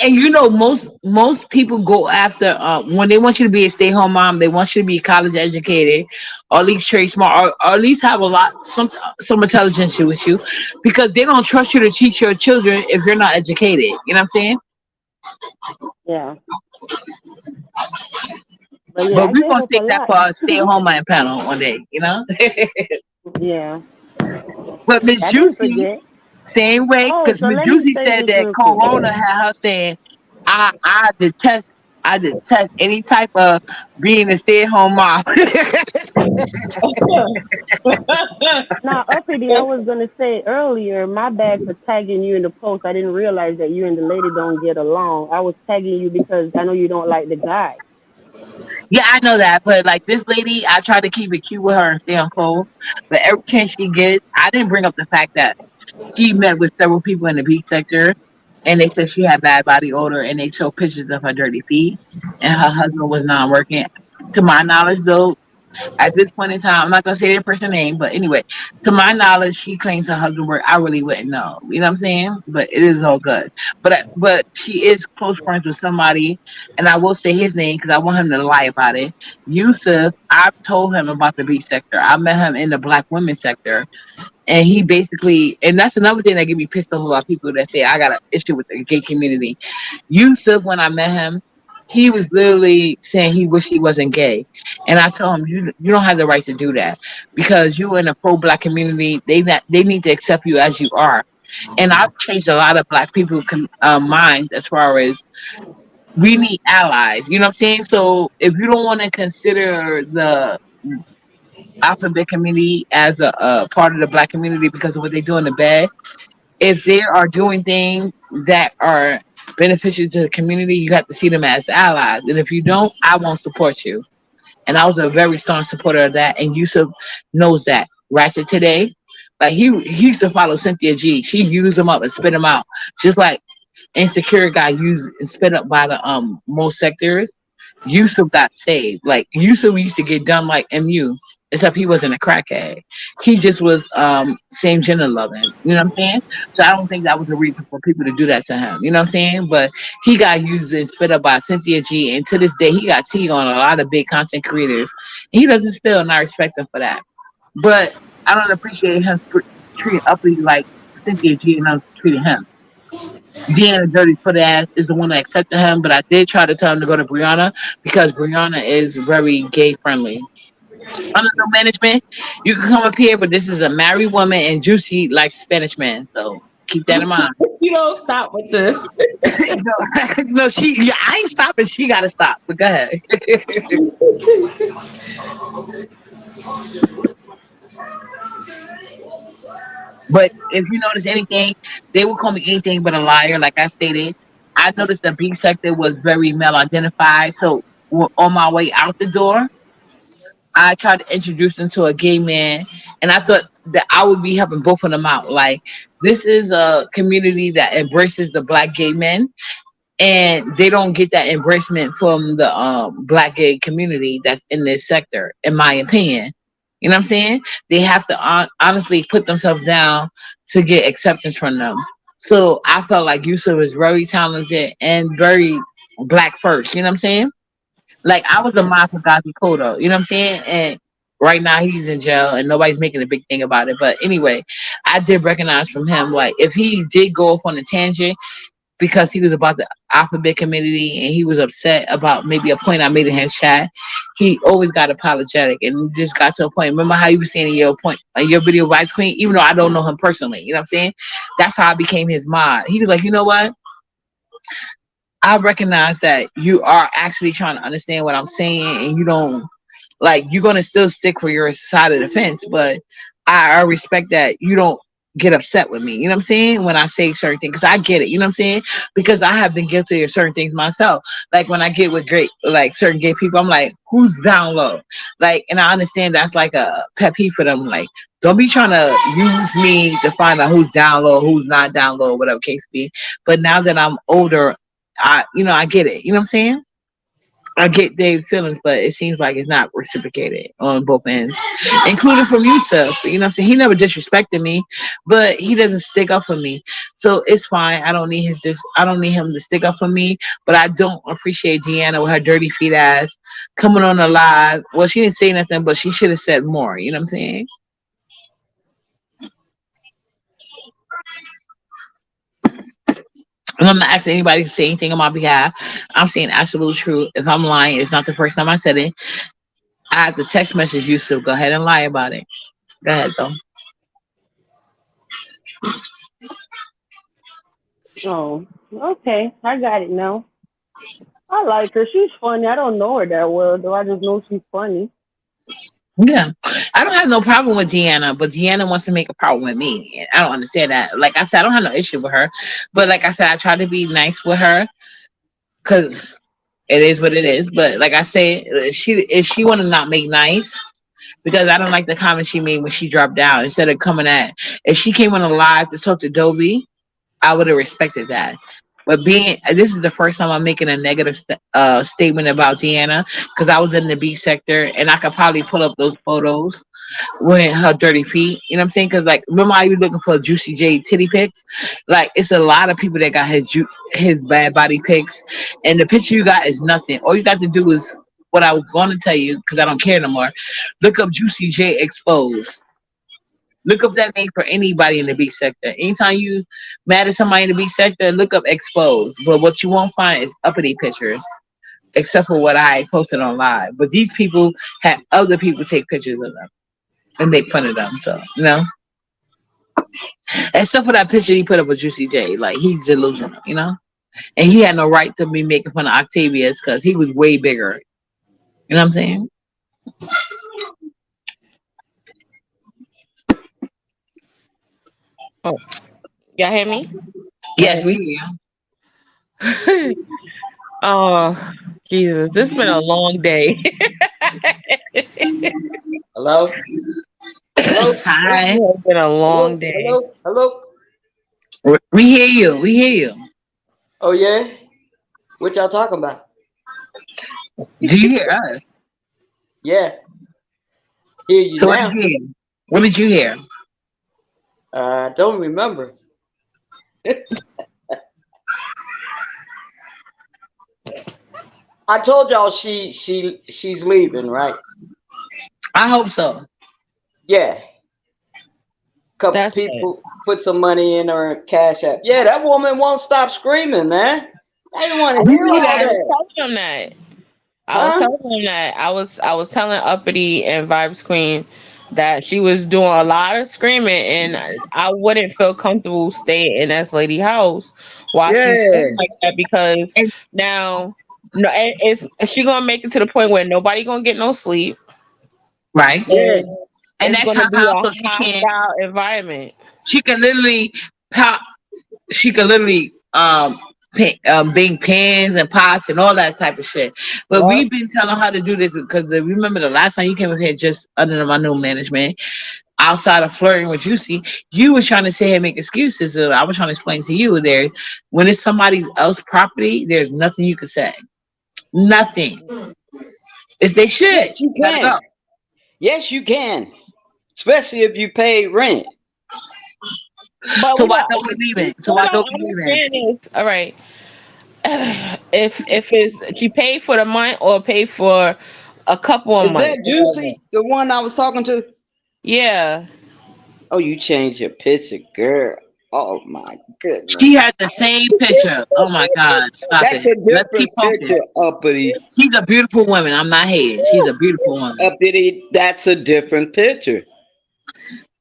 and you know most people go after when they want you to be a stay home mom. They want you to be college educated, or at least trade smart, or at least have a lot some intelligence with you, because they don't trust you to teach your children if you're not educated. You know what I'm saying? Yeah, but yeah, But I we're gave gonna up a take that lot. for a stay home mom panel one day. You know. Yeah, But Miss I didn't Juicy, forget. same way, Oh, because so Miss let me Juicy say said this that real quick. Corona had her saying, I detest any type of being a stay at home mom. Now, uppity, I was gonna say earlier, my bad for tagging you in the post. I didn't realize that you and the lady don't get along. I was tagging you because I know you don't like the guy. Yeah, I know that, but like this lady, I try to keep it cute with her and stay on cold. But every chance she gets, I didn't bring up the fact that she met with several people in the beach sector, and they said she had bad body odor, and they showed pictures of her dirty feet, and her husband was not working. To my knowledge, though, at this point in time, I'm not gonna say their person name, but anyway, to my knowledge, she claims her husband work. I really wouldn't know. You know what I'm saying? But it is all good. But she is close friends with somebody, and I will say his name because I want him to lie about it. Yusuf, I've told him about the beach sector. I met him in the black women's sector, and he basically, and that's another thing that get me pissed off about people that say I got an issue with the gay community. Yusuf, when I met him, he was literally saying he wished he wasn't gay, and I told him you don't have the right to do that because you in a pro black community. They need to accept you as you are. And I've changed a lot of black people's minds as far as we need allies. You know what I'm saying? So if you don't want to consider the alphabet community as a part of the black community because of what they do in the bed, if they are doing things that are beneficial to the community, you have to see them as allies. And if you don't, I won't support you. And I was a very strong supporter of that. And Yusuf knows that. Ratchet today, like he used to follow Cynthia G. She used him up and spit him out, just like Insecure got used and spit up by the most sectors. Yusuf got saved. Like Yusuf used to get done like MU, except he wasn't a crackhead. He just was same gender loving. You know what I'm saying? So I don't think that was a reason for people to do that to him. You know what I'm saying? But he got used and spit up by Cynthia G, and to this day he got tea on a lot of big content creators. He doesn't feel, and I respect him for that. But I don't appreciate him treating uppity like Cynthia G and I'm treating him. Deanna Dirty Foot ass is the one that accepted him, but I did try to tell him to go to Brianna because Brianna is very gay friendly. Under no management, you can come up here, but this is a married woman and Juicy likes Spanish men, so keep that in mind. You don't stop with this. no, no, yeah, I ain't stopping. She got to stop. But go ahead. But if you notice anything, they will call me anything but a liar. Like I stated, I noticed the B sector was very male identified. So on my way out the door, I tried to introduce them to a gay man, and I thought that I would be helping both of them out. Like this is a community that embraces the black gay men, and they don't get that embracement from the black gay community that's in this sector, in my opinion. You know what I'm saying? They have to honestly put themselves down to get acceptance from them. So I felt like Yusuf was very talented and very black first. You know what I'm saying? Like I was a mod for Gazi Kodo. You know what I'm saying? And right now he's in jail and nobody's making a big thing about it. But anyway, I did recognize from him like if he did go off on a tangent because he was about the alphabet community and he was upset about maybe a point I made in his chat. He always got apologetic and just got to a point. Remember how you were saying in your point in your video, Vice Queen, even though I don't know him personally, you know what I'm saying? That's how I became his mod. He was like, you know what? I recognize that you are actually trying to understand what I'm saying and you don't like you're gonna still stick for your side of the fence, but I respect that you don't get upset with me. You know what I'm saying? When I say certain things, because I get it. You know what I'm saying? Because I have been guilty of certain things myself. Like when I get with great, like certain gay people, I'm like, who's down low? Like, and I understand that's like a pet peeve for them. Like, don't be trying to use me to find out who's down low, who's not down low, whatever case be. But now that I'm older, I get it. You know what I'm saying? I get Dave's feelings, but it seems like it's not reciprocated on both ends, including from Yusuf. You know what I'm saying? He never disrespected me, but he doesn't stick up for me. So it's fine. I don't need I don't need him to stick up for me, but I don't appreciate Deanna with her dirty feet ass coming on the live. Well, she didn't say nothing, but she should have said more. You know what I'm saying? And I'm not asking anybody to say anything on my behalf. I'm saying absolute truth. If I'm lying, it's not the first time I said it. I have to text message you, so go ahead and lie about it. Go ahead, though. Oh, okay. I got it now. I like her. She's funny. I don't know her that well, though. I just know she's funny. Yeah, I don't have no problem with Deanna, but Deanna wants to make a problem with me. And I don't understand that. Like I said, I don't have no issue with her, but like I said, I try to be nice with her because it is what it is. But like I said, if she want to not make nice, because I don't like the comment she made when she dropped down. Instead of coming at, if she came on a live to talk to Dobie, I would have respected that. But this is the first time I'm making a negative statement about Deanna because I was in the beach sector and I could probably pull up those photos with her dirty feet. You know what I'm saying? Because like, remember I was looking for Juicy J titty pics? Like, it's a lot of people that got his bad body pics, and the picture you got is nothing. All you got to do is what I was going to tell you because I don't care no more. Look up Juicy J exposed. Look up that name for anybody in the beach sector. Anytime you mad at somebody in the beach sector, look up exposed. But what you won't find is uppity pictures, except for what I posted on live. But these people had other people take pictures of them and make fun of them. So, except for that picture he put up with Juicy J, like he's delusional, and he had no right to be making fun of Octavius because he was way bigger. You know what I'm saying? Oh, y'all hear me? Yes, we hear you. Oh, Jesus, this has been a long day. Hello? Hello? This Hi. has been a Hello? long day. Hello? Hello? We hear you. We hear you. Oh, yeah? What y'all talking about? Do you hear us? Yeah. Hear you So what did now. you hear? What did you hear? Don't remember. I told y'all she's leaving, right? I hope so. Yeah. Couple That's it. people put some money in her cash app. Yeah, that woman won't stop screaming, man. I didn't want to We hear knew all I was that. that. telling them that. Huh? I was telling Uppity and Vibes Queen that she was doing a lot of screaming, and I wouldn't feel comfortable staying in that lady house while she's Yeah. screaming like that because And, now, no, it's she gonna make it to the point where nobody gonna get no sleep, right. Yeah. and And it's that's gonna her be house, a so she can't. hostile environment. She can literally pop. She can literally bing pans and pots and all that type of shit. But Yup. we've been telling her to do this because remember the last time you came up here just under my new management, outside of flirting with Juicy, you were trying to say and make excuses. And I was trying to explain to you there when it's somebody else's property, there's nothing you can say. Nothing. It's they shit. Yes, you Let it go. can. Yes, you can. Especially if you pay rent. But So why what don't we leave we it? So still why don't don't we leave it? understand is, all right, if it's she paid for the month or pay for a couple of Is months. that Juicy, the one I was talking to? Yeah. Oh, you changed your picture, girl. Oh my She goodness. had the same picture. Oh my God, stop That's it. a Let's keep different focused. picture, uppity. She's a beautiful woman. I'm not hating. She's a beautiful woman. Uppity, that's a different picture.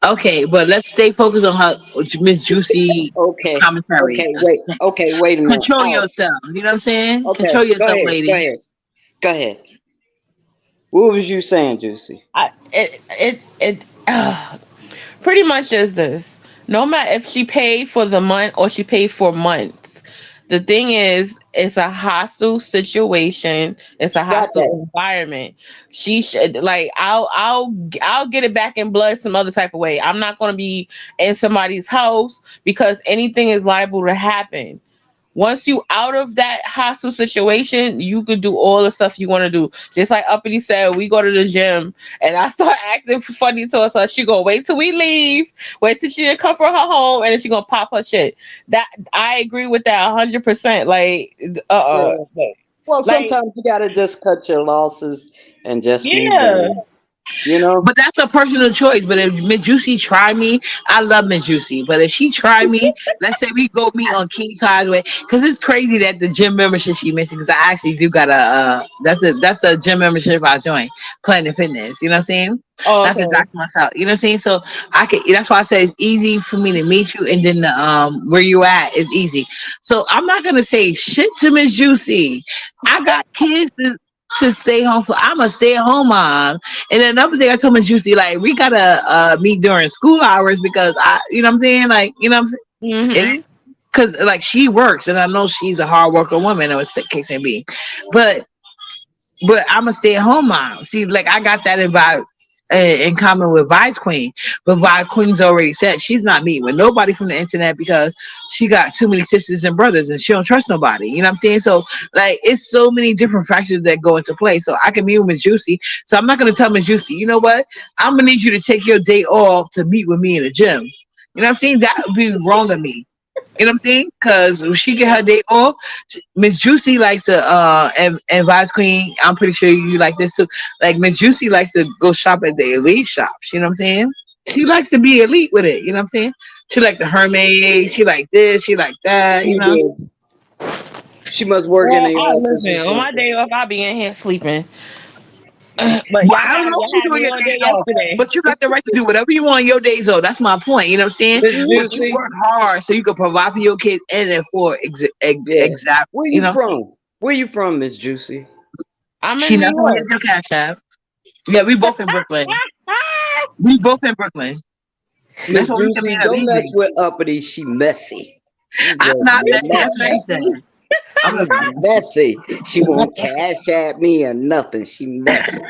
Okay, but let's stay focused on her Miss Juicy Okay. commentary. Wait a minute. Control Oh, yourself. You know what I'm saying? okay. Control yourself, lady. Go ahead. What was you saying, Juicy? It pretty much is this. No matter if she paid for the month or she paid for months, the thing is, it's a hostile situation. It's a Got that. hostile environment. She should like. I'll get it back in blood some other type of way. I'm not gonna be in somebody's house because anything is liable to happen. Once you out of that hostile situation, you could do all the stuff you want to do. Just like Uppity said, we go to the gym and I start acting funny to her, so she gonna wait till we leave, wait till she didn't come from her home, and then she gonna pop her shit. That I agree with that 100%. Yeah. Well, Like sometimes you gotta just cut your losses and just move yeah. on. You know? But that's a personal choice. But if Miss Juicy try me, I love Miss Juicy. But if she try me, let's say we go meet on King Tide's way, because it's crazy that the gym membership she mentioned. Because I actually do got a that's a gym membership I joined, Planet Fitness. You know what I'm saying? Oh, Not to okay. dox myself. You know what I'm saying? So I can. That's why I say it's easy for me to meet you, and then the where you at is easy. So I'm not gonna say shit to Miss Juicy. I got kids to stay home for. I'm a stay at home mom. And then another thing I told Miss Juicy, like, we gotta meet during school hours because you know what I'm saying? Like, you know what I'm saying? Mm-hmm. Because, like, she works and I know she's a hard worker woman, or it's the case may be. But I'm a stay at home mom. See, like, I got that in common with Vice Queen, but Vice Queen's already said she's not meeting with nobody from the internet because she got too many sisters and brothers and she don't trust nobody. You know what I'm saying? So like it's so many different factors that go into play. So I can meet with Miss Juicy. So I'm not gonna tell Miss Juicy, you know what? I'm gonna need you to take your day off to meet with me in the gym. You know what I'm saying? That would be wrong of me. You know what I'm saying? Because when she get her day off, Miss Juicy likes to and Vice Queen. I'm pretty sure you like this too. Like Miss Juicy likes to go shop at the elite shops. You know what I'm saying? She likes to be elite with it. You know what I'm saying? She like the Hermes. She like this. She like that. You She know. did. She must work in Well, the I office or listen. On my something. day off, I'll be in here sleeping. But Well, I don't know what y'all you had do on me your all days day off, yesterday. but you got the right to do whatever you want on your days off. That's my point. You know what I'm saying? Miss But you Juicy? work hard so you can provide for your kids and then for Yeah. exact. Where You you know, from? Where you from, Miss Juicy? I'm she in New not gonna York. get your cash app. Yeah, we both in Brooklyn. We both in Brooklyn. That's Miss what we can Juicy, meet up don't mess easy. with uppity. She messy. She I'm just not messy. That's what she messy. said. I'm She's messy. She won't cash at me or nothing. She messy.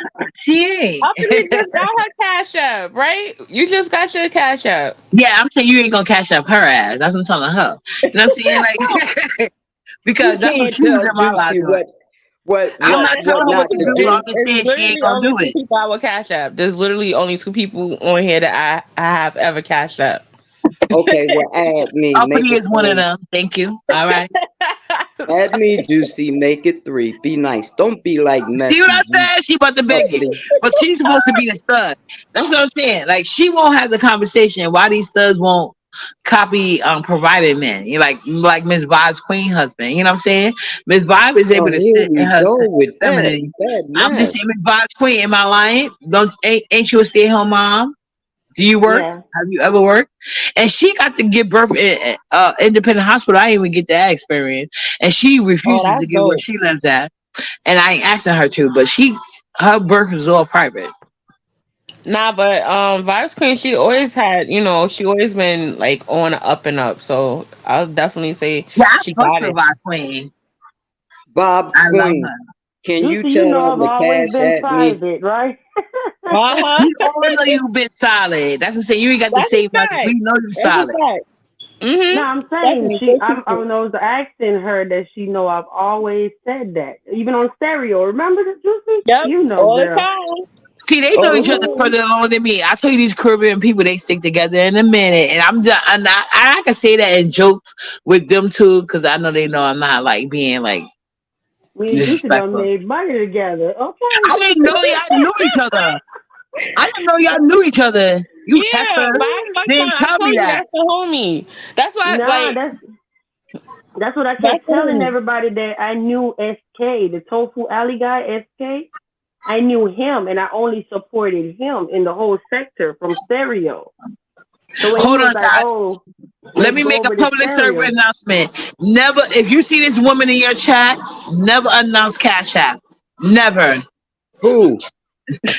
she ain't. Uppity just got her cash up, right? You just got your cash up. Yeah, I'm saying you ain't gonna cash up her ass. That's what I'm telling her. You know what I'm saying? Like You because that's what can't she was tell in my life Juicy doing. I'm Look, not what telling her what not to to do. I'm do. just it's saying she ain't literally gonna only do two it. people I will cash up. There's literally only two people on here that I have ever cashed up. Okay, well add me, make Uppity it is one of three. them. Thank you. All right. Add me, Juicy, make it three. Be nice. Don't be like See what messy I said? She about to beg you. uppity. But she's supposed to be a stud. That's what I'm saying. Like she won't have the conversation. Why these studs won't copy provided men? You like Miss Vibes Queen husband. You know what I'm saying? Miss Vibe is Oh, able to here sit in we her go with that. femininity. That I'm just mess. saying Miss Vibes Queen, am I lying? Don't ain't you a stay-at-home mom? Do you work? Yeah. Have you ever worked? And she got to give birth in independent hospital. I didn't even get that experience. And she Oh, refuses that's to give where dope. she lives at. And I ain't asking her to, but her birth is all private. Nah, but Vibes Queen, she always had, she always been like on a up and up. So I'll definitely say Yeah, I she fuck got with it. my queen. Bob I love Queen, her. can you Juicy, you tell know them I've to always cash been at me? private, right? Uh-huh. We all know you been solid. That's what I'm saying. You ain't got to That's say a much. We fact. know you That's a solid. fact. No, Mm-hmm. I'm saying Definitely. So I true. was asking her that she know I've always said that, even on stereo. Remember the Juicy? Yep. You know, All the girl. time. See, they know each other Oh, further along than me. I tell you, these Caribbean people, they stick together in a minute, and I'm just, I can say that in jokes with them too, because I know I'm not like being like Me and Juicy done disrespectful. made money together. Okay. I didn't know y'all knew each other. I didn't know y'all knew each other. You text Yeah, her, but I like didn't I tell told me you that. that's the homie. That's why, Nah, like, that's what I that's kept the telling homie. everybody that I knew SK, the Tofu Alley guy, SK. I knew him and I only supported him in the whole sector from stereo. So when he Hold was on, like, guys. oh, Let let's me go make a over to public service stereo. announcement. Never, if you see this woman in your chat, never announce Cash App. Never. who?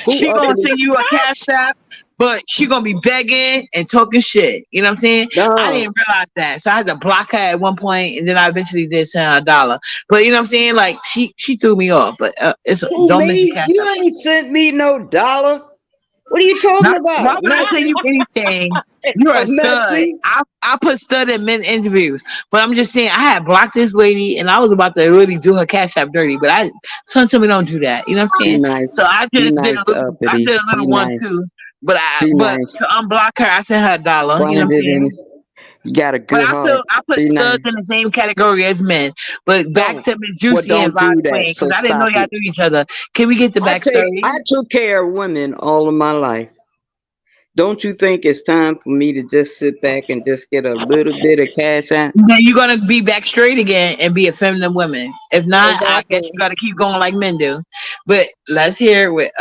Who She gonna uppity? send you a cash app, but she gonna be begging and talking shit. You know what I'm saying? I No. didn't realize that, so I had to block her at one point, and then I eventually did send her $1. But you know what I'm saying? Like she threw me off. But Who, don't mention me? cash You app. ain't sent me no dollar. What are you talking Not, why about? would I send Messy? you anything? You're A a stud. messy? I put stud in men interviews, but I'm just saying I had blocked this lady, and I was about to really do her cash app dirty. But son told me don't do that. You know what I'm Be saying? So nice. I Be just did a nice, little. I uppity. did a Be little one nice. too. But Be to nice. unblock her, I sent her $1. You know what I'm Find it in. saying? You got a But good heart. I put Be studs nice. in the same category as men. But back Don't. to Miss Well, Juicy and don't Vibe do that. Queen, So because I didn't know stop y'all it. knew each other. Can we get the I backstory? took care of women all of my life. Don't you think it's time for me to just sit back and just get a little bit of cash out? Then you're gonna be back straight again and be a feminine woman. If not, I guess Exactly. you gotta keep going like men do. But let's hear what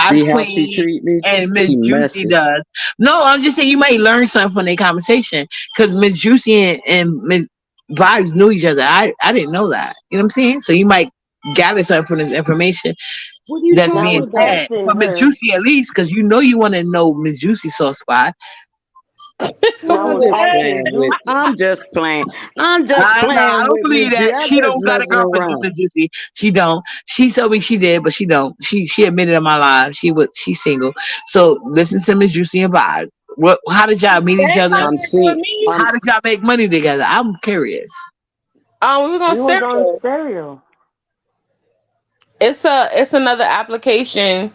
See Vibes how she Queen treat me? and Miss She Juicy messy. does. No, I'm just saying you might learn something from their conversation because Miss Juicy and Miss Vibes knew each other. I didn't know that. You know what I'm saying? So you might gather something from this information What are you that's And I being talking was about? said asking for Miss her, Juicy at least, because you know you want to know Miss Juicy soft spot. and I I'm was just asking playing with. Juicy, I'm just playing. I'm just I playing don't with Miss believe G. that. I'm She just don't got a messing girlfriend around. with Juicy. She don't. She told me she did, but she don't. She admitted in my live she's single. So listen to Miss Juicy and Vibe. What? How did y'all meet each That's other? I'm not with seeing. me. I'm. How did y'all make money together? I'm curious. We was on we was on stereo. stereo. It's another application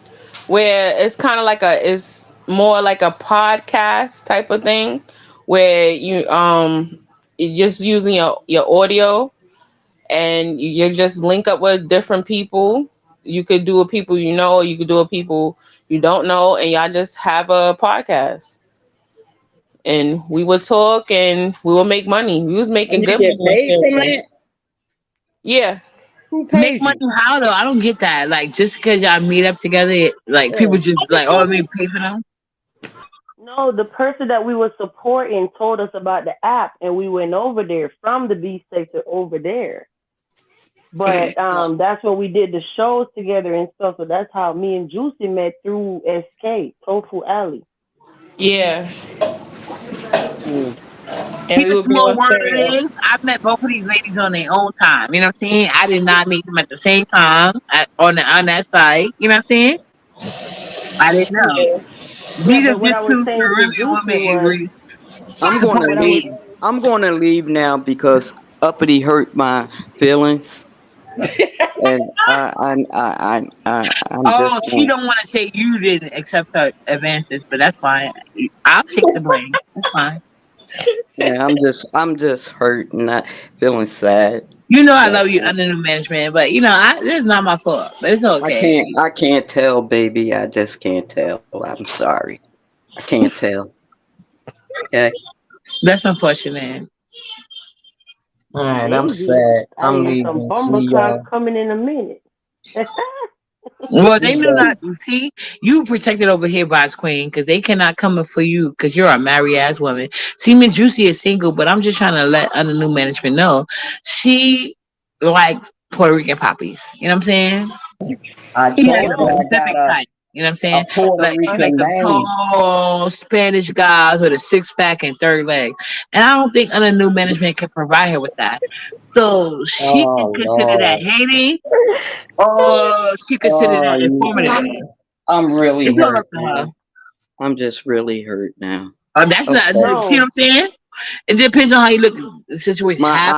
where it's kind of like it's more like a podcast type of thing where you're just using your audio and you just link up with different people. You could do with people you know, or you could do with people you don't know, and y'all just have a podcast. And we would talk and we would make money. We was And making you good get money on paid from stereo. that? Yeah. Who Make paid money you? how though? I don't get that. Like just because y'all meet up together, like Yeah. people just like, oh, let me pay for them. No, the person that we were supporting told us about the app, and we went over there from the B sector over there. But that's when we did the shows together and stuff. So that's how me and Juicy met through SK Tofu Alley. Yeah. Mm. And See we the would be small on word stereo. is I met both of these ladies on their own time. You know what I'm saying? I did not meet them at the same time on that site. You know what I'm saying? I didn't know. Yeah. Yeah, These are but what just I was two saying to Caribbean Juicy women was agree I'm gonna what I was. supposedly. leave. I'm gonna leave now because uppity hurt my feelings, and I'm Oh, just she going. don't want to say you didn't accept her advances, but that's fine. I'll take the blame. That's fine. Yeah, I'm just hurt and not feeling sad. You know I Right love you now. under new management, but it's not my fault. But it's I okay. can't. I can't tell, baby. I just can't tell. I'm sorry. I can't tell. Okay. That's unfortunate. All right. I'm Maybe sad. I I'm hear some leaving. bumble See clock y'all. coming in a minute. Well, See they knew y'all. not. See, you protected over here by his queen because they cannot come in for you because you're a married ass woman. See, Miss Juicy is single, but I'm just trying to let under new management know she likes Puerto Rican poppies. You know what I'm saying? I She like told a her I Oh, got specific type. You know what I'm a saying? Puerto Like she like Rican them name. tall Spanish guys with a six pack and third leg. And I don't think under new management can provide her with that. So she can Oh consider that Lord. hating or she consider Oh, that informative. I'm really It's all hurt up to her. now. I'm just really hurt now. That's not. Okay. See what No, I'm saying? It depends on how you look at the situation. Half.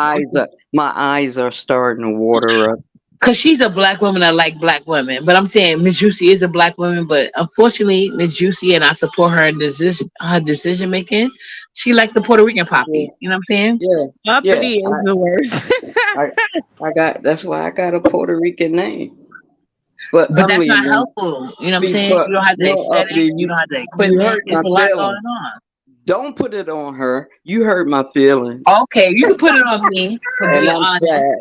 My eyes are starting to water up. Cause she's a black woman that like black women. But I'm saying Miss Juicy is a black woman, but unfortunately Miss Juicy and I support her in decision making. She likes the Puerto Rican Yeah, poppy. You know what I'm saying? yeah, yeah. Uppity is the worst. I, I got. That's why I got a Puerto Rican name. But But I'm that's not leaving. helpful. You know what I'm saying? But You don't have the no, aesthetic, uppity. you don't have the You equipment. hurt my It's a lot going feelings. on. Don't put it on her. You hurt my feelings, Okay, you can put it on me for and being I'm honest. sad.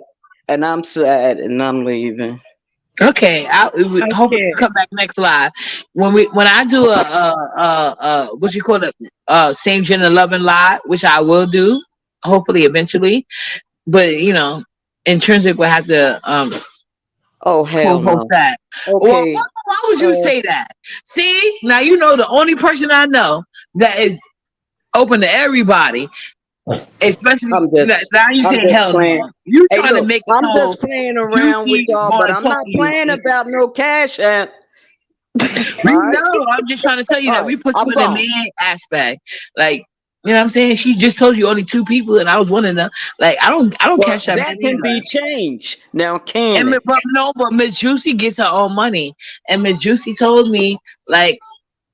And I'm sad, and I'm leaving. Okay, I'm hopefully you scared. come back next live when I do what you call it same gender loving live, which I will do hopefully eventually. But intrinsic will have to Oh hell co-host no. that. Well, Okay. why would you Uh, say that? See, now the only person I know that is open to everybody, especially now you I'm saying just hell playing. no. You Hey, trying to look, make it I'm so just playing around with juicy y'all, but going to I'm talk not to you. playing about no cash app. All We right, know. I'm just trying to tell you all that right. we put I'm you in the gone. man aspect. Like, you know what I'm saying? She just told you only two people, and I was one of them. Like, I don't Well, cash that that man can either. be changed now, can And it? but no, but Miss Juicy gets her own money, and Miss Juicy told me like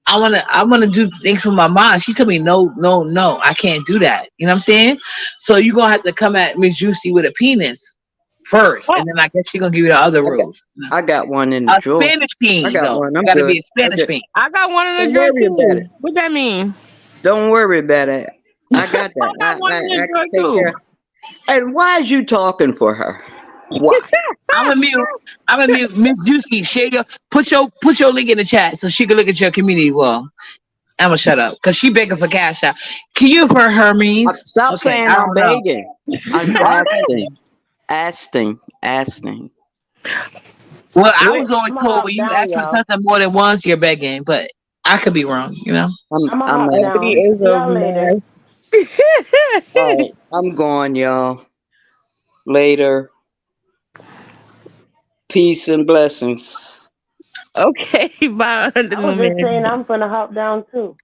I wanna do things for my mom. She told me no, no, no, I can't do that. You know what I'm saying? So you're gonna have to come at Miss Juicy with a penis first, Oh, and then I guess she gonna give you the other I got, rules. I got one in the A drawer. Spanish I peen got though. one. I'm Gotta be good. a Spanish peen. I got one in the Don't drawer worry about it. too. What that mean? Don't worry about it. I got I that. got one in I the can take drawer care. too. And why is you talking for her? Why? I'm a mute. I'm a mute. Miss Juicy, share put your link in the chat so she can look at your community wall. I'm gonna shut up because she begging for cash out. Can you for Hermes? Stop Okay, saying I I'm don't know. begging. I'm You are asking. begging. Asking. Well, I Wait, was always I'm gonna told when hop you down, ask for y'all. something more than once, you're begging, but I could be wrong. I'm gonna I'm hop uppity asking. down. is See a y'all later. mess. All right, I'm going, y'all. Later. Peace and blessings. Okay, bye under I the was just saying man. I'm gonna hop down too.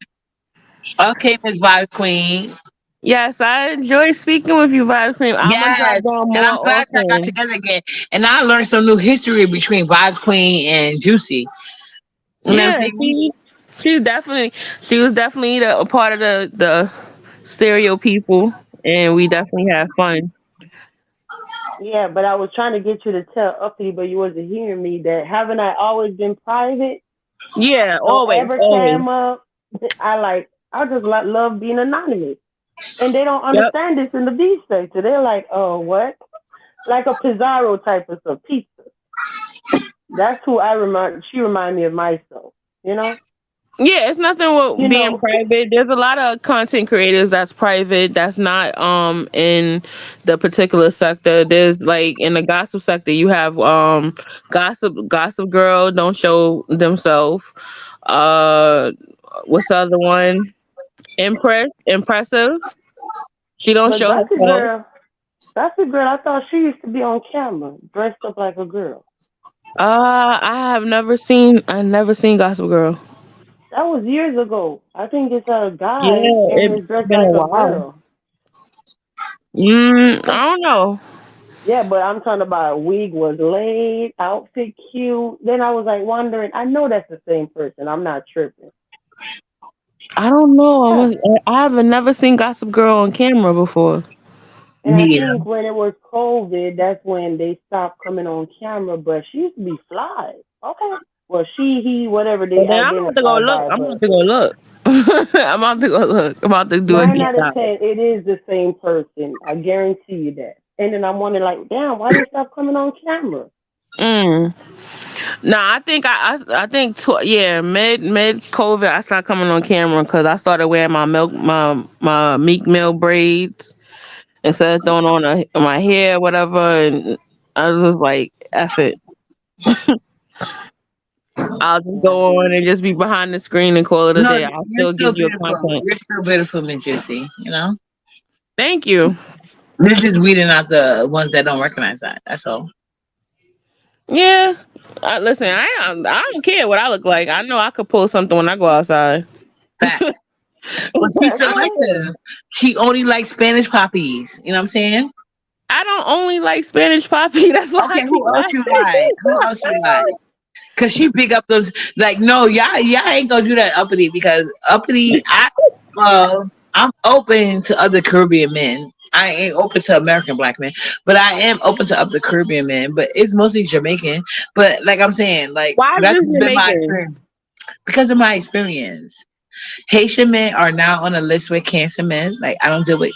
Okay, Miss Vibes Queen. Yes, I enjoy speaking with you, Vibe Cream. I'm gonna drop Yes, down and more I'm glad y'all got often. together again. And I learned some new history between Vibes Queen and Juicy. You know what I'm Yeah, saying? she was definitely a part of the stereo people, and we definitely had fun. Yeah, but I was trying to get you to tell Uppy, but you wasn't hearing me. That haven't I always been private? Yeah, Don't always, ever always. cam up. I just love being anonymous, and they don't Yep. understand this in the B sector. They're like, oh, what? Like a Pizarro type of stuff, pizza. That's who I remind. She remind me of myself. You know. Yeah, it's nothing You with being know. private. There's a lot of content creators that's private, that's not in the particular sector. There's like in the gossip sector, you have gossip girl don't show themselves. Uh, what's the other one? Impressive. She don't But show herself. That's a girl. I thought she used to be on camera, dressed up like a girl. I never seen Gossip Girl. That was years ago. I think it's a guy Yeah, and it's is dressed been a like a while. girl. I don't know. Yeah, but I'm talking about wig was laid, outfit cute. Then I was like wondering. I know that's the same person. I'm not tripping. I don't know. Yeah, I haven't never seen Gossip Girl on camera before. and I Me either. think when it was COVID, that's when they stopped coming on camera. But she used to be fly. Okay. Well, she, he, whatever But they then I'm about to go identify look. by, I'm about but to go look. I'm about to go look. I'm about to do a nine deep out of dive. 10, it is the same person. I guarantee you that. And then I'm wondering, like, damn, why they stop coming on camera? Mm. No, I think yeah, mid COVID I started coming on camera because I started wearing my Meek Mill braids instead of throwing on my hair whatever, and I was just like, F it. I'll just Yeah. go on and just be behind the screen and call it a No, day. I'll you're still give still you a beautiful. content. You're still beautiful, Miss Juicy. Thank you. This is weeding out the ones that don't recognize that. That's all. Yeah. Listen, I don't care what I look like. I know I could pull something when I go outside. Facts. But she's Okay. selective. She only likes Spanish poppies. You know what I'm saying? I don't only like Spanish Poppy. That's why I Okay, keep who else you like? Who else you like? Cause she pick up those like no, y'all ain't gonna do that uppity because uppity. I'm open to other Caribbean men. I ain't open to American black men, but I am open to other Caribbean men. But it's mostly Jamaican. But like I'm saying, like Why is that's this been my Jamaican? experience because of my experience. Haitian men are now on a list with cancer men. Like I don't deal with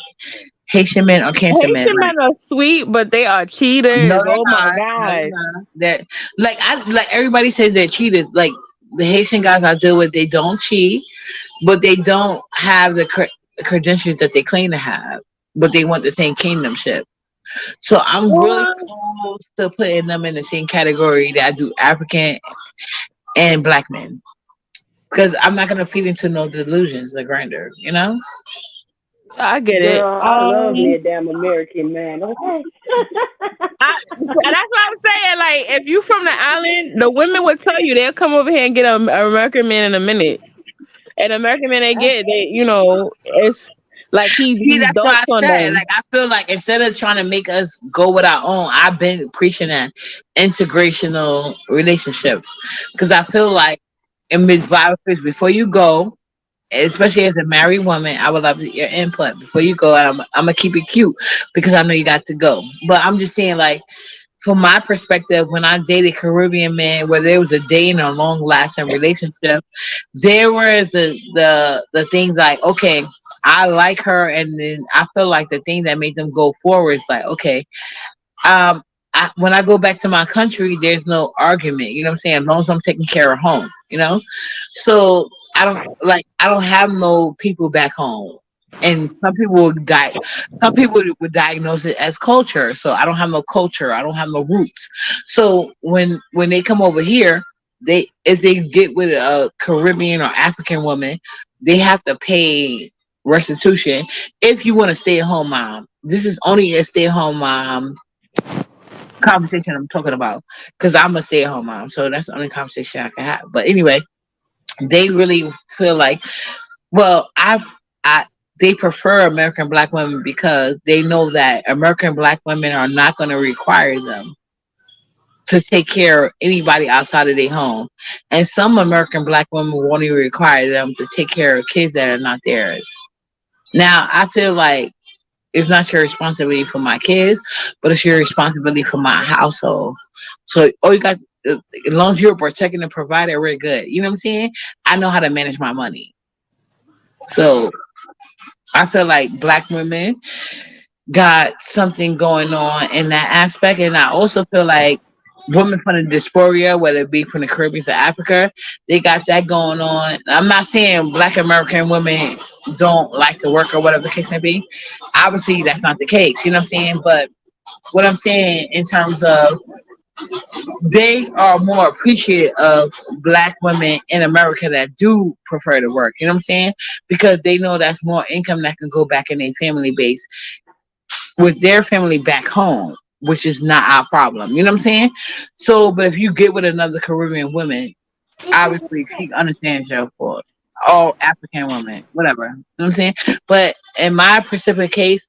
Haitian men or cancer men. Haitian Like men are sweet, but they are no, cheaters. they're Oh my not. No, they're god. not. That like I like everybody says they're cheaters. Like the Haitian guys I deal with, they don't cheat, but they don't have the credentials that they claim to have. But they want the same kingdomship. So I'm really What? close to putting them in the same category that I do African and black men. Because I'm not gonna feed into no delusions, the grinder, you know? I get it. Girl, I love me a damn American man. Okay. That's what I'm saying. Like, if you from the island, the women would tell you they'll come over here and get an American man in a minute. And American man they get, they, it's like See, he that's what I dotes on said. them. Like I feel like instead of trying to make us go with our own, I've been preaching that integrational relationships. Because I feel like in Miss Bible Quiz, before you go, especially as a married woman, I would love your input before you go. And I'm gonna keep it cute because I know you got to go. But I'm just saying, like, from my perspective, when I dated Caribbean men, where there was a dating or long lasting relationship, there was the things like, okay, I like her, and then I feel like the thing that made them go forward is like, okay, um, when I go back to my country, there's no argument. You know what I'm saying? As long as I'm taking care of home, you know. So I don't have no people back home, and some people would die. Some people would diagnose it as culture. So I don't have no culture. I don't have no roots. So when they come over here, they if they get with a Caribbean or African woman, they have to pay restitution if you want to stay at home mom. This is only a stay at home mom conversation I'm talking about because I'm a stay at home mom, so that's the only conversation I can have. But anyway, they really feel like, well, I they prefer American black women because they know that American black women are not going to require them to take care of anybody outside of their home, and some American black women won't even require them to take care of kids that are not theirs. Now, I feel like it's not your responsibility for my kids, but it's your responsibility for my household. So, all you got, as long as you're protecting and providing, we're good. You know what I'm saying? I know how to manage my money. So, I feel like black women got something going on in that aspect. And I also feel like women from the diaspora, whether it be from the Caribbean or Africa, they got that going on. I'm not saying black American women don't like to work or whatever the case may be. Obviously, that's not the case. You know what I'm saying? But what I'm saying in terms of they are more appreciative of black women in America that do prefer to work. You know what I'm saying? Because they know that's more income that can go back in their family base with their family back home, which is not our problem. You know what I'm saying? So, but if you get with another Caribbean woman, obviously she understands your for all African women, whatever. You know what I'm saying? But in my specific case,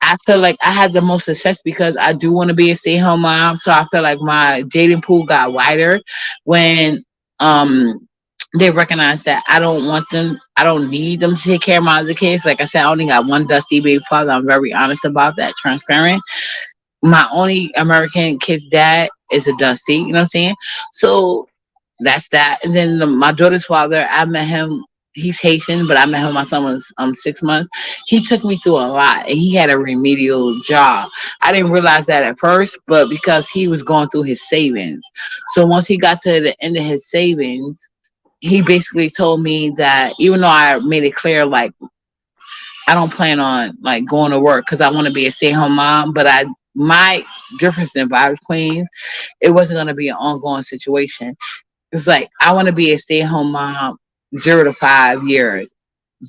I feel like I had the most success because I do want to be a stay-at-home mom. So I feel like my dating pool got wider when um they recognize that I don't want them, I don't need them to take care of my other kids. Like I said, I only got one dusty baby father. I'm very honest about that, transparent. My only American kid's dad is a dusty, you know what I'm saying? So that's that. And then my daughter's father, I met him. He's Haitian, but I met him when my son was 6 months. He took me through a lot, and he had a remedial job. I didn't realize that at first, but because he was going through his savings, so once he got to the end of his savings, he basically told me that even though I made it clear, like I don't plan on like going to work because I want to be a stay-at-home mom, but I my difference in vibes queen, it wasn't going to be an ongoing situation. It's like I want to be a stay-at-home mom 0 to 5 years.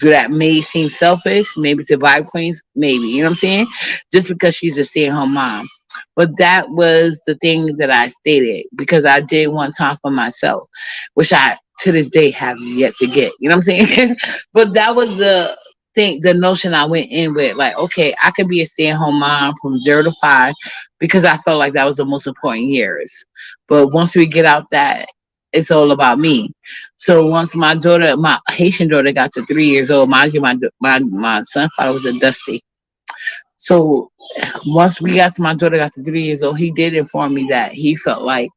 Do that may seem selfish, maybe to vibe queens, maybe, you know what I'm saying? Just because she's a stay-at-home mom. But that was the thing that I stated because I did want time for myself, which I to this day have yet to get. You know what I'm saying? But that was think the notion I went in with, like, okay, I could be a stay-at-home mom from 0 to 5 because I felt like that was the most important years. But once we get out that, it's all about me. So once my daughter, my Haitian daughter, got to 3 years old, mind you, my son father was a Dusty. So once we got to my daughter got to 3 years old, he did inform me that he felt like,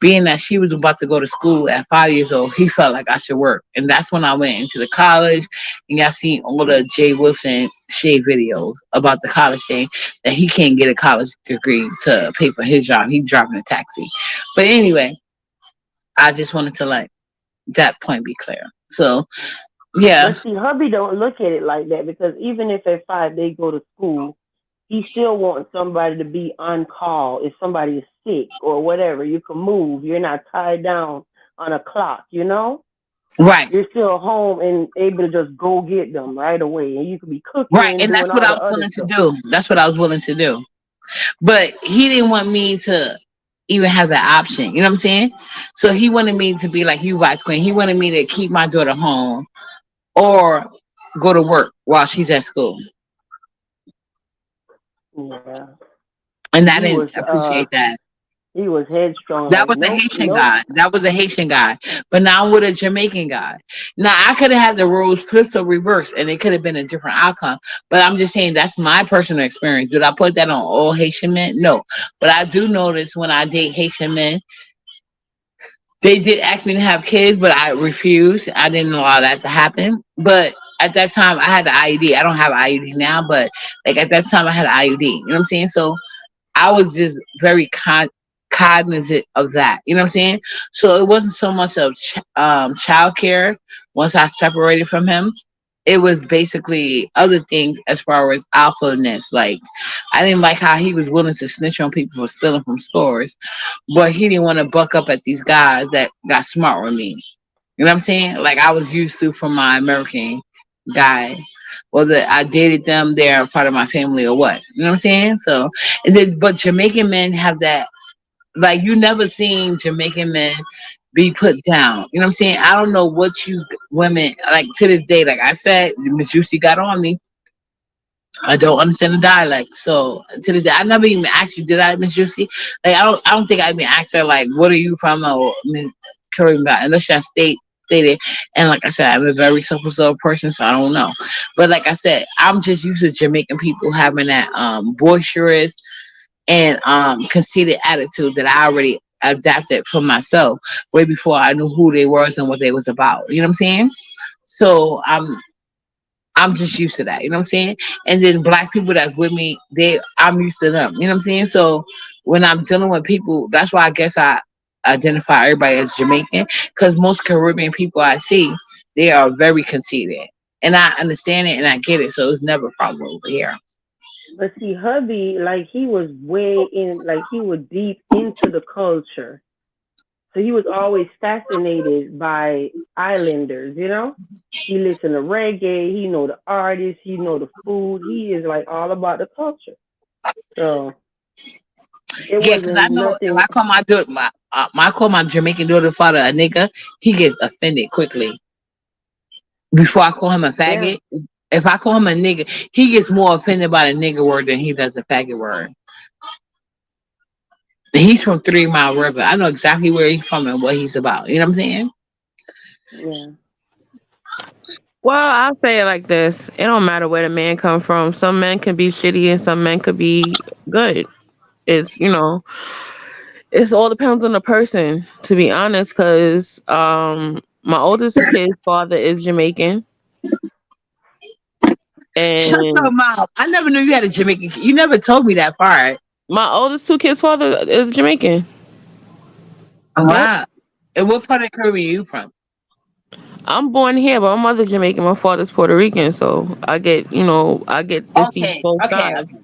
being that she was about to go to school at 5 years old, he felt like I should work. And that's when I went into the college and got seen all the Jay Wilson shade videos about the college thing, that he can't get a college degree to pay for his job. He's driving a taxi. But anyway, I just wanted to let that point be clear. So yeah, But see, hubby don't look at it like that because even if at 5 they go to school, he still wants somebody to be on call if somebody is sick or whatever. You can move. You're not tied down on a clock, you know? right. You're still home and able to just go get them right away. And you could be Right. cooking, And doing that's what all I the was other willing to stuff. do. That's what I was willing to do. But he didn't want me to even have that option. You know what I'm saying? So he wanted me to be like you, Vice Queen. He wanted me to keep my daughter home or go to work while she's at school. Yeah. And See, I didn't appreciate that. he was headstrong, That like, was a nope, Haitian nope. guy. That was a Haitian guy. But now I'm with a Jamaican guy. Now I could have had the roles flipped or reversed and it could have been a different outcome. But I'm just saying that's my personal experience. Did I put that on all Haitian men? No. But I do notice when I date Haitian men, they did ask me to have kids, but I refused. I didn't allow that to happen. But at that time, I had the IUD. I don't have IUD now, but like at that time, I had IUD. You know what I'm saying? So I was just very cognizant of that. You know what I'm saying? So it wasn't so much of childcare once I separated from him. It was basically other things as far as alphaness. Like I didn't like how he was willing to snitch on people for stealing from stores, but he didn't want to buck up at these guys that got smart with me. You know what I'm saying? Like I was used to from my American guy, whether I dated them, they're a part of my family or what. You know what I'm saying? So, and then, but Jamaican men have that, like, you never seen Jamaican men be put down. You know what I'm saying? I don't know what you women, like to this day, like I said, Miss Juicy got on me. I don't understand the dialect. So to this day, I never even asked you, did I, Miss Juicy? Like I don't think I even asked her like, what are you from or Miss Caribbean about, unless I stated. And like I said, I'm a very self-absorbed person, so I don't know. But like I said, I'm just used to Jamaican people having that boisterous and conceited attitude that I already adapted for myself way before I knew who they was and what they was about. You know what I'm saying? So I'm just used to that. You know what I'm saying? And then black people that's with me, I'm used to them. You know what I'm saying? So when I'm dealing with people, that's why I guess I identify everybody as Jamaican, because most Caribbean people I see, they are very conceited. And I understand it and I get it. So it's never a problem over here. But see, hubby, like, he was way in, like, he was deep into the culture. So he was always fascinated by islanders, you know? He listened to reggae, he know the artists, he know the food. He is like all about the culture. So it Yeah, because I wasn't know if nothing. I call my daughter, I call my Jamaican daughter father a nigga, he gets offended quickly. Before I call him a Yeah, faggot, if I call him a nigga, he gets more offended by the nigga word than he does the faggot word. And he's from 3 Mile River. I know exactly where he's from and what he's about. You know what I'm saying? yeah. Well, I'll say it like this. It don't matter where the man come from. Some men can be shitty and some men could be good. It's, it's all depends on the person, to be honest, because my oldest kid's father is Jamaican, Shut and your mouth. I never knew you had a Jamaican. You never told me that part. my oldest two kids' father is Jamaican. Yep. Wow. And what part of the Caribbean are you from? I'm born here, but my mother's Jamaican, my father's Puerto Rican, so I get to see Okay, both okay, sides. okay.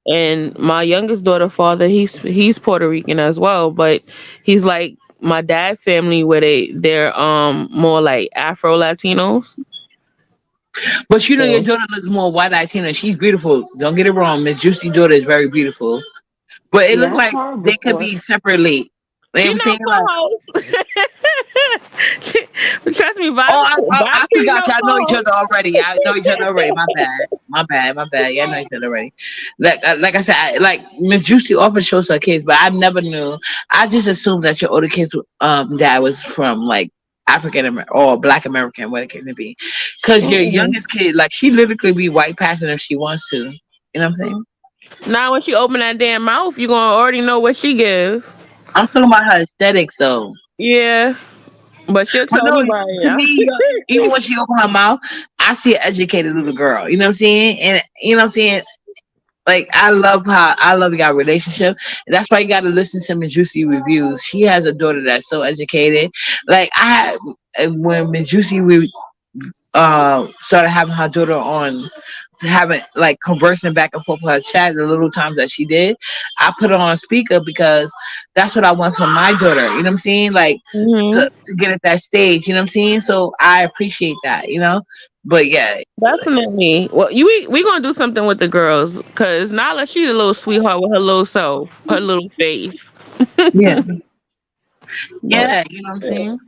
And my youngest daughter father, he's Puerto Rican as well, but he's like my dad family where they're more like Afro Latinos. But you know your So daughter looks more white Latina. She's beautiful. Don't get it wrong. Miss Juicy daughter is very beautiful. But it looked Yeah, I like saw her they could before. be separately. You know She what I'm no saying? Like, co-host. Trust me, oh, Vibes I Queen forgot no y'all know each co-host. other already. Y'all know each other already. My bad. My bad. My bad. Y'all know each other already. Like I said, like Miss Juicy often shows her kids, but I never knew. I just assumed that your older kids, dad was from like African or Black American, what it case may be. Because your Mm-mm. youngest kid, like she literally be white passing if she wants to. You know what I'm saying? Now when she open that damn mouth, you gonna already know what she give. I'm talking about her aesthetics though. Yeah, but she'll But tell no, anybody. to me, even when she opened her mouth, I see an educated little girl. You know what I'm saying? And you know what I'm saying? Like I love your relationship. And that's why you gotta listen to Miss Juicy reviews. She has a daughter that's so educated. Like I had when Miss Juicy started having her daughter on, having like conversing back and forth with her chat the little times that she did, I put her on speaker because that's what I want from my daughter. You know what I'm saying? Like Hmm. to get at that stage, you know what I'm saying? So I appreciate that, you know? But yeah, Definitely. Well, we gonna do something with the girls, cause Nala, she's a little sweetheart with her little self, her little face. yeah, But yeah, you know what I'm saying?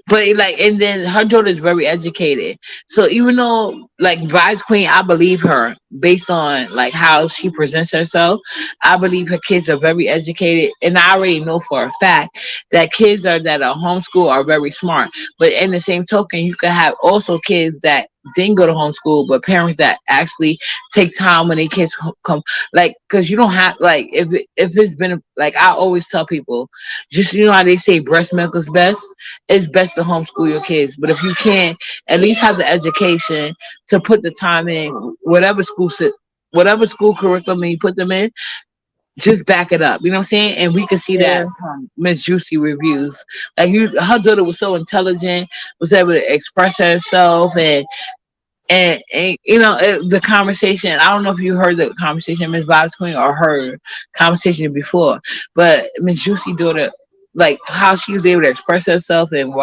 But like, and then her daughter is very educated. So even though like Vice Queen, I believe her based on like how she presents herself. I believe her kids are very educated, and I already know for a fact that kids that are homeschool are very smart. But in the same token, you could have also kids that didn't go to homeschool, but parents that actually take time when their kids come, like, because you don't have like if it's been like I always tell people, just you know how they say breast milk is best, it's best to homeschool your kids. But if you can't, at least have the education to put the time in, whatever school curriculum you put them in, just back it up. You know what I'm saying? And we can see yeah, that from Miss Juicy reviews. Like her daughter was so intelligent, was able to express herself, and you know the conversation. I don't know if you heard the conversation, Miss Vibes Queen, or heard conversation before, but Miss Juicy daughter, like how she was able to express herself and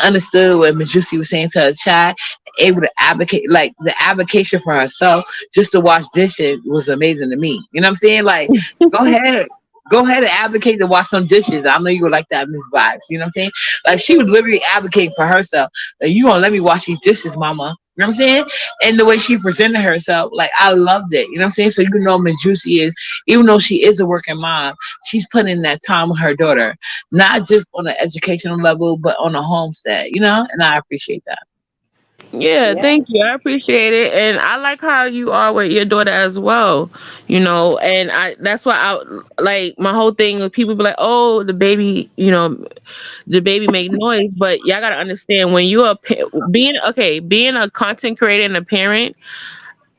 understood what Miss Juicy was saying to her child, able to advocate, like the advocation for herself just to wash dishes was amazing to me. You know what I'm saying? Like, go ahead. Go ahead and advocate to wash some dishes. I know you would like that, Miss Vibes. You know what I'm saying? Like she was literally advocating for herself. Like, you gonna let me wash these dishes, mama? You know what I'm saying? And the way she presented herself, like I loved it. You know what I'm saying? So you know Miss Juicy is, even though she is a working mom, she's putting in that time with her daughter, not just on an educational level, but on a homestead, you know? And I appreciate that. yeah. Yeah. Thank you. I appreciate it, and I like how you are with your daughter as well. You know, and that's why I like my whole thing. With people be like, "Oh, the baby," the baby make noise, but y'all gotta understand when you are being a content creator and a parent,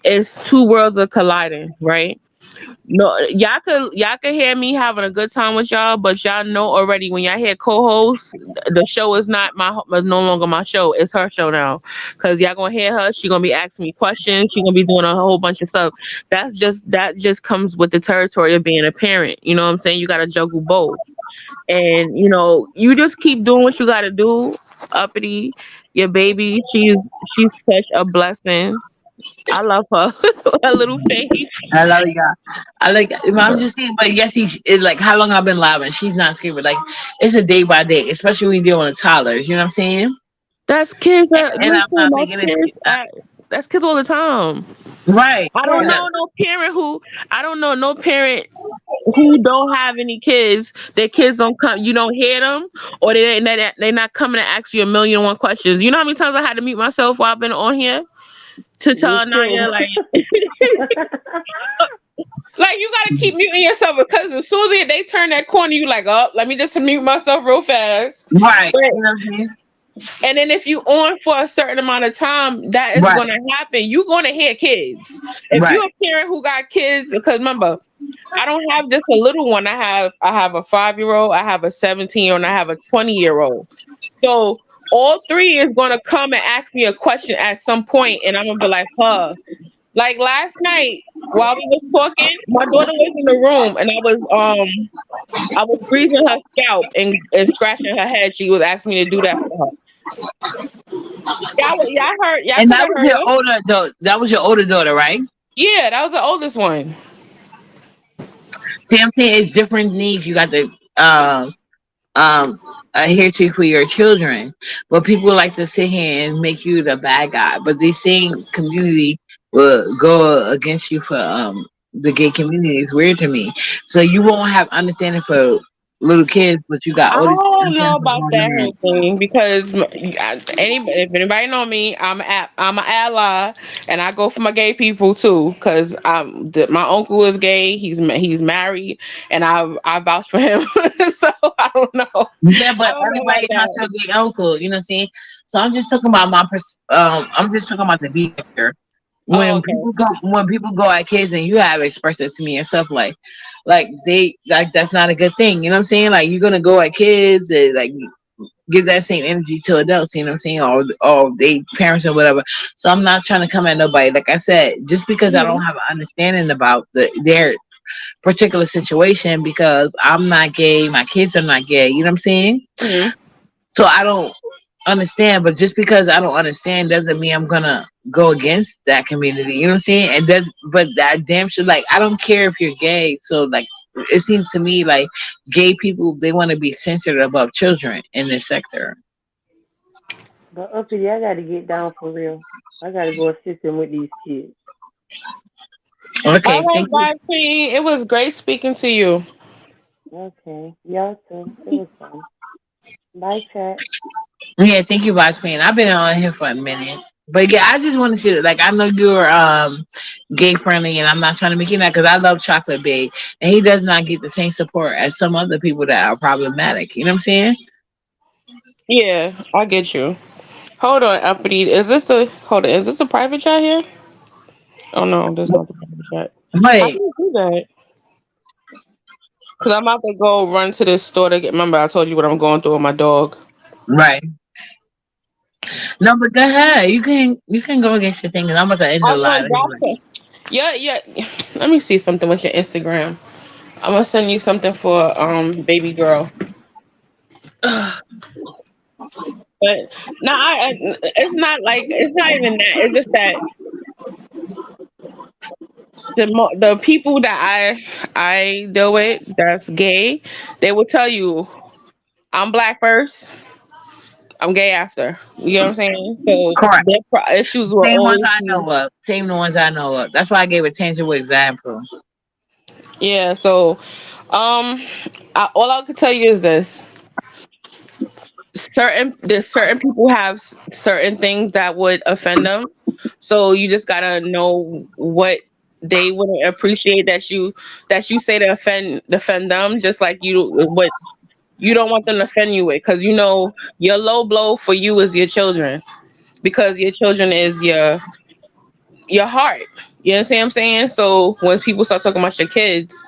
it's two worlds are colliding, right? No, y'all could hear me having a good time with y'all, but y'all know already when y'all hear co-host, the show is not no longer my show. It's her show now, cause y'all gonna hear her. She gonna be asking me questions. She gonna be doing a whole bunch of stuff. That just comes with the territory of being a parent. You know what I'm saying? You gotta juggle both, and you just keep doing what you gotta do. Uppity, your baby, she's such a blessing. I love her. Her little face. I love you guys. I like, I'm just saying, but yes, it's like how long I've been live and she's not screaming. Like, it's a day by day, especially when you're dealing with toddlers. You know what I'm saying? That's kids. And I'm Listen, not that's making it. kids. That's kids all the time. Right. I don't Yeah. know no parent who. I don't know no parent who don't have any kids. Their kids don't come. You don't hear them, or they not coming to ask you a million and one questions. You know how many times I had to mute myself while I've been on here to Me tell Naya too. like you gotta keep muting yourself because as soon as they turn that corner, you like, oh, let me just mute myself real fast. Right. But You know what I'm saying? and then if you on for a certain amount of time, that is Right. gonna happen. You're gonna hear kids. If you're Right. a parent who got kids, because remember, I don't have just a little one. I have a 5-year old, I have a 17-year-old, and I have a 20-year-old. So all three is gonna come and ask me a question at some point, and I'm gonna be like, huh. Like last night while we was talking, my daughter was in the room and I was greasing her scalp and scratching her head. She was asking me to do that for her. Y'all And could that have was heard your her. older daughter. That was your older daughter, right? Yeah, that was the oldest one. See, I'm saying it's different needs. You got the um adhere to for your children. But people like to sit here and make you the bad guy. But the same community will go against you for the gay community. It's weird to me. So you won't have understanding for little kids, but you got I older don't know understanding for about grown that men. whole thing because anybody, if anybody know me, I'm an ally, and I go for my gay people too. Cause my uncle is gay. He's married, and I vouch for him. So I don't know. Yeah, I but don't know about everybody has that. their gay uncle, you know what I'm saying? So I'm just talking about I'm just talking about the B sector. Oh, When okay. people go at kids and you have expressed this to me and stuff like they like that's not a good thing, you know what I'm saying? Like you're gonna go at kids and like give that same energy to adults, you know what I'm saying? Or they parents or whatever. So I'm not trying to come at nobody. Like I said, just because I don't Hmm. have an understanding about their particular situation because I'm not gay, my kids are not gay, you know what I'm saying? Hmm. So I don't understand, but just because I don't understand doesn't mean I'm gonna go against that community. You know what I'm saying? And that, but that damn sure, like I don't care if you're gay. So like, it seems to me like gay people they want to be centered above children in this sector. But uppity, I gotta get down for real. I gotta go assist him with these kids. All Okay, right, thank you. bye, P. It was great speaking to you. Okay. Y'all too. It was fun. Bye, chat. Yeah, thank you, Vice Queen. I've been on here for a minute. But yeah, I just wanted you to like. I know you're gay friendly, and I'm not trying to make you that because I love Chocolate Bay, and he does not get the same support as some other people that are problematic. You know what I'm saying? Yeah, I get you. Hold on, uppity. Is this the private chat here? Oh no, that's not the private chat. How do But you do that? Cause I'm about to go run to this store to get. Remember, I told you what I'm going through with my dog. right. No, but go ahead. You can go against your thing, and I'm about to end the I'm live gonna drop anyway. it. Yeah, yeah. Let me see something with your Instagram. I'm gonna send you something for baby girl. But no, it's not like it's not even that. It's just that the people that I deal with that's gay, they will tell you I'm black first, I'm gay after. You know what I'm saying? So Correct. their issues will Same ones always I be. know of. Same the ones I know of. That's why I gave a tangible example. Yeah. So um, all I can tell you is this: certain people have certain things that would offend them. So you just gotta know what they wouldn't appreciate that you say to defend them, just like what you don't want them to offend you with, because your low blow for you is your children, because your children is your heart. You understand what I'm saying? So when people start talking about your kids,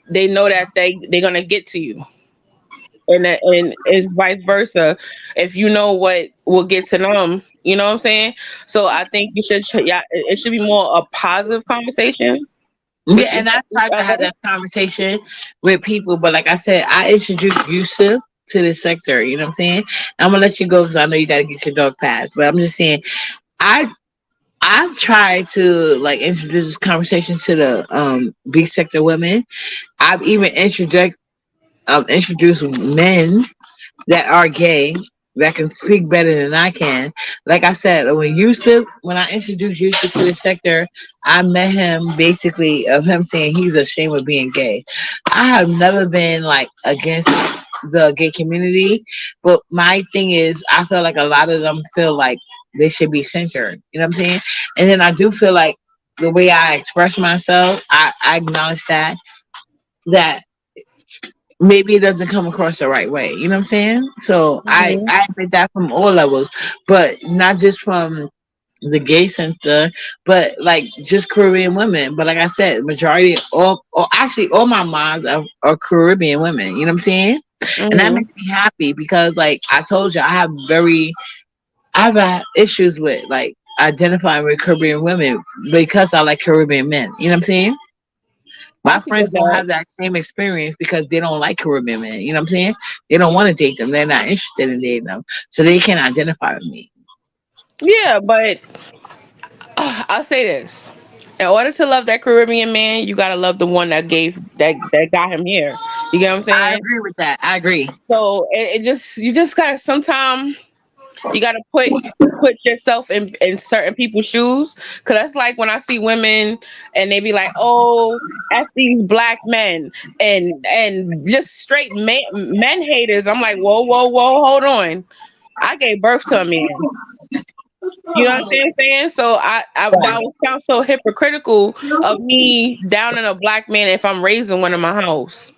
they know that they're gonna get to you, and it's vice versa. If you know what will get to them, you know what I'm saying. So I think you should, yeah, it should be more a positive conversation Yeah, with and I each tried to other. have that conversation with people, but like I said, I introduced Yusuf to this sector. You know what I'm saying? I'm gonna let you go because I know you got to get your dog passed. But I'm just saying, I I've tried to like introduce this conversation to the big sector women. I've even introduced men that are gay that can speak better than I can. Like I said, when I introduced Yusuf to the sector, I met him basically of him saying he's ashamed of being gay. I have never been like against the gay community, but my thing is I feel like a lot of them feel like they should be censored. You know what I'm saying? And then I do feel like the way I express myself, I acknowledge that maybe it doesn't come across the right way. You know what I'm saying? So Hmm. I admit that from all levels, but not just from the gay center, but like just Caribbean women. But like I said, majority or actually all my moms are Caribbean women. You know what I'm saying? And that Hmm. makes me happy because like I told you, I've had issues with like identifying with Caribbean women because I like Caribbean men. You know what I'm saying? I My can get friends don't that. have that same experience because they don't like Caribbean men. You know what I'm saying? They don't want to date them. They're not interested in dating them. So they can't identify with me. Yeah, but I'll say this: in order to love that Caribbean man, you gotta love the one that got him here. You get what I'm I saying? agree with that. I agree. So it just you just gotta sometimes you gotta put yourself in certain people's shoes. Cause that's like when I see women and they be like, oh, that's these black men and just straight men haters. I'm like, whoa, whoa, whoa, hold on. I gave birth to a man. You know what I'm saying? So I that would sound so hypocritical of me downing a black man if I'm raising one in my house.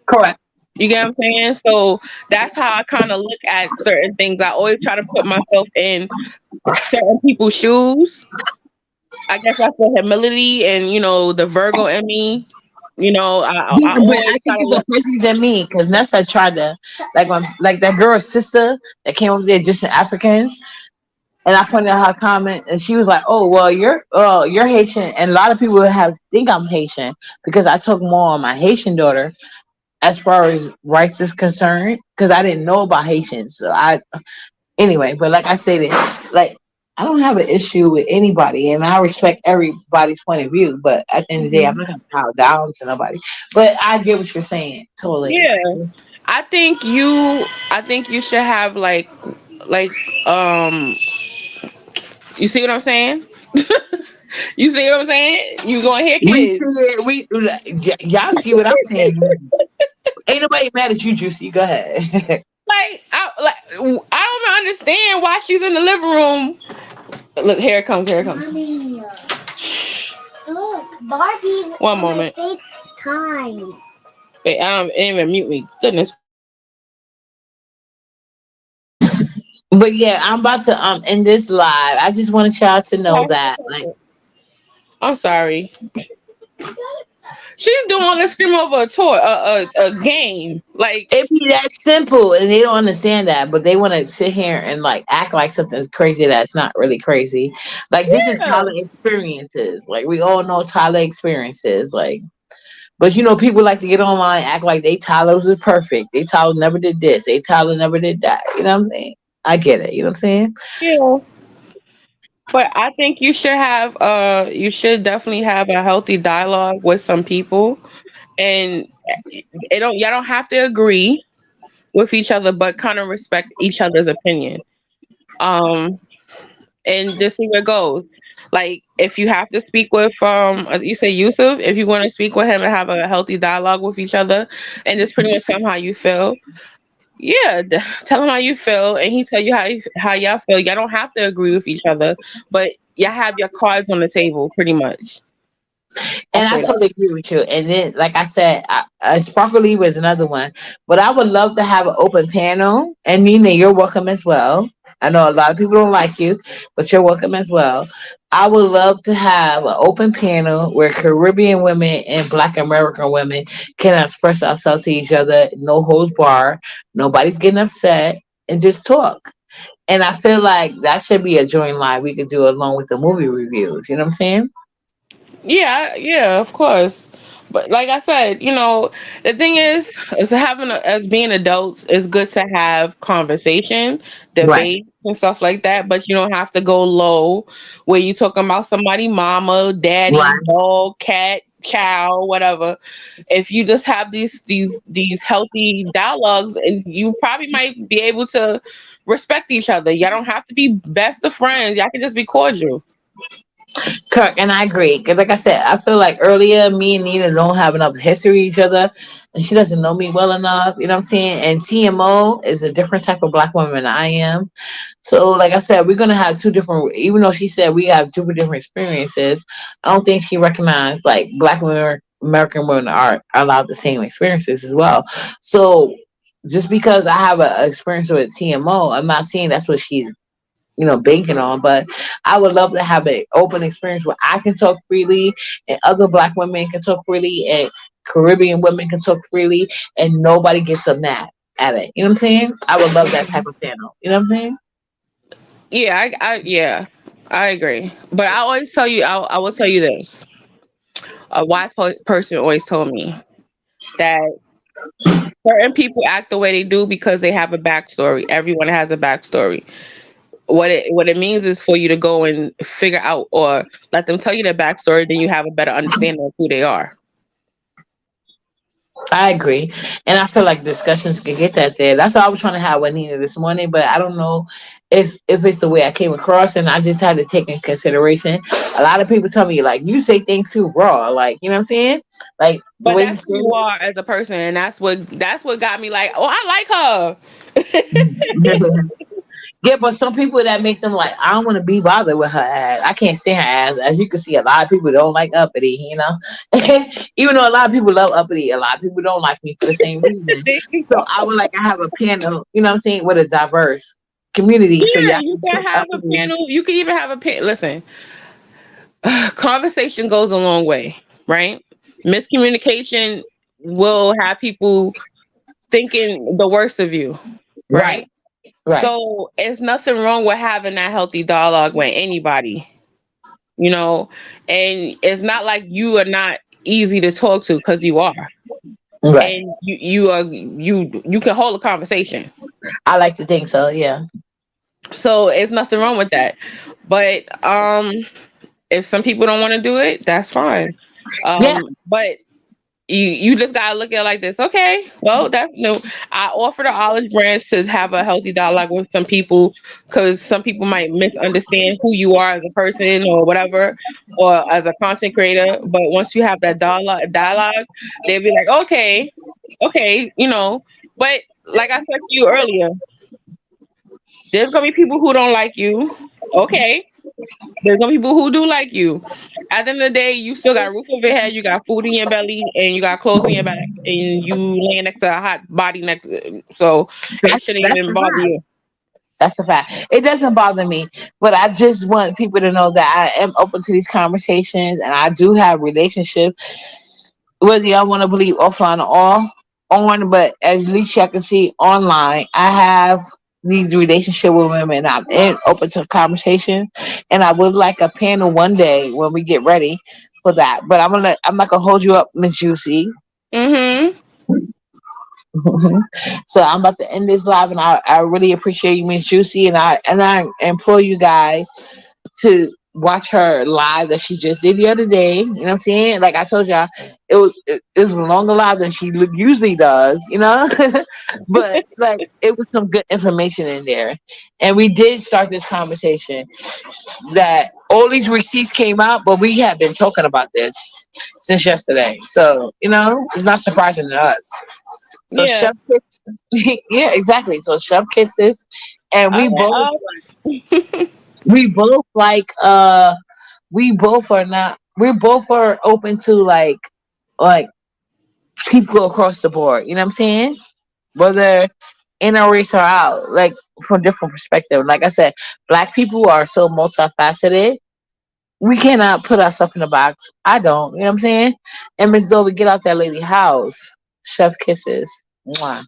Correct. You get what I'm saying? So that's how I kind of look at certain things. I always try to put myself in certain people's shoes. I guess that's the humility and the Virgo in me. I Yeah, but always I try think to it's a look. person than me because Nessa tried to like that girl's sister that came over there just in Africans, and I pointed out her comment, and she was like, "Oh well, you're Haitian," and a lot of people have think I'm Haitian because I took more on my Haitian daughter as far as rights is concerned because I didn't know about Haitians. So I anyway, but like I stated, like I don't have an issue with anybody, and I respect everybody's point of view. But at the end of the day, I'm Mhm. not gonna bow down to nobody. But I get what you're saying, totally. Yeah, I think you should have like um. You see what I'm saying? You see what I'm saying? You gonna hear We see kids. it. Y'all see what I'm saying. Ain't nobody mad at you, Juicy. Go ahead. I don't understand why she's in the living room. Look, here it comes. Here it comes. Shh. One moment. Wait, I don't it didn't even mute me. Goodness. But yeah, I'm about to end this live. I just wanted y'all to know that like I'm sorry. She's doing all this scream over a toy, a game. Like, it be that simple, and they don't understand that, but they want to sit here and like act like something's crazy that's not really crazy. Like this is yeah, Tyler experiences. Like we all know Tyler experiences. Like, but people like to get online, act like they Tyler's is perfect. They Tyler never did this. They Tyler never did that. You know what I'm saying? I get it. You know what I'm saying? yeah. But I think you should definitely have a healthy dialogue with some people, and y'all don't have to agree with each other, but kind of respect each other's opinion. Um, and just see where it goes. Like, if you have to speak with you say Yusuf, if you want to speak with him and have a healthy dialogue with each other, and just pretty much tell him how you feel. Yeah, tell him how you feel, and he tell you how y'all feel. Y'all don't have to agree with each other, but y'all have your cards on the table, pretty much. I'll And I say that. totally agree with you. And then, like I said, Sparkle Lee was another one. But I would love to have an open panel. And Nina, you're welcome as well. I know a lot of people don't like you, but you're welcome as well. I would love to have an open panel where Caribbean women and Black American women can express ourselves to each other, no holds bar, nobody's getting upset, and just talk. And I feel like that should be a joint live we could do along with the movie reviews. You know what I'm saying? Yeah, yeah, of course. But like I said, the thing is as being adults, it's good to have conversation, Right. debates, and stuff like that. But you don't have to go low, where you talking about somebody, mama, daddy, Right. dog, cat, child, whatever. If you just have these healthy dialogues, and you probably might be able to respect each other. Y'all don't have to be best of friends. Y'all can just be cordial. Correct, and I agree. Because, like I said, I feel like earlier, me and Nina don't have enough history with each other, and she doesn't know me well enough. You know what I'm saying? And TMO is a different type of black woman than I am. So, like I said, we're gonna have two different. Even though she said we have two different experiences, I don't think she recognized like black women, American women are allowed the same experiences as well. So, just because I have a experience with TMO, I'm not saying that's what she's banking on. But I would love to have an open experience where I can talk freely and other black women can talk freely and Caribbean women can talk freely and nobody gets a mad at it. You know what I'm saying? I would love that type of panel. You know what I'm saying? Yeah, yeah, I agree. But I will tell you this. A wise person always told me that certain people act the way they do because they have a backstory. Everyone has a backstory. What it means is for you to go and figure out or let them tell you their backstory, then you have a better understanding of who they are. I agree, and I feel like discussions can get that there. That's what I was trying to have with Nina this morning, but I don't know if it's the way I came across, and I just had to take in consideration. A lot of people tell me like you say things too raw, like you know what I'm saying, like the But way you that's who say you are as a person, and that's what got me like, oh, I like her. it. Yeah, but some people that makes them like I don't want to be bothered with her ass. I can't stand her ass. As you can see, a lot of people don't like uppity. Even though a lot of people love uppity, a lot of people don't like me for the same reason. There you So go. I would like to have a panel. You know what I'm saying, with a diverse community, so Yeah, y'all you can can pick have a uppity. panel. You can even have a panel. Listen, conversation goes a long way, right? Miscommunication will have people thinking the worst of you, Right, right? right, So it's nothing wrong with having that healthy dialogue with anybody, you know. And it's not like you are not easy to talk to, because you are, right. and you can hold a conversation. I like to think so. Yeah, So it's nothing wrong with that. But if some people don't want to do it, that's fine. yeah. But you just gotta look at it like this. Okay, well, that's no. I offer the olive branch to have a healthy dialogue with some people, because some people might misunderstand who you are as a person or whatever, or as a content creator. But once you have that dialogue, they'll be like, okay, okay, you know. But like I said to you earlier, there's gonna be people who don't like you. Okay, there's gonna be people who do like you. At the end of the day, you still got a roof over your head, you got food in your belly, and you got clothes in your back, and you laying next to a hot body next. So it shouldn't That's even the bother fact. you. That's a fact. It doesn't bother me, but I just want people to know that I am open to these conversations, and I do have relationships, whether y'all want to believe offline or on. But at least y'all can see online, I have these relationship with women. I'm open to conversation, and I would like a panel one day when we get ready for that. But I'm not gonna hold you up, Miss Juicy. Mm-hmm. So I'm about to end this live, and I really appreciate you, Miss Juicy, and I implore you guys to watch her live that she just did the other day. You know what I'm saying? Like I told y'all, it was a longer live than she usually does. But like it was some good information in there, and we did start this conversation that all these receipts came out, but we have been talking about this since yesterday. So it's not surprising to us. So Yeah. Chef Kisses, yeah, exactly. So Chef Kisses, and All right, Ups. we both like we both are not we both are open to like people across the board. You know what I'm saying? Whether in a race or out, like from different perspective. Like I said, black people are so multifaceted. We cannot put ourselves in a box. I don't. You know what I'm saying? And Miss Dovie, get out that lady house. Chef Kisses. Mwah.